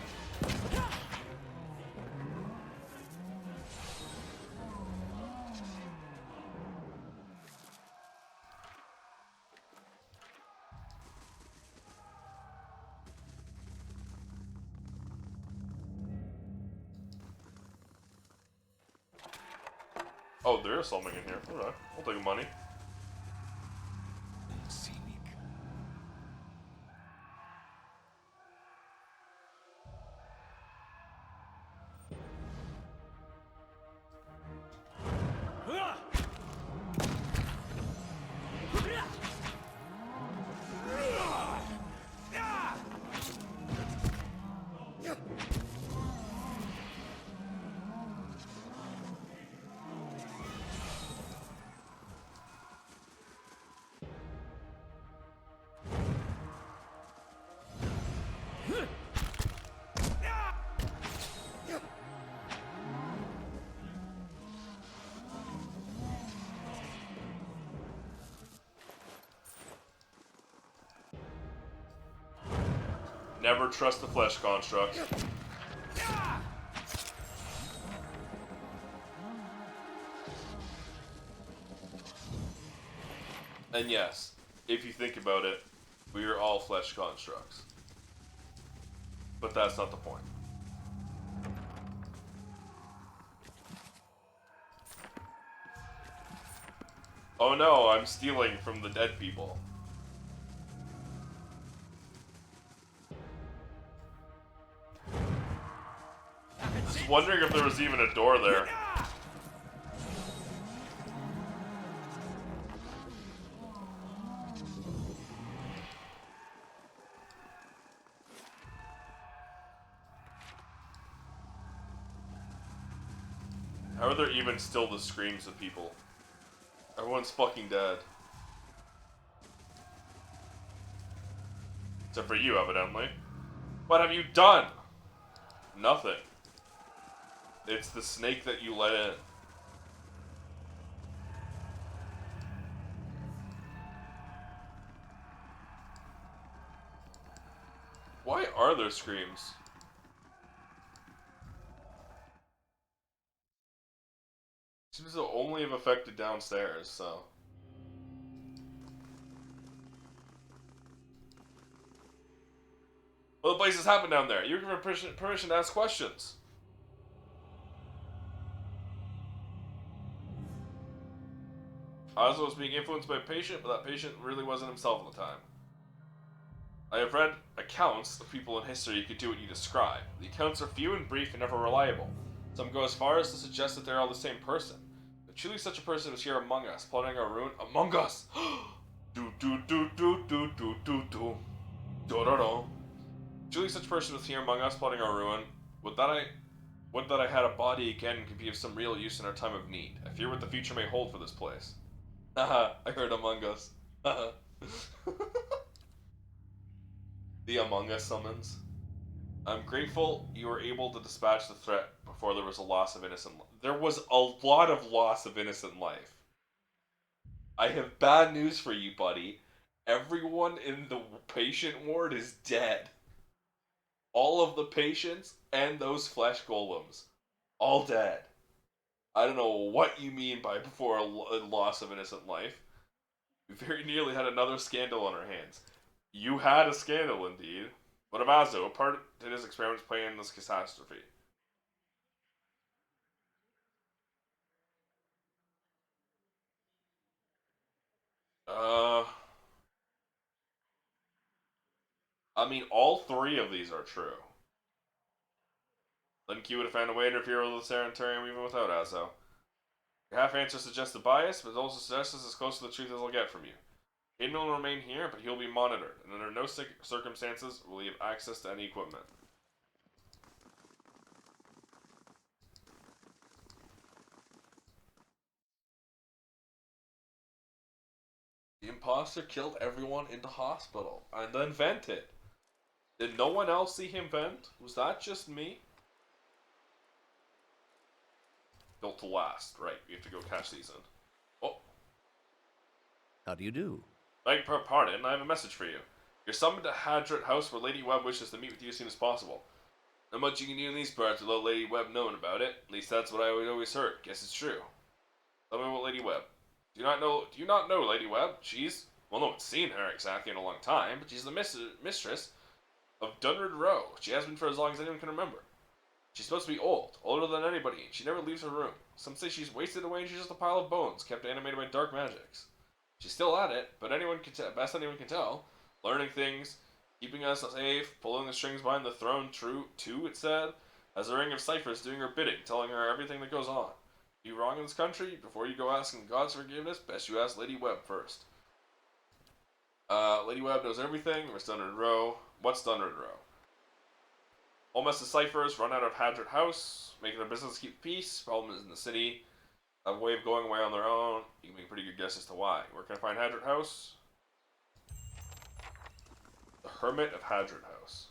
Oh, there is something in here. Alright, I'll take the money. Never trust the flesh construct. And yes, if you think about it, we are all flesh constructs. But that's not the point. Oh no, I'm stealing from the dead people. Just wondering if there was even a door there. How are there even still the screams of people? Everyone's fucking dead. Except for you, evidently. What have you done? Nothing. It's the snake that you let in. Why are there screams? seems to only have affected downstairs, so. Well, the places happen down there. You're given permission to ask questions. Oslo was being influenced by a patient, but that patient really wasn't himself at the time. I have read accounts of people in history who could do what you describe. The accounts are few and brief and never reliable. Some go as far as to suggest that they're all the same person. But truly such a person was here among us, plotting our ruin among us! Do do do do do do do do. Do do do. Truly such a person was here among us, plotting our ruin. Would that I had a body again and could be of some real use in our time of need. I fear what the future may hold for this place. Haha, I heard Among Us. Haha. The Among Us summons. I'm grateful you were able to dispatch the threat before there was a loss of innocent life. There was a lot of loss of innocent life. I have bad news for you, buddy. Everyone in the patient ward is dead. All of the patients and those flesh golems. All dead. I don't know what you mean by before a loss of innocent life. We very nearly had another scandal on our hands. You had a scandal, indeed. But Avazo, what part did his experiments play in this catastrophe? I mean, all three of these are true. Then Q would have found a way to interfere with the sanitarium even without Azo. Your half answer suggests a bias, but it also suggests it's as close to the truth as I'll get from you. Hayden will remain here, but he'll be monitored, and under no circumstances will he have access to any equipment. The imposter killed everyone in the hospital, and then vented. Did no one else see him vent? Was that just me? Built to last. Right, we have to go catch these in. Oh. How do you do? Beg pardon, I have a message for you. You're summoned to Hadrat House where Lady Webb wishes to meet with you as soon as possible. Not much you can do in these parts without Lady Webb knowing about it. At least that's what I always heard. Guess it's true. Tell me about Lady Webb. Do you not know Lady Webb? She's, well, no one's seen her exactly in a long time, but she's the mistress of Dunred Row. She has been for as long as anyone can remember. She's supposed to be old, older than anybody, and she never leaves her room. Some say she's wasted away and she's just a pile of bones, kept animated by dark magics. She's still at it, but best anyone can tell, learning things, keeping us safe, pulling the strings behind the throne, true, too, it said, has a ring of ciphers doing her bidding, telling her everything that goes on. You wrong in this country? Before you go asking God's forgiveness, best you ask Lady Webb first. Lady Webb knows everything. What's Dunred Row? All mess of ciphers run out of Hadrat House, making their business keep peace. Problem is in the city. Have a way of going away on their own. You can make a pretty good guess as to why. Where can I find Hadrat House? The Hermit of Hadrat House.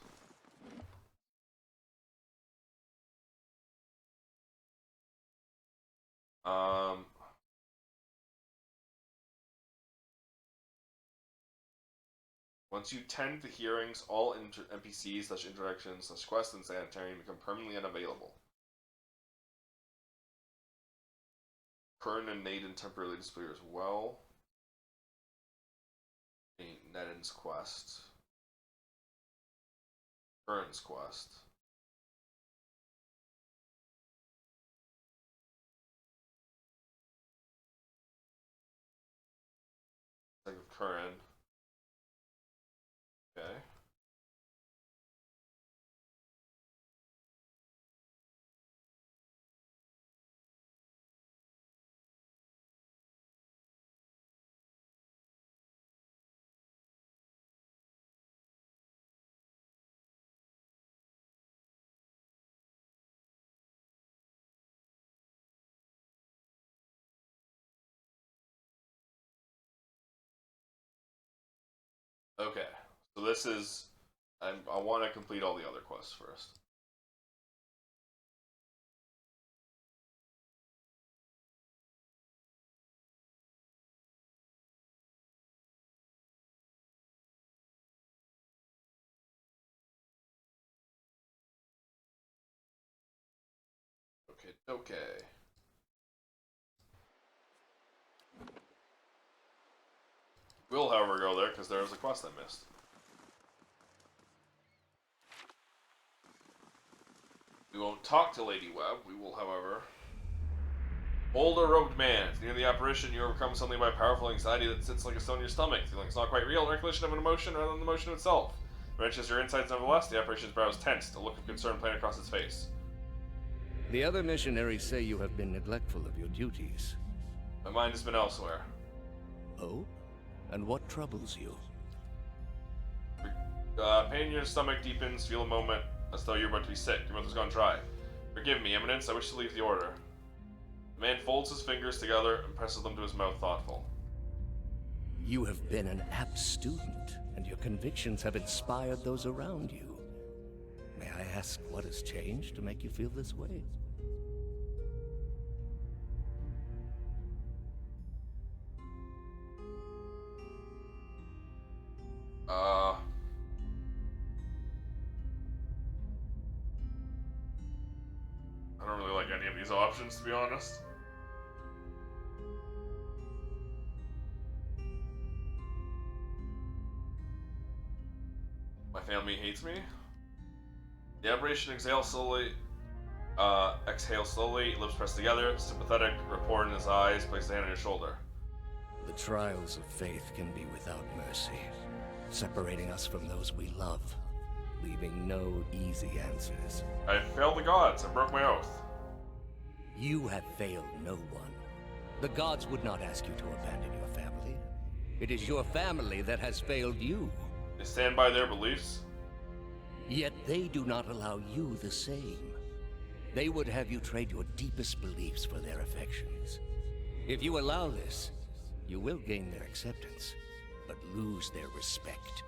Once you tend to hearings, all NPCs, interactions, quests, and sanitarium become permanently unavailable. Kern and Naden temporarily disappear as well. Neden's quest. Kern's quest. Think of Curran. Okay. Okay. So this is... I want to complete all the other quests first. Okay. We'll, however, go there because there was a quest I missed. We won't talk to Lady Webb. We will, however, hold a robed man. If near the apparition, you are overcome suddenly by a powerful anxiety that sits like a stone in your stomach. Feeling it's not quite real, recollection of an emotion rather than the emotion itself. It wrenches your insides nevertheless. The apparition's brows tensed, a look of concern playing across its face. The other missionaries say you have been neglectful of your duties. My mind has been elsewhere. Oh? And what troubles you? Pain in your stomach deepens. Feel a moment as though you're about to be sick. Your mouth has gone dry. Forgive me, Eminence. I wish to leave the order. The man folds his fingers together and presses them to his mouth, thoughtful. You have been an apt student, and your convictions have inspired those around you. May I ask what has changed to make you feel this way? I don't really like any of these options, to be honest. My family hates me. The aberration exhales slowly, lips pressed together, sympathetic rapport in his eyes, place a hand on your shoulder. The trials of faith can be without mercy, separating us from those we love, leaving no easy answers. I failed the gods. I broke my oath. You have failed no one. The gods would not ask you to abandon your family. It is your family that has failed you. They stand by their beliefs. Yet they do not allow you the same. They would have you trade your deepest beliefs for their affections. If you allow this, you will gain their acceptance, but lose their respect.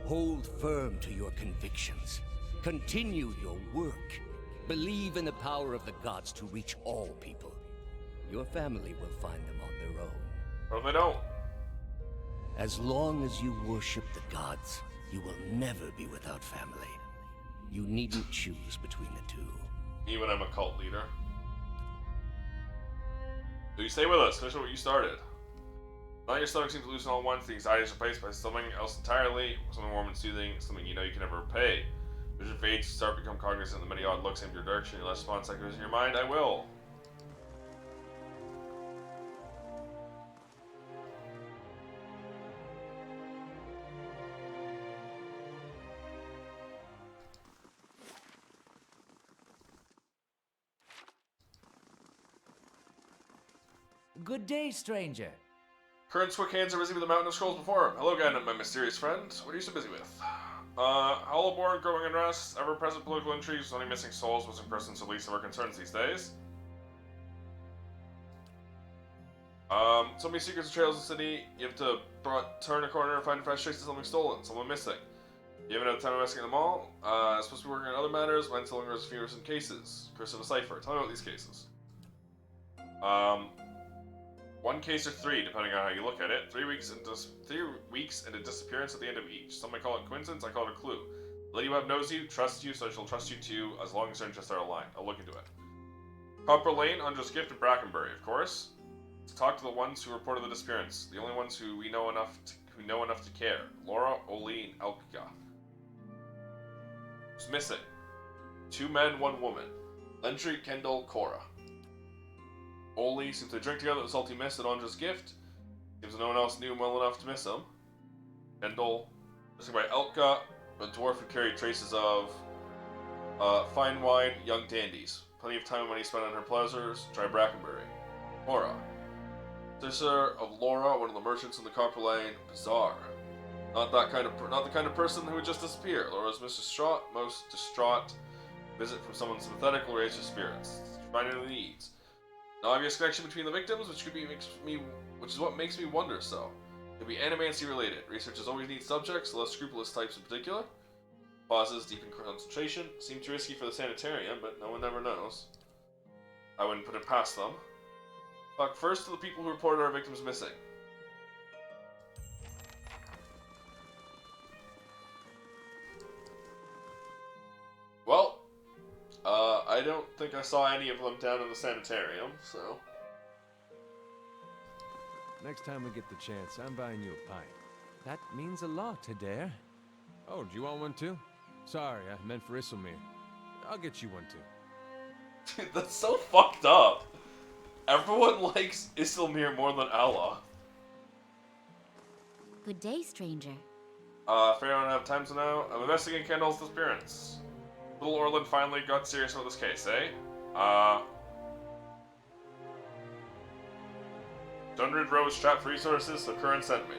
Hold firm to your convictions. Continue your work. Believe in the power of the gods to reach all people. Your family will find them on their own. Or if they don't. As long as you worship the gods, you will never be without family. You needn't choose between the two. Even I'm a cult leader. So you stay with us, finish what you started. Now your stomach seems to loosen all at once, the anxiety is replaced by something else entirely, something warm and soothing, something you know you can never repay. Vision fades, you start to become cognizant of the many odd looks in your direction, your last response echoes in your mind, I will. Good day, stranger. Current Swick hands are busy with the mountain of scrolls before him. Hello again, my mysterious friend. What are you so busy with? Hollowborn, growing unrest, ever-present political intrigues, only missing souls, missing persons, at least of our concerns these days. So many secrets and trails in the city, you have to turn a corner and find a fresh trace of something stolen, someone missing. You haven't had time investigating them all. Supposed to be working on other matters, when still lingers a few recent cases. Curse of a cipher. Tell me about these cases. One case or three, depending on how you look at it. 3 weeks and a disappearance at the end of each. Some might call it coincidence, I call it a clue. Lady Webb knows you, trusts you, so I shall trust you too, as long as our interests are aligned. I'll look into it. Copper Lane, Undra's Gift, and Brackenbury, of course. To talk to the ones who reported the disappearance, the only ones who know enough to care. Laura, Oli, and Elka. Who's missing? 2 men, 1 woman. Lentry, Kendall, Cora. Oli seems to drink together at the salty mist at Andra's Gift. Seems no one else knew him well enough to miss him. Kendall, missing by Elka, a dwarf who carried traces of fine wine, young dandies. Plenty of time and money spent on her pleasures. Try Brackenbury. Cora, sister of Laura, one of the merchants in the Copper Lane. Bizarre. Not the kind of person who would just disappear. Laura's most distraught visit from someone sympathetic will raise her spirits. Finding the needs. No obvious connection between the victims, which is what makes me wonder so. Could be animancy related. Researchers always need subjects, less scrupulous types in particular. Pauses, deep in concentration. Seem too risky for the sanitarium, but no one ever knows. I wouldn't put it past them. Talk first to the people who reported our victims missing. Well, I don't think I saw any of them down in the sanitarium, so... Next time we get the chance, I'm buying you a pint. That means a lot, Adair. Oh, do you want one too? Sorry, I meant for Isselmere. I'll get you one too. Dude, that's so fucked up. Everyone likes Isselmere more than Allah. Good day, stranger. Fair, I don't have time to know. I'm investigating Kendall's disappearance. Little Orland finally got serious about this case, eh? Dundred Rose strapped for resources, so Curran sent me.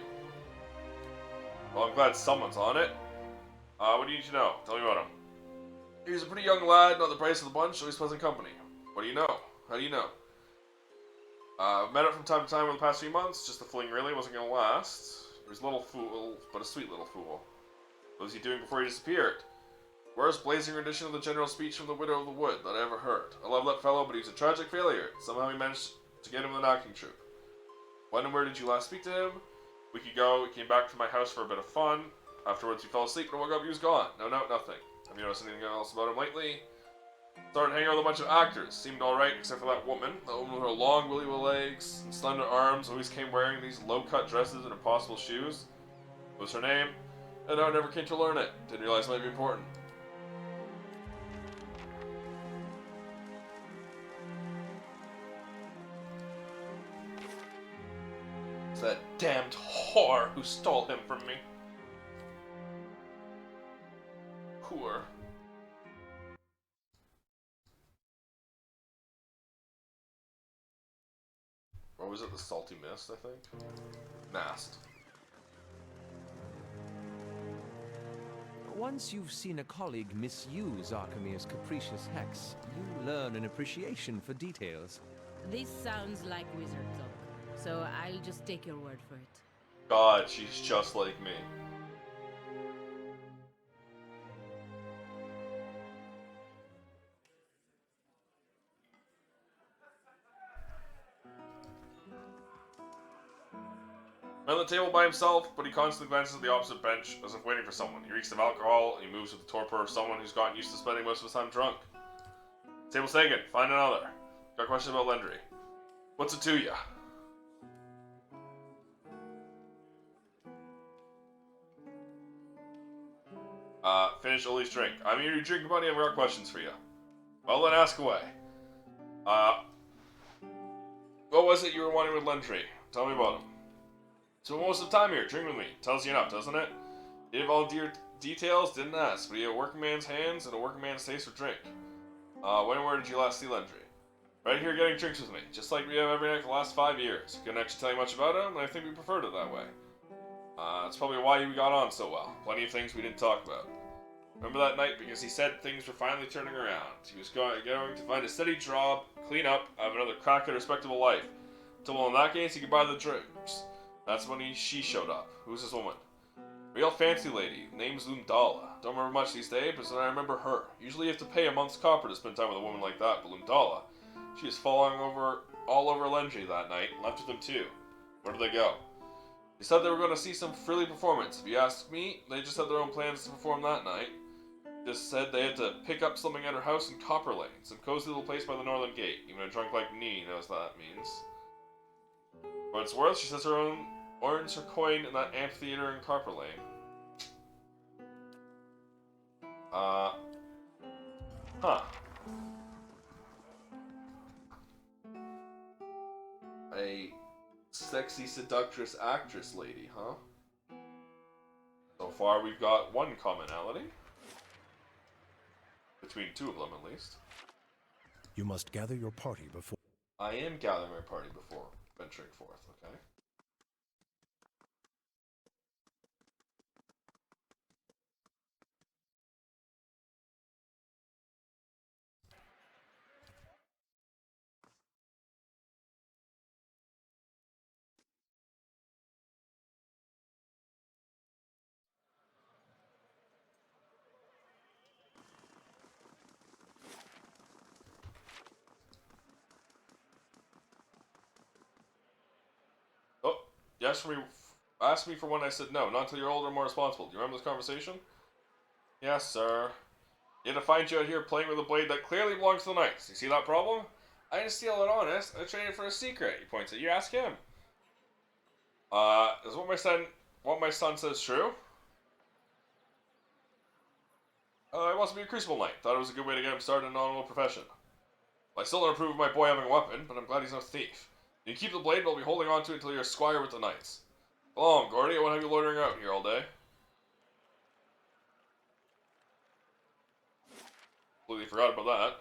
Well, I'm glad someone's on it. What do you need to know? Tell me about him. He's a pretty young lad, not the brightest of the bunch, so he's pleasant company. What do you know? How do you know? I've met him from time to time over the past few months, just the fling really wasn't gonna last. He was a little fool, but a sweet little fool. What was he doing before he disappeared? Worst blazing rendition of the general speech from the Widow of the Wood that I ever heard. I love that fellow, but he was a tragic failure. Somehow we managed to get him in the knocking troupe. When and where did you last speak to him? A week ago, he came back to my house for a bit of fun. Afterwards, he fell asleep and I woke up he was gone. No, nothing. Have you noticed anything else about him lately? Started hanging out with a bunch of actors. Seemed alright, except for that woman. The woman with her long, willy-will legs and slender arms always came wearing these low-cut dresses and impossible shoes. What was her name? I never came to learn it. Didn't realize it might be important. It's that damned whore who stole him from me. Poor. Or was it the Salty Mist, I think? Mast. Once you've seen a colleague misuse Archimere's capricious hex, you learn an appreciation for details. This sounds like wizard talk, so I'll just take your word for it. God, she's just like me. On the table by himself, but he constantly glances at the opposite bench as if waiting for someone. He reeks of alcohol, and he moves with the torpor of someone who's gotten used to spending most of his time drunk. Table's taken. Find another. Got questions about Lendry. What's it to ya? Finish Ollie's drink. I'm here to drink, buddy. I've got questions for you. Well, then ask away. What was it you were wanting with Lendry? Tell me about him. So most of the time here, drink with me. Tells you enough, doesn't it? He didn't volunteer details, didn't ask, but he had a working man's hands and a working man's taste for drink. When and where did you last see Lendry? Right here getting drinks with me, just like we have every night for the last 5 years. Couldn't actually tell you much about him, and I think we preferred it that way. That's probably why we got on so well. Plenty of things we didn't talk about. Remember that night because he said things were finally turning around. He was going to find a steady job, clean up, have another crack at a respectable life. So well, in that case, he could buy the drinks. That's when she showed up. Who's this woman? Real fancy lady. Name's Lundala. Don't remember much these days, but I remember her. Usually you have to pay a month's copper to spend time with a woman like that, but Lundala, she was falling all over Lendry that night, and left with him too. Where did they go? They said they were going to see some frilly performance. If you ask me, they just had their own plans to perform that night. Just said they had to pick up something at her house in Copper Lane, some cozy little place by the northern gate. Even a drunk like me knows what that means. For what it's worth, she says earns her coin in that amphitheater in Copper Lane. A sexy seductress actress lady, huh? So far we've got one commonality. Between two of them, at least. You must gather your party before... I am gathering my party before venturing forth, okay? Oh, you asked me for one, I said no. Not until you're older and more responsible. Do you remember this conversation? Yes, sir. You had to find you out here playing with a blade that clearly belongs to the Knights. You see that problem? I didn't steal it honest. I traded it for a secret. He points at you. Ask him. Is what my son says true? He wants to be a Crucible Knight. Thought it was a good way to get him started in an honorable profession. Well, I still don't approve of my boy having a weapon, but I'm glad he's no thief. You can keep the blade, but I'll be holding on to it until you're a squire with the knights. Go on, Gordy. I won't have you loitering out here all day. Completely forgot about that.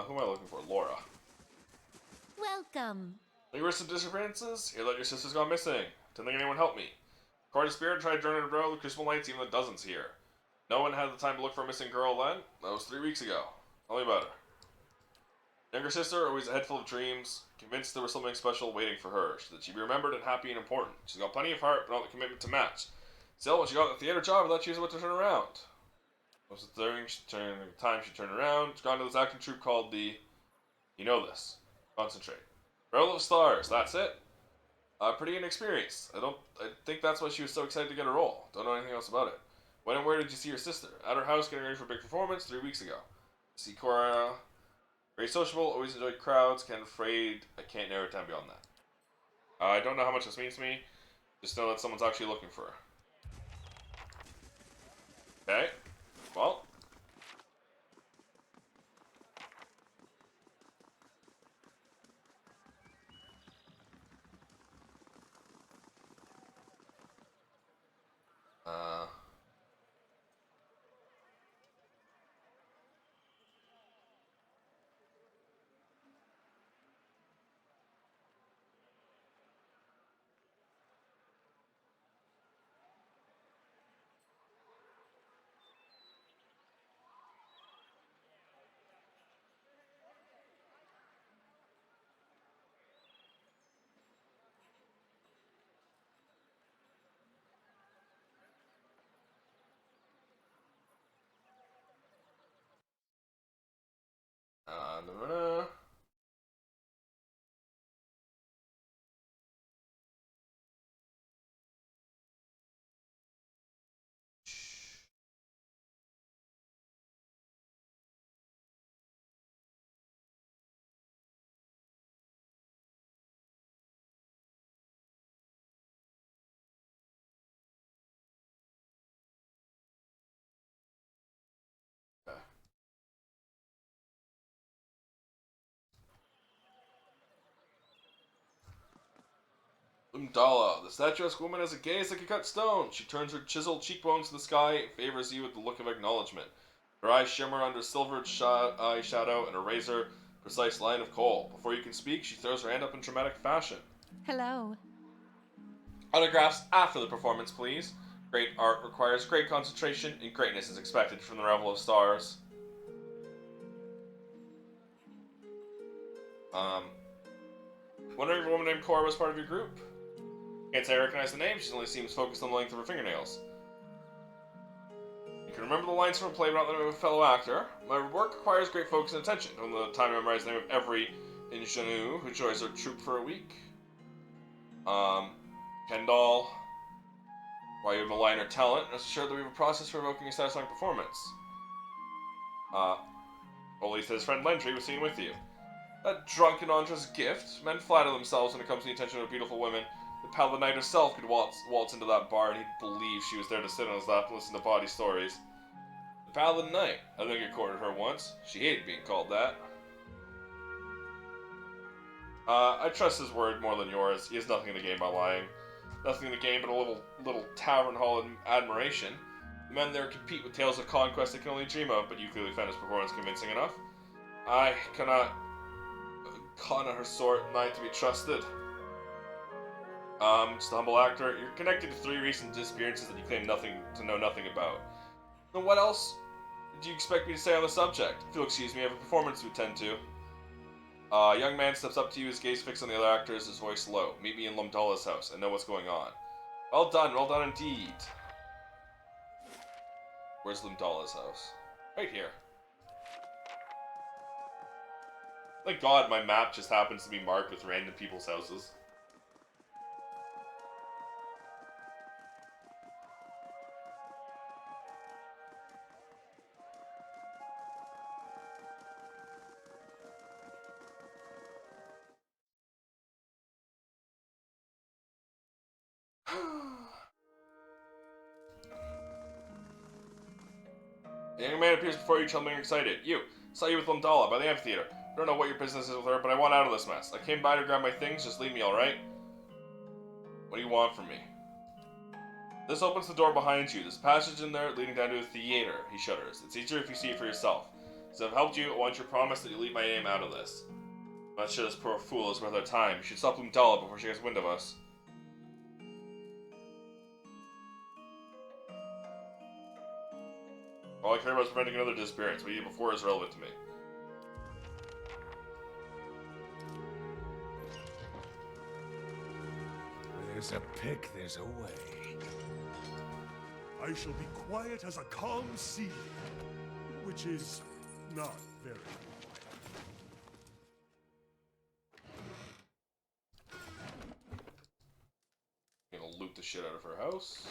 Who am I looking for? Laura. Welcome. There were some disappearances? Hear that your sister's gone missing. Didn't think anyone helped me. Court of Spirit tried joining a row, the Crucible Knights, even the dozens here. No one had the time to look for a missing girl then? That was 3 weeks ago. Tell me about her. Younger sister, always a head full of dreams, convinced there was something special waiting for her, so that she'd be remembered and happy and important. She's got plenty of heart, but not the commitment to match. Still, when she got the theater job, I thought she was about to turn around. Most of the time she turned around, she's gone to this acting troupe called the... You know this. Concentrate. Roll of Stars, that's it. Pretty inexperienced. I think that's why she was so excited to get a role. Don't know anything else about it. When and where did you see your sister? At her house getting ready for a big performance 3 weeks ago. See Cora... Very sociable, always enjoyed crowds, afraid I can't narrow it down beyond that. I don't know how much this means to me, just know that someone's actually looking for her. Okay, well. No. Okay. Umdala, the statuesque woman has a gaze like a cut stone. She turns her chiseled cheekbones to the sky and favors you with the look of acknowledgement. Her eyes shimmer under silvered eye shadow and a razor precise line of kohl. Before you can speak, she throws her hand up in dramatic fashion. Hello. Autographs after the performance, please. Great art requires great concentration, and greatness is expected from the Revel of Stars. Wondering if a woman named Cora was part of your group? Can't say I recognize the name, she only seems focused on the length of her fingernails. You can remember the lines from a play, but not the name of a fellow actor. My work requires great focus and attention. From the time I memorize the name of every ingenue who joins our troupe for a week. Kendall. While you malign her talent, rest assured that we have a process for evoking a satisfying performance. Well, at least his friend Lendry was seen with you. That drunken Andra's gift. Men flatter themselves when it comes to the attention of beautiful women. The Paladin Knight herself could waltz into that bar and he'd believe she was there to sit on his lap and listen to bawdy stories. The Paladin Knight. I think I courted her once. She hated being called that. I trust his word more than yours. He has nothing to gain by lying. Nothing to gain but a little tavern hall admiration. The men there compete with tales of conquest they can only dream of, but you clearly found his performance convincing enough. I cannot con her sort, neither to be trusted. Just a humble actor. You're connected to 3 recent disappearances that you claim to know nothing about. Then what else do you expect me to say on the subject? If you'll excuse me, I have a performance to attend to. A young man steps up to you, his gaze fixed on the other actors, his voice low. Meet me in Lumdala's house. I know what's going on. Well done indeed. Where's Lumdala's house? Right here. Thank God my map just happens to be marked with random people's houses. A young man appears before you, trembling and excited. You. Saw you with Lamdala by the amphitheater. I don't know what your business is with her, but I want out of this mess. I came by to grab my things, just leave me, alright? What do you want from me? This opens the door behind you. There's a passage in there leading down to a theater. He shudders. It's easier if you see it for yourself. Since I've helped you, I want your promise that you leave my name out of this. I'm not sure this poor fool is worth our time. You should stop Lamdala before she gets wind of us. All I care about is preventing another disappearance. What you did before is relevant to me. There's a pick, there's a way. I shall be quiet as a calm sea, which is not very I'm gonna loot the shit out of her house.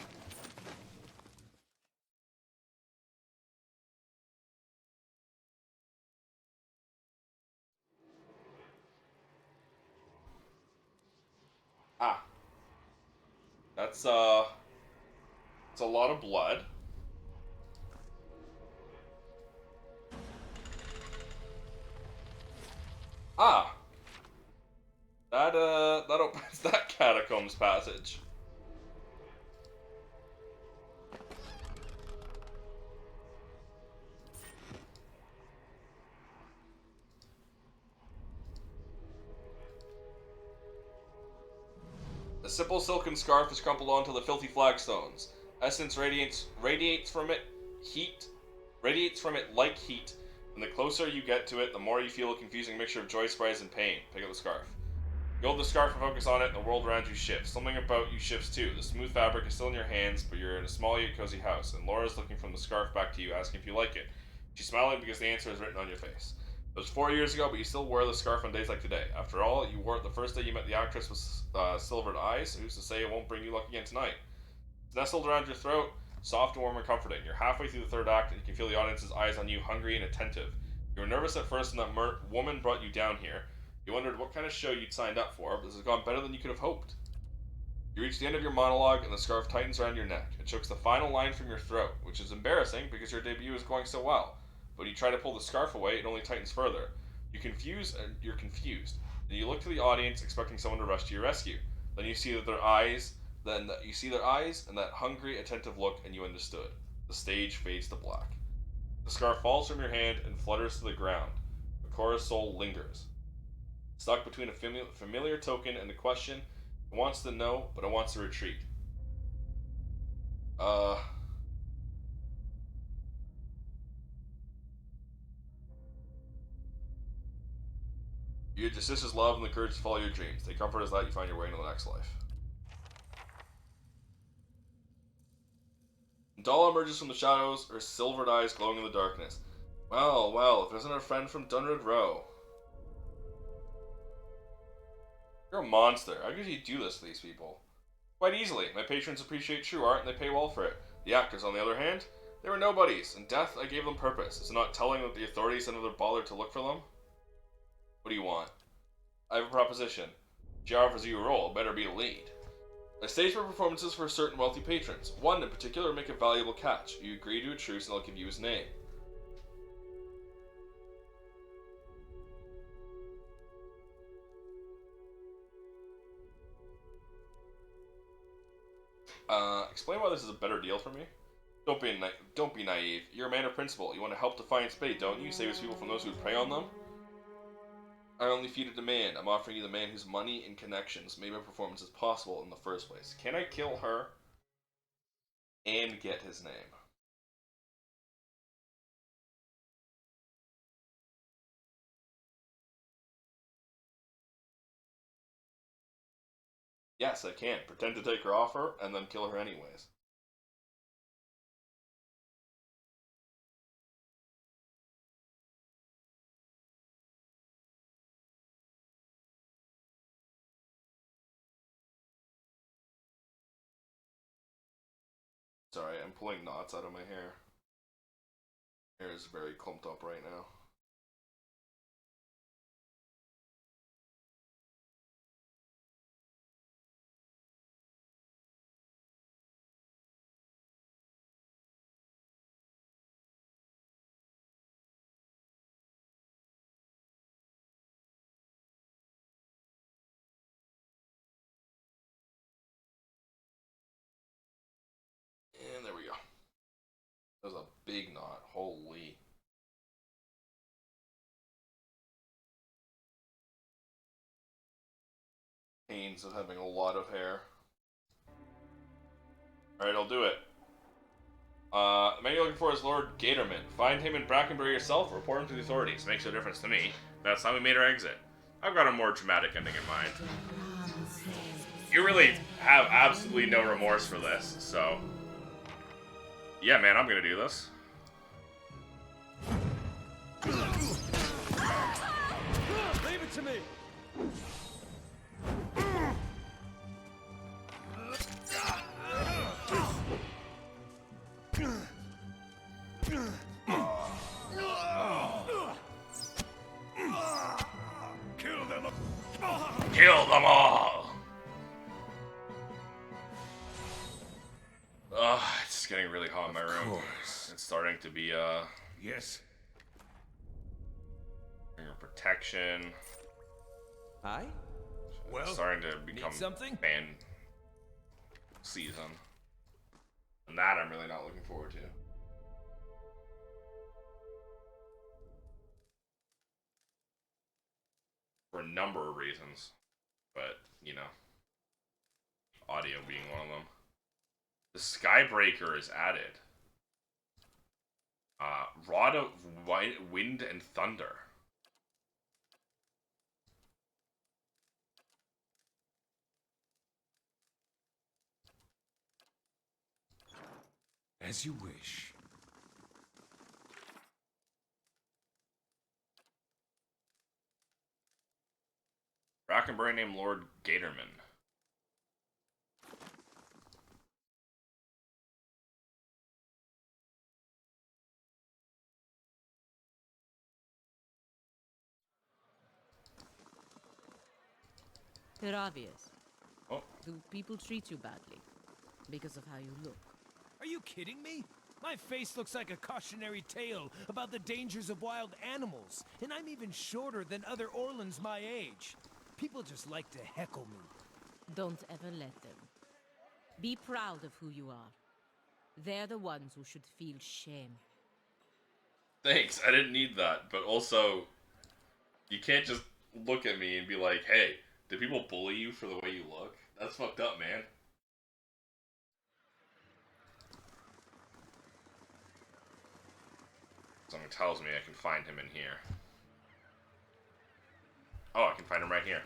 Ah. That's it's a lot of blood. Ah. That opens that catacombs passage. A simple silken scarf is crumpled onto the filthy flagstones. Essence radiates from it like heat, and the closer you get to it, the more you feel a confusing mixture of joy, surprise, and pain. Pick up the scarf. You hold the scarf and focus on it, and the world around you shifts. Something about you shifts too. The smooth fabric is still in your hands, but you're in a small yet cozy house, and Laura's looking from the scarf back to you, asking if you like it. She's smiling because the answer is written on your face. It was 4 years ago, but you still wear the scarf on days like today. After all, you wore it the first day you met the actress with silvered eyes, so who's to say it won't bring you luck again tonight? It's nestled around your throat, soft, warm, and comforting. You're halfway through the third act, and you can feel the audience's eyes on you, hungry and attentive. You were nervous at first, and that woman brought you down here. You wondered what kind of show you'd signed up for, but this has gone better than you could have hoped. You reach the end of your monologue, and the scarf tightens around your neck. It chokes the final line from your throat, which is embarrassing because your debut is going so well. But when you try to pull the scarf away, it only tightens further. You're confused, and you look to the audience, expecting someone to rush to your rescue. Then you see their eyes, and that hungry, attentive look, and you understood. The stage fades to black. The scarf falls from your hand and flutters to the ground. The chorus soul lingers, stuck between a familiar token and a question. It wants to know, but it wants to retreat. You get your sister's love and the courage to follow your dreams. Take comfort as that you find your way into the next life. Dala emerges from the shadows, her silvered eyes glowing in the darkness. Well, well, if it isn't our friend from Dunred Row. You're a monster. How could you do this to these people? Quite easily. My patrons appreciate true art and they pay well for it. The actors, on the other hand, they were nobodies. In death, I gave them purpose. Is it not telling that the authorities never bothered to look for them? What do you want? I have a proposition. She offers you a role, better be a lead. I stage my performances for certain wealthy patrons. One in particular will make a valuable catch. You agree to a truce and I'll give you his name. Explain why this is a better deal for me. Don't be naive. You're a man of principle. You want to help Defiance Bay, don't you? Save his people from those who would prey on them? I only feed a demand. I'm offering you the man whose money and connections made my performances possible in the first place. Can I kill her and get his name? Yes, I can. Pretend to take her offer and then kill her anyways. Sorry, I'm pulling knots out of my hair. Hair is very clumped up right now. And there we go. That was a big knot. Holy. Pains of having a lot of hair. Alright, I'll do it. The man you're looking for is Lord Gatorman. Find him in Brackenbury yourself, report him to the authorities. Makes no difference to me. That's how we made our exit. I've got a more dramatic ending in mind. You really have absolutely no remorse for this, so... Yeah, man, I'm gonna do this. Leave it to me! Kill them all! Ugh, it's getting really hot in my room. It's starting to be, Yes. protection. Hi? Well, It's starting to become something? fan season. And that I'm really not looking forward to. For a number of reasons. But, you know, audio being one of them. The Skybreaker is added. Rod of Wind and Thunder. As you wish. Brackenbury named Lord Gatorman. They're obvious. Oh. Do people treat you badly? Because of how you look? Are you kidding me? My face looks like a cautionary tale about the dangers of wild animals, and I'm even shorter than other Orlans my age. People just like to heckle me. Don't ever let them. Be proud of who you are. They're the ones who should feel shame. Thanks, I didn't need that, but also, you can't just look at me and be like, hey, do people bully you for the way you look? That's fucked up, man. Someone tells me I can find him in here. Oh, I can find him right here.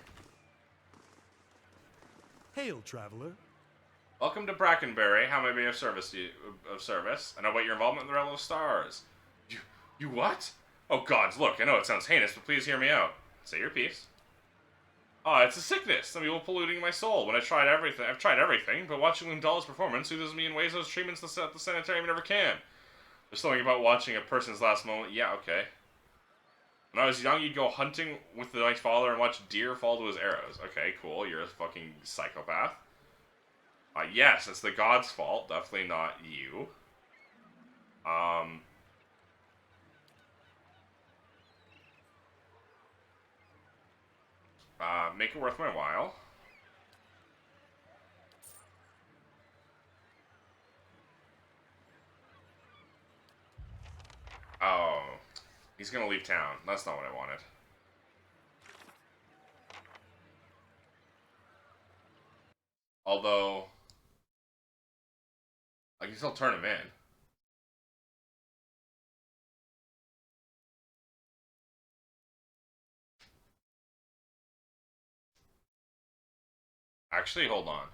Hail, traveler. Welcome to Brackenbury. How may I be of service? I know about your involvement in the Realm of Stars. You what? Oh gods, look, I know it sounds heinous, but please hear me out. Say your piece. Ah, it's a sickness. Some evil polluting my soul. When I've tried everything, but watching Lindahl's performance soothes me in ways those treatments at the sanitarium never can. There's something about watching a person's last moment. Yeah, okay. When I was young, you'd go hunting with my father and watch deer fall to his arrows. Okay, cool. You're a fucking psychopath. Yes, it's the god's fault. Definitely not you. Make it worth my while. Oh. He's gonna leave town. That's not what I wanted. Although, I can still turn him in. Actually, hold on.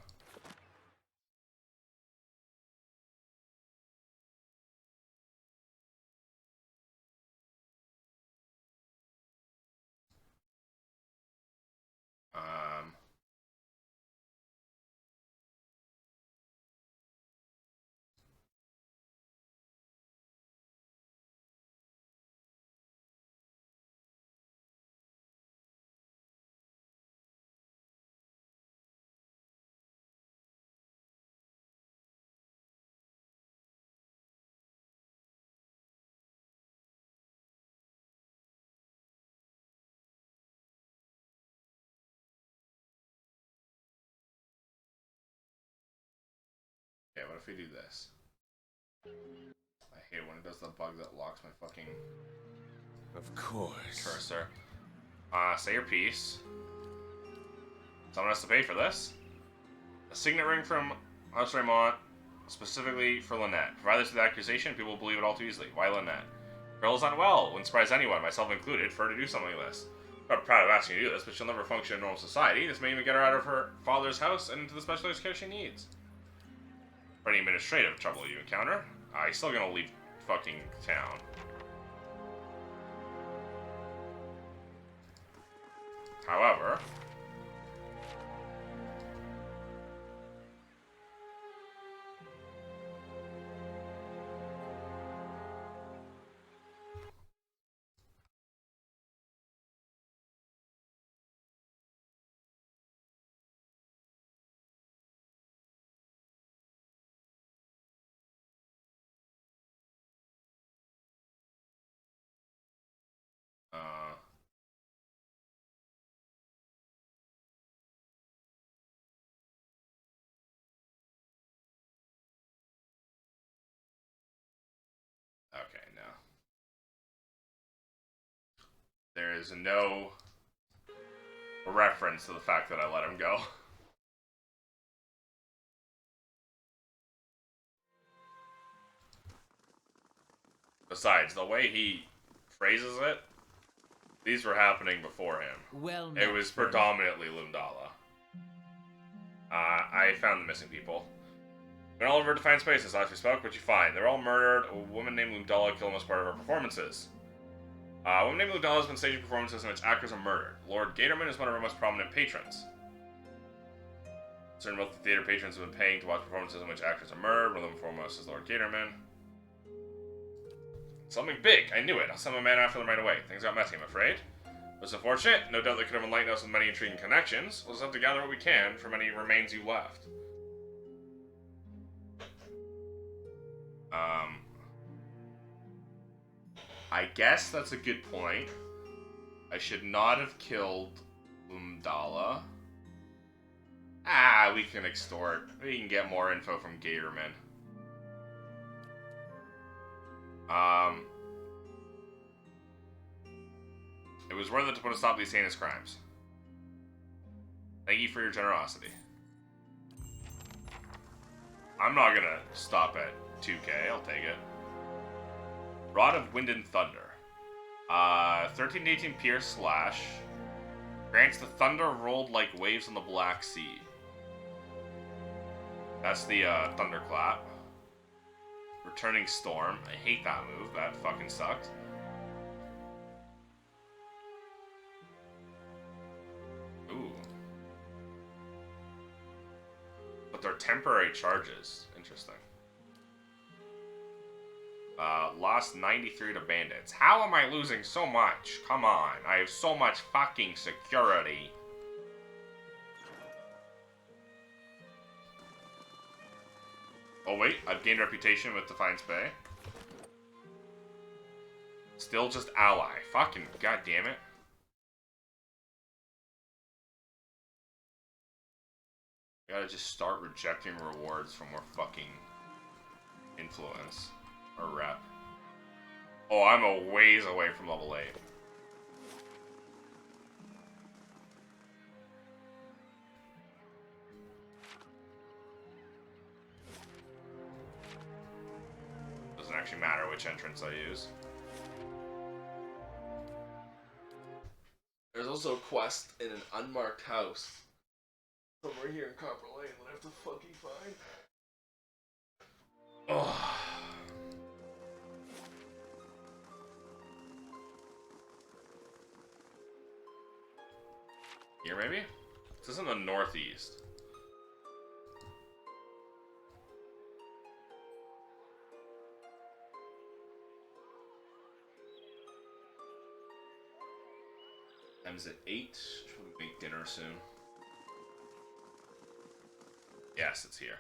if we do this? I hate it when it does the bug that locks my fucking Of course. cursor. Say your piece. Someone has to pay for this. A signet ring from House Raymond, specifically for Lynette. Provide this with accusation, people will believe it all too easily. Why Lynette? Girl is unwell. Wouldn't surprise anyone, myself included, for her to do something like this. I'm not proud of asking you to do this, but she'll never function in normal society. This may even get her out of her father's house and into the specialized care she needs. For any administrative trouble you encounter, you're still gonna leave fucking town. However, okay, no. There is no reference to the fact that I let him go. Besides, the way he phrases it, these were happening before him. Well, it was predominantly Lundala. I found the missing people. Went all over defined spaces last we spoke. What you find? They're all murdered. A woman named Lundala killed them as part of her performances. A woman named Lundala has been staging performances in which actors are murdered. Lord Gatorman is one of our most prominent patrons. Certain wealthy theater patrons have been paying to watch performances in which actors are murdered. One of them foremost is Lord Gatorman. Something big. I knew it. I'll send my man after them right away. Things got messy, I'm afraid. It was unfortunate. No doubt they could have enlightened us with many intriguing connections. We'll just have to gather what we can from any remains you left. I guess that's a good point. I should not have killed Umdala. We can extort. We can get more info from Gatorman. It was worth it to put a stop to these heinous crimes. Thank you for your generosity. I'm not gonna stop at 2K, I'll take it. Rod of Wind and Thunder. 13 to 18 pierce slash. Grants the thunder rolled like waves on the Black Sea. That's the Thunderclap. Returning Storm. I hate that move, that fucking sucked. Ooh. But they're temporary charges. Interesting. Lost 93 to bandits. How am I losing so much? Come on. I have so much fucking security. Oh wait, I've gained reputation with Defiance Bay. Still just ally. Fucking goddammit. I gotta just start rejecting rewards for more fucking influence. Or rep. Oh, I'm a ways away from level 8. Doesn't actually matter which entrance I use. There's also a quest in an unmarked house somewhere here in Copper Lane that I have to fucking find. Oh. Here, maybe? This is in the northeast. Time's at 8. Should we make dinner soon? Yes, it's here.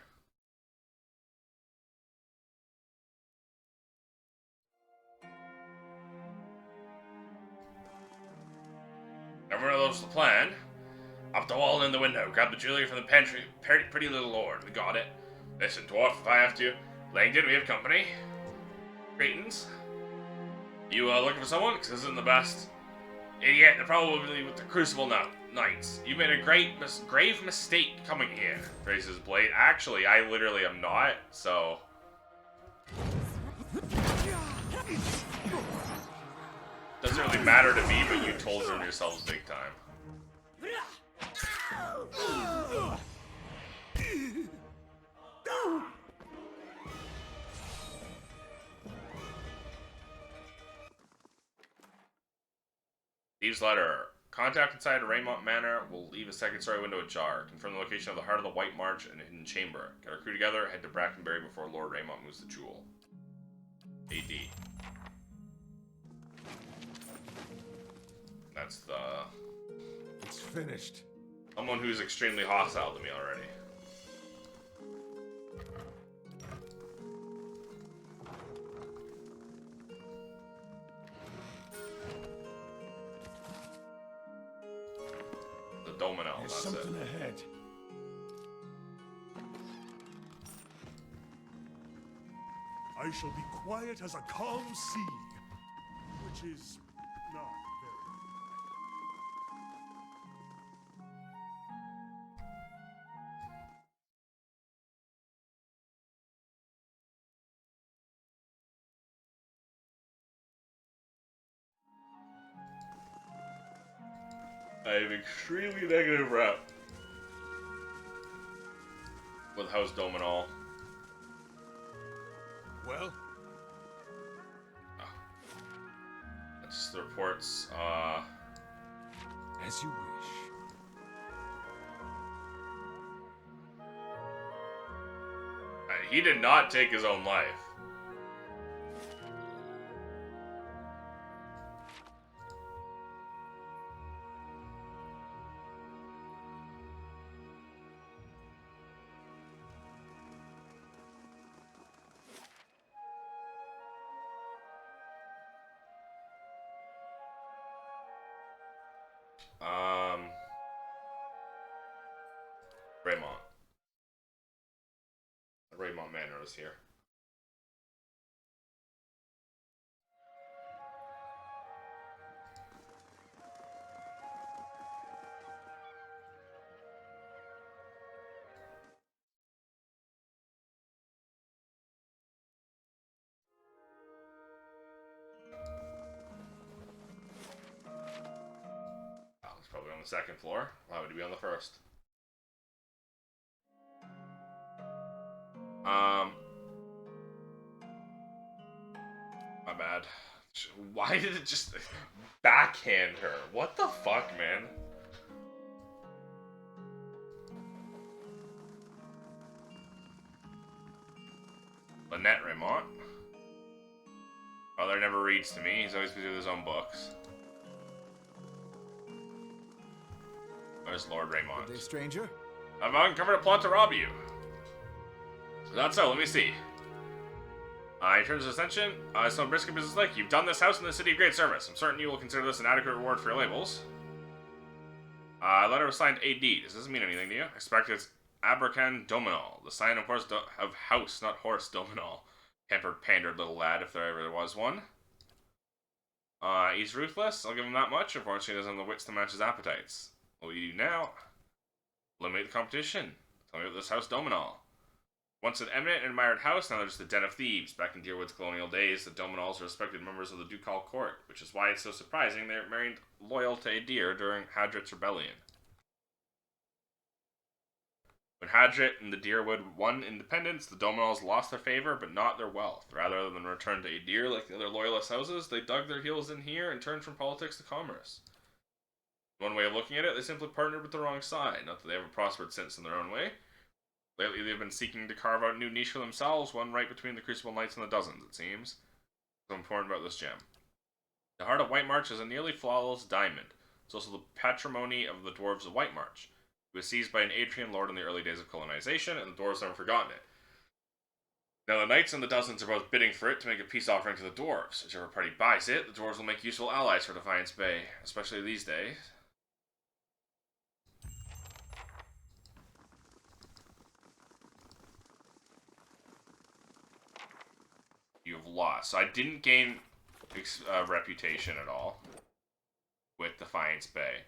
Everyone knows the plan. Up the wall and in the window. Grab the jewelry from the pantry. Pretty little lord. We got it. Listen, dwarf, if I have to. Langdon, we have company. Cretans. You looking for someone? Because this isn't the best. Idiot, they're probably with the Crucible Knights. You made a grave mistake coming here, raises Blade. Actually, I literally am not, so... Doesn't really matter to me, but you told them yourselves big time. Thieves' letter. Contact inside Raymont Manor will leave a second story window ajar. Confirm the location of the heart of the White March and a hidden chamber. Get our crew together, head to Brackenbury before Lord Raymont moves the jewel. AD. That's the... It's finished. Someone who's extremely hostile to me already. The Domino, There's that's something it. ahead. I shall be quiet as a calm sea, which is not very. I have extremely negative rep with House Dominal. Well? That's just the reports, As you wish. he did not take his own life. Raymont. Raymont Manor is here. Oh, it's probably on the second floor. Why would it be on the first? My bad. Why did it just backhand her? What the fuck, man? Lynette Raymont. Father never reads to me. He's always busy with his own books. There's Lord Raymont. Good day, stranger. I've uncovered a plot to rob you. That's so. Let me see. In terms of ascension, some brisk business like you've done this house in the city of great service. I'm certain you will consider this an adequate reward for your labels. Letter was signed AD. Does this mean anything to you? I expect it's Abracan Dominal, the sign of house, not horse Dominal. Pampered, pandered little lad, if there ever was one. He's ruthless. I'll give him that much. Unfortunately, he doesn't have the wits to match his appetites. What will you do now? Eliminate the competition. Tell me about this house Dominal. Once an eminent and admired house, now they're just a den of thieves. Back in Deerwood's colonial days, the Dominals were respected members of the ducal court, which is why it's so surprising they remained loyal to Adir during Hadrit's rebellion. When Hadrit and the Deerwood won independence, the Dominals lost their favor, but not their wealth. Rather than return to Adir like the other loyalist houses, they dug their heels in here and turned from politics to commerce. One way of looking at it, they simply partnered with the wrong side. Not that they ever prospered since in their own way. Lately, they've been seeking to carve out a new niche for themselves, one right between the Crucible Knights and the Dozens, it seems. What's important about this gem? The heart of White March is a nearly flawless diamond. It's also the patrimony of the dwarves of White March. It was seized by an Adrian lord in the early days of colonization, and the dwarves haven't forgotten it. Now, the Knights and the Dozens are both bidding for it to make a peace offering to the dwarves. Whichever party buys it, the dwarves will make useful allies for Defiance Bay, especially these days. lost. So I didn't gain reputation at all with Defiance Bay.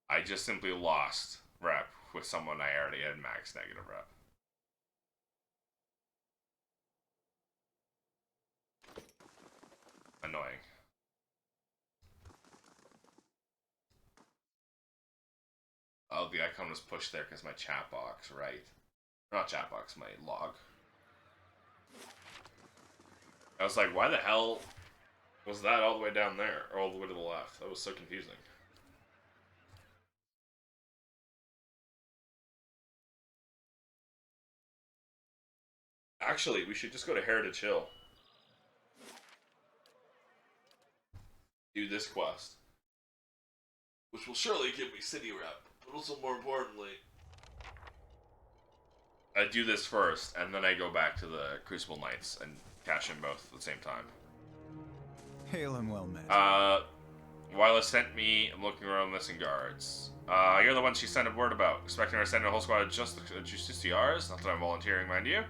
I just simply lost rep with someone I already had max negative rep. Annoying. Oh, the icon was pushed there because my chat box, right? Not chat box, my log. I was like, why the hell was that all the way down there? Or all the way to the left? That was so confusing. Actually, we should just go to Heritage Hill. Do this quest. Which will surely give me city rep. But also, more importantly, I do this first, and then I go back to the Crucible Knights and cash in both at the same time. Hail and well met. Wyla sent me. I'm looking around missing guards. You're the one she sent a word about. Expecting her to send a whole squad of just justiciars. Not that I'm volunteering, mind you.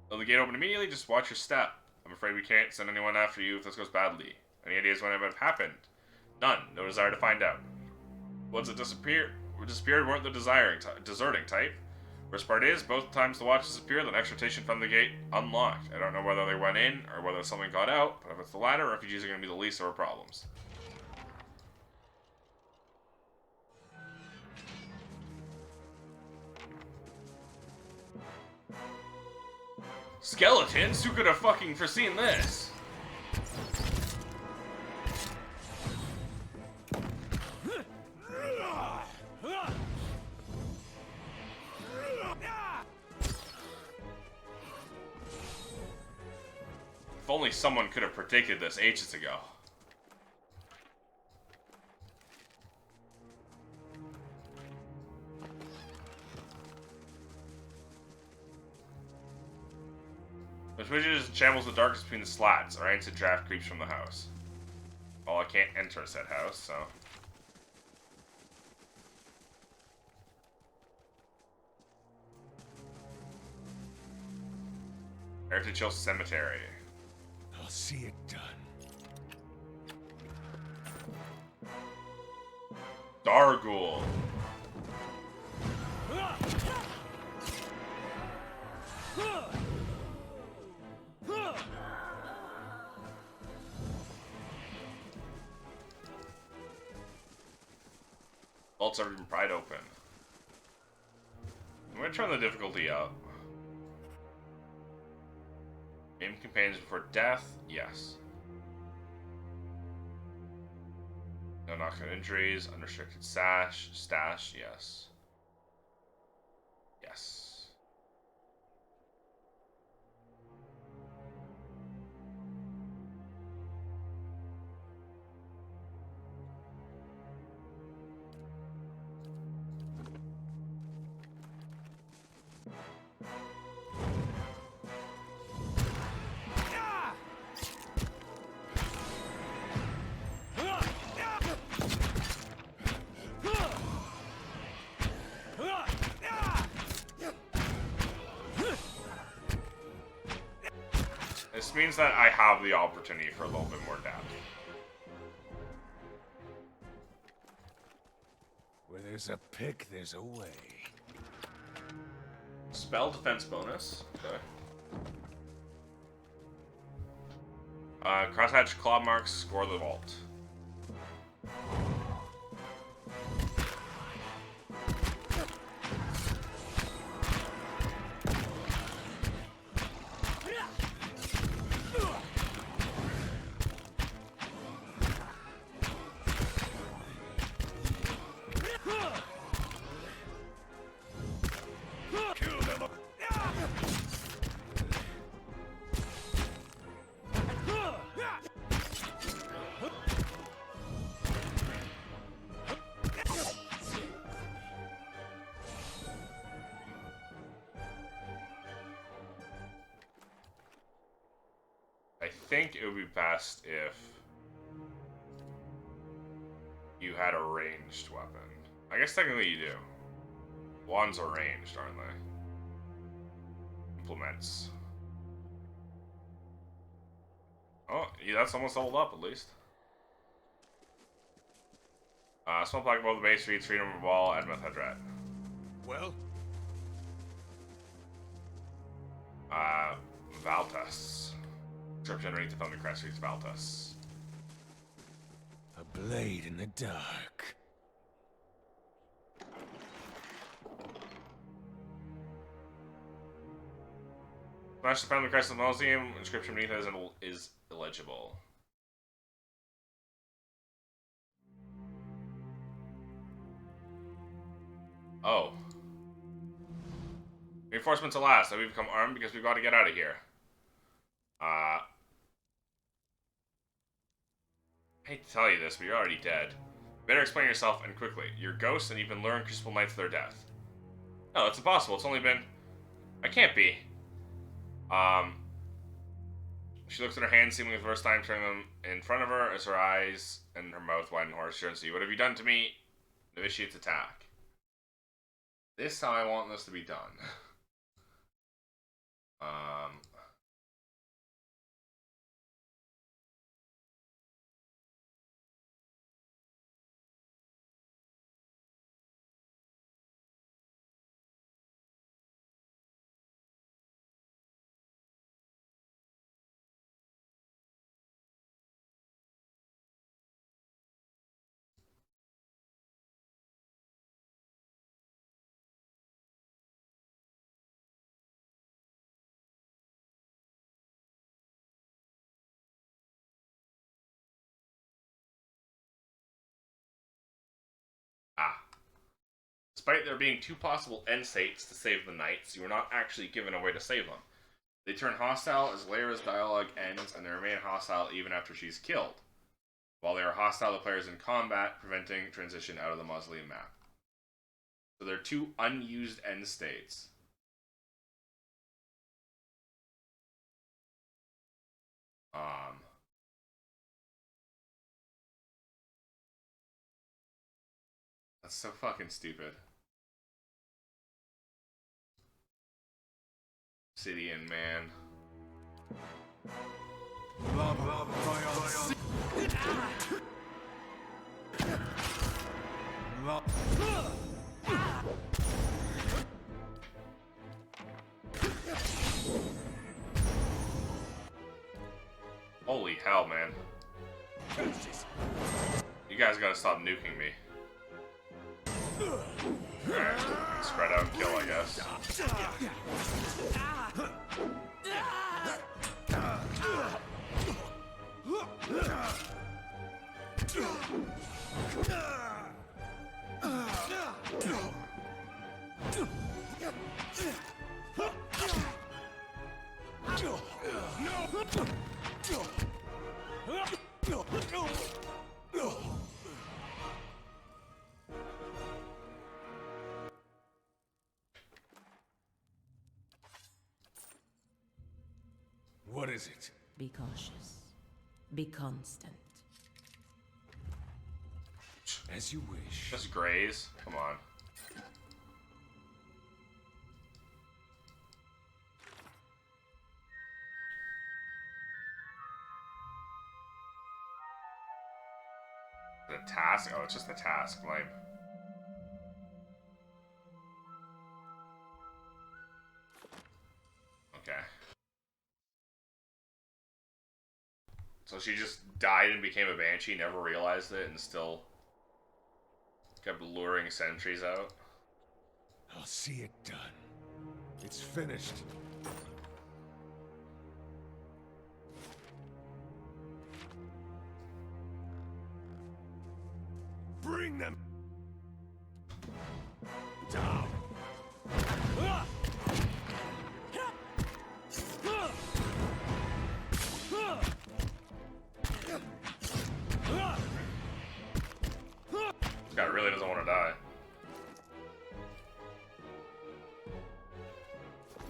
Will the gate open immediately? Just watch your step. I'm afraid we can't send anyone after you if this goes badly. Any ideas when it would have happened? None. No desire to find out. Ones that disappeared weren't the deserting type. Worst part is, both times the watch disappeared, the next rotation from the gate unlocked. I don't know whether they went in or whether something got out, but if it's the latter, refugees are going to be the least of our problems. Skeletons? Who could have fucking foreseen this? If only someone could have predicted this ages ago. Which just channels the darkness between the slats. Alright, so draft creeps from the house. Well, I can't enter said house, so. Heritage Hill Cemetery. I'll see it done. Dargul. Vaults have been pried open. I'm gonna turn the difficulty up. Aim companions before death? Yes. No knock-on injuries, unrestricted stash, yes. Yes. This means that I have the opportunity for a little bit more depth. Where there's a pick, there's a way. Spell defense bonus. Okay. Crosshatch claw marks score the vault. I think it would be best if you had a ranged weapon. I guess technically you do. Wands are ranged, aren't they? Implements. Oh, yeah, that's almost leveled up at least. Small plaque above the base reads Freedom of all Admeth Hedrat. Well? Valtas. Description underneath the thunder crest reads Valtas. A blade in the dark. Smash the thunder crest of the mausoleum. Inscription beneath it is illegible. Oh. Reinforcements alas, have we become armed because we've got to get out of here. I hate to tell you this, but you're already dead. Better explain yourself and quickly. You're ghosts and you've been luring Crucible Knights to their death. No, that's impossible. It's only been... I can't be. She looks at her hands, seemingly for the first time, turning them in front of her as her eyes and her mouth widen in horror. She turns to you. What have you done to me? Initiates attack. This is how I want this to be done. Despite there being two possible end states to save the knights, you are not actually given a way to save them. They turn hostile as Lyra's dialogue ends, and they remain hostile even after she's killed, while they are hostile to players in combat, preventing transition out of the mausoleum map. So there are two unused end states. That's so fucking stupid. Obsidian, man. Holy hell, man. You guys gotta stop nuking me. Alright, spread out and kill, I guess. What is it? Be cautious. Be constant. As you wish. Just graze? Come on. The task? Oh, it's just the task. Lame. Okay. So she just died and became a banshee, never realized it, and still kept luring sentries out. I'll see it done. It's finished. Bring them down. This guy really doesn't want to die.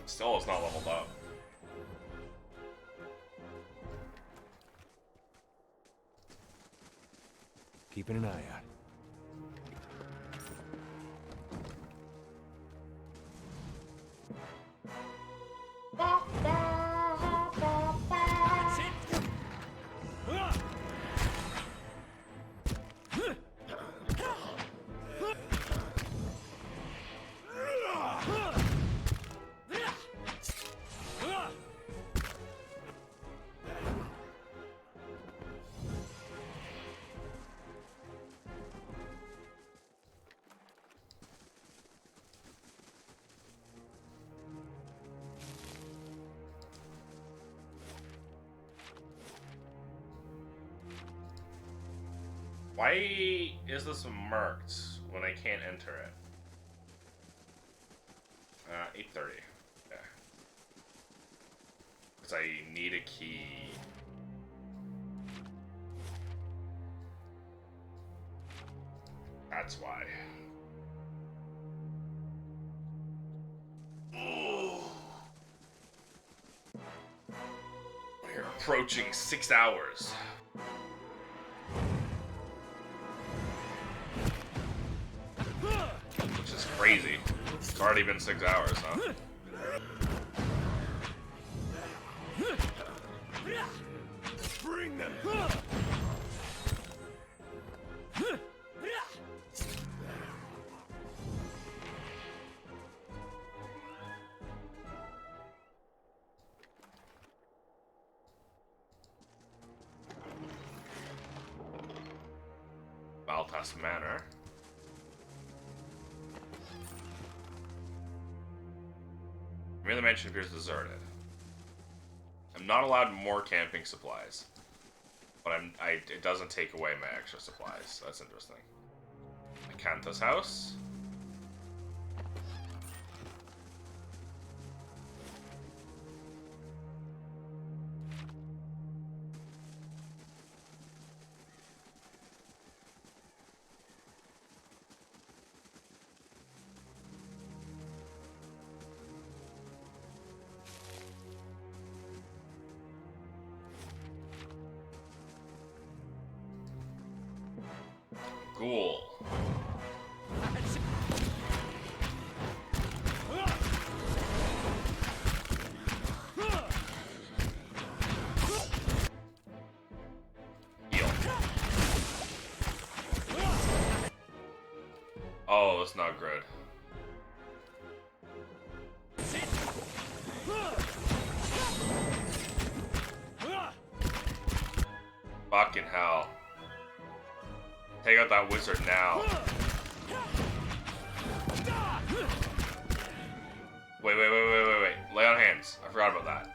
Still is not leveled up. Keeping an eye out. Why is this marked when I can't enter it? 8:30. Yeah. Because I need a key. That's why. We're approaching 6 hours. Which is crazy. It's already been 6 hours, huh? Bring them! Baltas Manor. The mansion appears deserted. I'm not allowed more camping supplies, but it doesn't take away my extra supplies. That's interesting. Acanthus house. Ghoul. Heal. Oh, that's not good. Fucking hell. Take out that wizard now. Wait. Lay on hands. I forgot about that.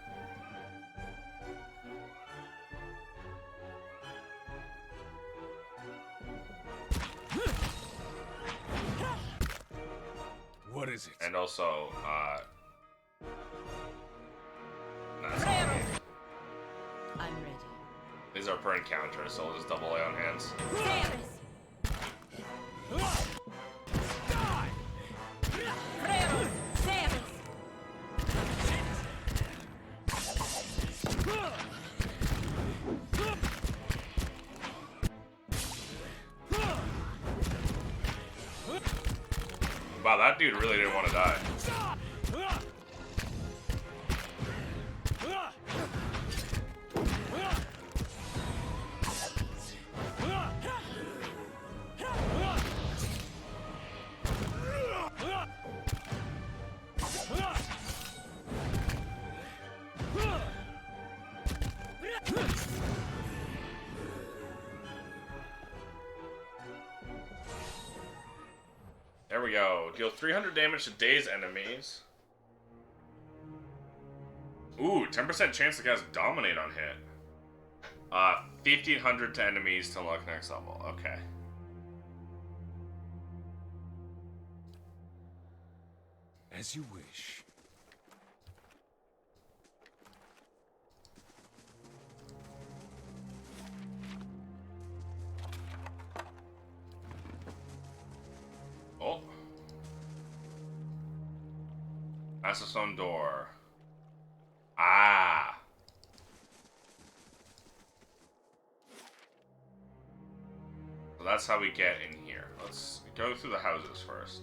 What is it? And also, that's I'm ready. these are per encounter, so we'll just double lay on hands. Wow, that dude really didn't want to die. There we go. Deal 300 damage to dazed enemies. Ooh, 10% chance to cast Dominate on hit. 1,500 to enemies to unlock next level. Okay. As you wish. Oh. That's a stone door. Ah. So that's how we get in here. Let's go through the houses first.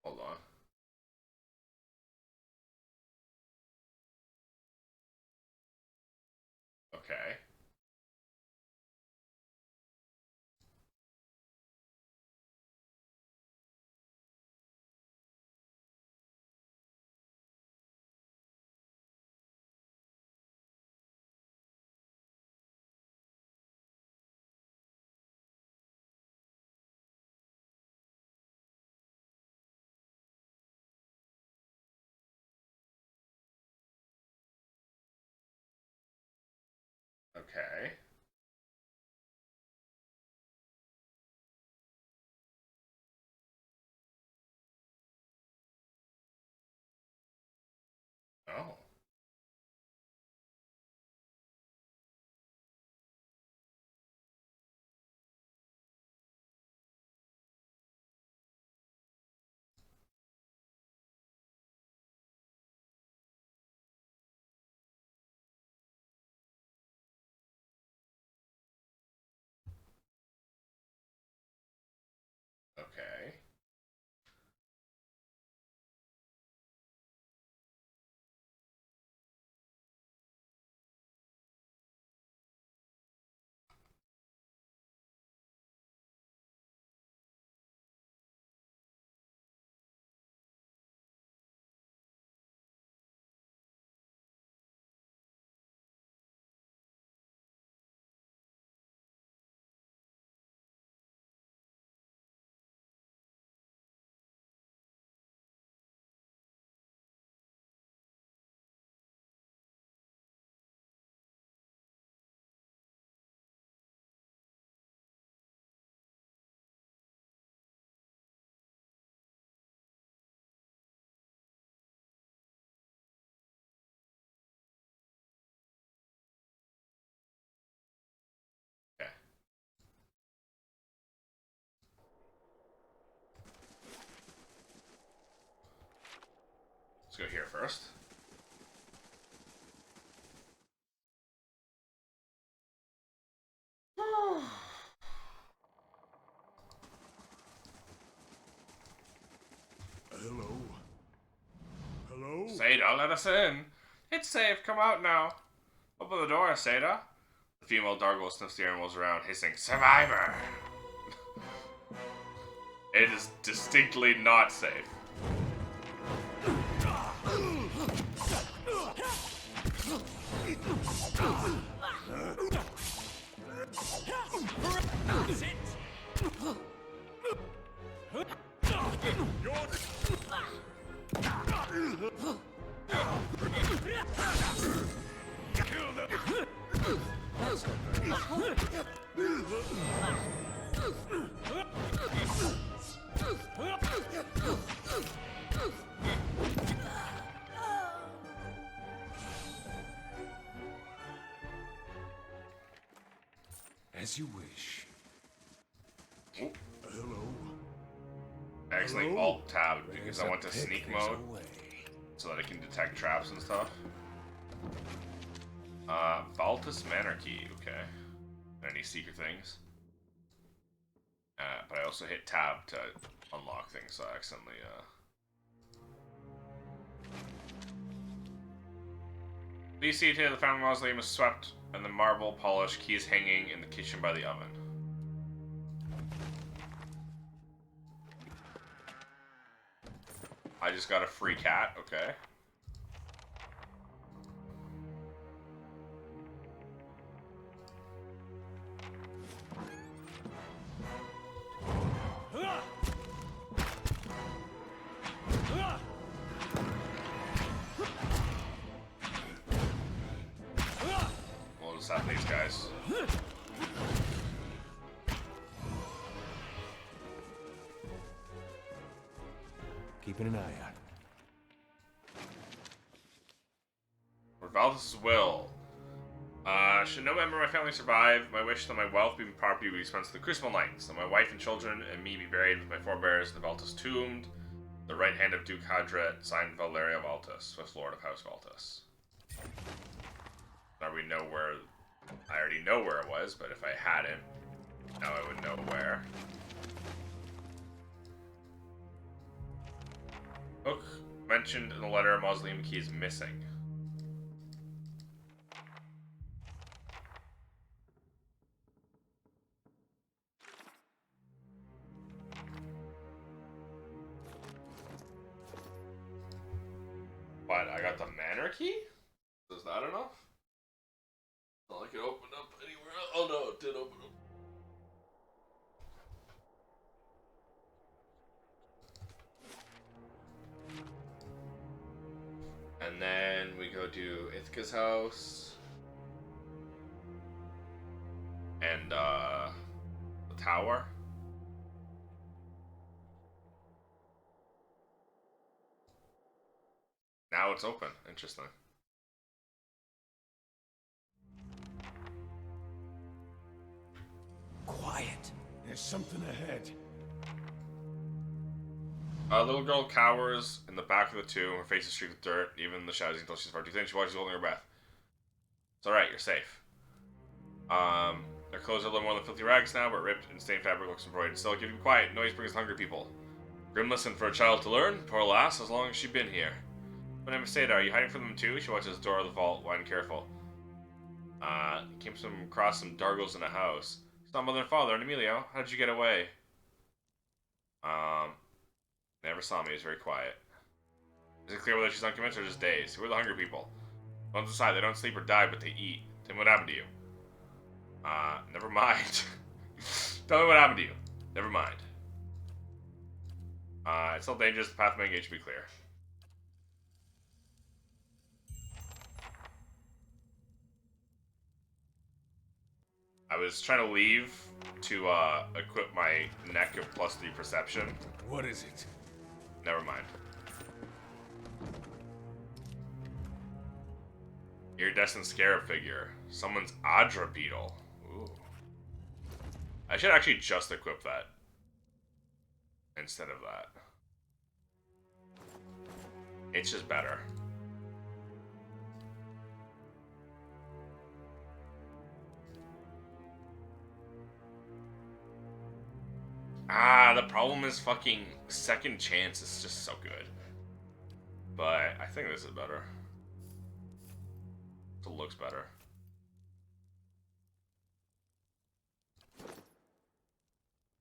Hold on. Okay. Okay. Oh. Okay. Okay. Let's go here first. Hello? Hello? Seda, let us in. It's safe. Come out now. Open the door, Seda. The female Dargle sniffs the animals around, hissing, "Survivor!" It is distinctly not safe. As you wish. Oh. Hello? I accidentally Hello? alt-tabbed because I went to Pick sneak this mode away. so that I can detect traps and stuff. Baltus Manarchy, okay. Any secret things? But I also hit tab to unlock things, so I accidentally, Please see to the family mausoleum is swept and the marble polished keys hanging in the kitchen by the oven. I just got a free cat, okay. We'll just have these guys. Keeping an eye out. For Valdes' will. Should no member of my family survive, my wish that my wealth and property be spent to the Crucible Knights, that my wife and children and me be buried with my forebears in the Valtus tomb, the right hand of Duke Hadret, signed Valeria Valtus, 5th Lord of House Valtus. Now we know where... I already know where it was, but if I hadn't, now I would know where. Hook mentioned in the letter a mausoleum key is missing. But I got the manor key? Is that enough? Not like it opened up anywhere else. Oh no, it did open up. And then we go to Ithaca's house. and the tower. Now it's open. Interesting. Quiet. There's something ahead. A little girl cowers in the back of the tomb. Her face is streaked with dirt, even in the shadows until she's far too thin. She watches holding her breath. It's alright, you're safe. Their clothes are a little more than filthy rags now, but ripped and stained fabric looks embroidered. Still, keep quiet. Noise brings hungry people. Grim listened for a child to learn. Poor lass, as long as she's been here. But I must say, are you hiding from them too? She watches the door of the vault, wide and careful. Came across some dargles in a house. It's not mother and father, and Emilio. How did you get away? Never saw me. He was very quiet. Is it clear whether she's unconvinced or just dazed? Who are the hungry people? The ones inside, they don't sleep or die, but they eat. Tell me what happened to you. Never mind. Tell me what happened to you. Never mind. It's still dangerous. The path may engage should be clear. I was trying to leave to equip my neck of +3 perception. What is it? Never mind. Iridescent scarab figure. Someone's Adra beetle. Ooh. I should actually just equip that instead of that. It's just better. The problem is fucking second chance is just so good. But I think this is better. It looks better.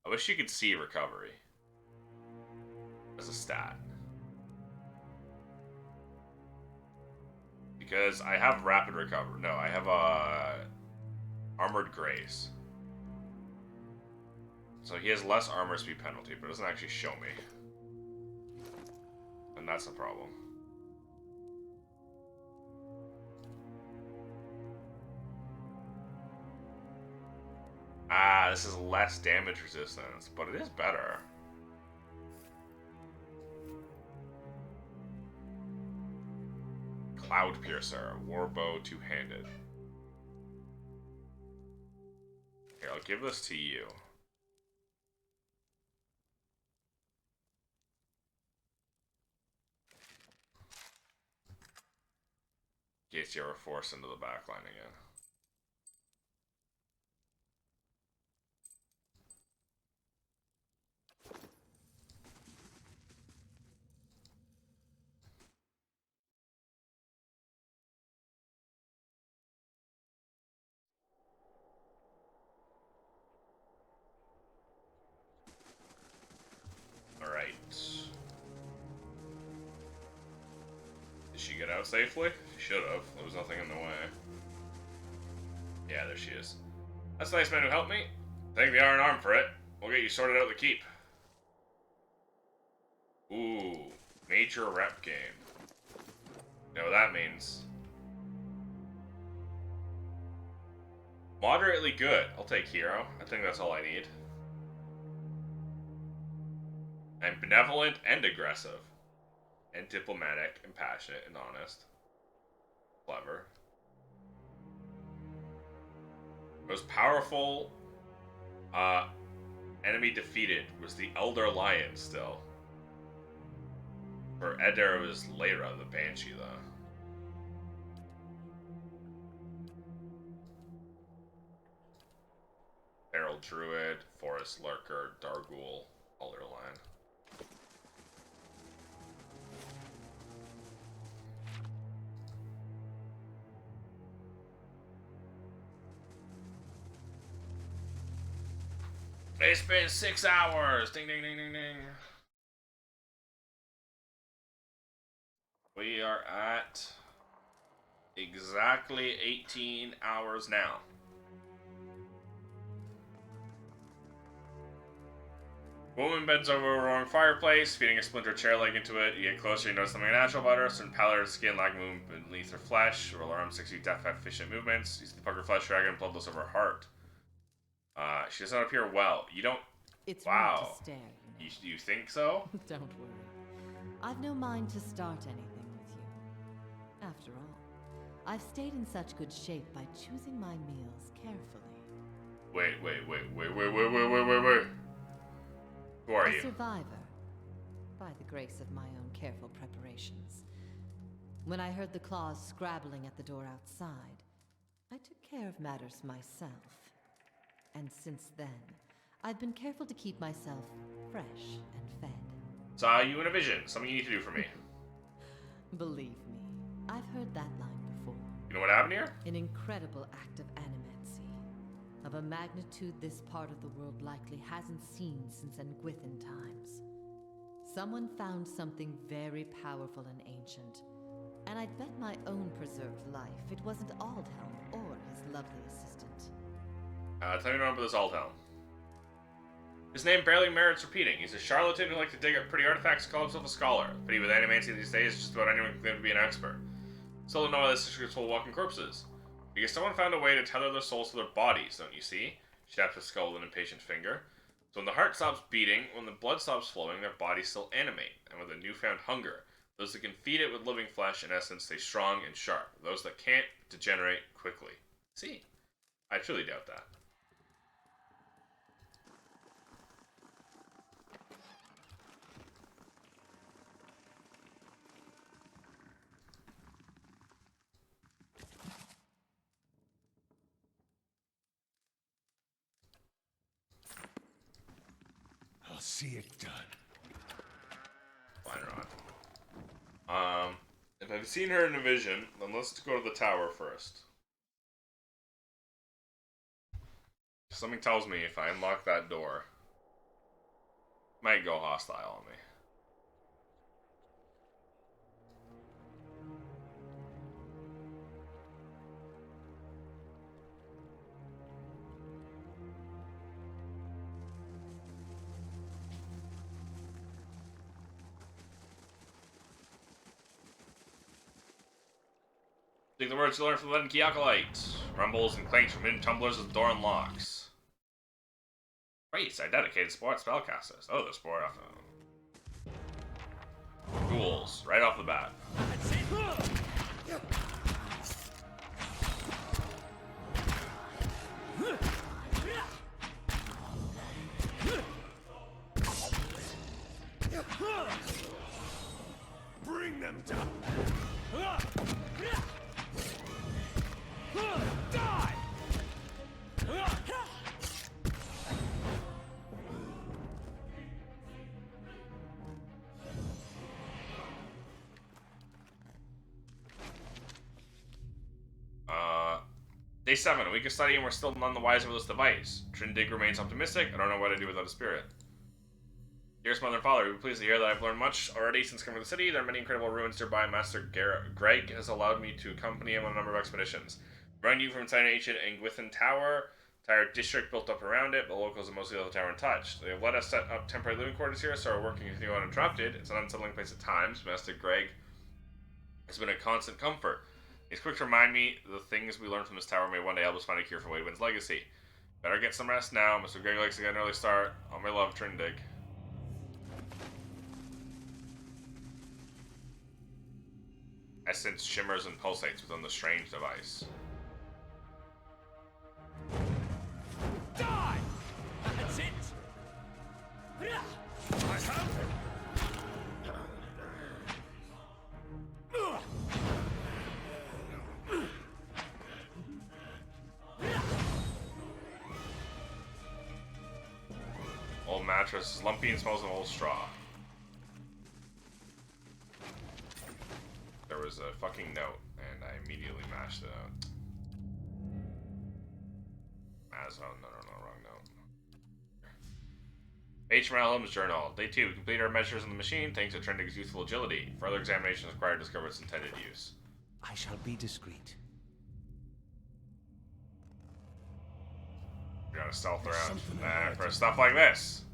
I wish you could see recovery as a stat. Because I have rapid recovery. No, I have armored grace. So he has less armor speed penalty, but it doesn't actually show me. And that's the problem. This is less damage resistance, but it is better. Cloud Piercer, Warbow two-handed. Here, I'll give this to you. In case you ever forced into the backline again. Alright. Did she get out safely? She should have. There was nothing in the way. Yeah, there she is. That's the nice man who helped me. Thank the Iron Arm for it. We'll get you sorted out of the keep. Ooh, major rep game. You know what that means? Moderately good. I'll take hero. I think that's all I need. And benevolent and aggressive. And diplomatic and passionate and honest. Clever. Most powerful enemy defeated was the Elder Lion still. For Eder it was Lyra, the Banshee, though. Feral Druid, Forest Lurker, Dargul, Elder Lion. It's been 6 hours! Ding, ding, ding, ding, ding. We are at exactly 18 hours now. Woman bends over a roaring fireplace, feeding a splintered chair leg into it. You get closer, you notice something unnatural about her. Some pallid skin like moon beneath her flesh. Her arm 6 feet depth, efficient movements. You see the pucker flesh dragon bloodless over her heart. She does not appear well. You don't... It's wow. rude to stare, you know. You think so? Don't worry. I've no mind to start anything with you. After all, I've stayed in such good shape by choosing my meals carefully. Wait. Who are you? A survivor, by the grace of my own careful preparations. When I heard the claws scrabbling at the door outside, I took care of matters myself. And since then, I've been careful to keep myself fresh and fed. Saw you in a vision. Something you need to do for me. Believe me, I've heard that line before. You know what happened here? An incredible act of animancy, of a magnitude this part of the world likely hasn't seen since Engwithan times. Someone found something very powerful and ancient, and I'd bet my own preserved life it wasn't Aldhelm or his lovely assistant. Tell me more about this Aldhelm. His name barely merits repeating. He's a charlatan who likes to dig up pretty artifacts and call himself a scholar. But even with animancy these days, just about anyone can claim to be an expert. Still don't know why this is full of walking corpses. Because someone found a way to tether their souls to their bodies, don't you see? She taps his skull with an impatient finger. So when the heart stops beating, when the blood stops flowing, their bodies still animate. And with a newfound hunger, those that can feed it with living flesh, in essence, stay strong and sharp. Those that can't, degenerate quickly. See? I truly doubt that. I'll see it done. Fine, Ron. If I've seen her in a vision, then let's go to the tower first. Something tells me if I unlock that door, it might go hostile on me. Take the words you learn from the Leaden Key Acolyte. Rumbles and clanks from hidden tumblers as the door unlocks. Race, I dedicated sport spellcasters. Oh, the sport off. Ghouls, right off the bat. Bring them down. Die! Day 7. A week of study and we're still none the wiser with this device. Trindig remains optimistic. I don't know what to do without a spirit. Dearest mother and father, we are pleased to hear that I've learned much already since coming to the city. There are many incredible ruins nearby. Master Greg has allowed me to accompany him on a number of expeditions. Run you from inside an ancient Engwithan tower. Entire district built up around it, but locals have mostly left the tower untouched. They have let us set up temporary living quarters here, so we're working with you uninterrupted. It's an unsettling place at times. Master Greg has been a constant comfort. He's quick to remind me the things we learned from this tower may one day help us find a cure for Waywind's legacy. Better get some rest now. Mr. Greg likes to get an early start. All my love, Trindig. Essence shimmers and pulsates within the strange device. Die! That's it! I have... Old mattress, lumpy and smells of old straw. There was a fucking note, and I immediately mashed it out. No, wrong note. Page from Alhelm's journal. Day 2. Complete our measures on the machine thanks to Trendig's youthful agility. Further examination is required to discover its intended use. I shall be discreet. You gotta stealth around for stuff like this.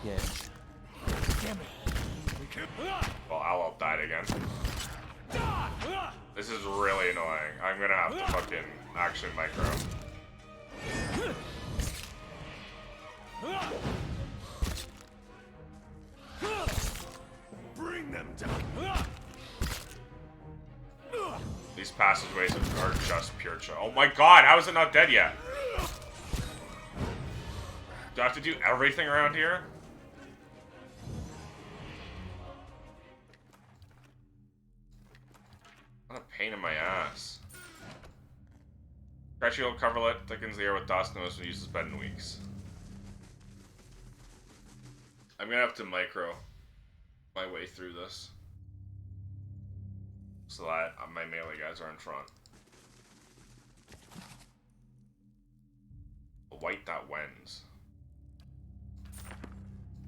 again. Well, Owl died again. This is really annoying. I'm gonna have to fucking action micro. Bring them down. These passageways are just pure chill. Oh my god, how is it not dead yet? Do I have to do everything around here? What a pain in my ass. Scratchy old coverlet thickens the air with dust, notice when it uses bed in weeks. I'm gonna have to micro my way through this. So that my melee guys are in front. A white that wins.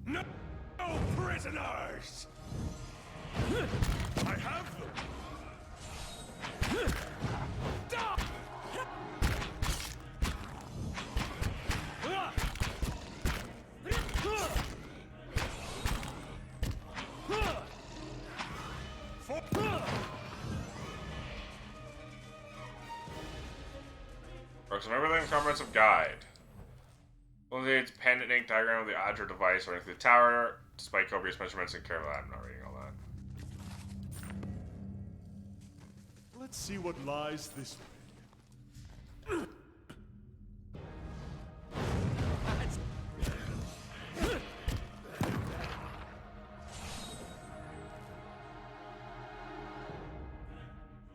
No prisoners! I have them! Works on everything, comprehensive guide. Only it's pen and ink diagram of the Adra device running through the tower, despite copious measurements and care of that. I'm not reading all that. Let's see what lies this way.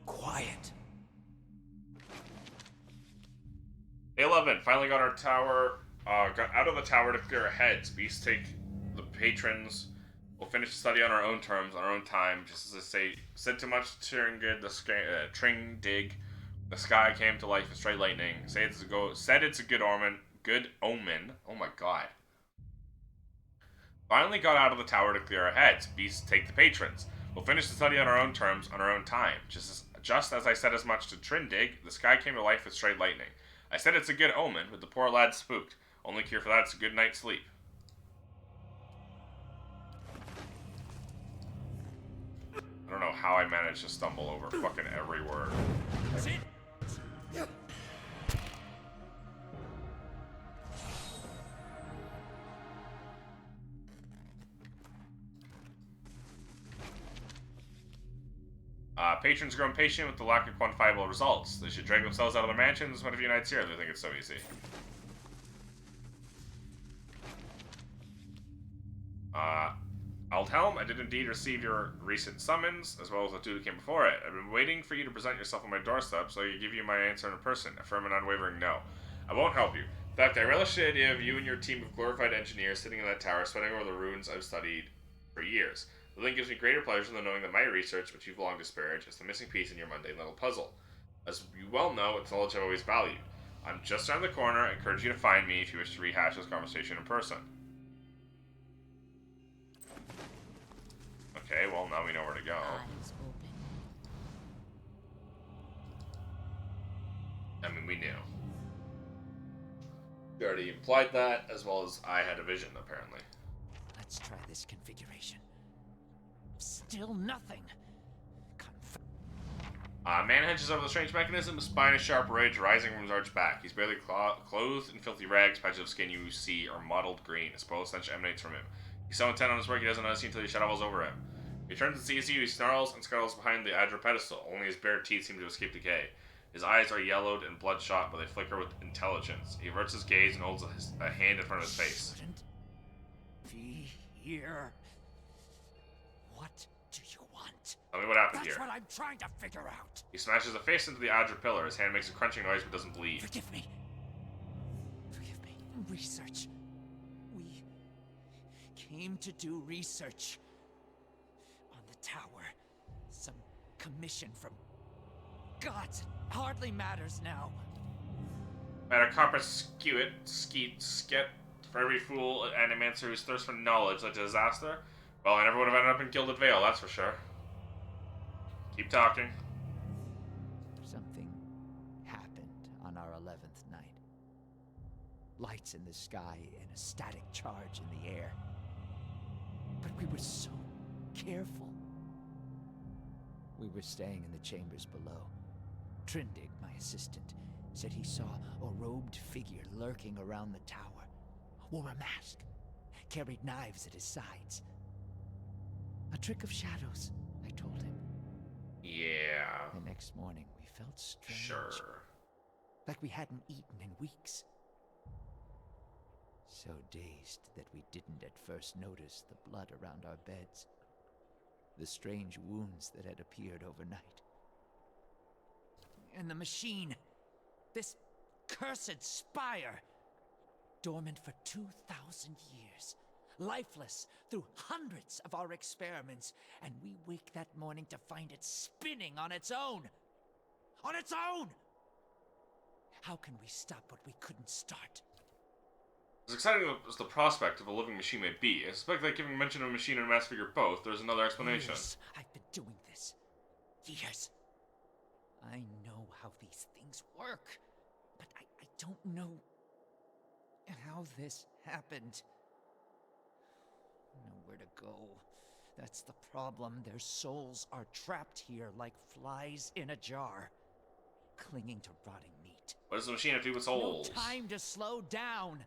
Quiet. Day 11. Finally got our tower, got out of the tower to clear our heads. Beasts take the patrons. We'll finish the study on our own terms, on our own time. Just as I say, said too much, cheering good, tring dig. The sky came to life with straight lightning. Said it's a good omen. Good omen. Oh my god. Finally got out of the tower to clear our heads. Beasts take the patrons. We'll finish the study on our own terms, on our own time. Just as I said as much to Trindig, the sky came to life with straight lightning. I said it's a good omen, but the poor lad spooked. Only cure for that is a good night's sleep. I don't know how I managed to stumble over fucking every word. Patrons grow impatient with the lack of quantifiable results. They should drag themselves out of their mansions. What if unites here? They think it's so easy. Aldhelm, I did indeed receive your recent summons, as well as the two that came before it. I've been waiting for you to present yourself on my doorstep, so I can give you my answer in person. A firm and unwavering no. I won't help you. In fact, I relish the idea of you and your team of glorified engineers sitting in that tower, sweating over the ruins I've studied for years. The thing gives me greater pleasure than knowing that my research, which you've long disparaged, is the missing piece in your mundane little puzzle. As you well know, it's knowledge I've always valued. I'm just around the corner. I encourage you to find me if you wish to rehash this conversation in person. Okay, well, now we know where to go. Eyes open. I mean, we knew. We already implied that, as well as I had a vision, apparently. Let's try this configuration. Still nothing. Man hedges over the strange mechanism, a spine of sharp ridge rising from his arched back. He's barely clothed in filthy rags. Patches of skin you see are mottled green. A spoiled stench emanates from him. He's so intent on his work he doesn't notice you until he shovels over him. He turns and sees you. He snarls and scuttles behind the Adra pedestal. Only his bare teeth seem to escape decay. His eyes are yellowed and bloodshot, but they flicker with intelligence. He averts his gaze and holds a hand in front of his face. Shouldn't be here. What do you want? Tell me what happened That's here. what I'm trying to figure out. He smashes a fist into the Adra pillar. His hand makes a crunching noise but doesn't bleed. Forgive me. Forgive me. Research. We came to do research on the tower. Some commission from gods. It hardly matters now. Metacarpus skewit, skeet, sket. For every fool and animancer whose thirst for knowledge led to disaster, well, I never would have ended up in Gilded Vale, that's for sure. Keep talking. Something happened on our 11th night. Lights in the sky and a static charge in the air. But we were so careful. We were staying in the chambers below. Trindig, my assistant, said he saw a robed figure lurking around the tower. Wore a mask. Carried knives at his sides. A trick of shadows, I told him. Yeah. The next morning, we felt strange. Sure. Like we hadn't eaten in weeks. So dazed that we didn't at first notice the blood around our beds. The strange wounds that had appeared overnight. And the machine. This cursed spire. Dormant for 2,000 years. Lifeless through hundreds of our experiments. And we wake that morning to find it spinning on its own. On its own! How can we stop what we couldn't start? As exciting as the prospect of a living machine may be, I suspect that giving mention of a machine and a mass figure both, there's another explanation. Years I've been doing this. Years. I know how these things work, but I don't know how this happened. Nowhere to go. That's the problem. Their souls are trapped here like flies in a jar, clinging to rotting meat. What does the machine have to do with souls? No time to slow down.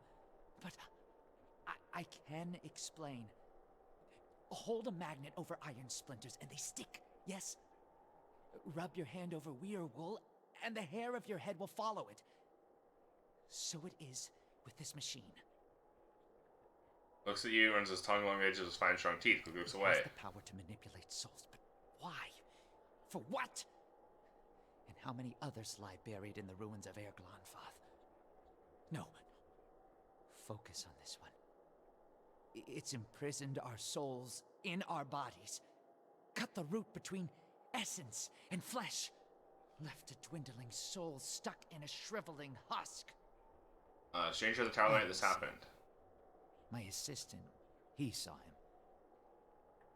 But I can explain. Hold a magnet over iron splinters and they stick, yes? Rub your hand over weir wool and the hair of your head will follow it. So it is with this machine. Looks at you, runs his tongue along the edge of his fine strong teeth, quickly looks away. It has the power to manipulate souls, but why? For what? And how many others lie buried in the ruins of Erglonfath? No. Focus on this one. It's imprisoned our souls in our bodies. Cut the root between essence and flesh. Left a dwindling soul stuck in a shriveling husk. Stranger of the Tower Night, this happened. My assistant, he saw him.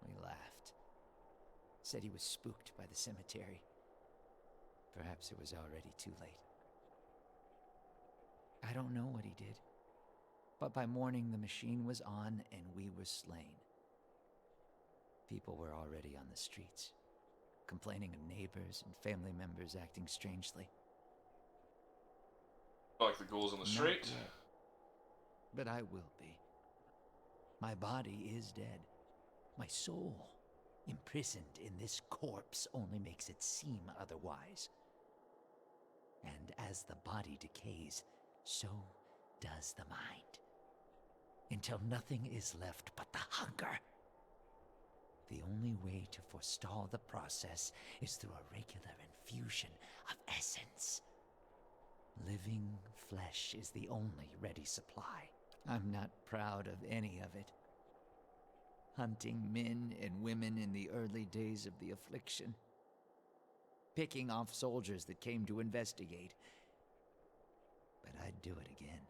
We laughed. Said he was spooked by the cemetery. Perhaps it was already too late. I don't know what he did. But by morning the machine was on and we were slain. People were already on the streets, complaining of neighbors and family members acting strangely. Like the ghouls on the street? Not yet. But I will be. My body is dead. My soul, imprisoned in this corpse, only makes it seem otherwise. And as the body decays, so does the mind. Until nothing is left but the hunger. The only way to forestall the process is through a regular infusion of essence. Living flesh is the only ready supply. I'm not proud of any of it. Hunting men and women in the early days of the affliction. Picking off soldiers that came to investigate. But I'd do it again.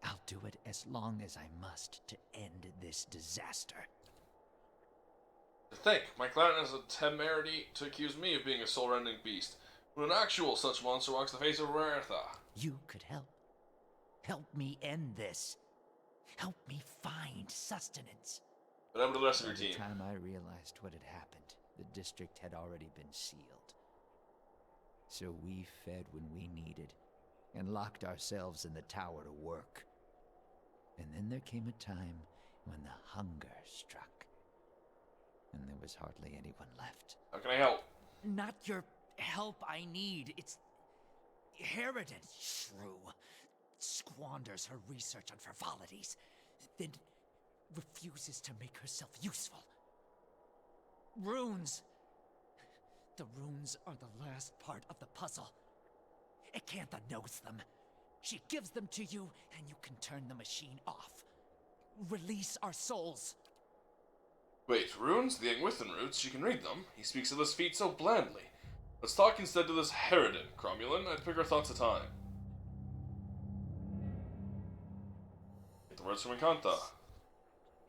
I'll do it as long as I must to end this disaster. To think, my clan has the temerity to accuse me of being a soul-rending beast, when an actual such monster walks the face of Raertha. You could help. Help me end this. Help me find sustenance. What happened to the rest of your team? By the time I realized what had happened, the district had already been sealed. So we fed when we needed, and locked ourselves in the tower to work. And then there came a time when the hunger struck. And there was hardly anyone left. How can I help? Not your help I need. It's Harridan, shrew. Squanders her research on frivolities, then refuses to make herself useful. Runes. The runes are the last part of the puzzle. Acantha knows them. She gives them to you, and you can turn the machine off. Release our souls. Wait, runes? The Angwithan roots? She can read them. He speaks of this feat so blandly. Let's talk instead to this Harridan, Cromulin. I'd pick our thoughts a time. Get the words from Acantha.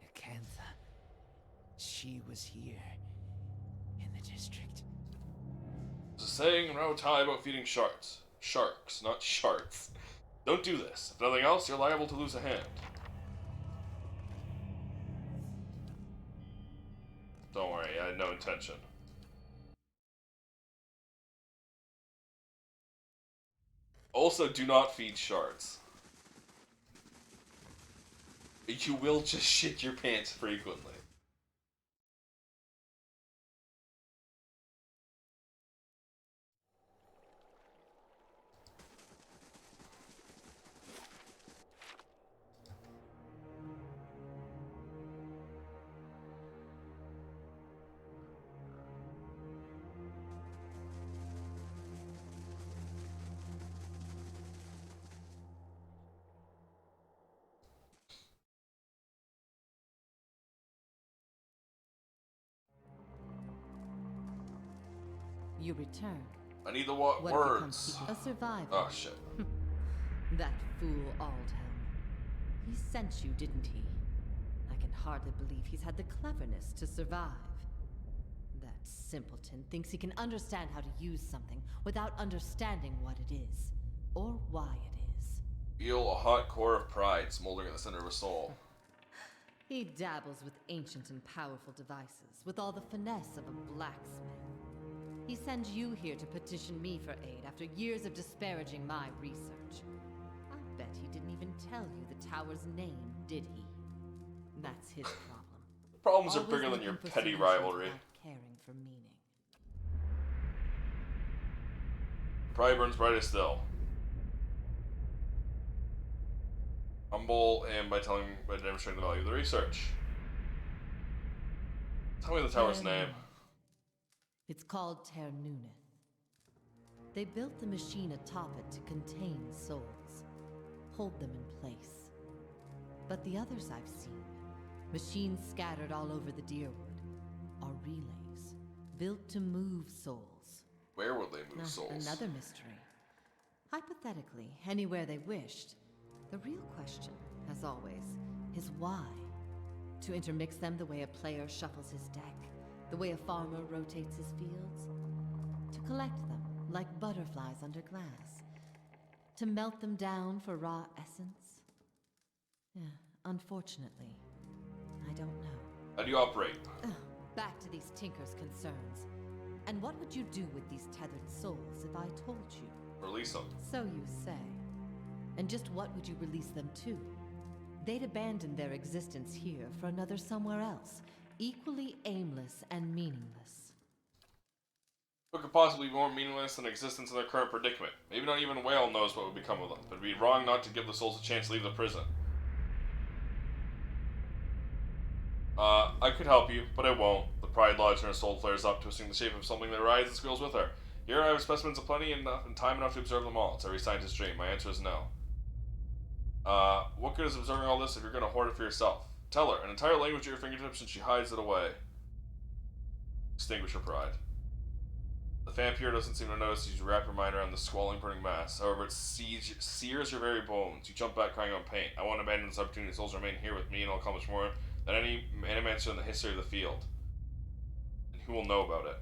Acantha. She was here. In the district. There's a saying in RTwP about feeding sharks. Sharks, not sharks. Don't do this. If nothing else, you're liable to lose a hand. had no intention. Also, do not feed shards. You will just shit your pants frequently. You return. I need the What words. A survivor. Oh shit. That fool Aldhelm. He sent you, didn't he? I can hardly believe he's had the cleverness to survive. That simpleton thinks he can understand how to use something without understanding what it is, or why it is. Feel a hot core of pride smoldering at the center of a soul. He dabbles with ancient and powerful devices, with all the finesse of a blacksmith. He sends you here to petition me for aid after years of disparaging my research. I'll bet he didn't even tell you the tower's name, did he? That's his problem. Problems are Always bigger than looking your for petty solutions rivalry. without caring for meaning. Pride burns brighter still. Humble and by demonstrating the value of the research. Tell me the tower's name. It's called Ternuneth. They built the machine atop it to contain souls, hold them in place. But the others I've seen, machines scattered all over the Deerwood, are relays built to move souls. Where would they move souls? Another mystery. Hypothetically, anywhere they wished. The real question, as always, is why? To intermix them the way a player shuffles his deck, the way a farmer rotates his fields? To collect them, like butterflies under glass? To melt them down for raw essence? Unfortunately, I don't know. How do you operate? Back to these Tinker's concerns. And what would you do with these tethered souls if I told you? Release them. So you say. And just what would you release them to? They'd abandon their existence here for another somewhere else, equally aimless and meaningless. What could possibly be more meaningless than existence in their current predicament? Maybe not even Whale knows what would become of them, but it'd be wrong not to give the souls a chance to leave the prison. I could help you, but I won't. The pride lodged in her soul flares up, twisting the shape of something that rides and squeals with her. Here I have specimens of plenty and time enough to observe them all. It's every scientist's dream. My answer is no. What good is observing all this if you're going to hoard it for yourself? Tell her, an entire language at your fingertips and she hides it away. Extinguish her pride. The vampire doesn't seem to notice as you wrap your mind around the squalling, burning mass. However, it sears your very bones. You jump back crying out in pain. I won't abandon this opportunity. Souls remain here with me and I'll accomplish more than any animancer in the history of the field. And who will know about it?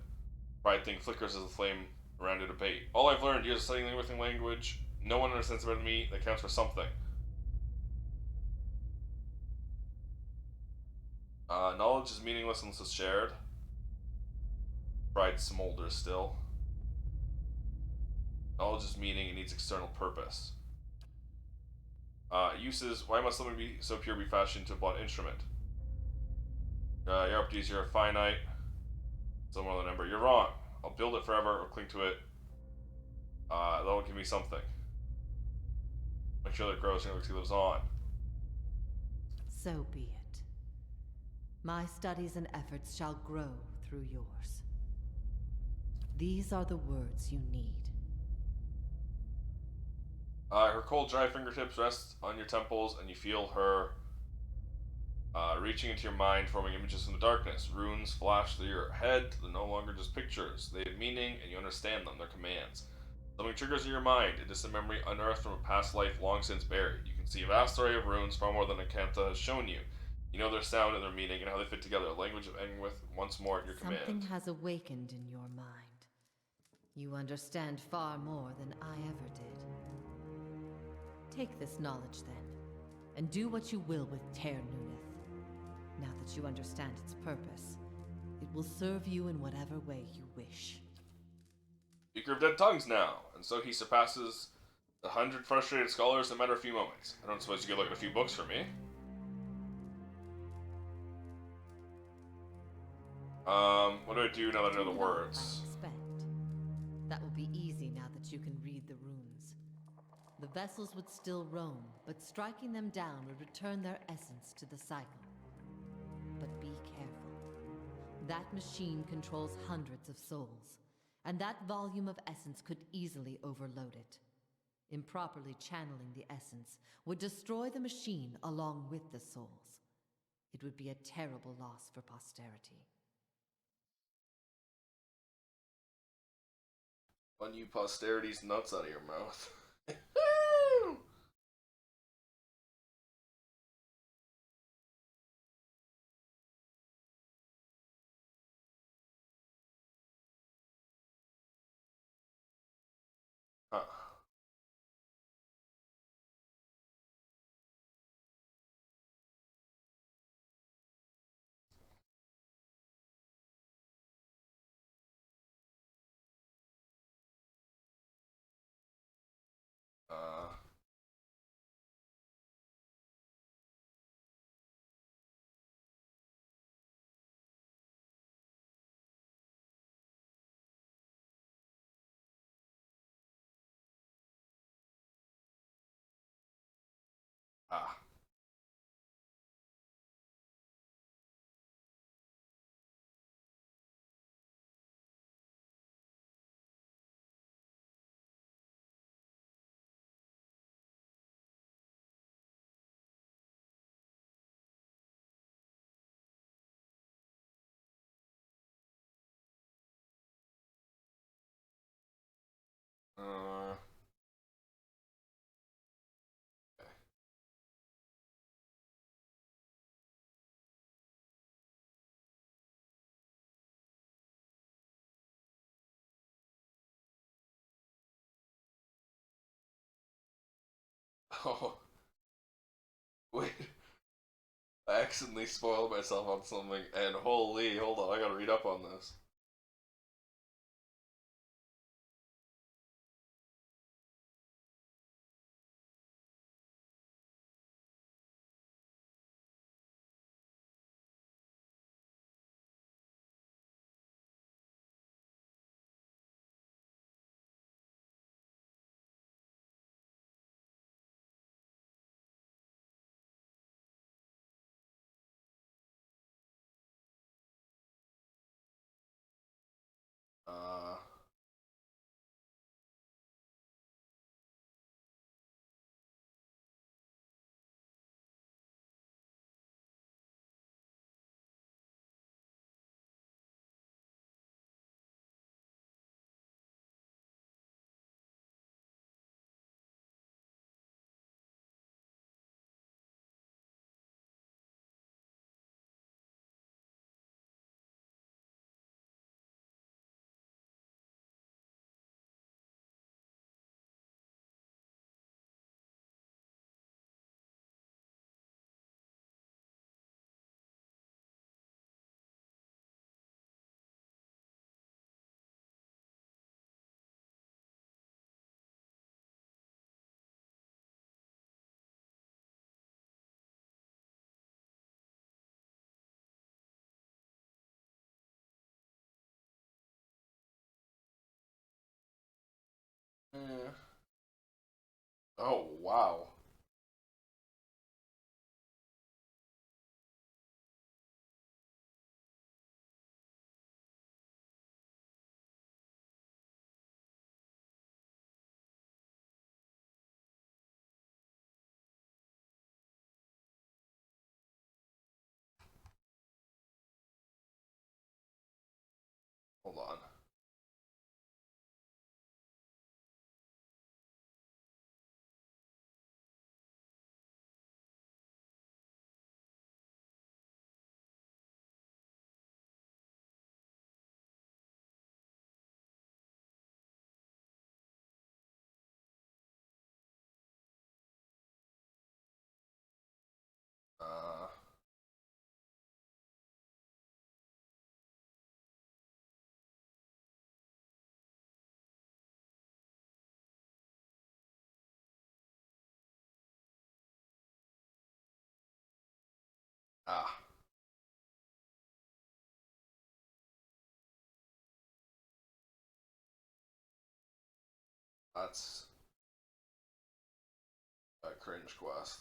Pride thing flickers as the flame around it abate. All I've learned, years of studying everything language, no one understands about me that counts for something. Knowledge is meaningless unless it's shared. Pride smolders still. Knowledge is meaning, it needs external purpose. Uses, why must something be so pure be fashioned into a blunt instrument? Your opportunities are finite. Some more than number. You're wrong. I'll build it forever or cling to it. That'll give me something. Make sure that it grows and it lives on. So be it. My studies and efforts shall grow through yours. These are the words you need. Her cold, dry fingertips rest on your temples, and you feel her reaching into your mind, forming images from the darkness. Runes flash through your head. They're no longer just pictures. They have meaning, and you understand them. They're commands. Something triggers in your mind, a distant memory unearthed from a past life long since buried. You can see a vast array of runes, far more than Acantha has shown you. You know their sound and their meaning, and how they fit together. A language of Engwith, once more at your command. Something has awakened in your mind. You understand far more than I ever did. Take this knowledge, then, and do what you will with Ternuneth. Now that you understand its purpose, it It will serve you in whatever way you wish. Speaker of Dead Tongues now, and so he surpasses the 100 frustrated scholars in a matter of a few moments. I don't suppose you could look at a few books for me. What do I do now that I know the words? I expect. That will be easy now that you can read the runes. The vessels would still roam, but striking them down would return their essence to the cycle. But be careful. That machine controls hundreds of souls, and that volume of essence could easily overload it. Improperly channeling the essence would destroy the machine along with the souls. It would be a terrible loss for posterity. Run you posterity's nuts out of your mouth. Huh. Ah. Okay. Oh. Wait. I accidentally spoiled myself on something, and holy, hold on, I gotta read up on this. Uh. Yeah. Oh, wow. Hold on. Ah. That's a cringe quest.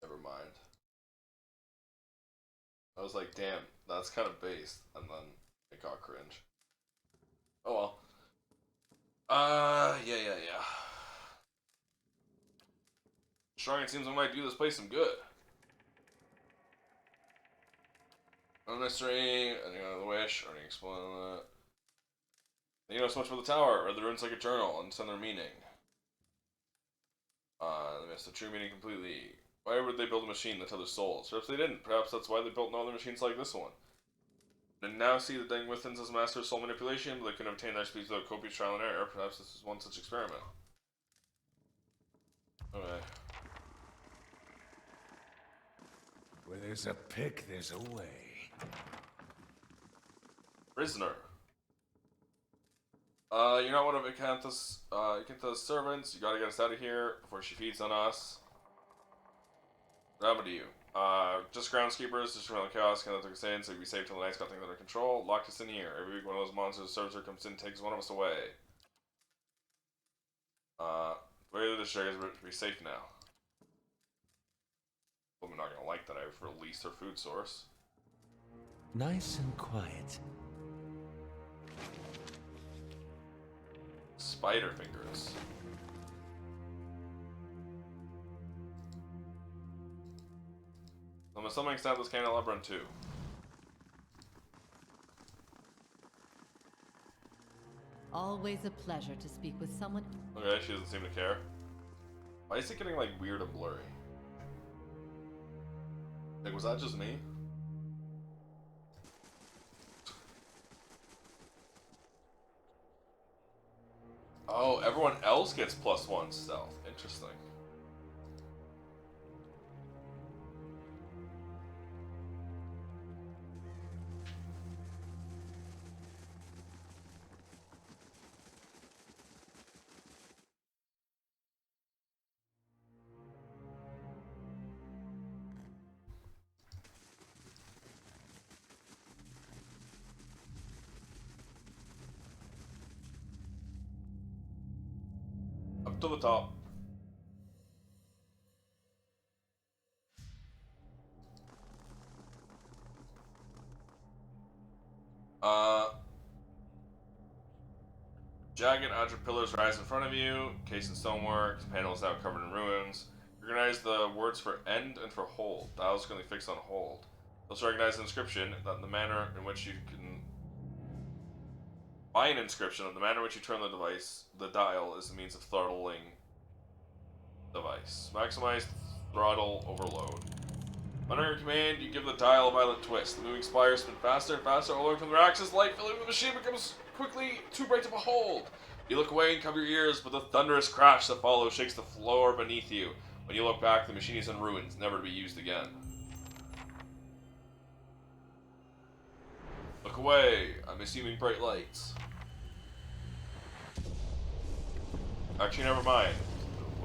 Never mind. I was like, damn, that's kind of based, and then it got cringe. Oh well. Yeah. Strong, it seems I might do this place some good. No mystery, any other wish, already explained that. You know so much about the tower, read the runes like a journal, and send their meaning. They missed the true meaning completely. Why would they build a machine that tethered souls? Perhaps they didn't. Perhaps that's why they built no other machines like this one. They now see the Dengwithans as master of soul manipulation, but they couldn't obtain their speeds without copious trial and error. Perhaps this is one such experiment. Okay. Where there's a pick, there's a way. Prisoner. You're not one of Ikantha's servants. You gotta get us out of here before she feeds on us. What happened to you? Just groundskeepers, just around the chaos, kind of took us in, so you'd be safe till the night's got things under control. Locked us in here. Every week one of those monsters serves her comes in and takes one of us away. Way the district is to be safe now. I'm not gonna like that I've released her food source. Nice and quiet. Spider fingers. I'm assuming extent this candelabrum too. Always a pleasure to speak with someone. Okay, she doesn't seem to care. Why is it getting like weird and blurry? Like, was that just me? Oh, everyone else gets +1 stealth. Interesting. Up to the top. Jagged agile pillars rise in front of you, cased in stonework, panels now covered in ruins. Recognize the words for end and for hold. Dials currently fixed on hold. Also recognize the inscription that the manner in which you can buy an inscription of the manner in which you turn the dial is the means of throttling device. Maximize throttle overload. Under your command, you give the dial a violent twist. The moving spires spin faster and faster, all the way from their axis. Light filling the machine becomes quickly too bright to behold. You look away and cover your ears, but the thunderous crash that follows shakes the floor beneath you. When you look back, the machine is in ruins, never to be used again. Look away. I'm assuming bright lights. Actually, never mind. It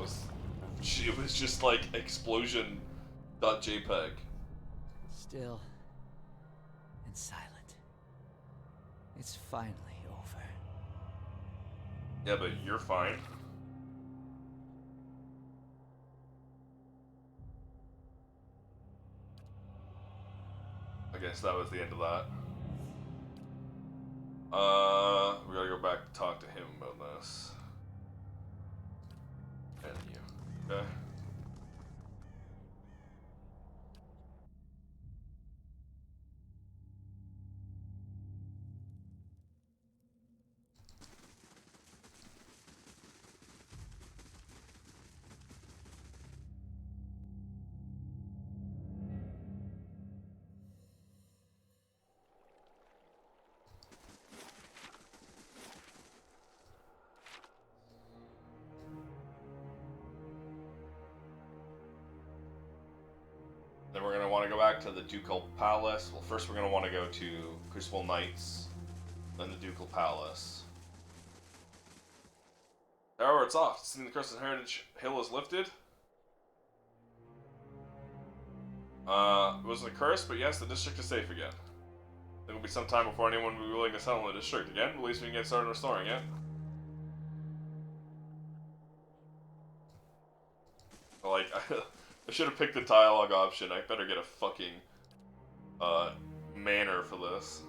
was just like explosion.jpg. Still and silent. It's finally over. Yeah, but you're fine. I guess that was the end of that. We gotta go back to talk to him about this. And you. Okay. Then we're going to want to go back to the Ducal Palace. Well, first we're going to want to go to Crucible Knights, then the Ducal Palace. However, it's off. Seeing the curse of Heritage Hill is lifted. It wasn't a curse, but yes, the district is safe again. It will be some time before anyone will be willing to settle in the district again, but at least we can get started restoring it. Like, I should have picked the dialogue option. I better get a fucking, manner for this.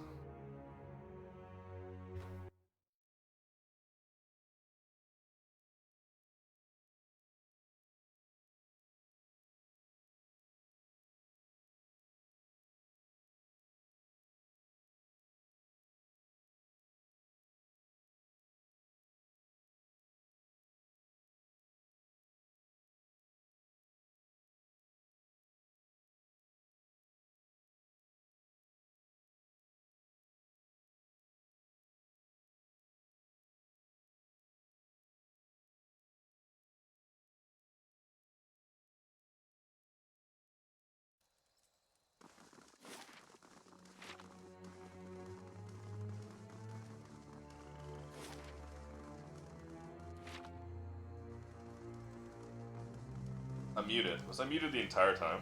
I'm muted. Was I muted the entire time?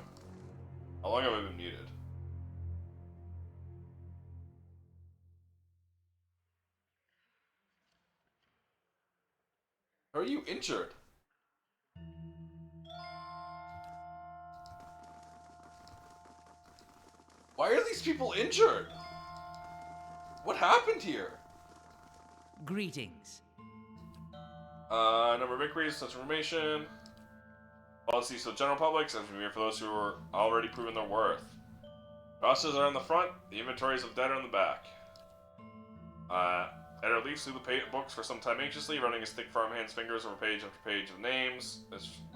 How long have I been muted? Are you injured? Why are these people injured? What happened here? Greetings. Number of victories, such information. Policies for the general public, such for those who are already proven their worth. Rosters are on the front, the inventories of dead are on the back. Editor leaves through the books for some time anxiously, running his thick farmhand's fingers over page after page of names.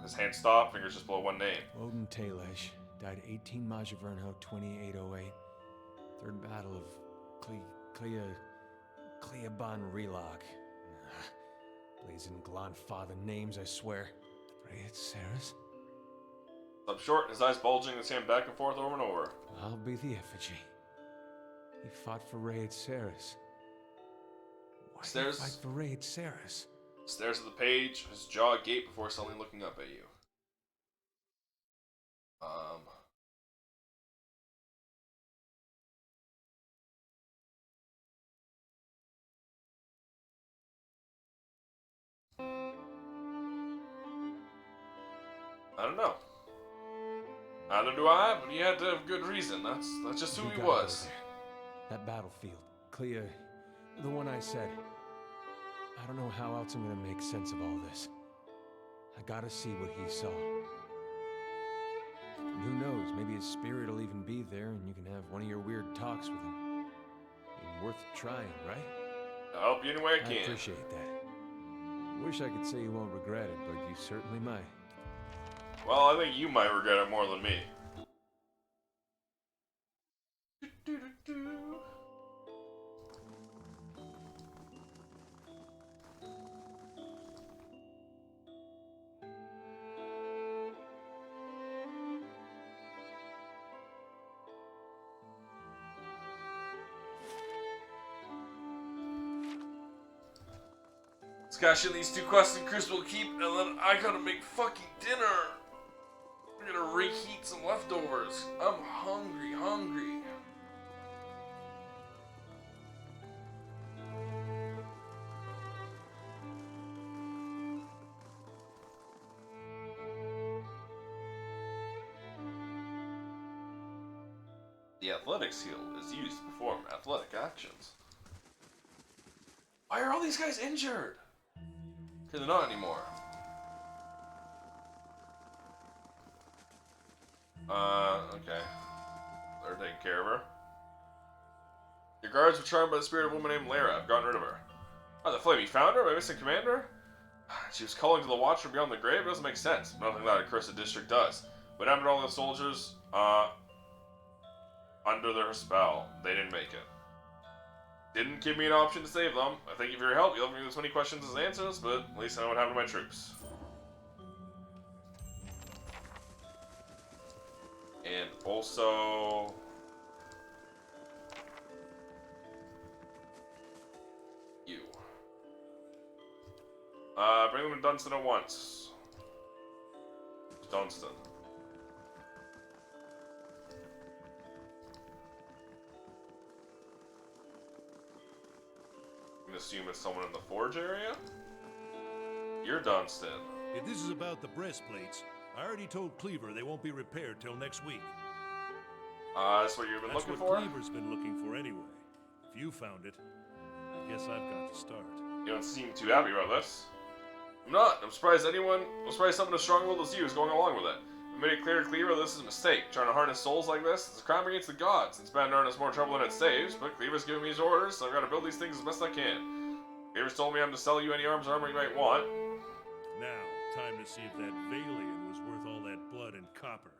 His hands stop, fingers just below one name. Woden Talesh died 18 Majavernho 2808. Third Battle of Cleaban Relog. Blazing Glonfather names, I swear. Rayet Saris? Up short, his eyes bulging, his hand back and forth over and over. I'll be the effigy. He fought for Rayet Saris. Why did he fight for Rayet Saris? Stares at the page, his jaw agape before suddenly looking up at you. I don't know. Neither do I, but he had to have good reason. That's just who he was. That battlefield, Clea, the one I said. I don't know how else I'm gonna make sense of all this. I gotta see what he saw. And who knows, maybe his spirit will even be there and you can have one of your weird talks with him. Worth trying, right? I'll help you any way I can. I appreciate that. Wish I could say you won't regret it, but you certainly might. Well, I think you might regret it more than me. Let's cash in these 2 quests and Chris will keep, and then I gotta make fucking dinner. I'm gonna reheat some leftovers. I'm hungry. The athletics skill is used to perform athletic actions. Why are all these guys injured? Because they're not anymore. Okay. They're taking care of her. Your guards were charmed by the spirit of a woman named Lara. I've gotten rid of her. Oh, the flame, you found her? My missing commander? She was calling to the watch from beyond the grave? It doesn't make sense. Nothing that a cursed district does. What happened to all the soldiers, under their spell? They didn't make it. Didn't give me an option to save them. I thank you for your help. You'll have me as many questions as answers, but at least I know what happened to my troops. And also... you. Bring them to Dunstan at once. Dunstan. I'm gonna assume it's someone in the forge area? You're Dunstan. If this is about the breastplates, I already told Cleaver they won't be repaired till next week. That's what you've been looking for? That's what Cleaver's been looking for anyway. If you found it, I guess I've got to start. You don't seem too happy about this. I'm not. I'm surprised someone as strong-willed as you is going along with it. I made it clear to Cleaver this is a mistake. Trying to harness souls like this is a crime against the gods. It's bound to earn us more trouble than it saves, but Cleaver's giving me his orders, so I've got to build these things as best I can. Cleaver's told me I'm to sell you any arms or armor you might want. Now, time to see if that Valian was worth all that blood and copper.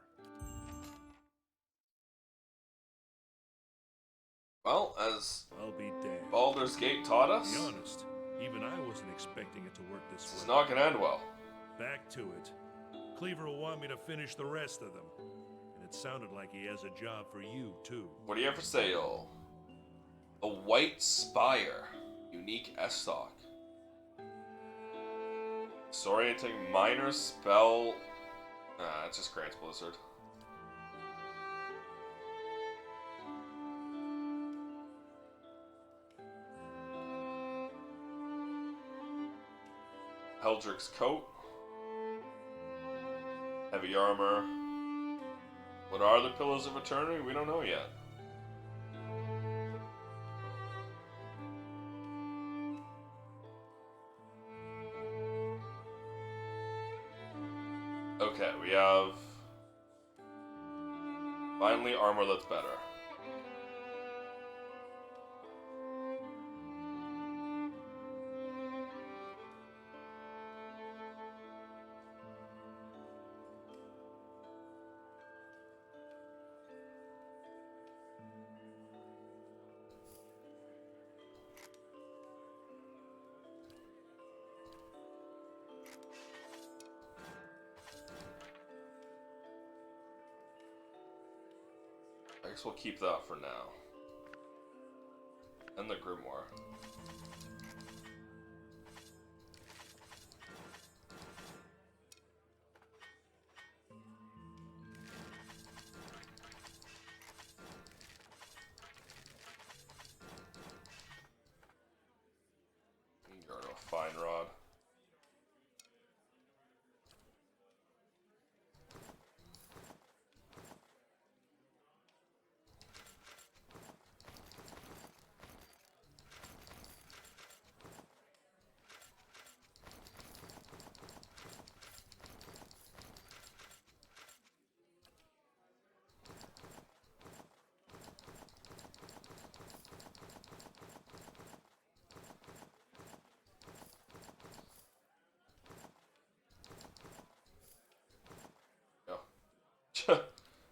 Well, as I'll be damned. Baldur's Gate taught us, To be honest, even I wasn't expecting it to work this way. it's not gonna end well. Back to it. Cleaver will want me to finish the rest of them. And it sounded like he has a job for you, too. What do you have for sale? A White Spire. Unique S-Stock. Disorienting minor spell. It's just grants Blizzard. Heldrick's coat. Heavy armor. What are the Pillars of Eternity? We don't know yet. Okay, we have finally armor that's better. I guess we'll keep that for now. And the Grimoire. You're a fine rod.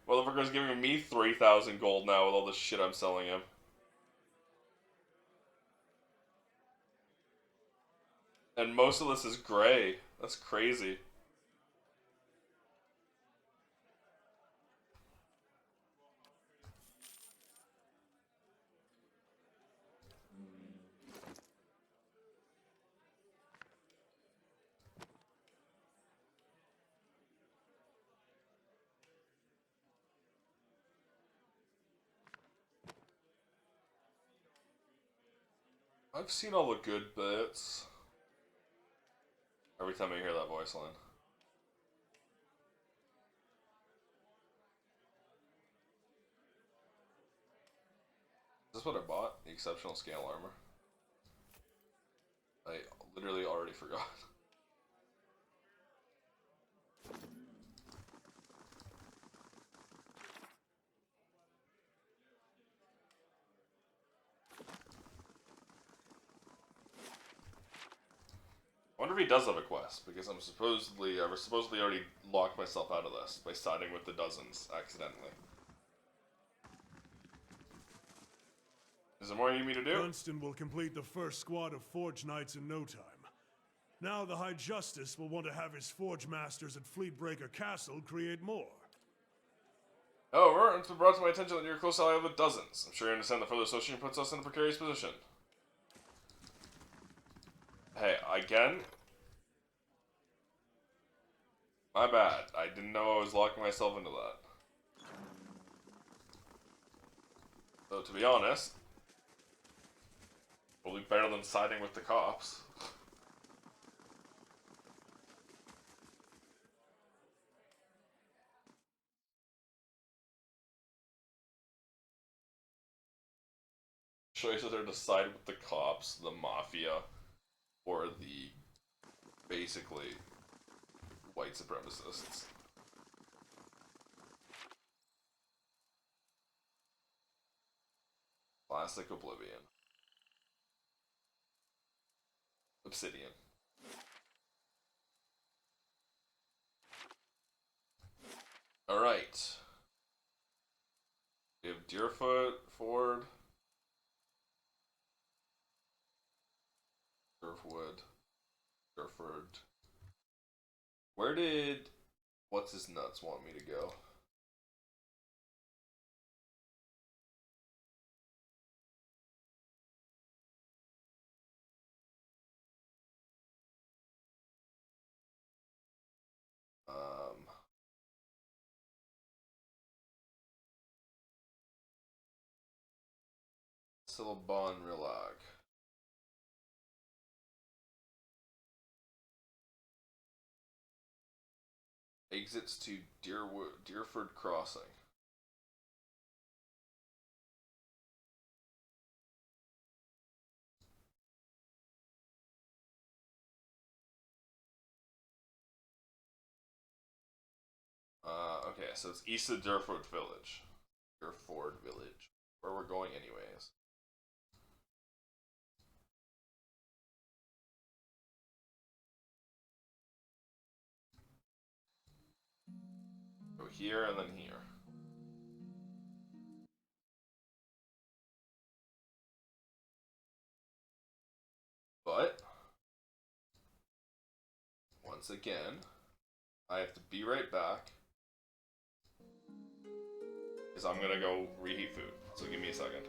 Motherfucker's giving me 3,000 gold now with all the shit I'm selling him. And most of this is gray. That's crazy. I've seen all the good bits. Every time I hear that voice line. Is this what I bought? The exceptional scale armor? I literally already forgot. I wonder if he does have a quest, because I've supposedly already locked myself out of this by siding with the dozens accidentally. Is there more you need me to do? Dunstan will complete the first squad of Forge Knights in no time. Now the High Justice will want to have his Forge Masters at Fleetbreaker Castle create more. However, it's been brought to my attention that you're a close ally of the dozens. I'm sure you understand that further association puts us in a precarious position. Hey, again, My bad. I didn't know I was locking myself into that. So to be honest, probably better than siding with the cops. Choices are to side with the cops, the mafia, or the basically white supremacists. Classic Oblivion. Obsidian. Alright. We have Deerfoot, Ford, Durfwood, Durford. Where did what's his nuts want me to go? Silabon Rilag. Exits to Deerford Crossing. Okay, so it's east of Deerford Village. Deerford Village. Where we're going anyways. Go here and then here. But once again, I have to be right back because I'm gonna go reheat food. So give me a second.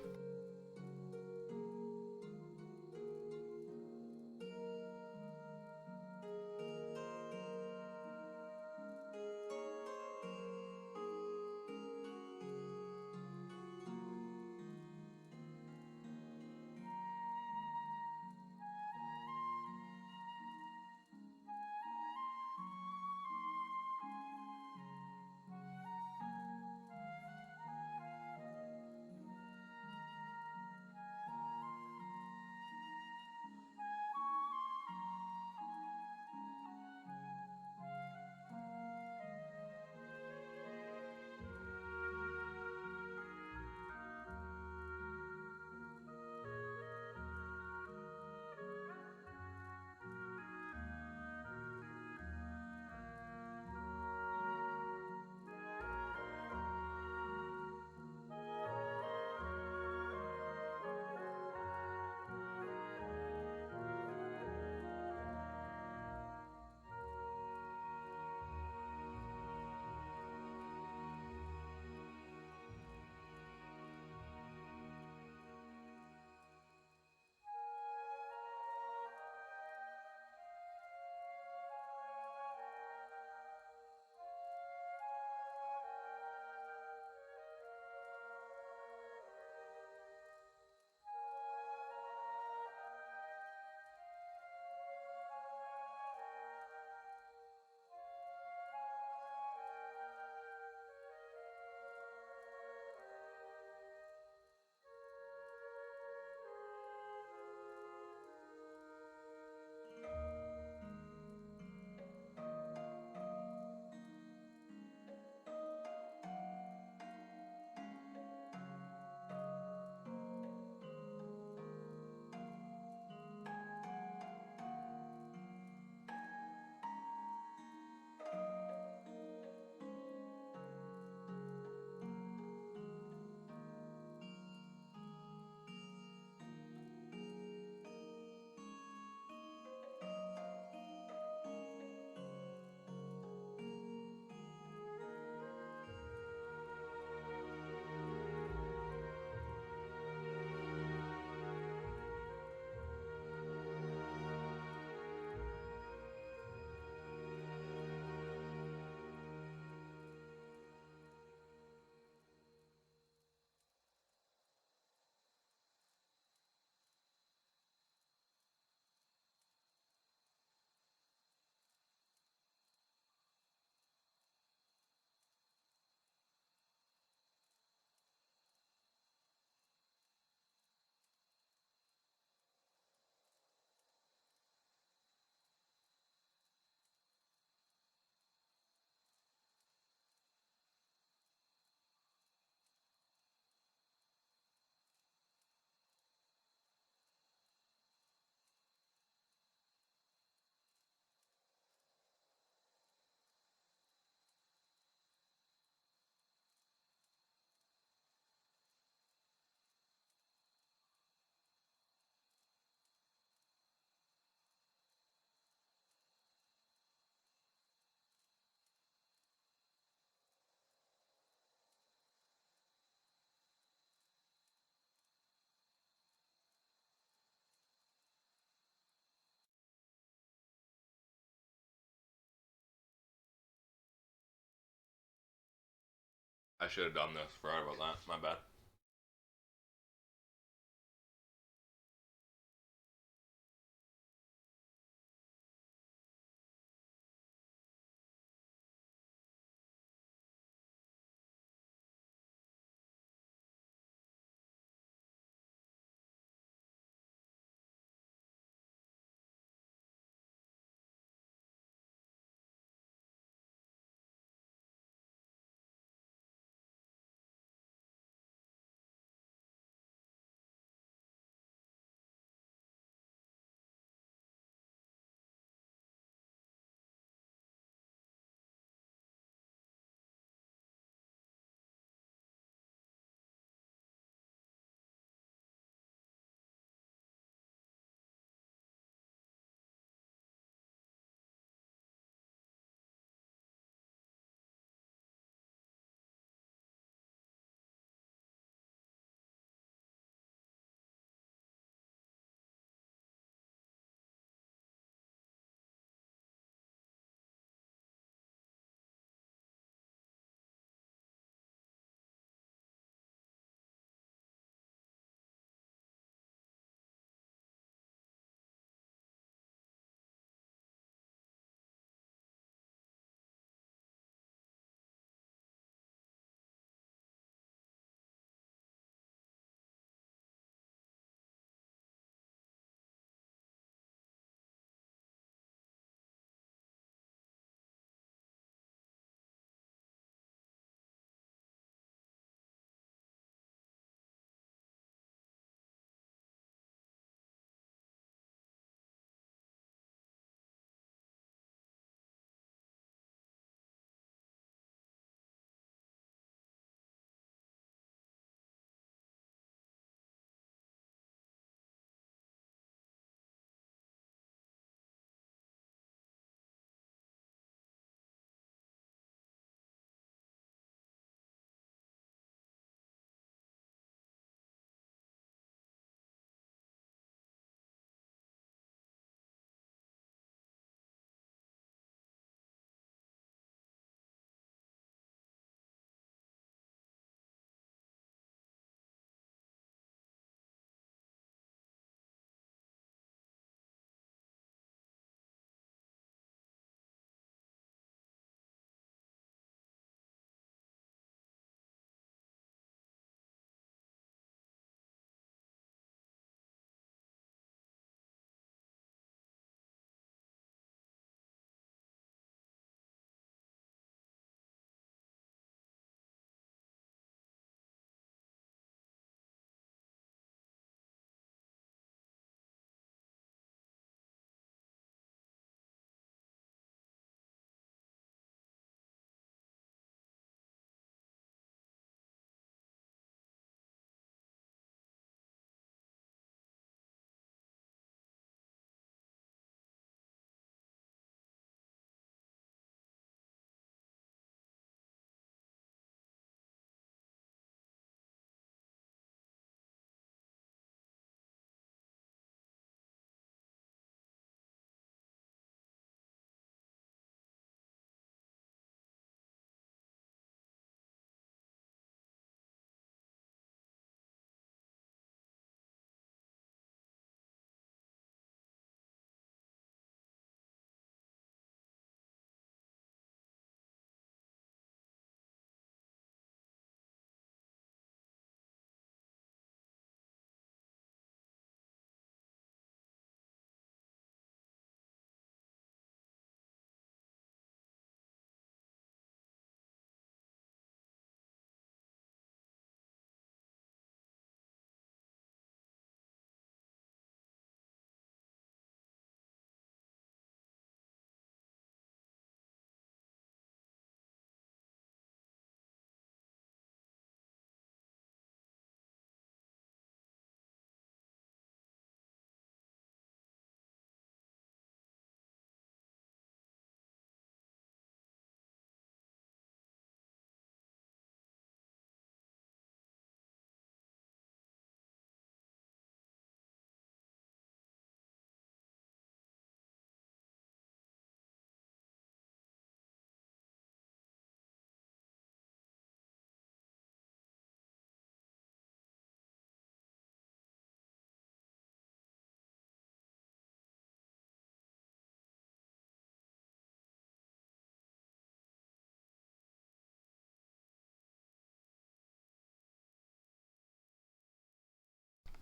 I should have done this. Forgot about that. My bad.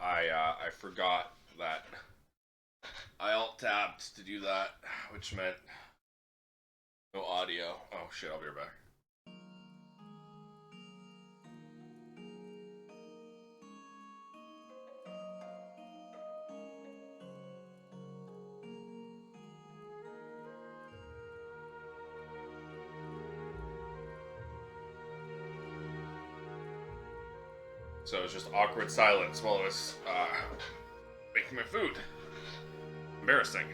I forgot that I alt-tabbed to do that, which meant no audio. Oh shit, I'll be right back. So it's just awkward silence while I was making my food. Embarrassing.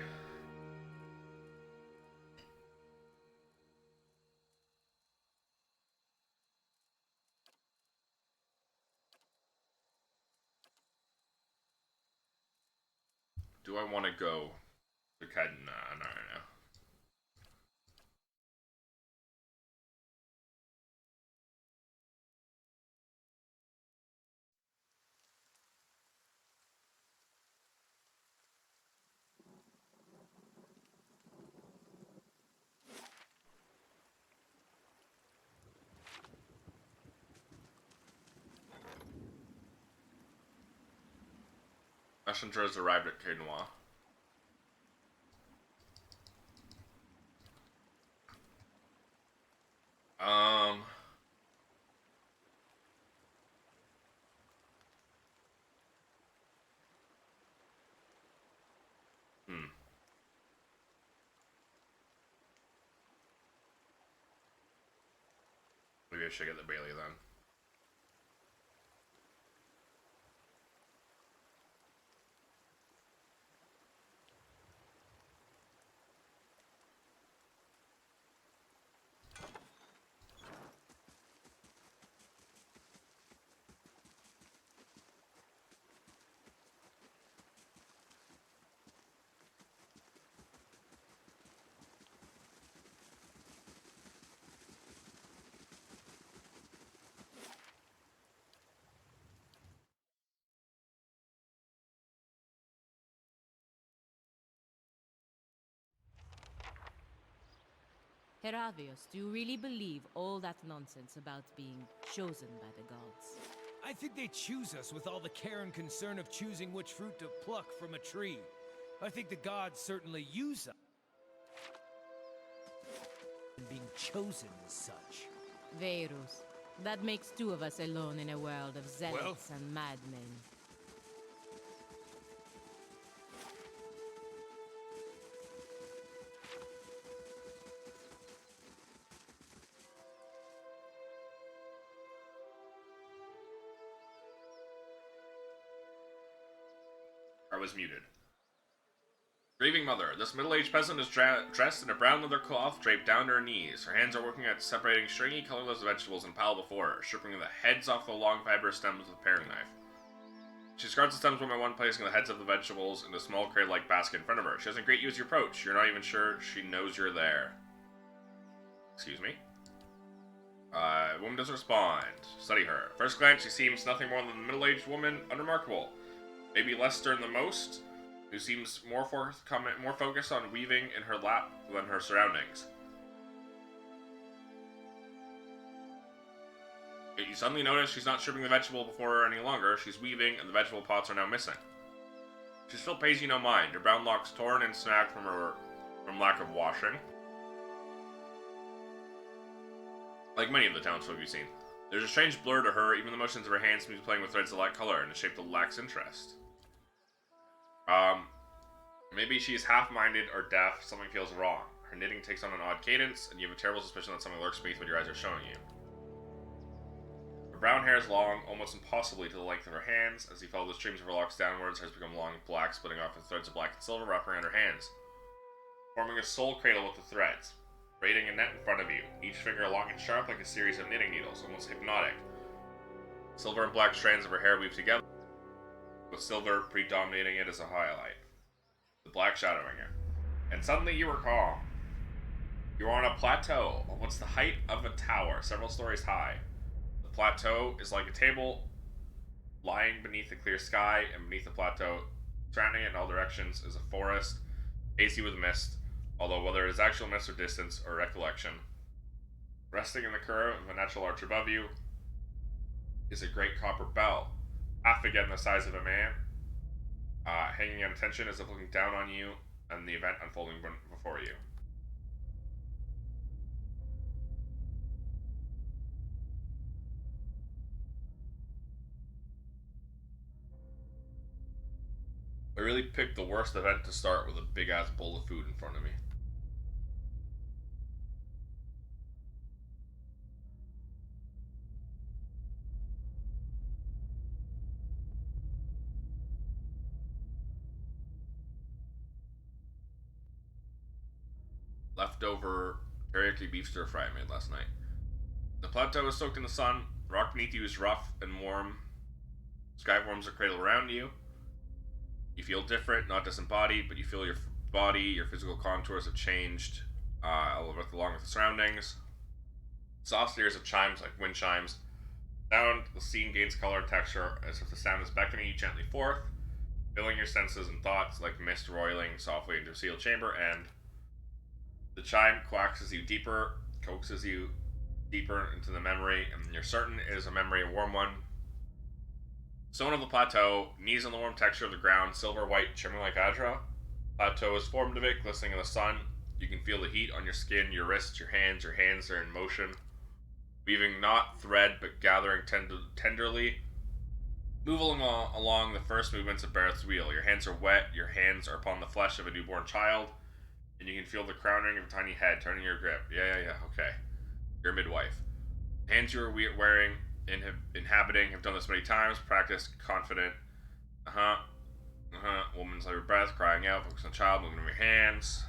Do I want to go to Kaiden? No. Messenger has arrived at Kainoa. Um. Maybe I should get the Bailey then. Heravius, do you really believe all that nonsense about being chosen by the gods? I think they choose us with all the care and concern of choosing which fruit to pluck from a tree. I think the gods certainly use us and being chosen as such. Verus, that makes two of us alone in a world of zealots and madmen. I was muted. Grieving mother. This middle-aged peasant is dressed in a brown leather cloth draped down to her knees. Her hands are working at separating stringy, colorless vegetables and piled before her, stripping the heads off the long fibrous stems with a paring knife. She discards the stems one by one, placing the heads of the vegetables in a small crate-like basket in front of her. She doesn't greet you as you approach. You're not even sure she knows you're there. Excuse me? Woman doesn't respond. Study her. First glance, she seems nothing more than a middle-aged woman, unremarkable. Maybe less stern than most, who seems more forthcoming, more focused on weaving in her lap than her surroundings. Yet you suddenly notice she's not stripping the vegetable before her any longer. She's weaving, and the vegetable pots are now missing. She still pays you no mind, her brown locks torn and snagged from lack of washing. Like many of the townsfolk you've seen, there's a strange blur to her. Even the motions of her hands seem to be playing with threads of light color in a shape that lacks interest. Maybe she's half-minded or deaf. Something feels wrong. Her knitting takes on an odd cadence, and you have a terrible suspicion that something lurks beneath what your eyes are showing you. Her brown hair is long, almost impossibly to the length of her hands. As you follow the streams of her locks downwards, hers become long and black, splitting off in threads of black and silver wrapped around her hands, forming a soul cradle with the threads, braiding a net in front of you, each finger long and sharp like a series of knitting needles, almost hypnotic. Silver and black strands of her hair weave together, with silver predominating it as a highlight, the black shadowing it. And suddenly you are calm. You are on a plateau on what's the height of a tower, several stories high. The plateau is like a table lying beneath a clear sky, and beneath the plateau, surrounding it in all directions, is a forest, hazy with mist, although whether it is actual mist or distance or recollection. Resting in the curve of a natural arch above you is a great copper bell. half again the size of a man, hanging at attention as if looking down on you and the event unfolding before you. I really picked the worst event to start with a big ass bowl of food in front of me. Leftover teriyaki beef stir fry I made last night. The plateau is soaked in the sun. Rock beneath you is rough and warm. Skyworms are cradled around you. You feel different, not disembodied, but you feel your body, your physical contours have changed along with the surroundings. Soft series of chimes like wind chimes. Sound, the scene gains color and texture as if the sound is beckoning you gently forth, filling your senses and thoughts like mist roiling softly into a sealed chamber, and the chime coaxes you deeper, coaxes you deeper into the memory, and you're certain it is a memory, a warm one. Zone of the plateau, knees on the warm texture of the ground, silver white, shimmering like Adra. Plateau is formed of it, glistening in the sun. You can feel the heat on your skin, your wrists, your hands are in motion. Weaving not thread, but gathering tenderly. Move along the first movements of Barrett's wheel. Your hands are wet, your hands are upon the flesh of a newborn child, and you can feel the crowning of a tiny head turning your grip. Yeah, okay. You're a midwife. Hands you are wearing and inhabiting have done this many times, practiced, confident. Woman's like your breath, crying out, focus on the child, moving your hands.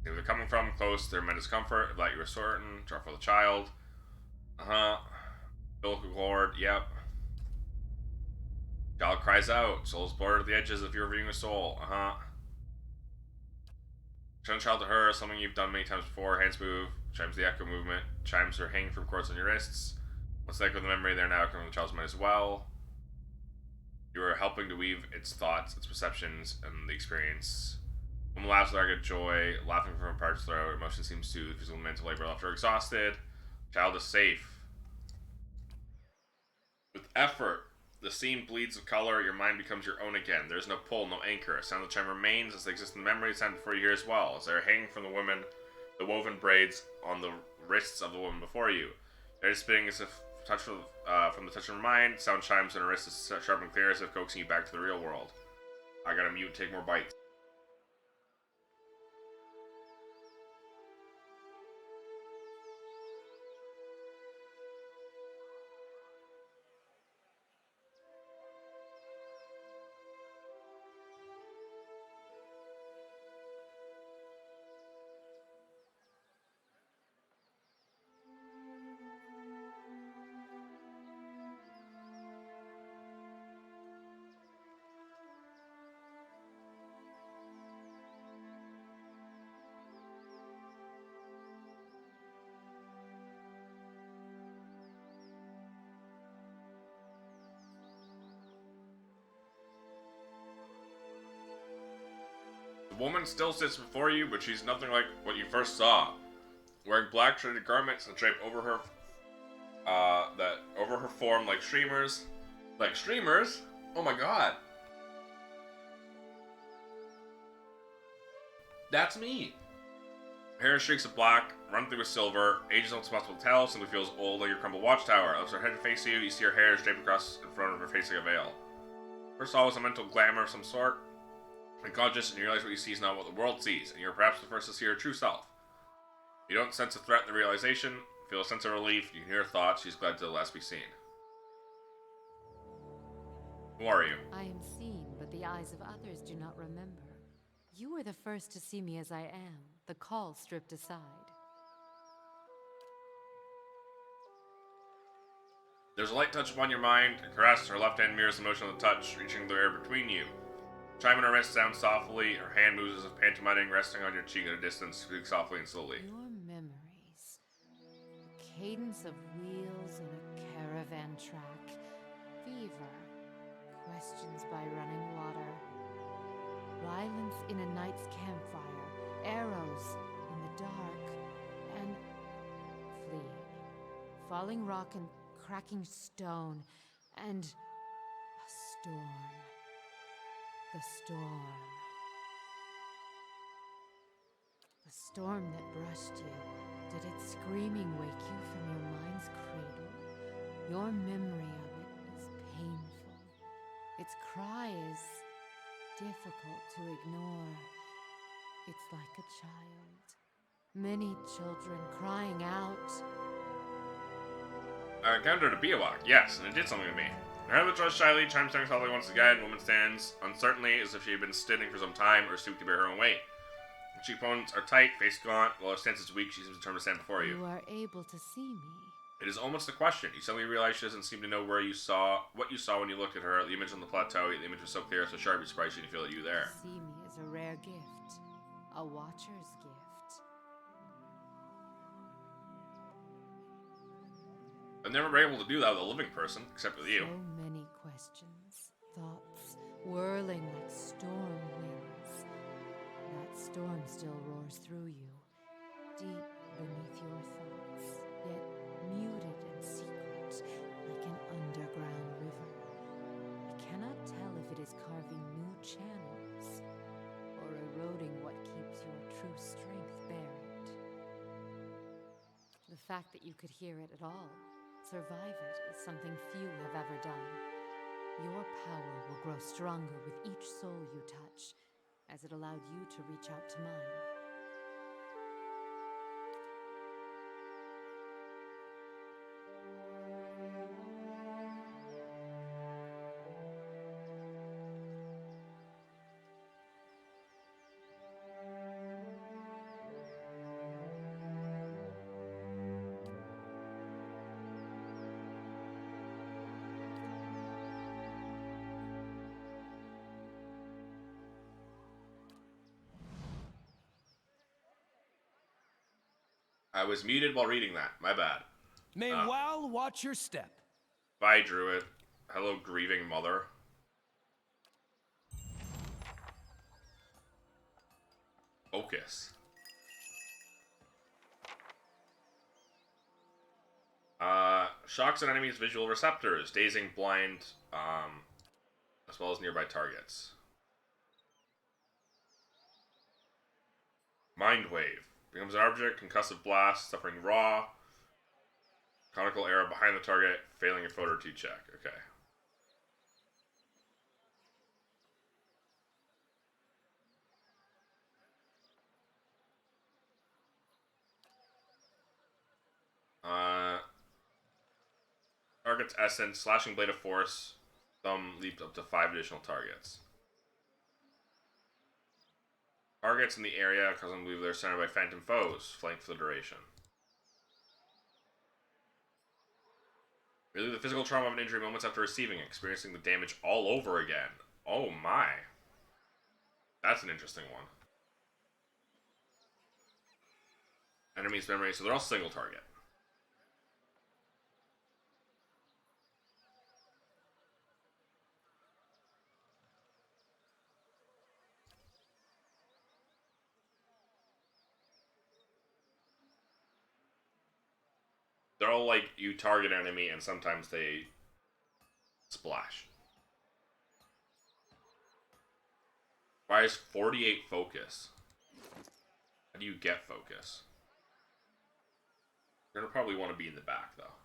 See where they're coming from, close, their mental discomfort, that you are certain, drop for the child. Umbilical cord, yep. Child cries out, soul's blurred at the edges if you're viewing a soul, Show the child to her, something you've done many times before, hands move, chimes the echo movement, chimes are hanging from cords on your wrists. Once they echo the memory, they're now echoing the child's mind as well. You are helping to weave its thoughts, its perceptions, and the experience. Woman laughs with arrogant joy, laughing from her parched throat. Emotion seems soothed, physical and mental labor left her exhausted. Child is safe. With effort, the scene bleeds with color, your mind becomes your own again. There's no pull, no anchor. Sound of the chime remains as they exist in the memory time before you hear as well, as they're hanging from the woven braids on the wrists of the woman before you. They're spinning as if touch from the touch of her mind. Sound chimes on her wrist is sharp and clear as if coaxing you back to the real world. I gotta mute, take more bites. The woman still sits before you, but she's nothing like what you first saw. Wearing black traded garments that drape over her, over her form like streamers. Like streamers? Oh my god. That's me. Hair streaks of black, run through with silver, age is almost impossible to tell, simply feels old like your crumbled watchtower. As her head faces you, you see her hair draped across in front of her face like a veil. First of all, it was a mental glamour of some sort. Unconscious, and you realize what you see is not what the world sees, and you're perhaps the first to see her true self. You don't sense a threat in the realization, feel a sense of relief, you can hear her thoughts, she's glad to the last be seen. Who are you? I am seen, but the eyes of others do not remember. You were the first to see me as I am, the call stripped aside. There's a light touch upon your mind, a caress, her left hand mirrors the motion of the touch, reaching the air between you. Chime on her wrist sounds softly, her hand moves as if pantomiting, resting on your cheek at a distance, speaking softly and slowly. Your memories. The cadence of wheels on a caravan track. Fever. Questions by running water. Violence in a night's campfire. Arrows in the dark. And fleeing. Falling rock and cracking stone. And storm. The storm. The storm that brushed you. Did its screaming wake you from your mind's cradle? Your memory of it is painful. Its cry is difficult to ignore. It's like a child. Many children crying out. I encountered a Biawak, yes, and it did something to me. Her head lifts shyly, chimes down softly once again. Woman stands uncertainly, as if she had been sitting for some time or stooped to bear her own weight. Her cheekbones are tight, face gaunt. While her stance is weak, she seems determined to stand before you. You are able to see me. It is almost a question. You suddenly realize she doesn't seem to know what you saw when you looked at her. The image on the plateau, the image was so clear, so sharp, you surprised you didn't feel that you there. See me as a rare gift. A watcher's gift. I've never been able to do that with a living person, except with you. So many questions, thoughts whirling like storm winds. That storm still roars through you, deep beneath your thoughts, yet muted and secret, like an underground river. You cannot tell if it is carving new channels or eroding what keeps your true strength buried. The fact that you could hear it at all, survive it, is something few have ever done. Your power will grow stronger with each soul you touch, as it allowed you to reach out to mine. I was muted while reading that. My bad. May Wal watch your step. Bye, Druid. Hello, grieving mother. Focus. Shocks an enemy's visual receptors, dazing, blind, as well as nearby targets. Mind Wave. Becomes an object, concussive blast, suffering raw. Conical arrow behind the target, failing a photo T check. Okay. Target's essence, slashing blade of force, thumb leaped up to 5 additional targets. Targets in the area cause them to believe they're surrounded by phantom foes, flanked for the duration. Relieve the physical trauma of an injury moments after receiving, experiencing the damage all over again. Oh my. That's an interesting one. Enemy's memory, so they're all single target. They're all like, you target an enemy and sometimes they splash. Why is 48 focus? How do you get focus? You're gonna probably want to be in the back though.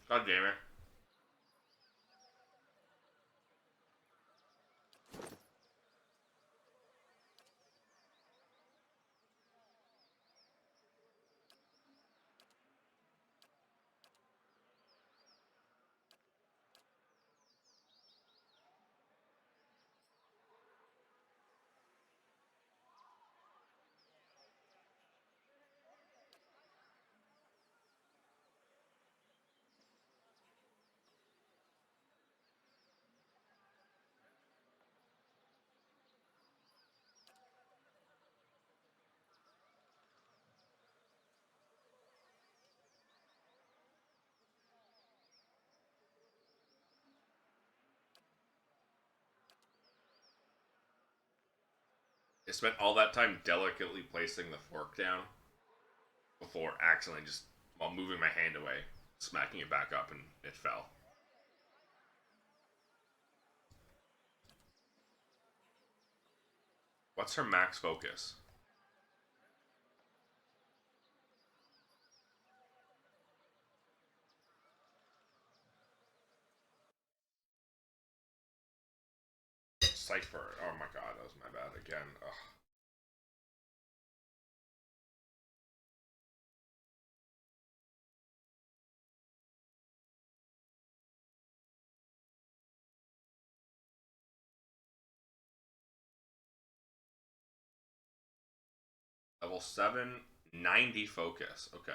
God damn it. I spent all that time delicately placing the fork down before accidentally just while moving my hand away. smacking it back up and it fell. What's her max focus? Cipher. Oh my god, that was my bad again. Ugh. Level 7, 90 focus. Okay.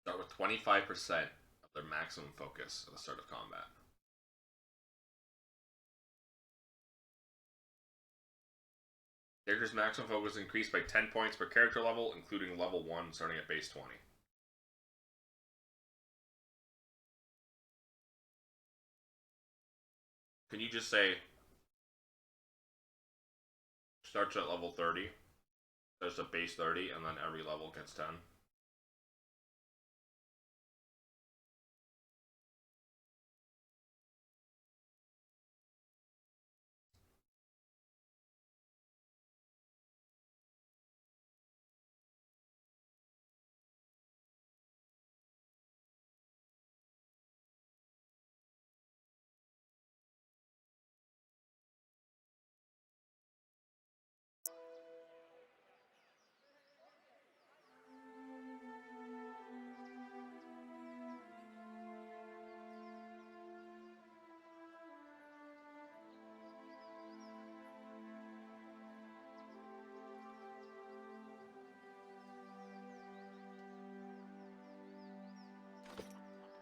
Start with 25% of their maximum focus at the start of combat. Character's maximum focus increased by 10 points per character level, including level 1 starting at base 20. Can you just say starts at level 30, starts at base 30, and then every level gets 10?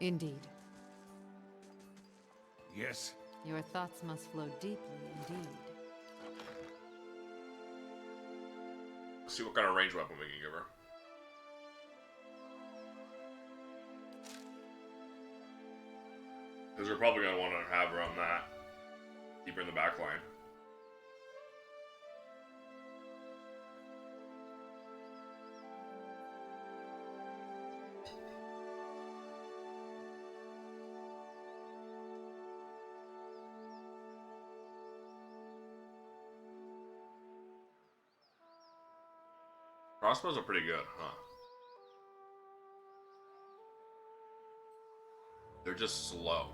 Indeed. Yes? Your thoughts must flow deeply indeed. Let's see what kind of range weapon we can give her. Because we're probably going to want to have her on that. Keep her in the back line. Crossbows are pretty good, huh? They're just slow.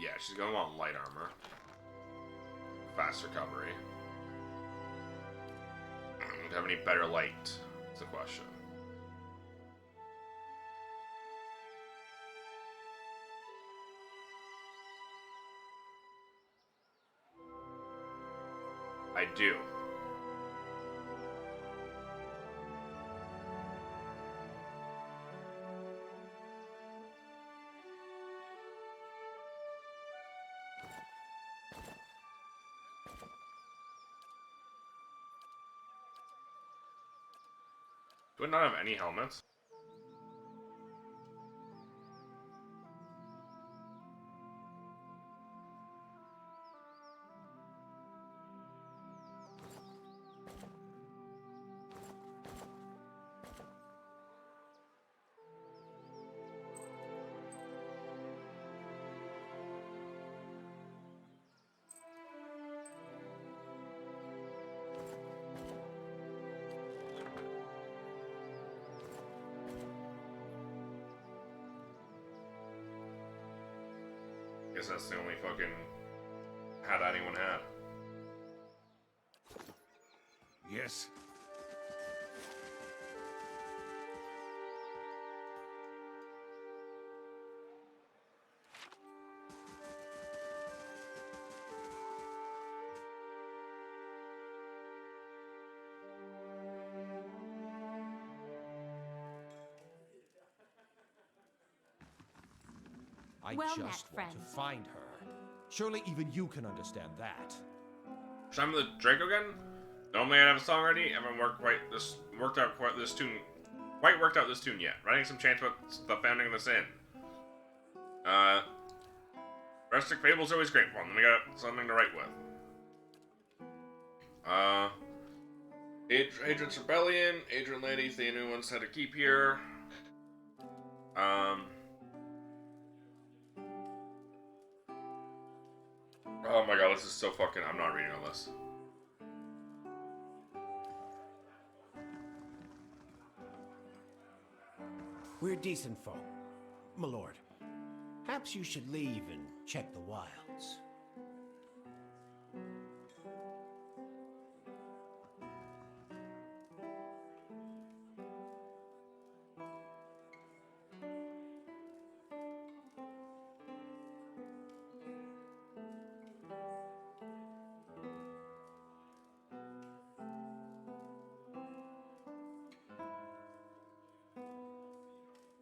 Yeah, she's gonna want light armor. Fast recovery. Do you have any better light? That's the question. I do. Do we not have any helmets? Guess that's the only fucking had anyone had. Yes. I Well just met, want friend. to find her. Surely even you can understand that. Time the Draco again? Normally I'd have a song ready. Haven't worked out this tune yet. Writing some chants about the founding of this inn. Rustic Fable's always great fun. Then we got something to write with. Adrian's Rebellion, Adrian Lady, the new ones had to keep here. Oh my god, this is so fucking. I'm not reading all this. We're decent folk, my lord. Perhaps you should leave and check the wilds.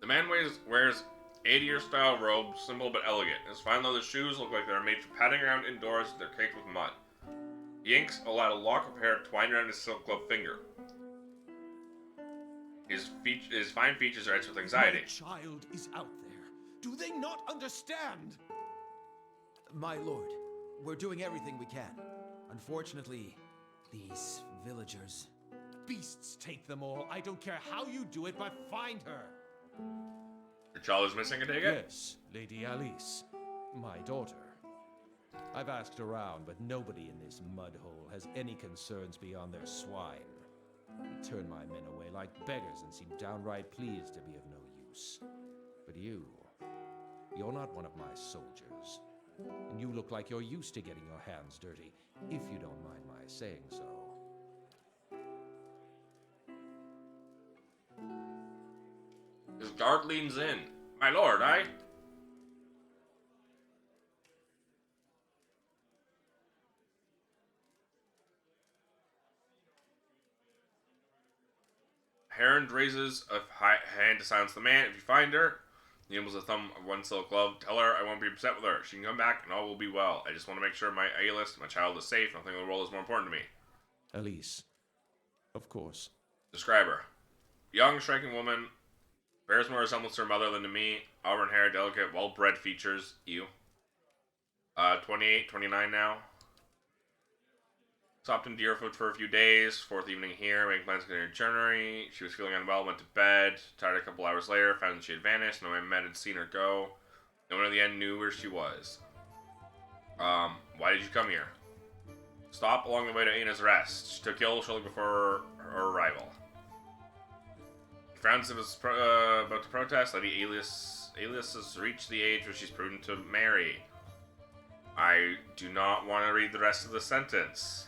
The man wears 80-year style robe, simple but elegant. His fine leather shoes look like they're made for padding around indoors and they're caked with mud. He inks a lock of hair twined around his silk glove finger. His fine features are etched with anxiety. My child is out there. Do they not understand? My lord, we're doing everything we can. Unfortunately, these villagers... Beasts take them all. I don't care how you do it, but find her. Your child is missing, I take it? Yes, Lady Alice, my daughter. I've asked around, but nobody in this mud hole has any concerns beyond their swine. They turn my men away like beggars and seem downright pleased to be of no use. But you're not one of my soldiers. And you look like you're used to getting your hands dirty, if you don't mind my saying so. His guard leans in. My lord, Heron raises a hand to silence the man. If you find her, he humbles the thumb of one silk glove. Tell her I won't be upset with her. She can come back and all will be well. I just want to make sure my A-list, my child is safe. Nothing in the world is more important to me. Alice. Of course. Describe her. Young, striking woman. Bears more resemblance to her mother than to me. Auburn hair, delicate, well-bred features. You. 28, 29 now. Stopped in Deerfoot for a few days. Fourth evening here, making plans to get her journey. She was feeling unwell, went to bed. Tired a couple hours later, found that she had vanished. No one had seen her go. No one in the end knew where she was. Why did you come here? Stop along the way to Aina's rest. She took ill shortly before her arrival. Francis was about to protest. Lady Alias has reached the age where she's prudent to marry. I do not want to read the rest of the sentence.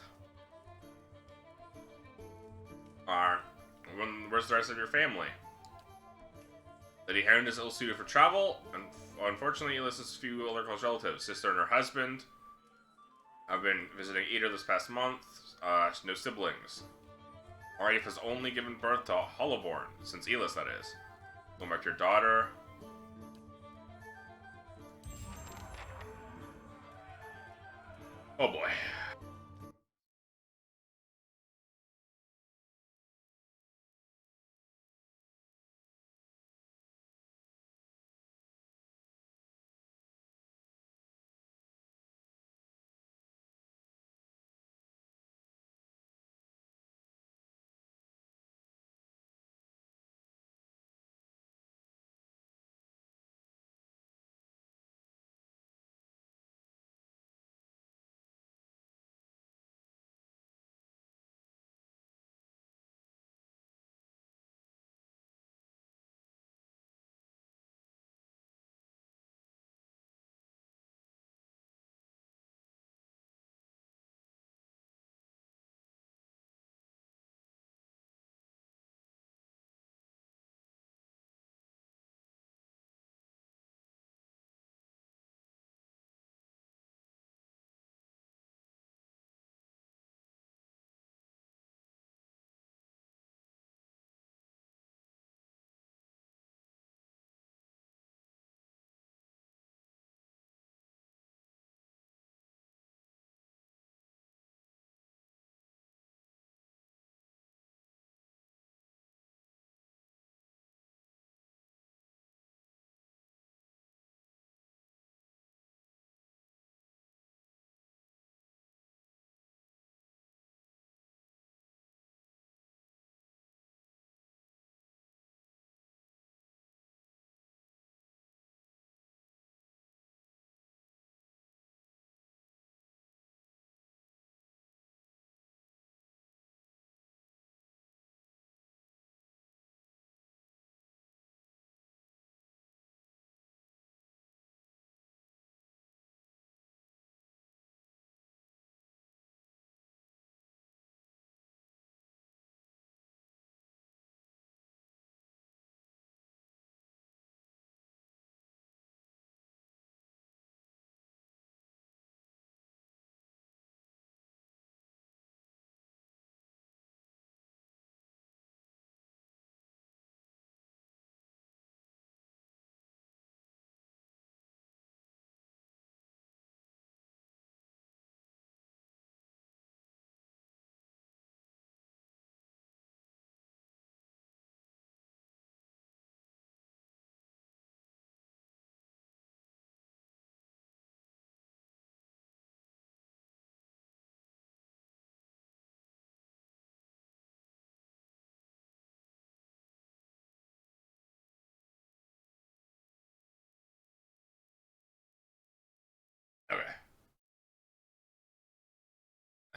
Where's the rest of your family? Lady Heron is ill-suited for travel, and unfortunately, Alice's few other close relatives, sister and her husband, have been visiting Eder this past month. No siblings. Arief has only given birth to Hollowborn, since Elis, that is. Going back to your daughter. Oh boy.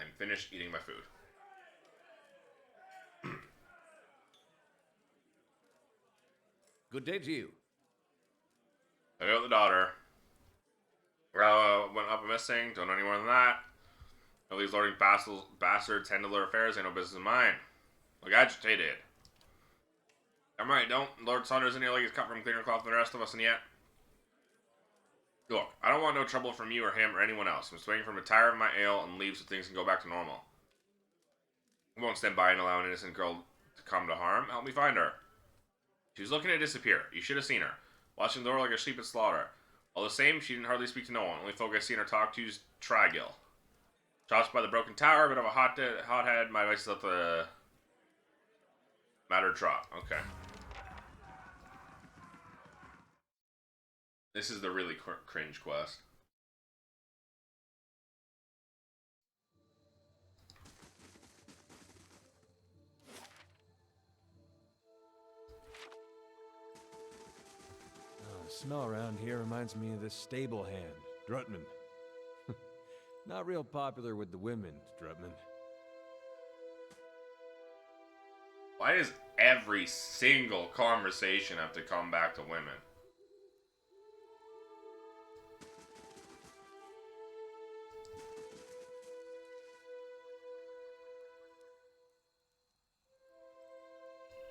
I'm finished eating my food. Good day to you. I got the daughter. Went up and missing. Don't know any more than that. All these lording bastards handle their affairs. Ain't no business of mine. Look agitated. I'm right, don't. Lord Saunders in here like he's cut from cleaner cloth than the rest of us, and yet. Look, I don't want no trouble from you or him or anyone else. I'm just waiting for him to tire of my ale and leave so things can go back to normal. I won't stand by and allow an innocent girl to come to harm. Help me find her. She was looking to disappear. You should have seen her. Watching the door like a sheep at slaughter. All the same, she didn't hardly speak to no one. Only folk I seen her talk to's Trigill. Shots by the broken tower, bit of a hothead. My advice is let the matter drop. Okay. This is the really cringe quest. The smell around here reminds me of this stable hand, Drutman. Not real popular with the women, Drutman. Why does every single conversation have to come back to women?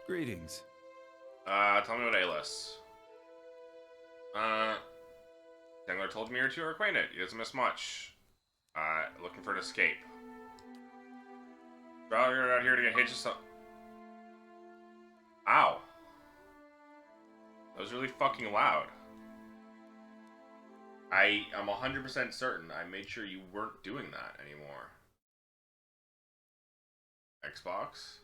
Greetings. Tell me about Alis. Dangler told me you two are acquainted. He doesn't miss much. Looking for an escape. You're out here to get hitched some. Ow. That was really fucking loud. I am 100% certain I made sure you weren't doing that anymore. Xbox?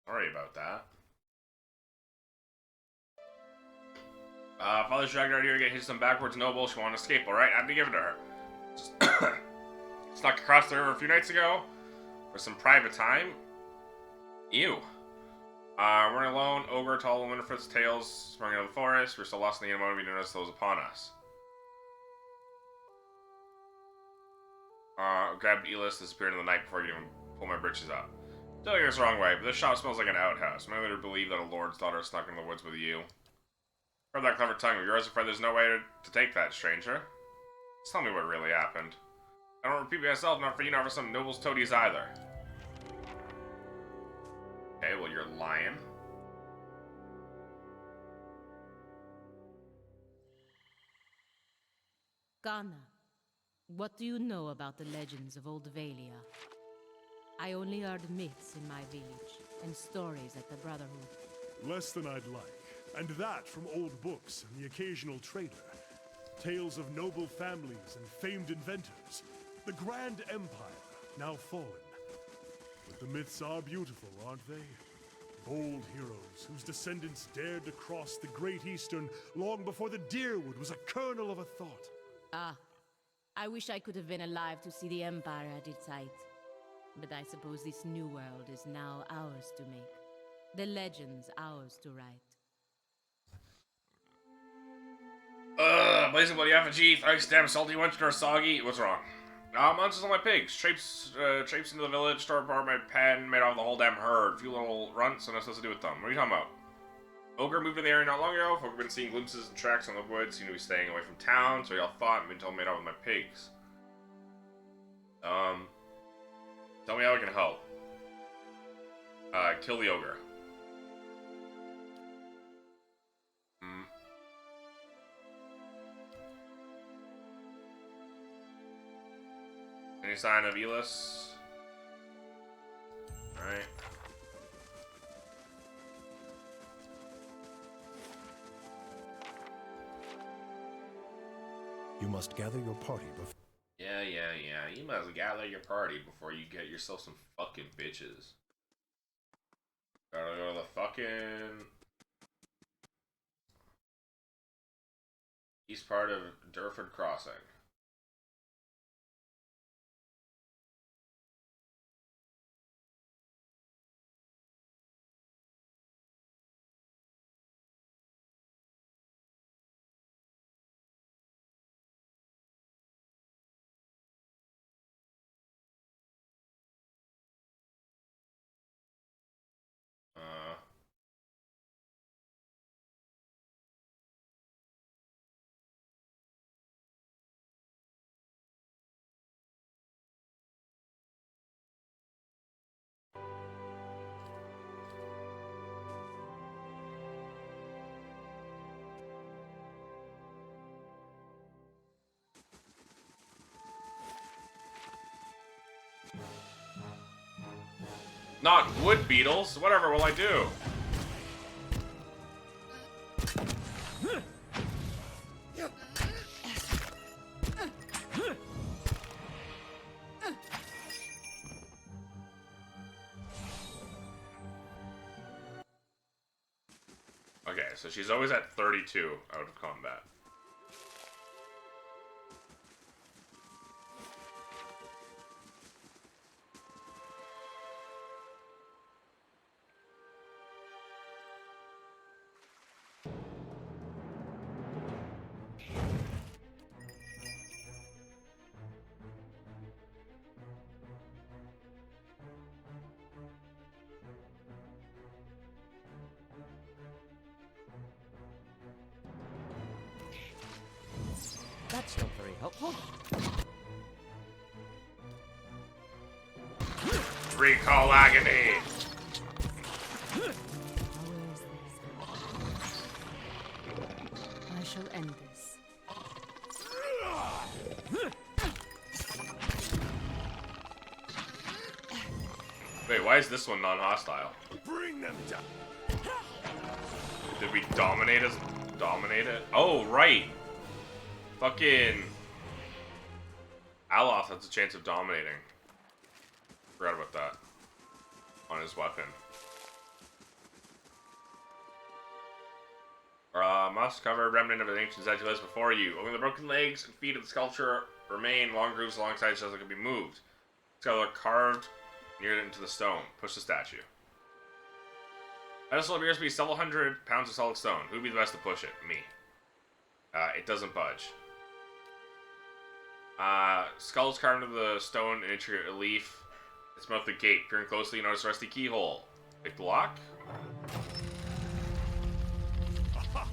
Sorry about that. Father's dragged her out here to get hit some backwards nobles. She wanted to escape, alright? I had to give it to her. Snuck across the river a few nights ago for some private time. Ew. Running alone, ogre, tall, Winterford's tails sprung out of the forest. We're still lost in the moment we didn't notice those upon us. Grabbed Elis, disappeared in the night before I could even pull my britches up. Don't get this the wrong way, but this shop smells like an outhouse. Am I to believe that a lord's daughter snuck in the woods with you? Heard that clever tongue of yours, afraid there's no way to take that, stranger. Just tell me what really happened. I don't repeat myself, not for you, not for some noble's toadies either. Okay, well, you're lying. Ghana, what do you know about the legends of Old Valia? I only heard myths in my village, and stories at the Brotherhood. Less than I'd like. And that from old books and the occasional trader. Tales of noble families and famed inventors. The Grand Empire, now fallen. But the myths are beautiful, aren't they? Bold heroes whose descendants dared to cross the Great Eastern long before the Deerwood was a kernel of a thought. Ah, I wish I could have been alive to see the Empire at its height. But I suppose this new world is now ours to make. The legends ours to write. Blazing bloody effigy, thrice damn salty wench or soggy. What's wrong? Monsters on my pigs. Traipse into the village, tore apart my pen, made off the whole damn herd. A few little runts, and nothing else to do with them. What are you talking about? Ogre moved in the area not long ago. Folk have been seeing glimpses and tracks on the woods. Seem to be staying away from town, so y'all thought and been told made off with my pigs. Tell me how I can help. Kill the ogre. Any sign of Elis? Alright. You must gather your party before. Yeah. You must gather your party before you get yourself some fucking bitches. Gotta go to the fucking east part of Durford Crossing. Not wood beetles. Whatever will I do? Okay, so she's always at 32 out of combat. That's not very helpful. Recall agony! I shall end this. Wait, why is this one non-hostile? Bring them down. Did we dominate it? Oh, right! Fucking... Aloth has a chance of dominating. Forgot about that. On his weapon. Moss covered remnant of an ancient statue lies before you. Only the broken legs and feet of the sculpture remain. Long grooves alongside each other can be moved. Sculpture carved near into the stone. Push the statue. Pedestal appears to be several hundred pounds of solid stone. Who'd be the best to push it? Me. It doesn't budge. Skulls carved into the stone and intricate relief. It's mouth the gate. Peering closely, you notice a rusty keyhole. Pick the lock. Aha!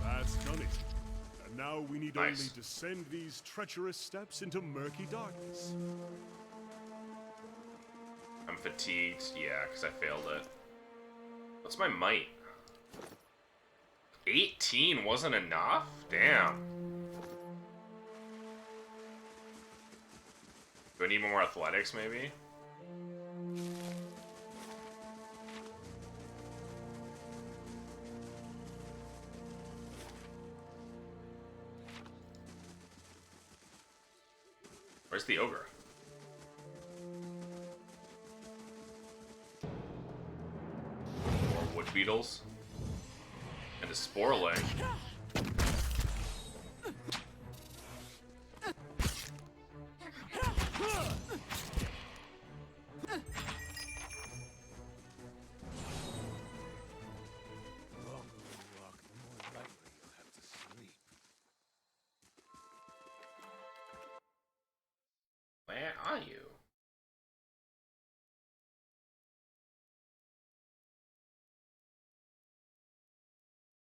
That's done it. And now we need Nice. only descend these treacherous steps into murky darkness. I'm fatigued. Yeah, because I failed it. What's my might? 18 wasn't enough? Damn. Do I need more athletics, maybe? Where's the ogre? More wood beetles. And a sporling. Where are you?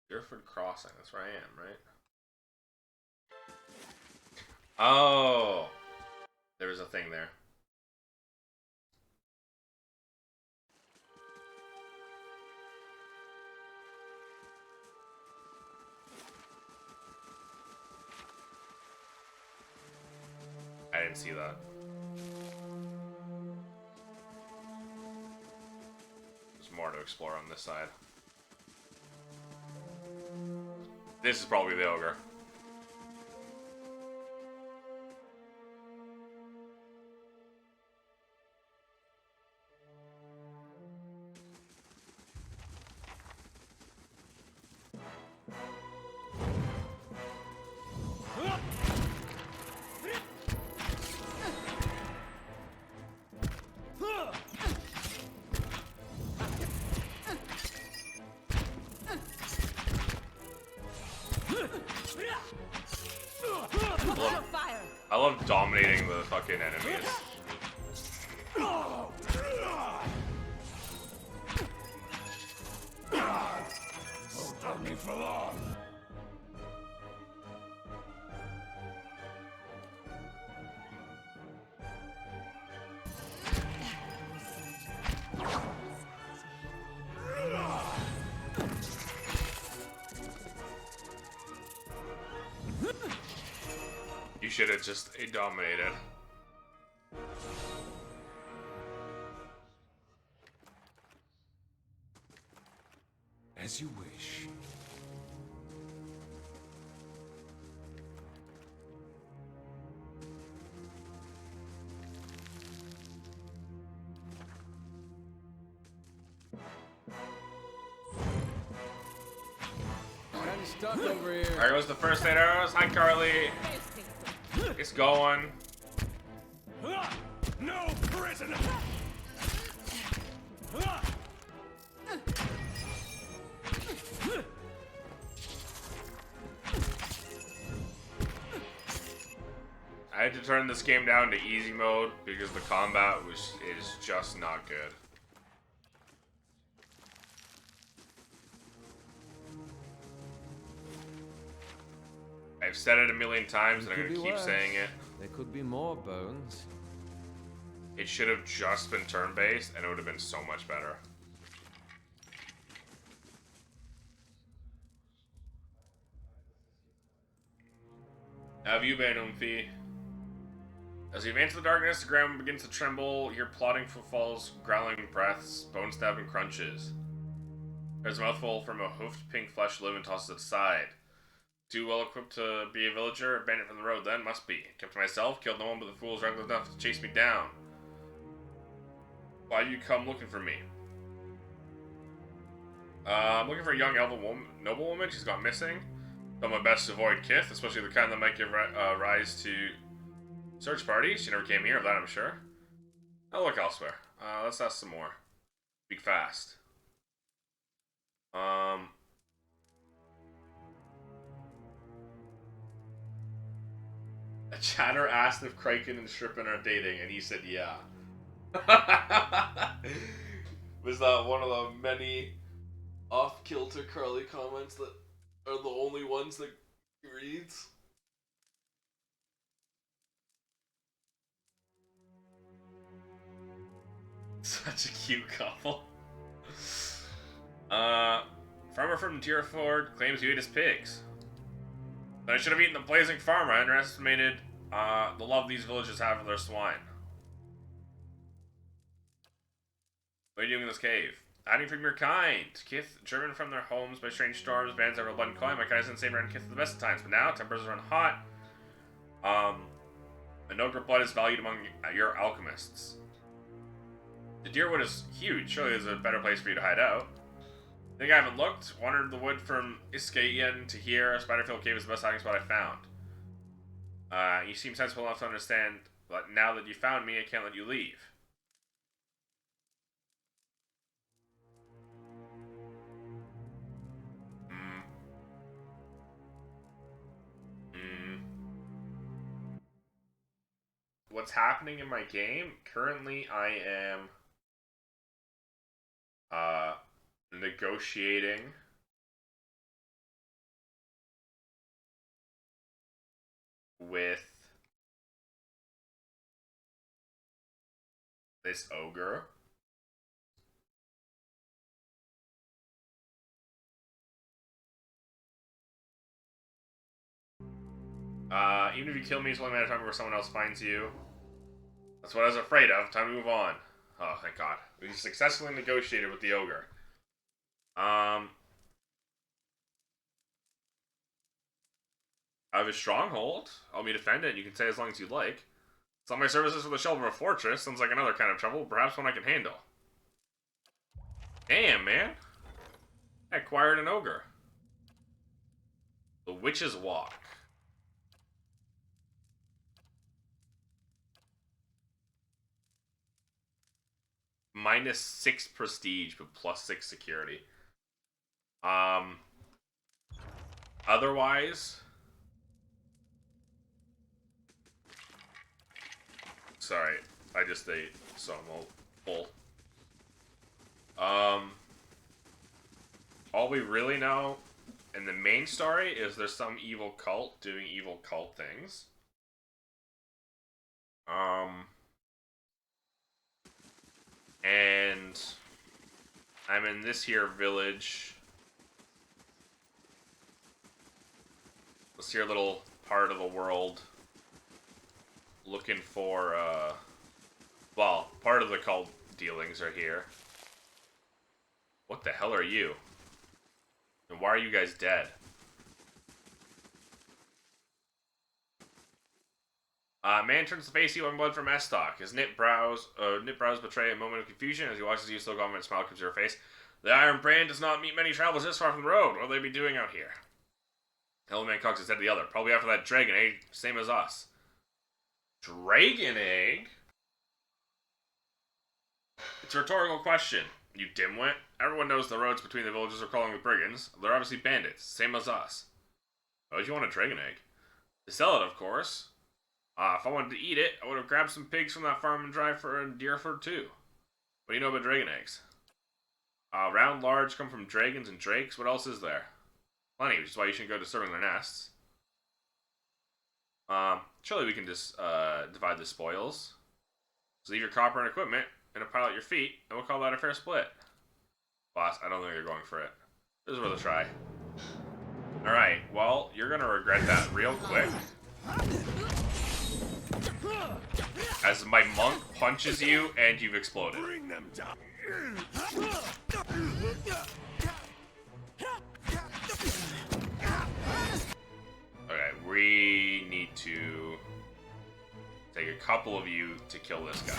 Deerford Crossing, that's where I am, right? Oh! There was a thing there. I didn't see that. There's more to explore on this side. This is probably the ogre. I love dominating the fucking enemies. Won't hold me for long. You should have just dominated. As you wish. Kinda stuck over here. There goes the first 8 arrows. Hi, Carly. It's going. No prisoner! I had to turn this game down to easy mode because the combat is just not good. I've said it a million times and I'm gonna keep saying it. There could be more bones. It should have just been turn-based and it would have been so much better. How have you been, Umfi? As you advance in the darkness, the ground begins to tremble, your plodding footfalls, growling breaths, bone-stabbing crunches. There's a mouthful from a hoofed pink flesh live and tosses it aside. Too well equipped to be a villager, a bandit from the road, then must be. Kept to myself, killed no one but the fools reckless enough to chase me down. Why you come looking for me? I'm looking for a young elven noblewoman. She's gone missing. Done my best to avoid Kith, especially the kind that might give rise to search parties. She never came here, of that I'm sure. I'll look elsewhere. Let's ask some more. Speak fast. A chatter asked if Kraken and Strippin are dating, and he said yeah. Was that one of the many off-kilter Carly comments that are the only ones that he reads? Such a cute couple. Farmer from Deerford claims you ate his pigs. Then I should have eaten the blazing farmer. I underestimated the love these villages have for their swine. What are you doing in this cave? Hiding from your kind. Kith, driven from their homes by strange storms, bands that blood and coin. My kind is safe around Kith at the best of times, but now tempers run hot. And ogre blood is valued among your alchemists. The Deerwood is huge. Surely there's a better place for you to hide out. Think I haven't looked? Wandered the wood from Iskaien to here. Spiderfield Cave is the best hiding spot I found. You seem sensible enough to understand that now that you found me, I can't let you leave. What's happening in my game? Currently, I am negotiating with this ogre. Even if you kill me, it's only a matter of time before someone else finds you. That's what I was afraid of. Time to move on. Oh, thank God. We successfully negotiated with the ogre. I have a stronghold. I'll be defend it. You can say as long as you like. Sell my services for the shelter of a fortress. Sounds like another kind of trouble. Perhaps one I can handle. Damn, man. I acquired an ogre. The Witch's Walk. -6 prestige, but +6 security. Otherwise... Sorry, I just ate, so I'm all full. All we really know in the main story is there's some evil cult doing evil cult things. And I'm in this here village. This here little part of the world. Looking for, well, part of the cult dealings are here. What the hell are you? And why are you guys dead? Man turns to face you on blood from S-Stock. His knit brows betray a moment of confusion as he watches you. Still confident smile comes to your face. The Iron Brand does not meet many travelers this far from the road. What will they be doing out here? Hello Man cocks his head to the other. Probably after that dragon egg, same as us. Dragon egg? It's a rhetorical question, you dimwit. Everyone knows the roads between the villages are crawling with brigands. They're obviously bandits, same as us. Why would you want a dragon egg? To sell it, of course. If I wanted to eat it, I would have grabbed some pigs from that farm and drive for a deer for too. What do you know about dragon eggs? Round, large, come from dragons and drakes. What else is there? Plenty, which is why you shouldn't go disturbing their nests. Surely we can just divide the spoils. So leave your copper and equipment in a pile at your feet, and we'll call that a fair split. Boss, I don't think they're going for it. This is worth a try. Alright, well, you're gonna regret that real quick. As my monk punches you and you've exploded. Bring them down. Okay, we need to take a couple of you to kill this guy.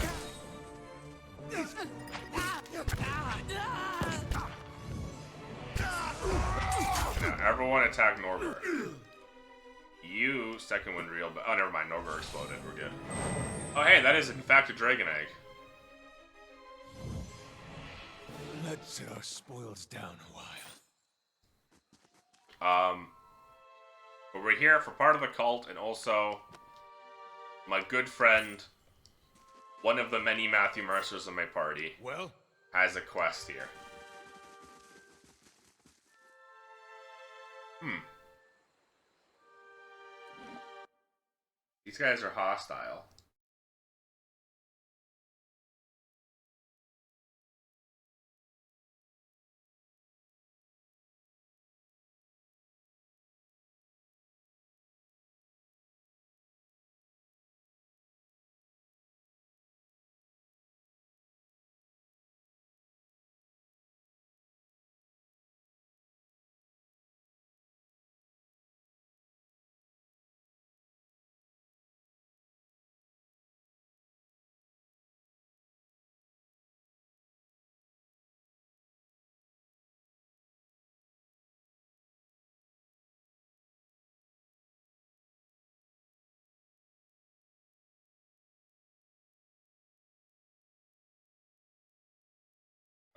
Now, everyone attack Norbert. You second one real bad. Oh, never mind. Norbert exploded. We're good. Oh, hey, that is in fact a dragon egg. Let's sit our spoils down a while. But we're here for part of the cult, and also my good friend, one of the many Matthew Mercers of my party, has a quest here. These guys are hostile.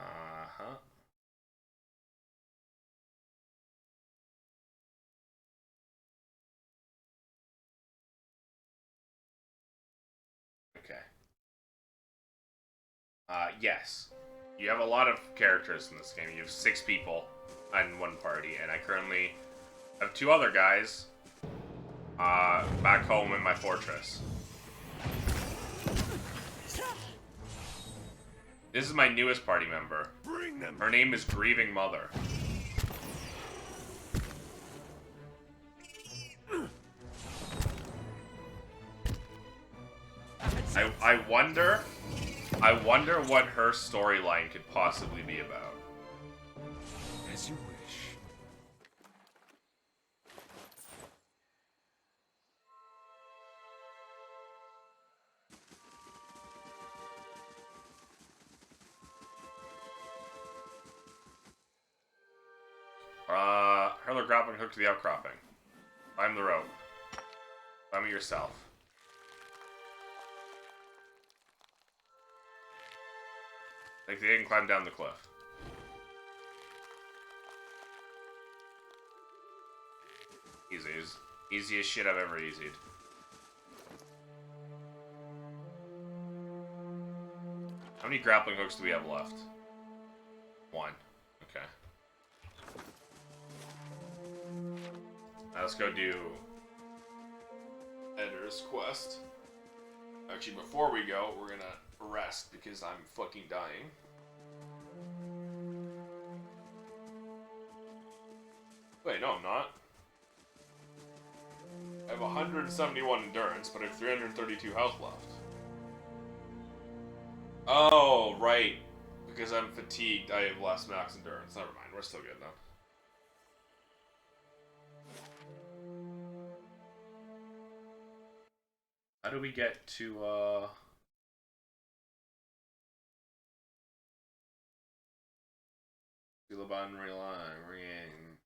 Uh-huh. Okay. Yes. You have a lot of characters in this game. You have 6 people in one party, and I currently have 2 other guys back home in my fortress. This is my newest party member. Her name is Grieving Mother. I wonder what her storyline could possibly be about. As you wish. Hurler grappling hook to the outcropping. Climb the rope. Climb it yourself. Take the egg and climb down the cliff. Easiest shit I've ever easied. How many grappling hooks do we have left? 1. Okay. Now let's go do Editor's Quest. Actually, before we go, we're gonna rest because I'm fucking dying. Wait, no, I'm not. I have 171 endurance, but I have 332 health left. Oh, right. Because I'm fatigued, I have less max endurance. Never mind, we're still good now. How do we get to, Silaban Ring.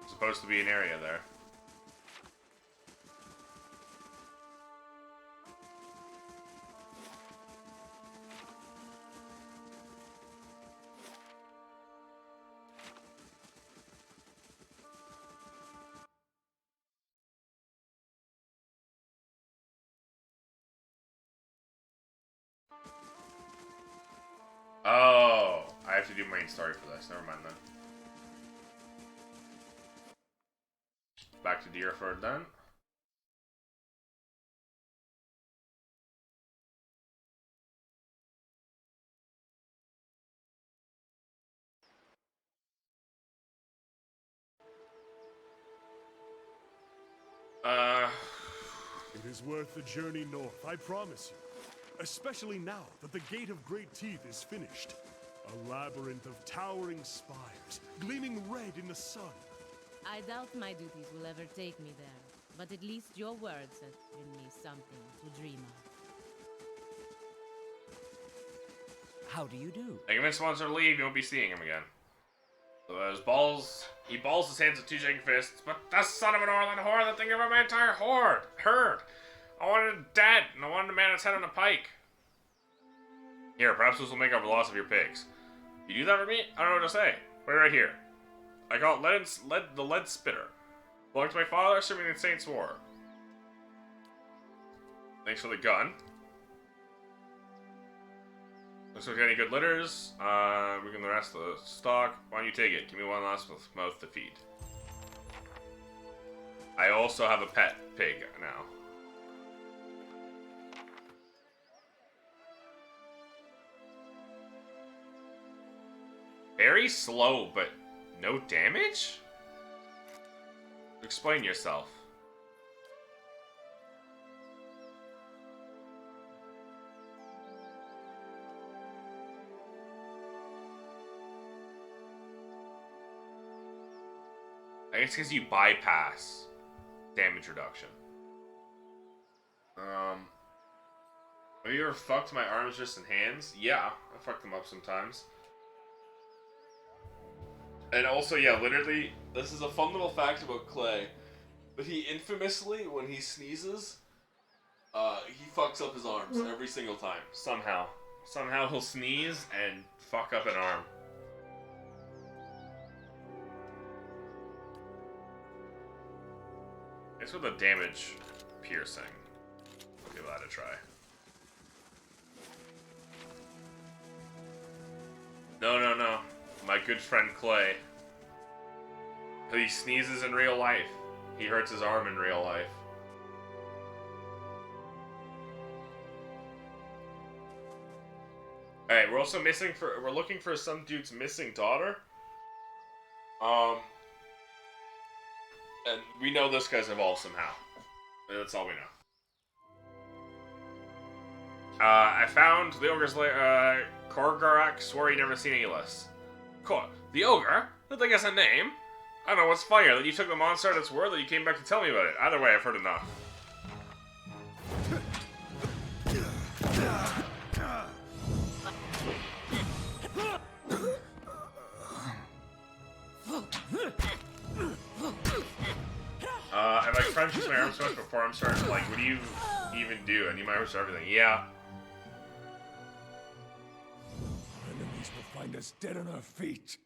Supposed to be an area there. Oh, I have to do main story for this. Never mind then. Back to Deerford then. It is worth the journey north, I promise you. Especially now that the Gate of Great Teeth is finished. A labyrinth of towering spires, gleaming red in the sun. I doubt my duties will ever take me there, but at least your words have given me something to dream of. How do you do? I convinced Monster to leave, you won't be seeing him again. So he balls his hands with two shaking fists, but that son of an Orland whore, that thing over my entire herd. I wanted it dead, and I wanted a man its head on a pike. Here, perhaps this will make up for the loss of your pigs. You do that for me? I don't know what to say. Wait right here. I call it the lead spitter. Belonged to my father, serving in the Saints' War. Thanks for the gun. Looks like we got any good litters. We can the rest of the stock. Why don't you take it? Give me one last mouth to feed. I also have a pet pig now. Very slow, but no damage? Explain yourself. I guess because you bypass damage reduction. Have you ever fucked my arms, wrists, and hands? Yeah, I fucked them up sometimes. And also, yeah, literally, this is a fun little fact about Clay. But he infamously, when he sneezes, he fucks up his arms every single time. Somehow. Somehow he'll sneeze and fuck up an arm. It's with a damage piercing. I'll give that a try. No. My good friend Clay. He sneezes in real life. He hurts his arm in real life. Alright, we're also we're looking for some dude's missing daughter. And we know this guy's involved somehow. That's all we know. I found the ogre's lair. Korgarak swore he'd never seen any less. The ogre? That thing has a name. I don't know what's funnier, that you took the monster at its word, that you came back to tell me about it. Either way, I've heard enough. If I crunch my arms so much before I'm starting, like, what do you even do? I need my arms for everything. Yeah. Our enemies will find us dead on our feet.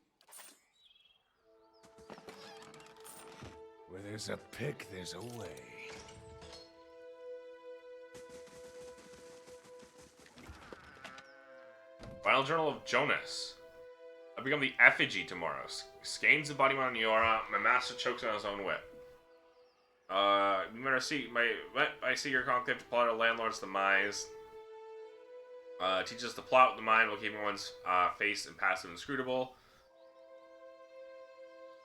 Where there's a pick, there's a way. Final Journal of Jonas. I become the effigy tomorrow. Skane's embodiment on Yora. My master chokes on his own whip. You better see I see your conclave to plot a landlord's demise. Teaches the plot with the mind while keeping one's face impassive and inscrutable.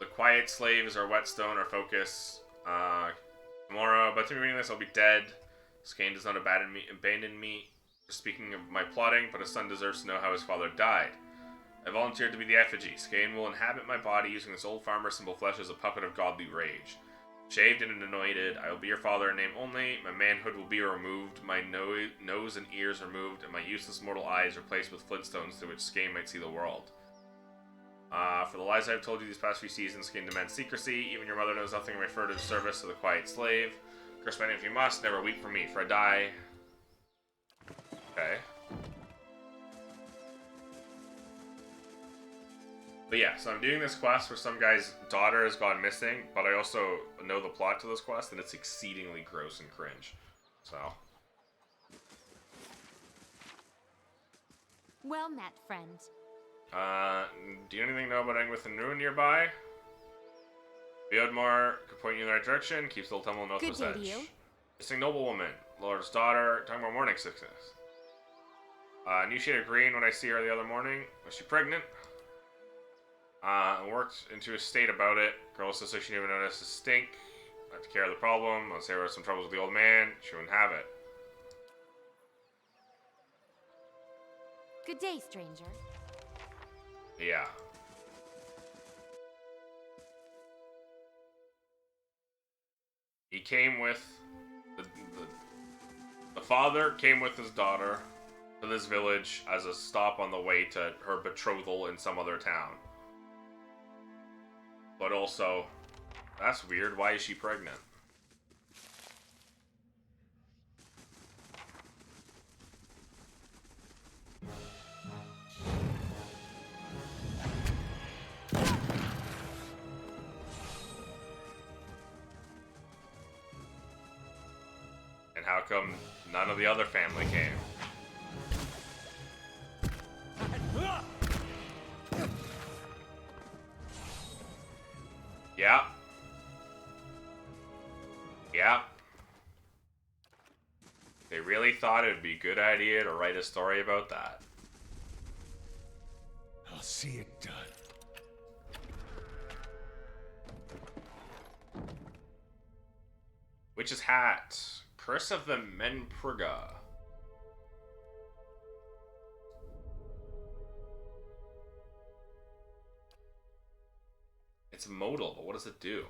The quiet slave is our whetstone, our focus. Tomorrow, but to me reading this, I'll be dead. Skane does not abandon me. speaking of my plotting, but a son deserves to know how his father died. I volunteered to be the effigy. Skane will inhabit my body using this old farmer simple flesh as a puppet of godly rage. Shaved and anointed, I will be your father in name only. My manhood will be removed, my nose and ears removed, and my useless mortal eyes replaced with flintstones through which Skane might see the world. For the lies I have told you these past few seasons, Skane demands secrecy. Even your mother knows nothing of my furtive service to the quiet slave. Curse my name if you must, never weep for me, for I die. Okay. But yeah, so I'm doing this quest where some guy's daughter has gone missing, but I also know the plot to this quest, and it's exceedingly gross and cringe. So. Well met, friend. Do you know about Engwith and Ruin nearby? Beodmar could point you in the right direction, keeps the old temple in Northwest Edge. Good day to you. Missing noblewoman, Lord's daughter, talking about morning sickness. New shade of green when I see her the other morning. Was she pregnant? Worked into a state about it. Girl says she didn't even notice the stink. I have to care of the problem. I'll say there were some troubles with the old man. She wouldn't have it. Good day, stranger. Yeah. He came with the father came with his daughter to this village as a stop on the way to her betrothal in some other town. But also, that's weird. Why is she pregnant? And how come none of the other family came? Yeah. Yeah. They really thought it would be a good idea to write a story about that. I'll see it done. Witch's Hat. Curse of the Menpurga. It's modal, but what does it do?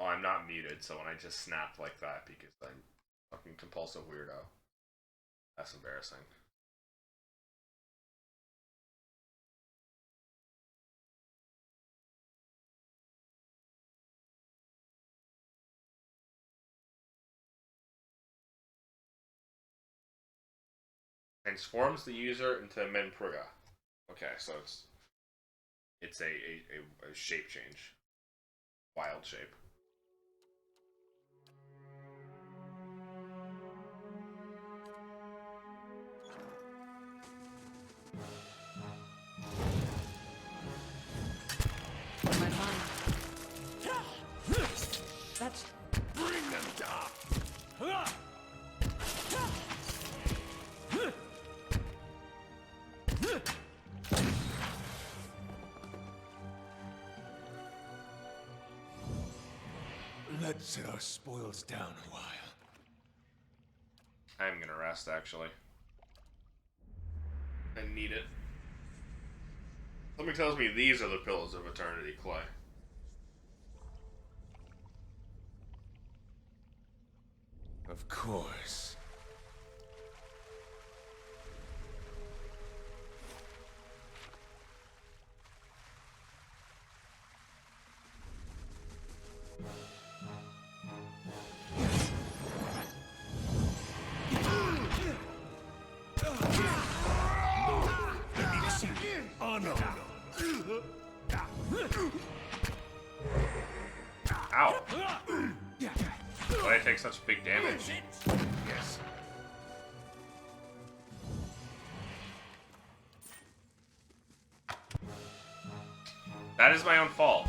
Oh, I'm not muted, so when I just snap like that because I'm a fucking compulsive weirdo. That's embarrassing. Transforms the user into a Menpurga. Okay, so it's a shape change. Wild shape. My mind. That's. Bring them down! Let's set our spoils down a while. I'm gonna rest, actually. I need it. Something tells me these are the Pillars of Eternity clay. Of course. Ow! Why did I take such big damage? Yes. That is my own fault.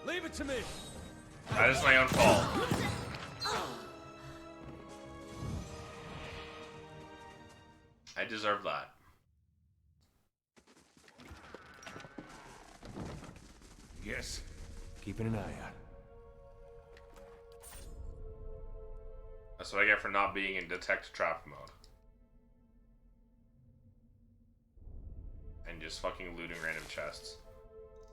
Leave it to me. That is my own fault. deserve that. Yes. Keeping an eye out. That's what I get for not being in detect trap mode. And just fucking looting random chests.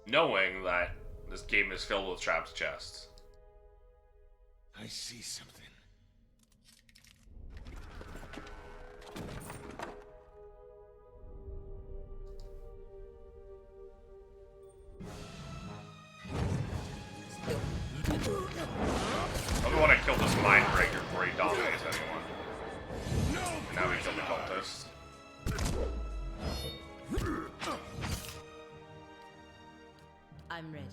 Knowing that this game is filled with trapped chests. I see something. I want to kill this mind breaker before he dominates anyone. Now we kill the cultist. I'm ready.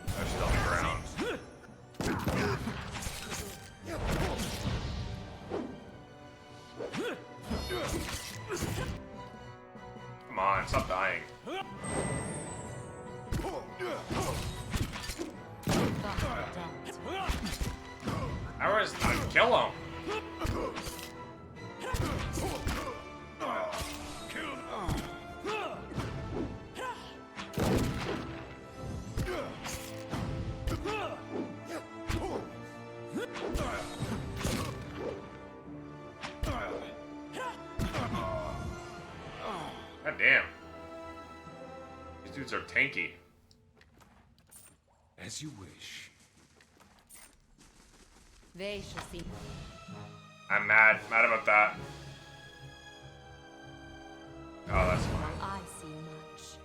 They're still on the ground. Come on, stop dying. Ours not kill him. God damn. These dudes are tanky. As you wish. They shall see. I'm mad about that. Oh, that's fine. I see much.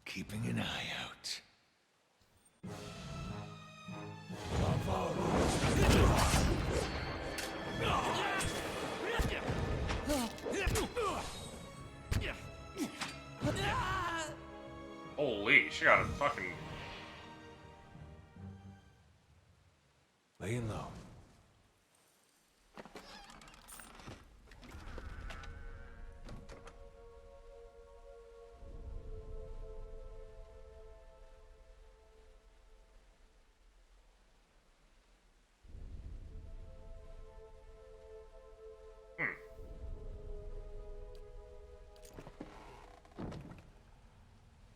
Keeping an eye out. Holy, she got a fucking... Laying low.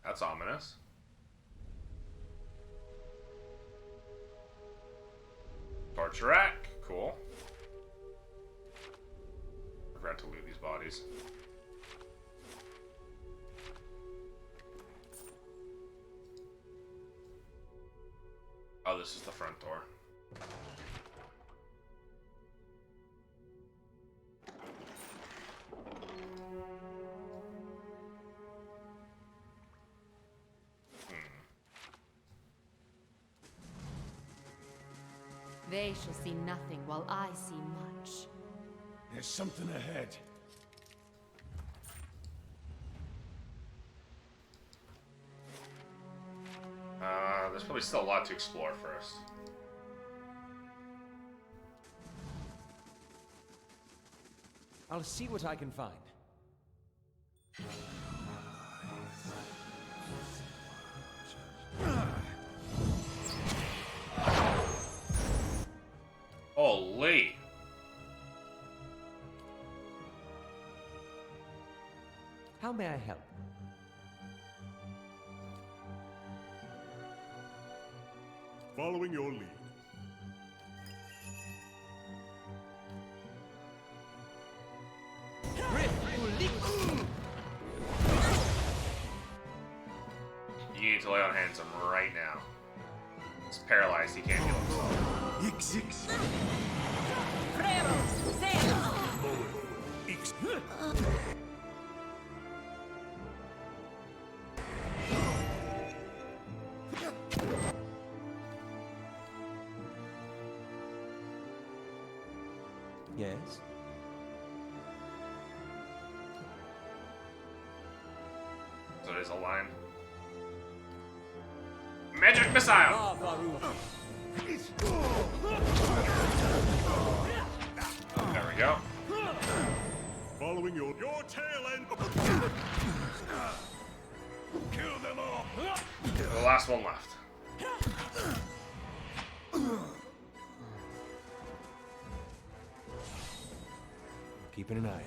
That's ominous. Torture rack, cool. I forgot to loot these bodies. Oh, this is the front door. They shall see nothing while I see much. There's something ahead. There's probably still a lot to explore first. I'll see what I can find. Holy! How may I help? Following your lead. You need to lay on hands on him right now. He's paralyzed, he can't heal himself. Yes? So there's a line. Magic missile! There we go. Following your tail end. Kill them all. The last one left. Keeping an eye out.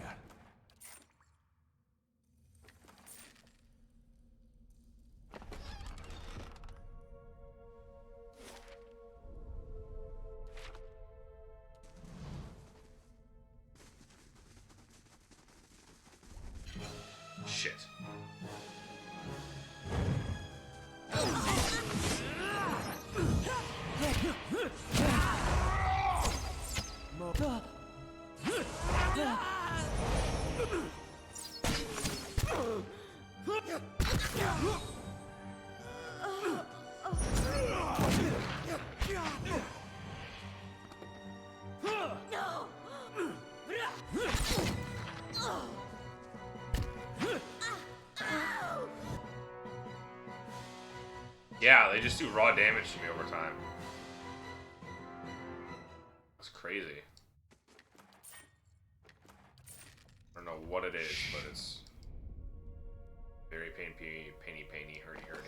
Shit. Yeah, they just do raw damage to me over time. That's crazy. I don't know what it is, but it's very painy, hurty.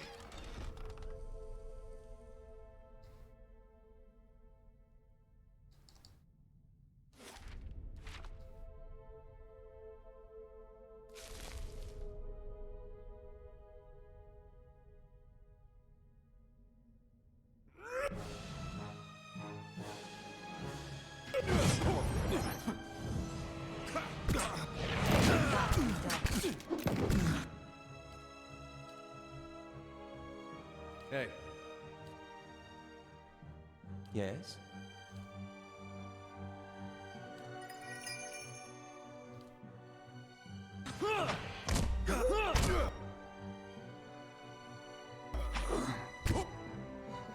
Hey. Yes?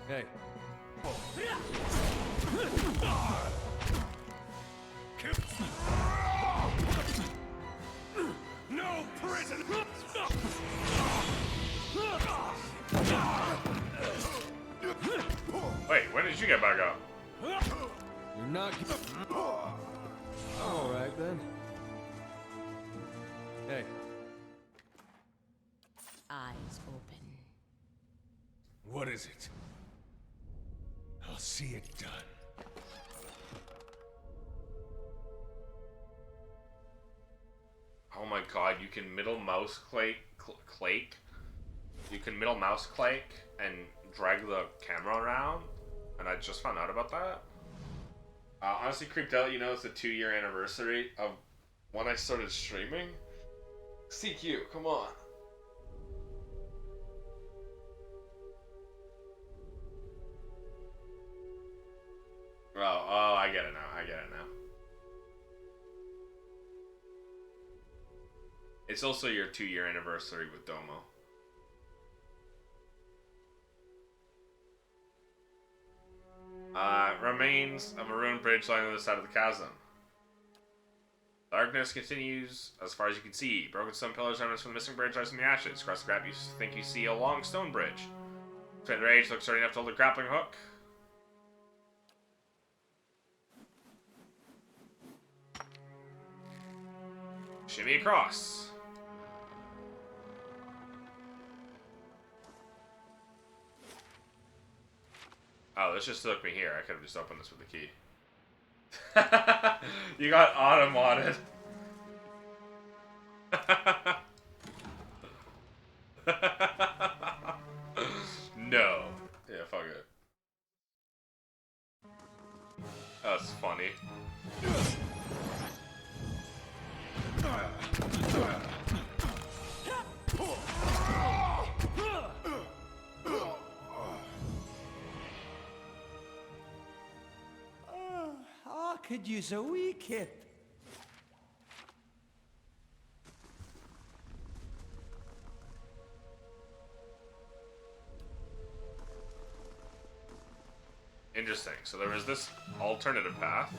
Hey. No prison. Wait, when did you get back up? You're not. All right then. Hey. Eyes open. What is it? I'll see it done. Oh my god, you can middle mouse click. You can middle mouse click and drag the camera around, and I just found out about that. Honestly creeped out, you know, it's the 2-year anniversary of when I started streaming. CQ, come on. Oh, I get it now. It's also your 2-year anniversary with Domo. Remains of a ruined bridge lying on the other side of the chasm. Darkness continues as far as you can see. Broken stone pillars, remnants from the missing bridge lies in the ashes. Across the gap, you think you see a long stone bridge. Faint rage looks starting enough to hold a grappling hook. Shimmy across. Oh, this just took me here. I could have just opened this with the key. You got auto-modded. No. Yeah, fuck it. That's funny. I could use a wee kip. Interesting. So there was this alternative path.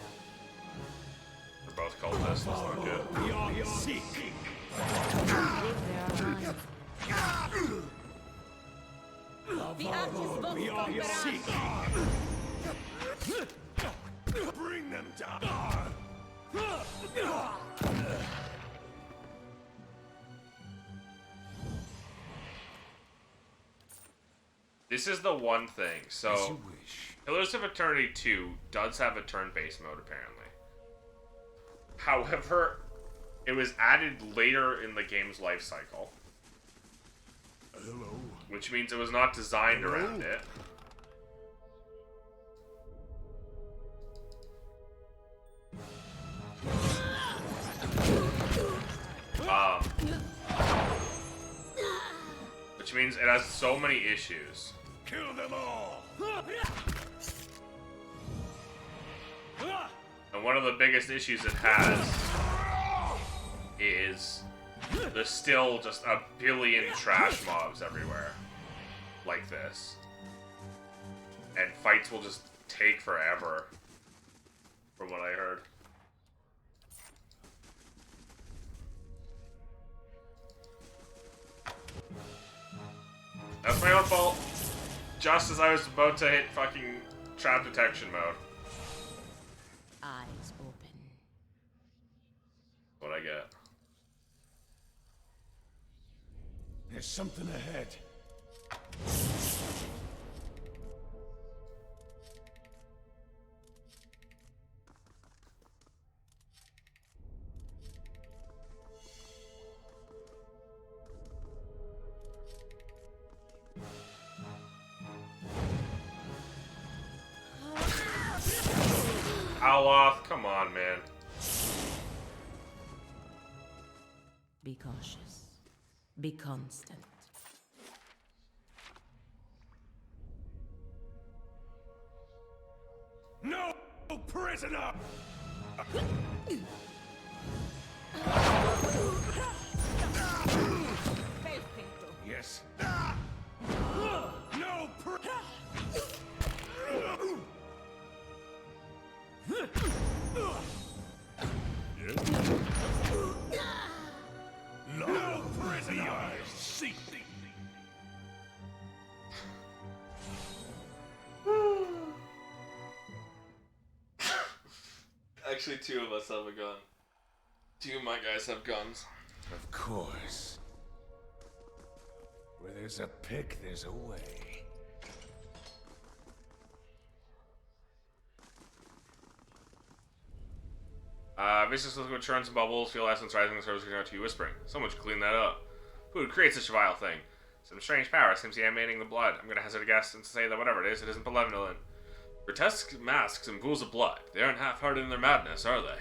They're both called this. That's not good. The arches both conquerors. Bring them down! This is the one thing. As So, you wish. Pillars of Eternity 2 does have a turn-based mode, apparently. However, it was added later in the game's life cycle. Hello. Which means it was not designed around it. Which means it has so many issues. Kill them all! And one of the biggest issues it has is there's still just a billion trash mobs everywhere. Like this. And fights will just take forever. From what I heard. That's my own fault. Just as I was about to hit fucking trap detection mode. Eyes open. What I get. There's something ahead. Aloth, come on, man. Be cautious. Be constant. No prisoner! Yes. No No prisoner! See thee. Actually, two of us have a gun. Two of my guys have guns. Of course. Where there's a pick, there's a way. Vicious liquid churns and bubbles, feel essence rising, the surface goes out to you, whispering. Someone should clean that up. Who would create such a vile thing? Some strange power seems to be emanating the blood. I'm gonna hazard a guess and say that whatever it isn't malevolent. Grotesque masks and pools of blood. They aren't half-hearted in their madness, are they?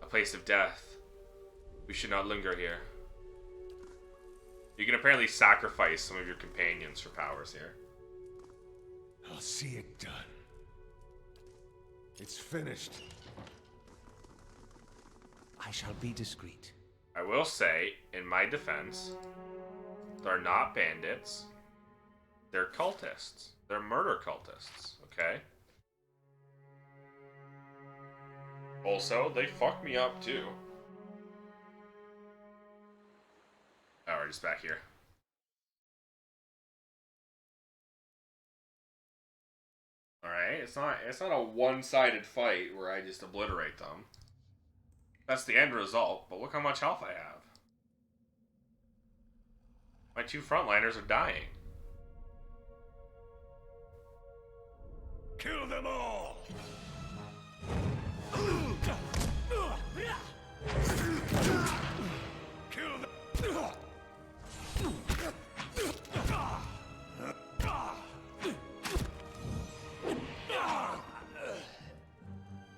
A place of death. We should not linger here. You can apparently sacrifice some of your companions for powers here. I'll see it done. It's finished. I shall be discreet. I will say, in my defense, they're not bandits. They're cultists. They're murder cultists, okay? Also, they fuck me up too. Oh, we're just back here. Alright, it's not a one-sided fight where I just obliterate them. That's the end result, but look how much health I have. My two frontliners are dying. Kill them all! Kill them!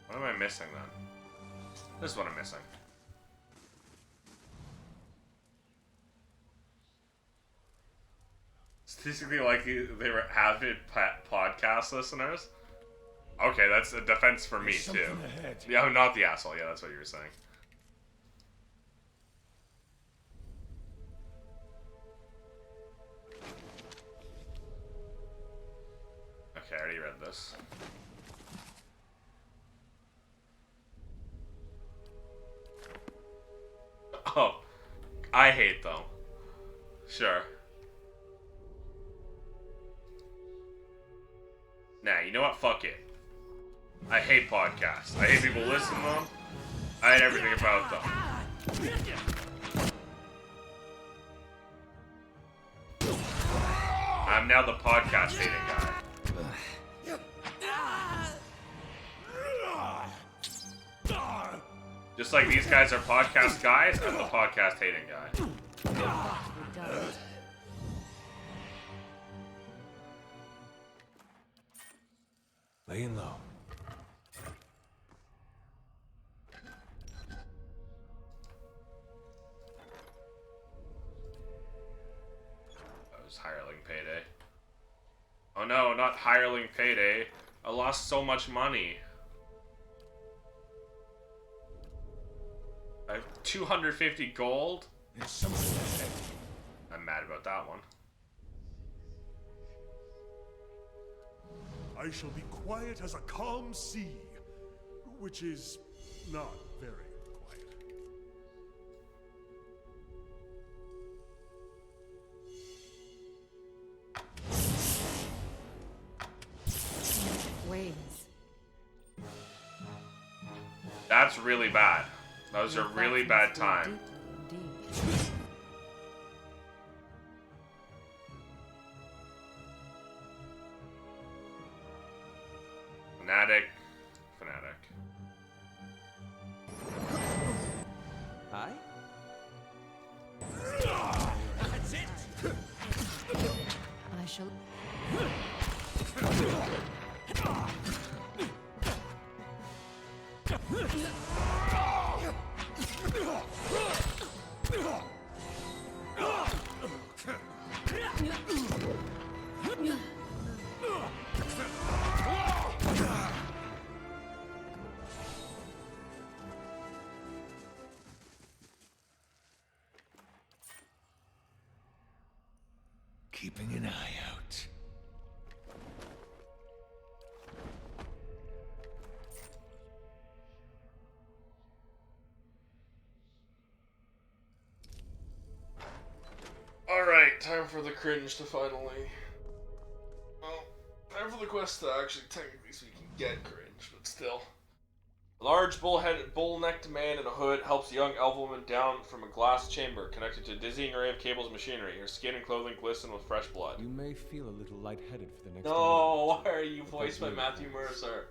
What am I missing then? This is what I'm missing. Statistically, like they were avid podcast listeners. Okay, that's a defense for me too. Ahead. Yeah, I'm not the asshole. Yeah, that's what you were saying. Okay, I already read this. Oh, I hate them. Sure. Nah, you know what? Fuck it. I hate podcasts. I hate people listening to them. I hate everything about them. I'm now the podcast hating guy. Just like these guys are podcast guys, I'm the podcast hating guy. Laying low. That was hireling payday. Oh no, not hireling payday. I lost so much money. I have 250 gold? I'm mad about that one. I shall be quiet as a calm sea, which is not very quiet. Waves. That's really bad. That was a really bad time. Fanatic. Hi? That's it! I shall. Keeping an eye out. Alright, time for the cringe to finally... Well, time for the quest to actually technically so we can get cringe, but still. A large bull-necked man in a hood helps a young elf woman down from a glass chamber connected to a dizzying array of cables and machinery. Her skin and clothing glisten with fresh blood. You may feel a little lightheaded for the next No, why are you voiced by Matthew Mercer?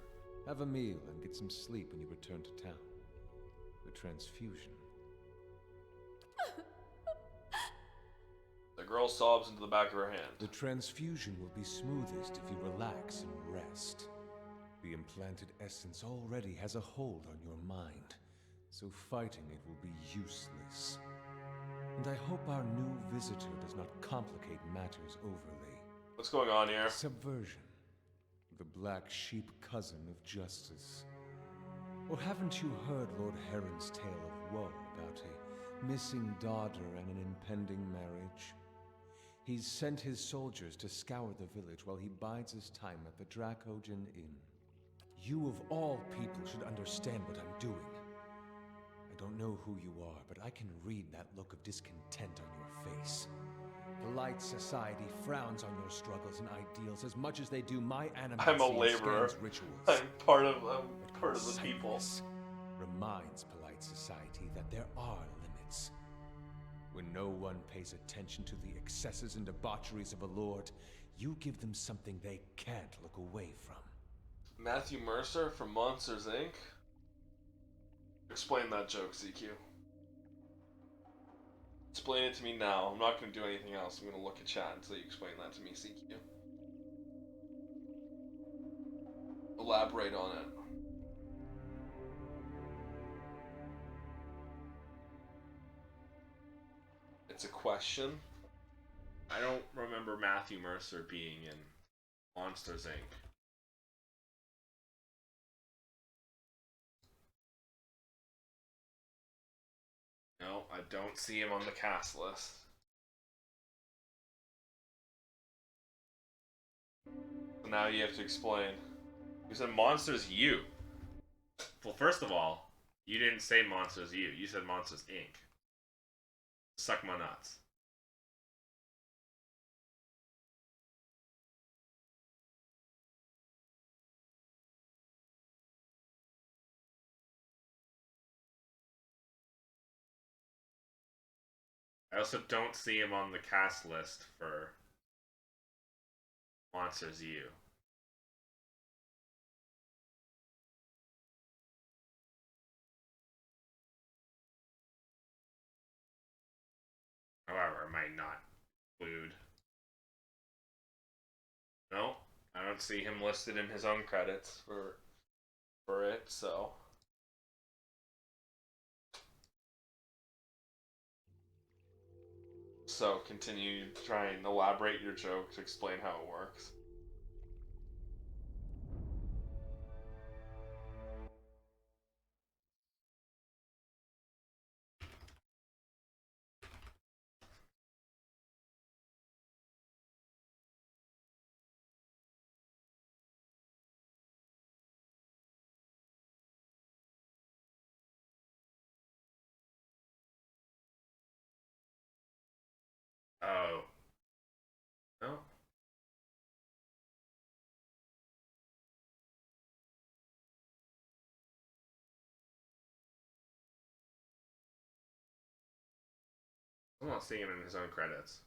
Have a meal and get some sleep when you return to town. The transfusion. The girl sobs into the back of her hand. The transfusion will be smoothest if you relax and rest. The implanted essence already has a hold on your mind, so fighting it will be useless. And I hope our new visitor does not complicate matters overly. What's going on here? Subversion. The black sheep cousin of justice. Or haven't you heard Lord Heron's tale of woe about a missing daughter and an impending marriage? He's sent his soldiers to scour the village while he bides his time at the Dracogen Inn. You of all people should understand what I'm doing. I don't know who you are, but I can read that look of discontent on your face. The Light Society frowns on your struggles and ideals as much as they do my animacy I'm a laborer. rituals. I'm part of the people. Reminds polite society that there are limits. When no one pays attention to the excesses and debaucheries of a lord, you give them something they can't look away from. Matthew Mercer from Monsters, Inc.? Explain that joke, CQ. Explain it to me now. I'm not going to do anything else. I'm going to look at chat until you explain that to me, CQ. Elaborate on it. It's a question. I don't remember Matthew Mercer being in Monsters, Inc. No, I don't see him on the cast list. So now you have to explain. You said Monsters U. Well, first of all, you didn't say Monsters U. You said Monsters Inc. Suck my nuts. I also don't see him on the cast list for Monsters U. However, it might not include. No, I don't see him listed in his own credits for it, so. So continue to try and elaborate your joke to explain how it works. Oh. No? I'm not seeing it in his own credits.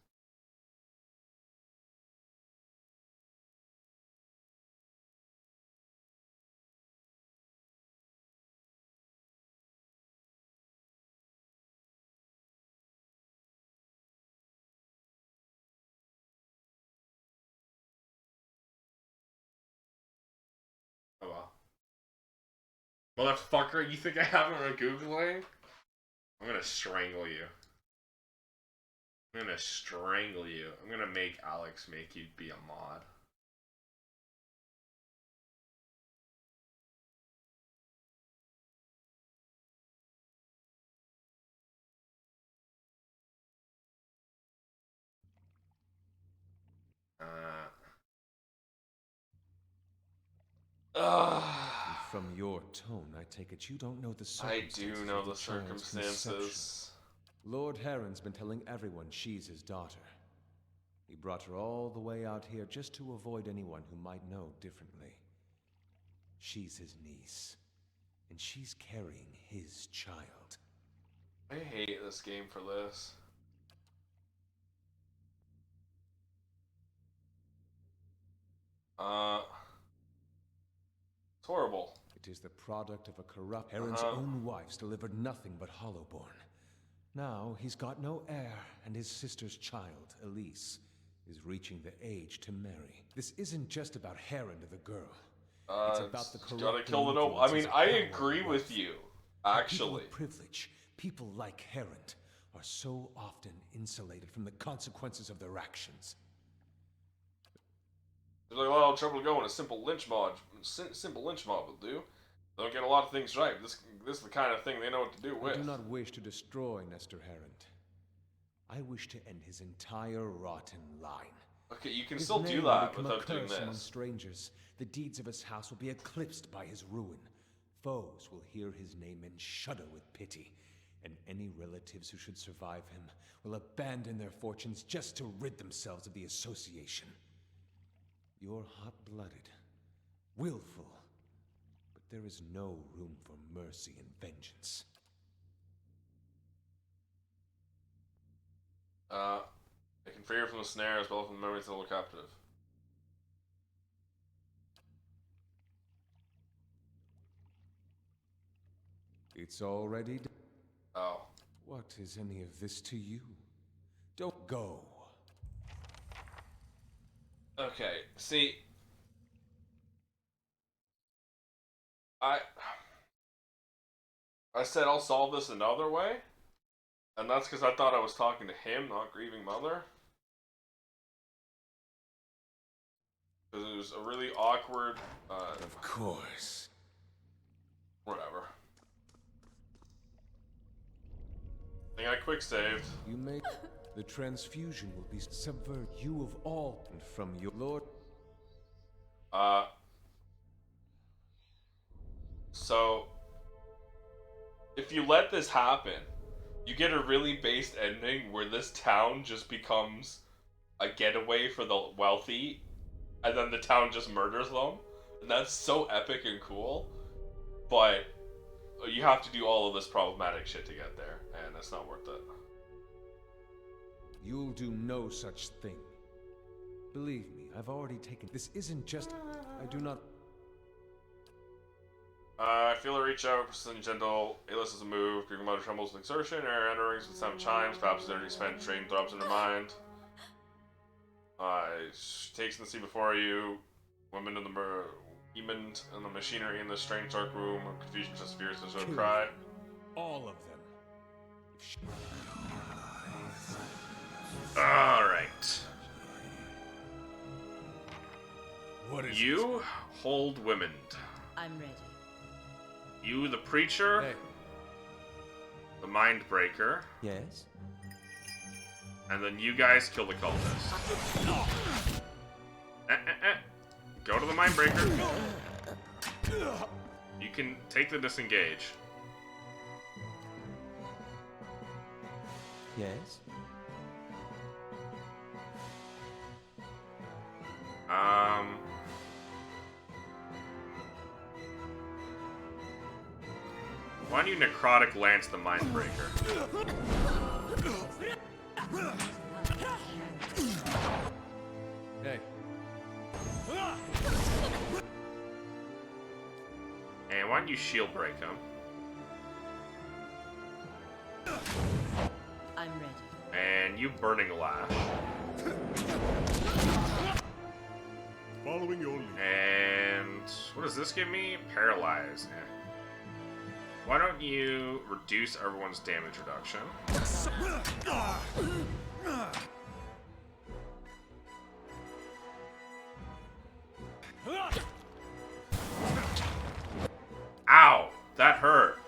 Oh well. Motherfucker, you think I have him on Googling? I'm gonna strangle you. I'm gonna strangle you. I'm gonna make Alex make you be a mod. From your tone, I take it you don't know the I circumstances do know of the the child's circumstances. conception. Lord Heron's been telling everyone she's his daughter. He brought her all the way out here just to avoid anyone who might know differently. She's his niece, and she's carrying his child. I hate this game for this. It's horrible. It is the product of a corrupt... Heron's own wife's delivered nothing but Hollowborn. Now he's got no heir, and his sister's child, Elise, is reaching the age to marry. This isn't just about Heron to the girl. It's about the corrupt... Gotta kill the noble. I mean, I agree with you, actually. People of privilege, people like Heron, are so often insulated from the consequences of their actions. There's like a lot of trouble going. A simple lynch mob will do. They don't get a lot of things right. This is the kind of thing they know what to do with. I do not wish to destroy Nestor Heron. I wish to end his entire rotten line. Okay, you can still do that without doing among this. Strangers, the deeds of his house will be eclipsed by his ruin. Foes will hear his name and shudder with pity, and any relatives who should survive him will abandon their fortunes just to rid themselves of the association. You're hot-blooded, willful, but there is no room for mercy and vengeance. They can free her from the snare as well as from the memories of the captive. It's already done. Oh. What is any of this to you? Don't go. Okay, see, I said I'll solve this another way, and that's because I thought I was talking to him, not grieving mother. Because it was a really awkward, Of course. Whatever. I think I quick saved. You make... The transfusion will be subvert you of all, and from your lord... So, if you let this happen, you get a really based ending where this town just becomes a getaway for the wealthy, and then the town just murders them. And that's so epic and cool, but you have to do all of this problematic shit to get there, and it's not worth it. You'll do no such thing. Believe me, I've already taken... This isn't just... I do not... Feel her reach out, persistent and gentle. Alis is a move. Your motor trembles with exertion. Her hand rings with sound chimes. Perhaps his energy spent. Train throbs in her mind. She takes the sea before you. Women in the machinery in this strange dark room. Confusion just fierce as a cry. All of them. Alright. What is you hold women. I'm ready. You, the preacher. Hey. The mind breaker. Yes? And then you guys kill the cultist. Go to the mind breaker. You can take the disengage. Yes? Why don't you necrotic lance the mind breaker? Hey. And why don't you shield break him? I'm ready. And you burning lash. Following your lead. And what does this give me? Paralyze. Eh. Why don't you reduce everyone's damage reduction? Ow! That hurt.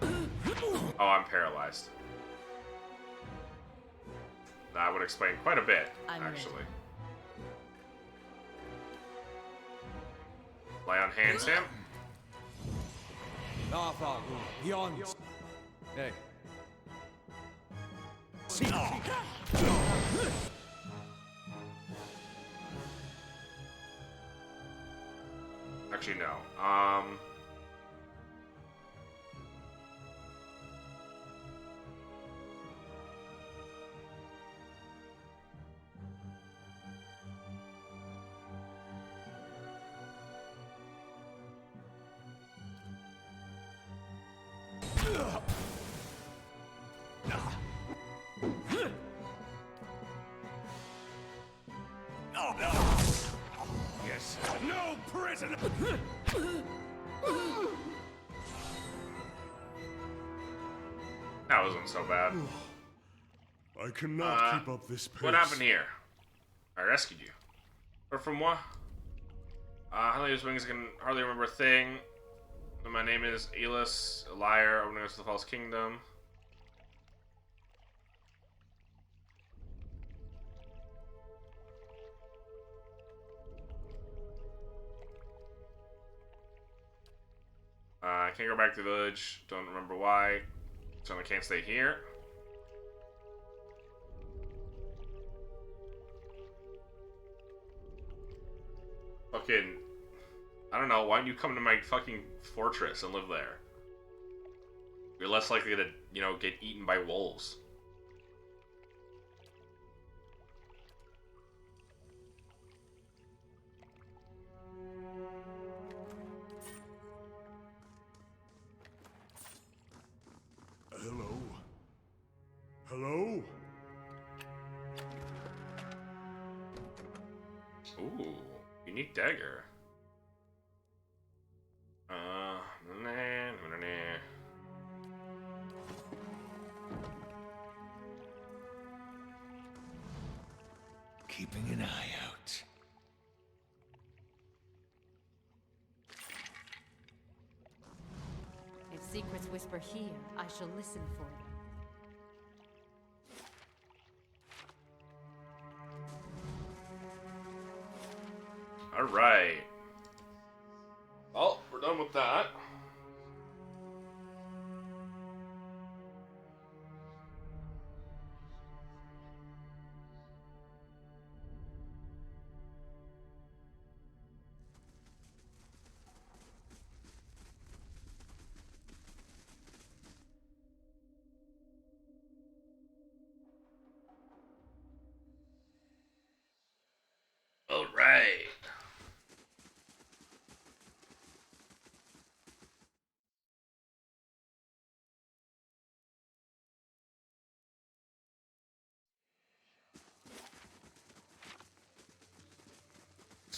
Oh, I'm paralyzed. That would explain quite a bit, actually. Lay on hands him. Beyond. Hey. Actually, no. Yes. No prisoner. That wasn't so bad. I cannot keep up this pace. What happened here? I rescued you. But from what? Huntley's wings can hardly remember a thing. My name is Alis, a liar, opening us to the false kingdom. I can't go back to the village. Don't remember why. So I can't stay here. Fucking, I don't know. Why don't you come to my fucking fortress and live there? You're less likely to, get eaten by wolves. Hello? Hello? Ooh, unique dagger. Keeping an eye out. If secrets whisper here, I shall listen for them. Alright. Well, we're done with that.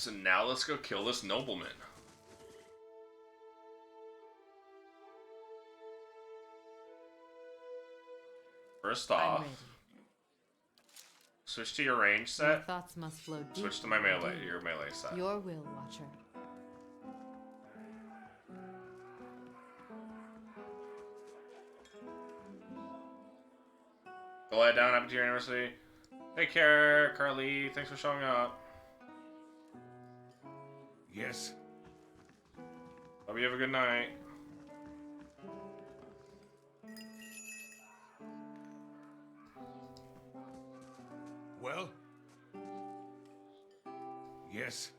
So now let's go kill this nobleman. First off, switch to your range set. Your thoughts must flow deep. Switch to my melee, your melee set. Your will, Watcher. Go lie down, happy to your anniversary. Take care, Carly. Thanks for showing up. Yes. Hope you have a good night. Well? Yes.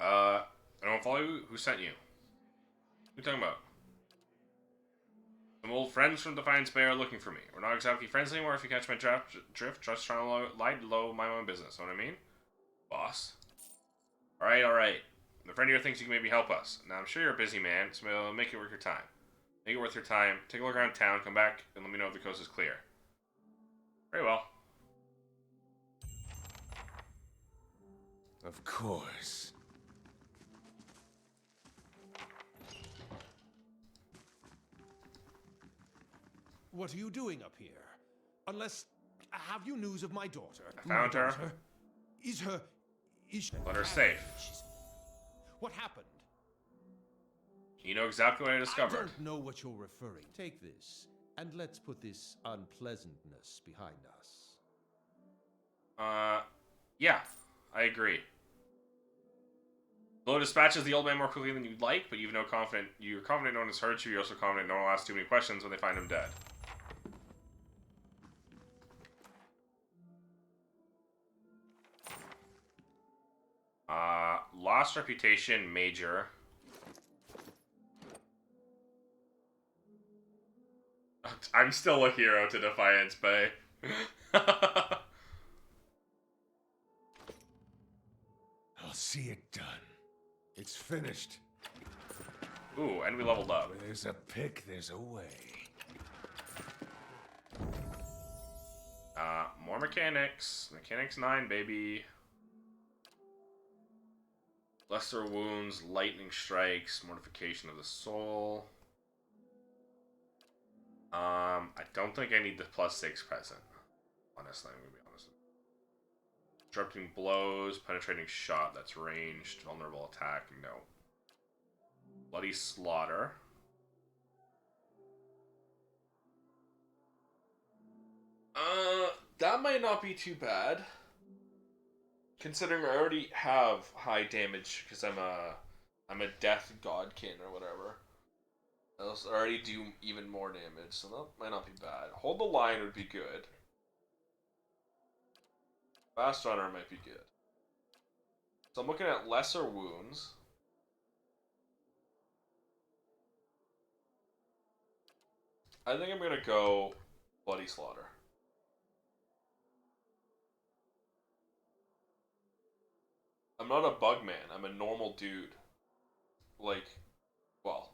I don't follow you. Who sent you? Who you talking about? Some old friends from Defiance Bay are looking for me. We're not exactly friends anymore if you catch my drift. Just trying to lie low, my own business. Know what I mean? Boss. Alright. The friend here thinks you can maybe help us. Now, I'm sure you're a busy man, so make it worth your time. Make it worth your time. Take a look around town, come back, and let me know if the coast is clear. Very well. Of course. What are you doing up here? Unless... Have you news of my daughter? I found her. Is her... Let her safe. What happened? You know exactly what I discovered. I don't know what you're referring to. Take this, and let's put this unpleasantness behind us. Yeah. I agree. Blow dispatches the old man more quickly than you'd like, but you're confident no one has hurt you. You're also confident no one will ask too many questions when they find him dead. Lost reputation, major. I'm still a hero to Defiance Bay. I'll see it done. It's finished. Ooh, and we leveled up. Where there's a pick, there's a way. More mechanics. Mechanics 9, baby. Lesser wounds, lightning strikes, mortification of the soul. I don't think I need the +6 present. Honestly, I'm gonna be honest. Disrupting blows, penetrating shot, that's ranged, vulnerable attack, no. Bloody slaughter. That might not be too bad. Considering I already have high damage because I'm a death godkin or whatever. I already do even more damage, so that might not be bad. Hold the line would be good. Fast runner might be good. So I'm looking at lesser wounds. I think I'm gonna go bloody slaughter. I'm not a bug man. I'm a normal dude. Like, well,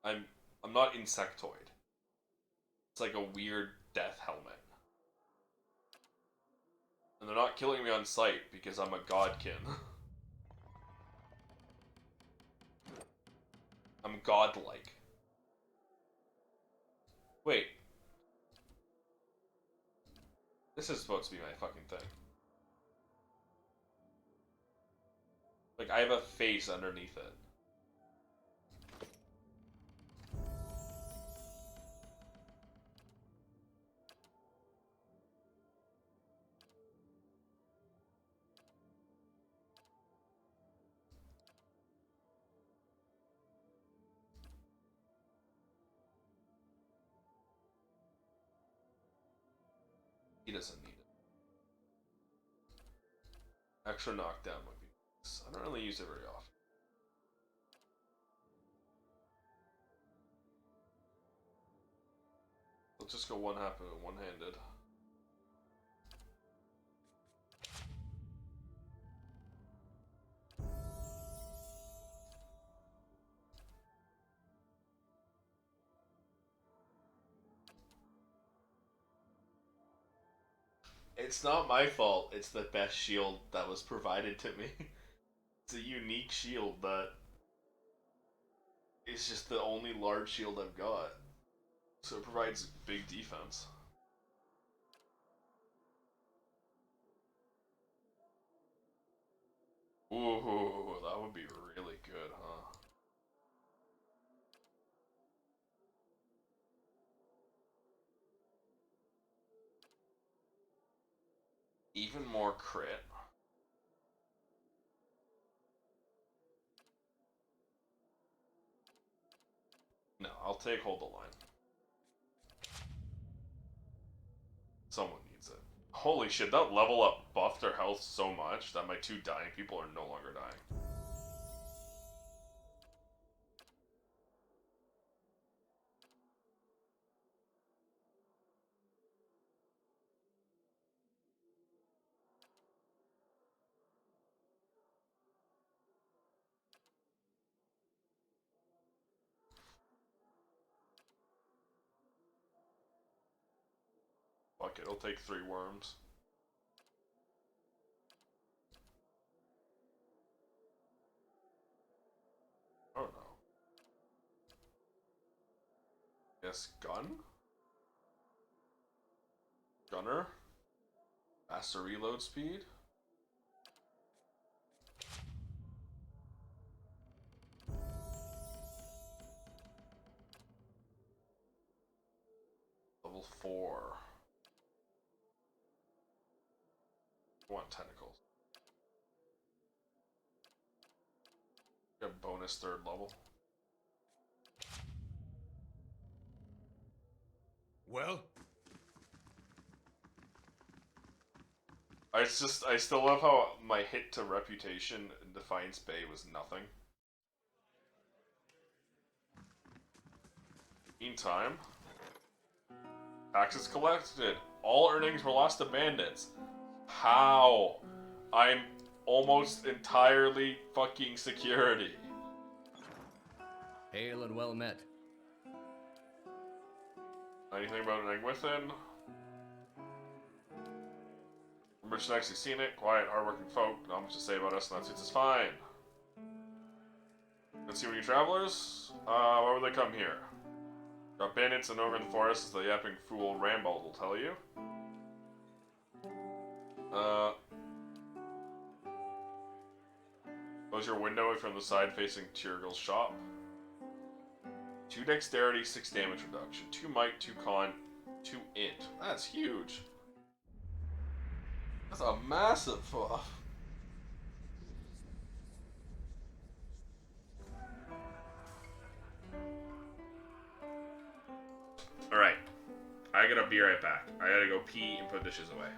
I'm not insectoid. It's like a weird death helmet. And they're not killing me on sight because I'm a godkin. I'm godlike. Wait. This is supposed to be my fucking thing. Like, I have a face underneath it. He doesn't need it. Extra knockdown would be nice. I don't really use it very often. Let's just go one-handed. It's not my fault. It's the best shield that was provided to me. It's a unique shield that is just the only large shield I've got. So it provides big defense. Ooh, that would be really good, huh? Even more crit. No, I'll take hold the line. Someone needs it. Holy shit, that level up buffed their health so much that my 2 dying people are no longer dying. Fuck it, it'll take 3 worms. Oh no. Yes, gun? Gunner? Faster reload speed? Level 4. I want tentacles. Get bonus 3rd level. Well? I still love how my hit to reputation in Defiance Bay was nothing. Meantime, taxes collected. All earnings were lost to bandits. How? I'm almost entirely fucking security. Hail and well met. Anything about an egg within? Rich next, you've seen it. Quiet, hardworking folk. Not much to say about us, and that suits us fine. Let's see what you travelers. Why would they come here? Got bandits and over in the forest, as the yapping fool Rambald will tell you. Close your window if you're on the side facing Tyrgil's shop. 2 dexterity, 6 damage reduction. 2 might, 2 con, 2 int. That's huge. That's a massive buff. Alright. I gotta be right back. I gotta go pee and put dishes away.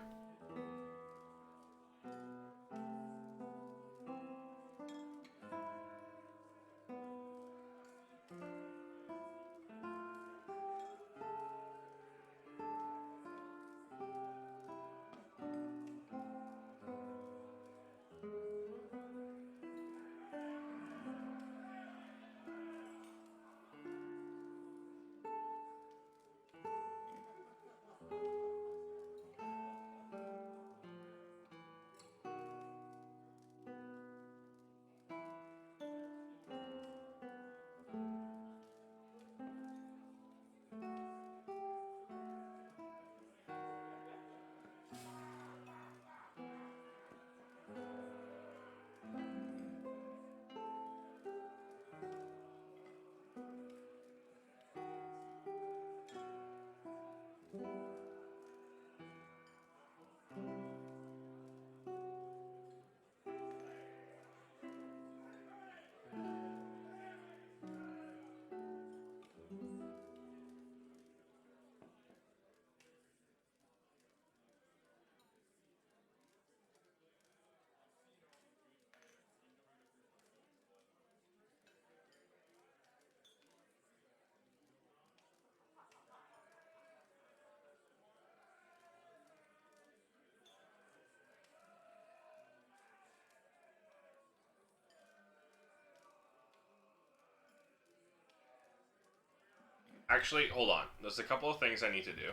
Actually, hold on. There's a couple of things I need to do.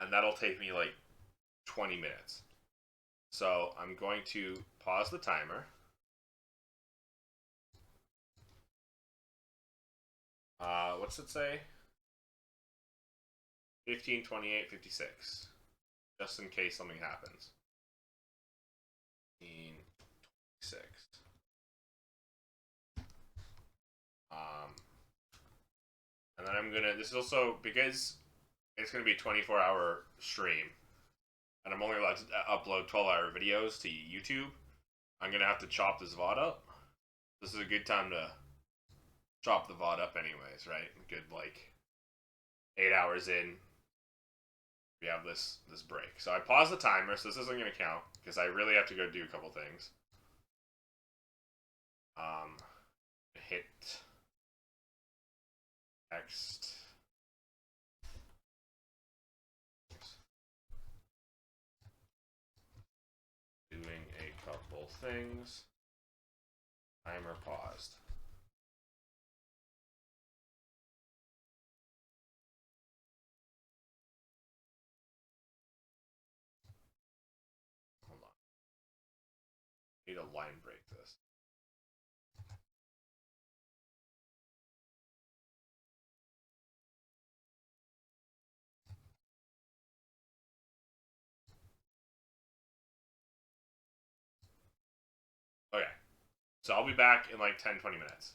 and that'll take me like 20 minutes. So I'm going to pause the timer. What's it say? 15, 28, 56. Just in case something happens. 15, 26. And then I'm gonna, this is also, because it's gonna be a 24-hour stream, and I'm only allowed to upload 12-hour videos to YouTube, I'm gonna have to chop this VOD up. This is a good time to chop the VOD up anyways, right? A good, like, 8 hours in, we have this break. So I pause the timer, so this isn't gonna count, because I really have to go do a couple things. Hit text. Doing a couple things. Timer paused. Hold on. Need to line break this. Okay. So I'll be back in like 10-20 minutes.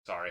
Sorry.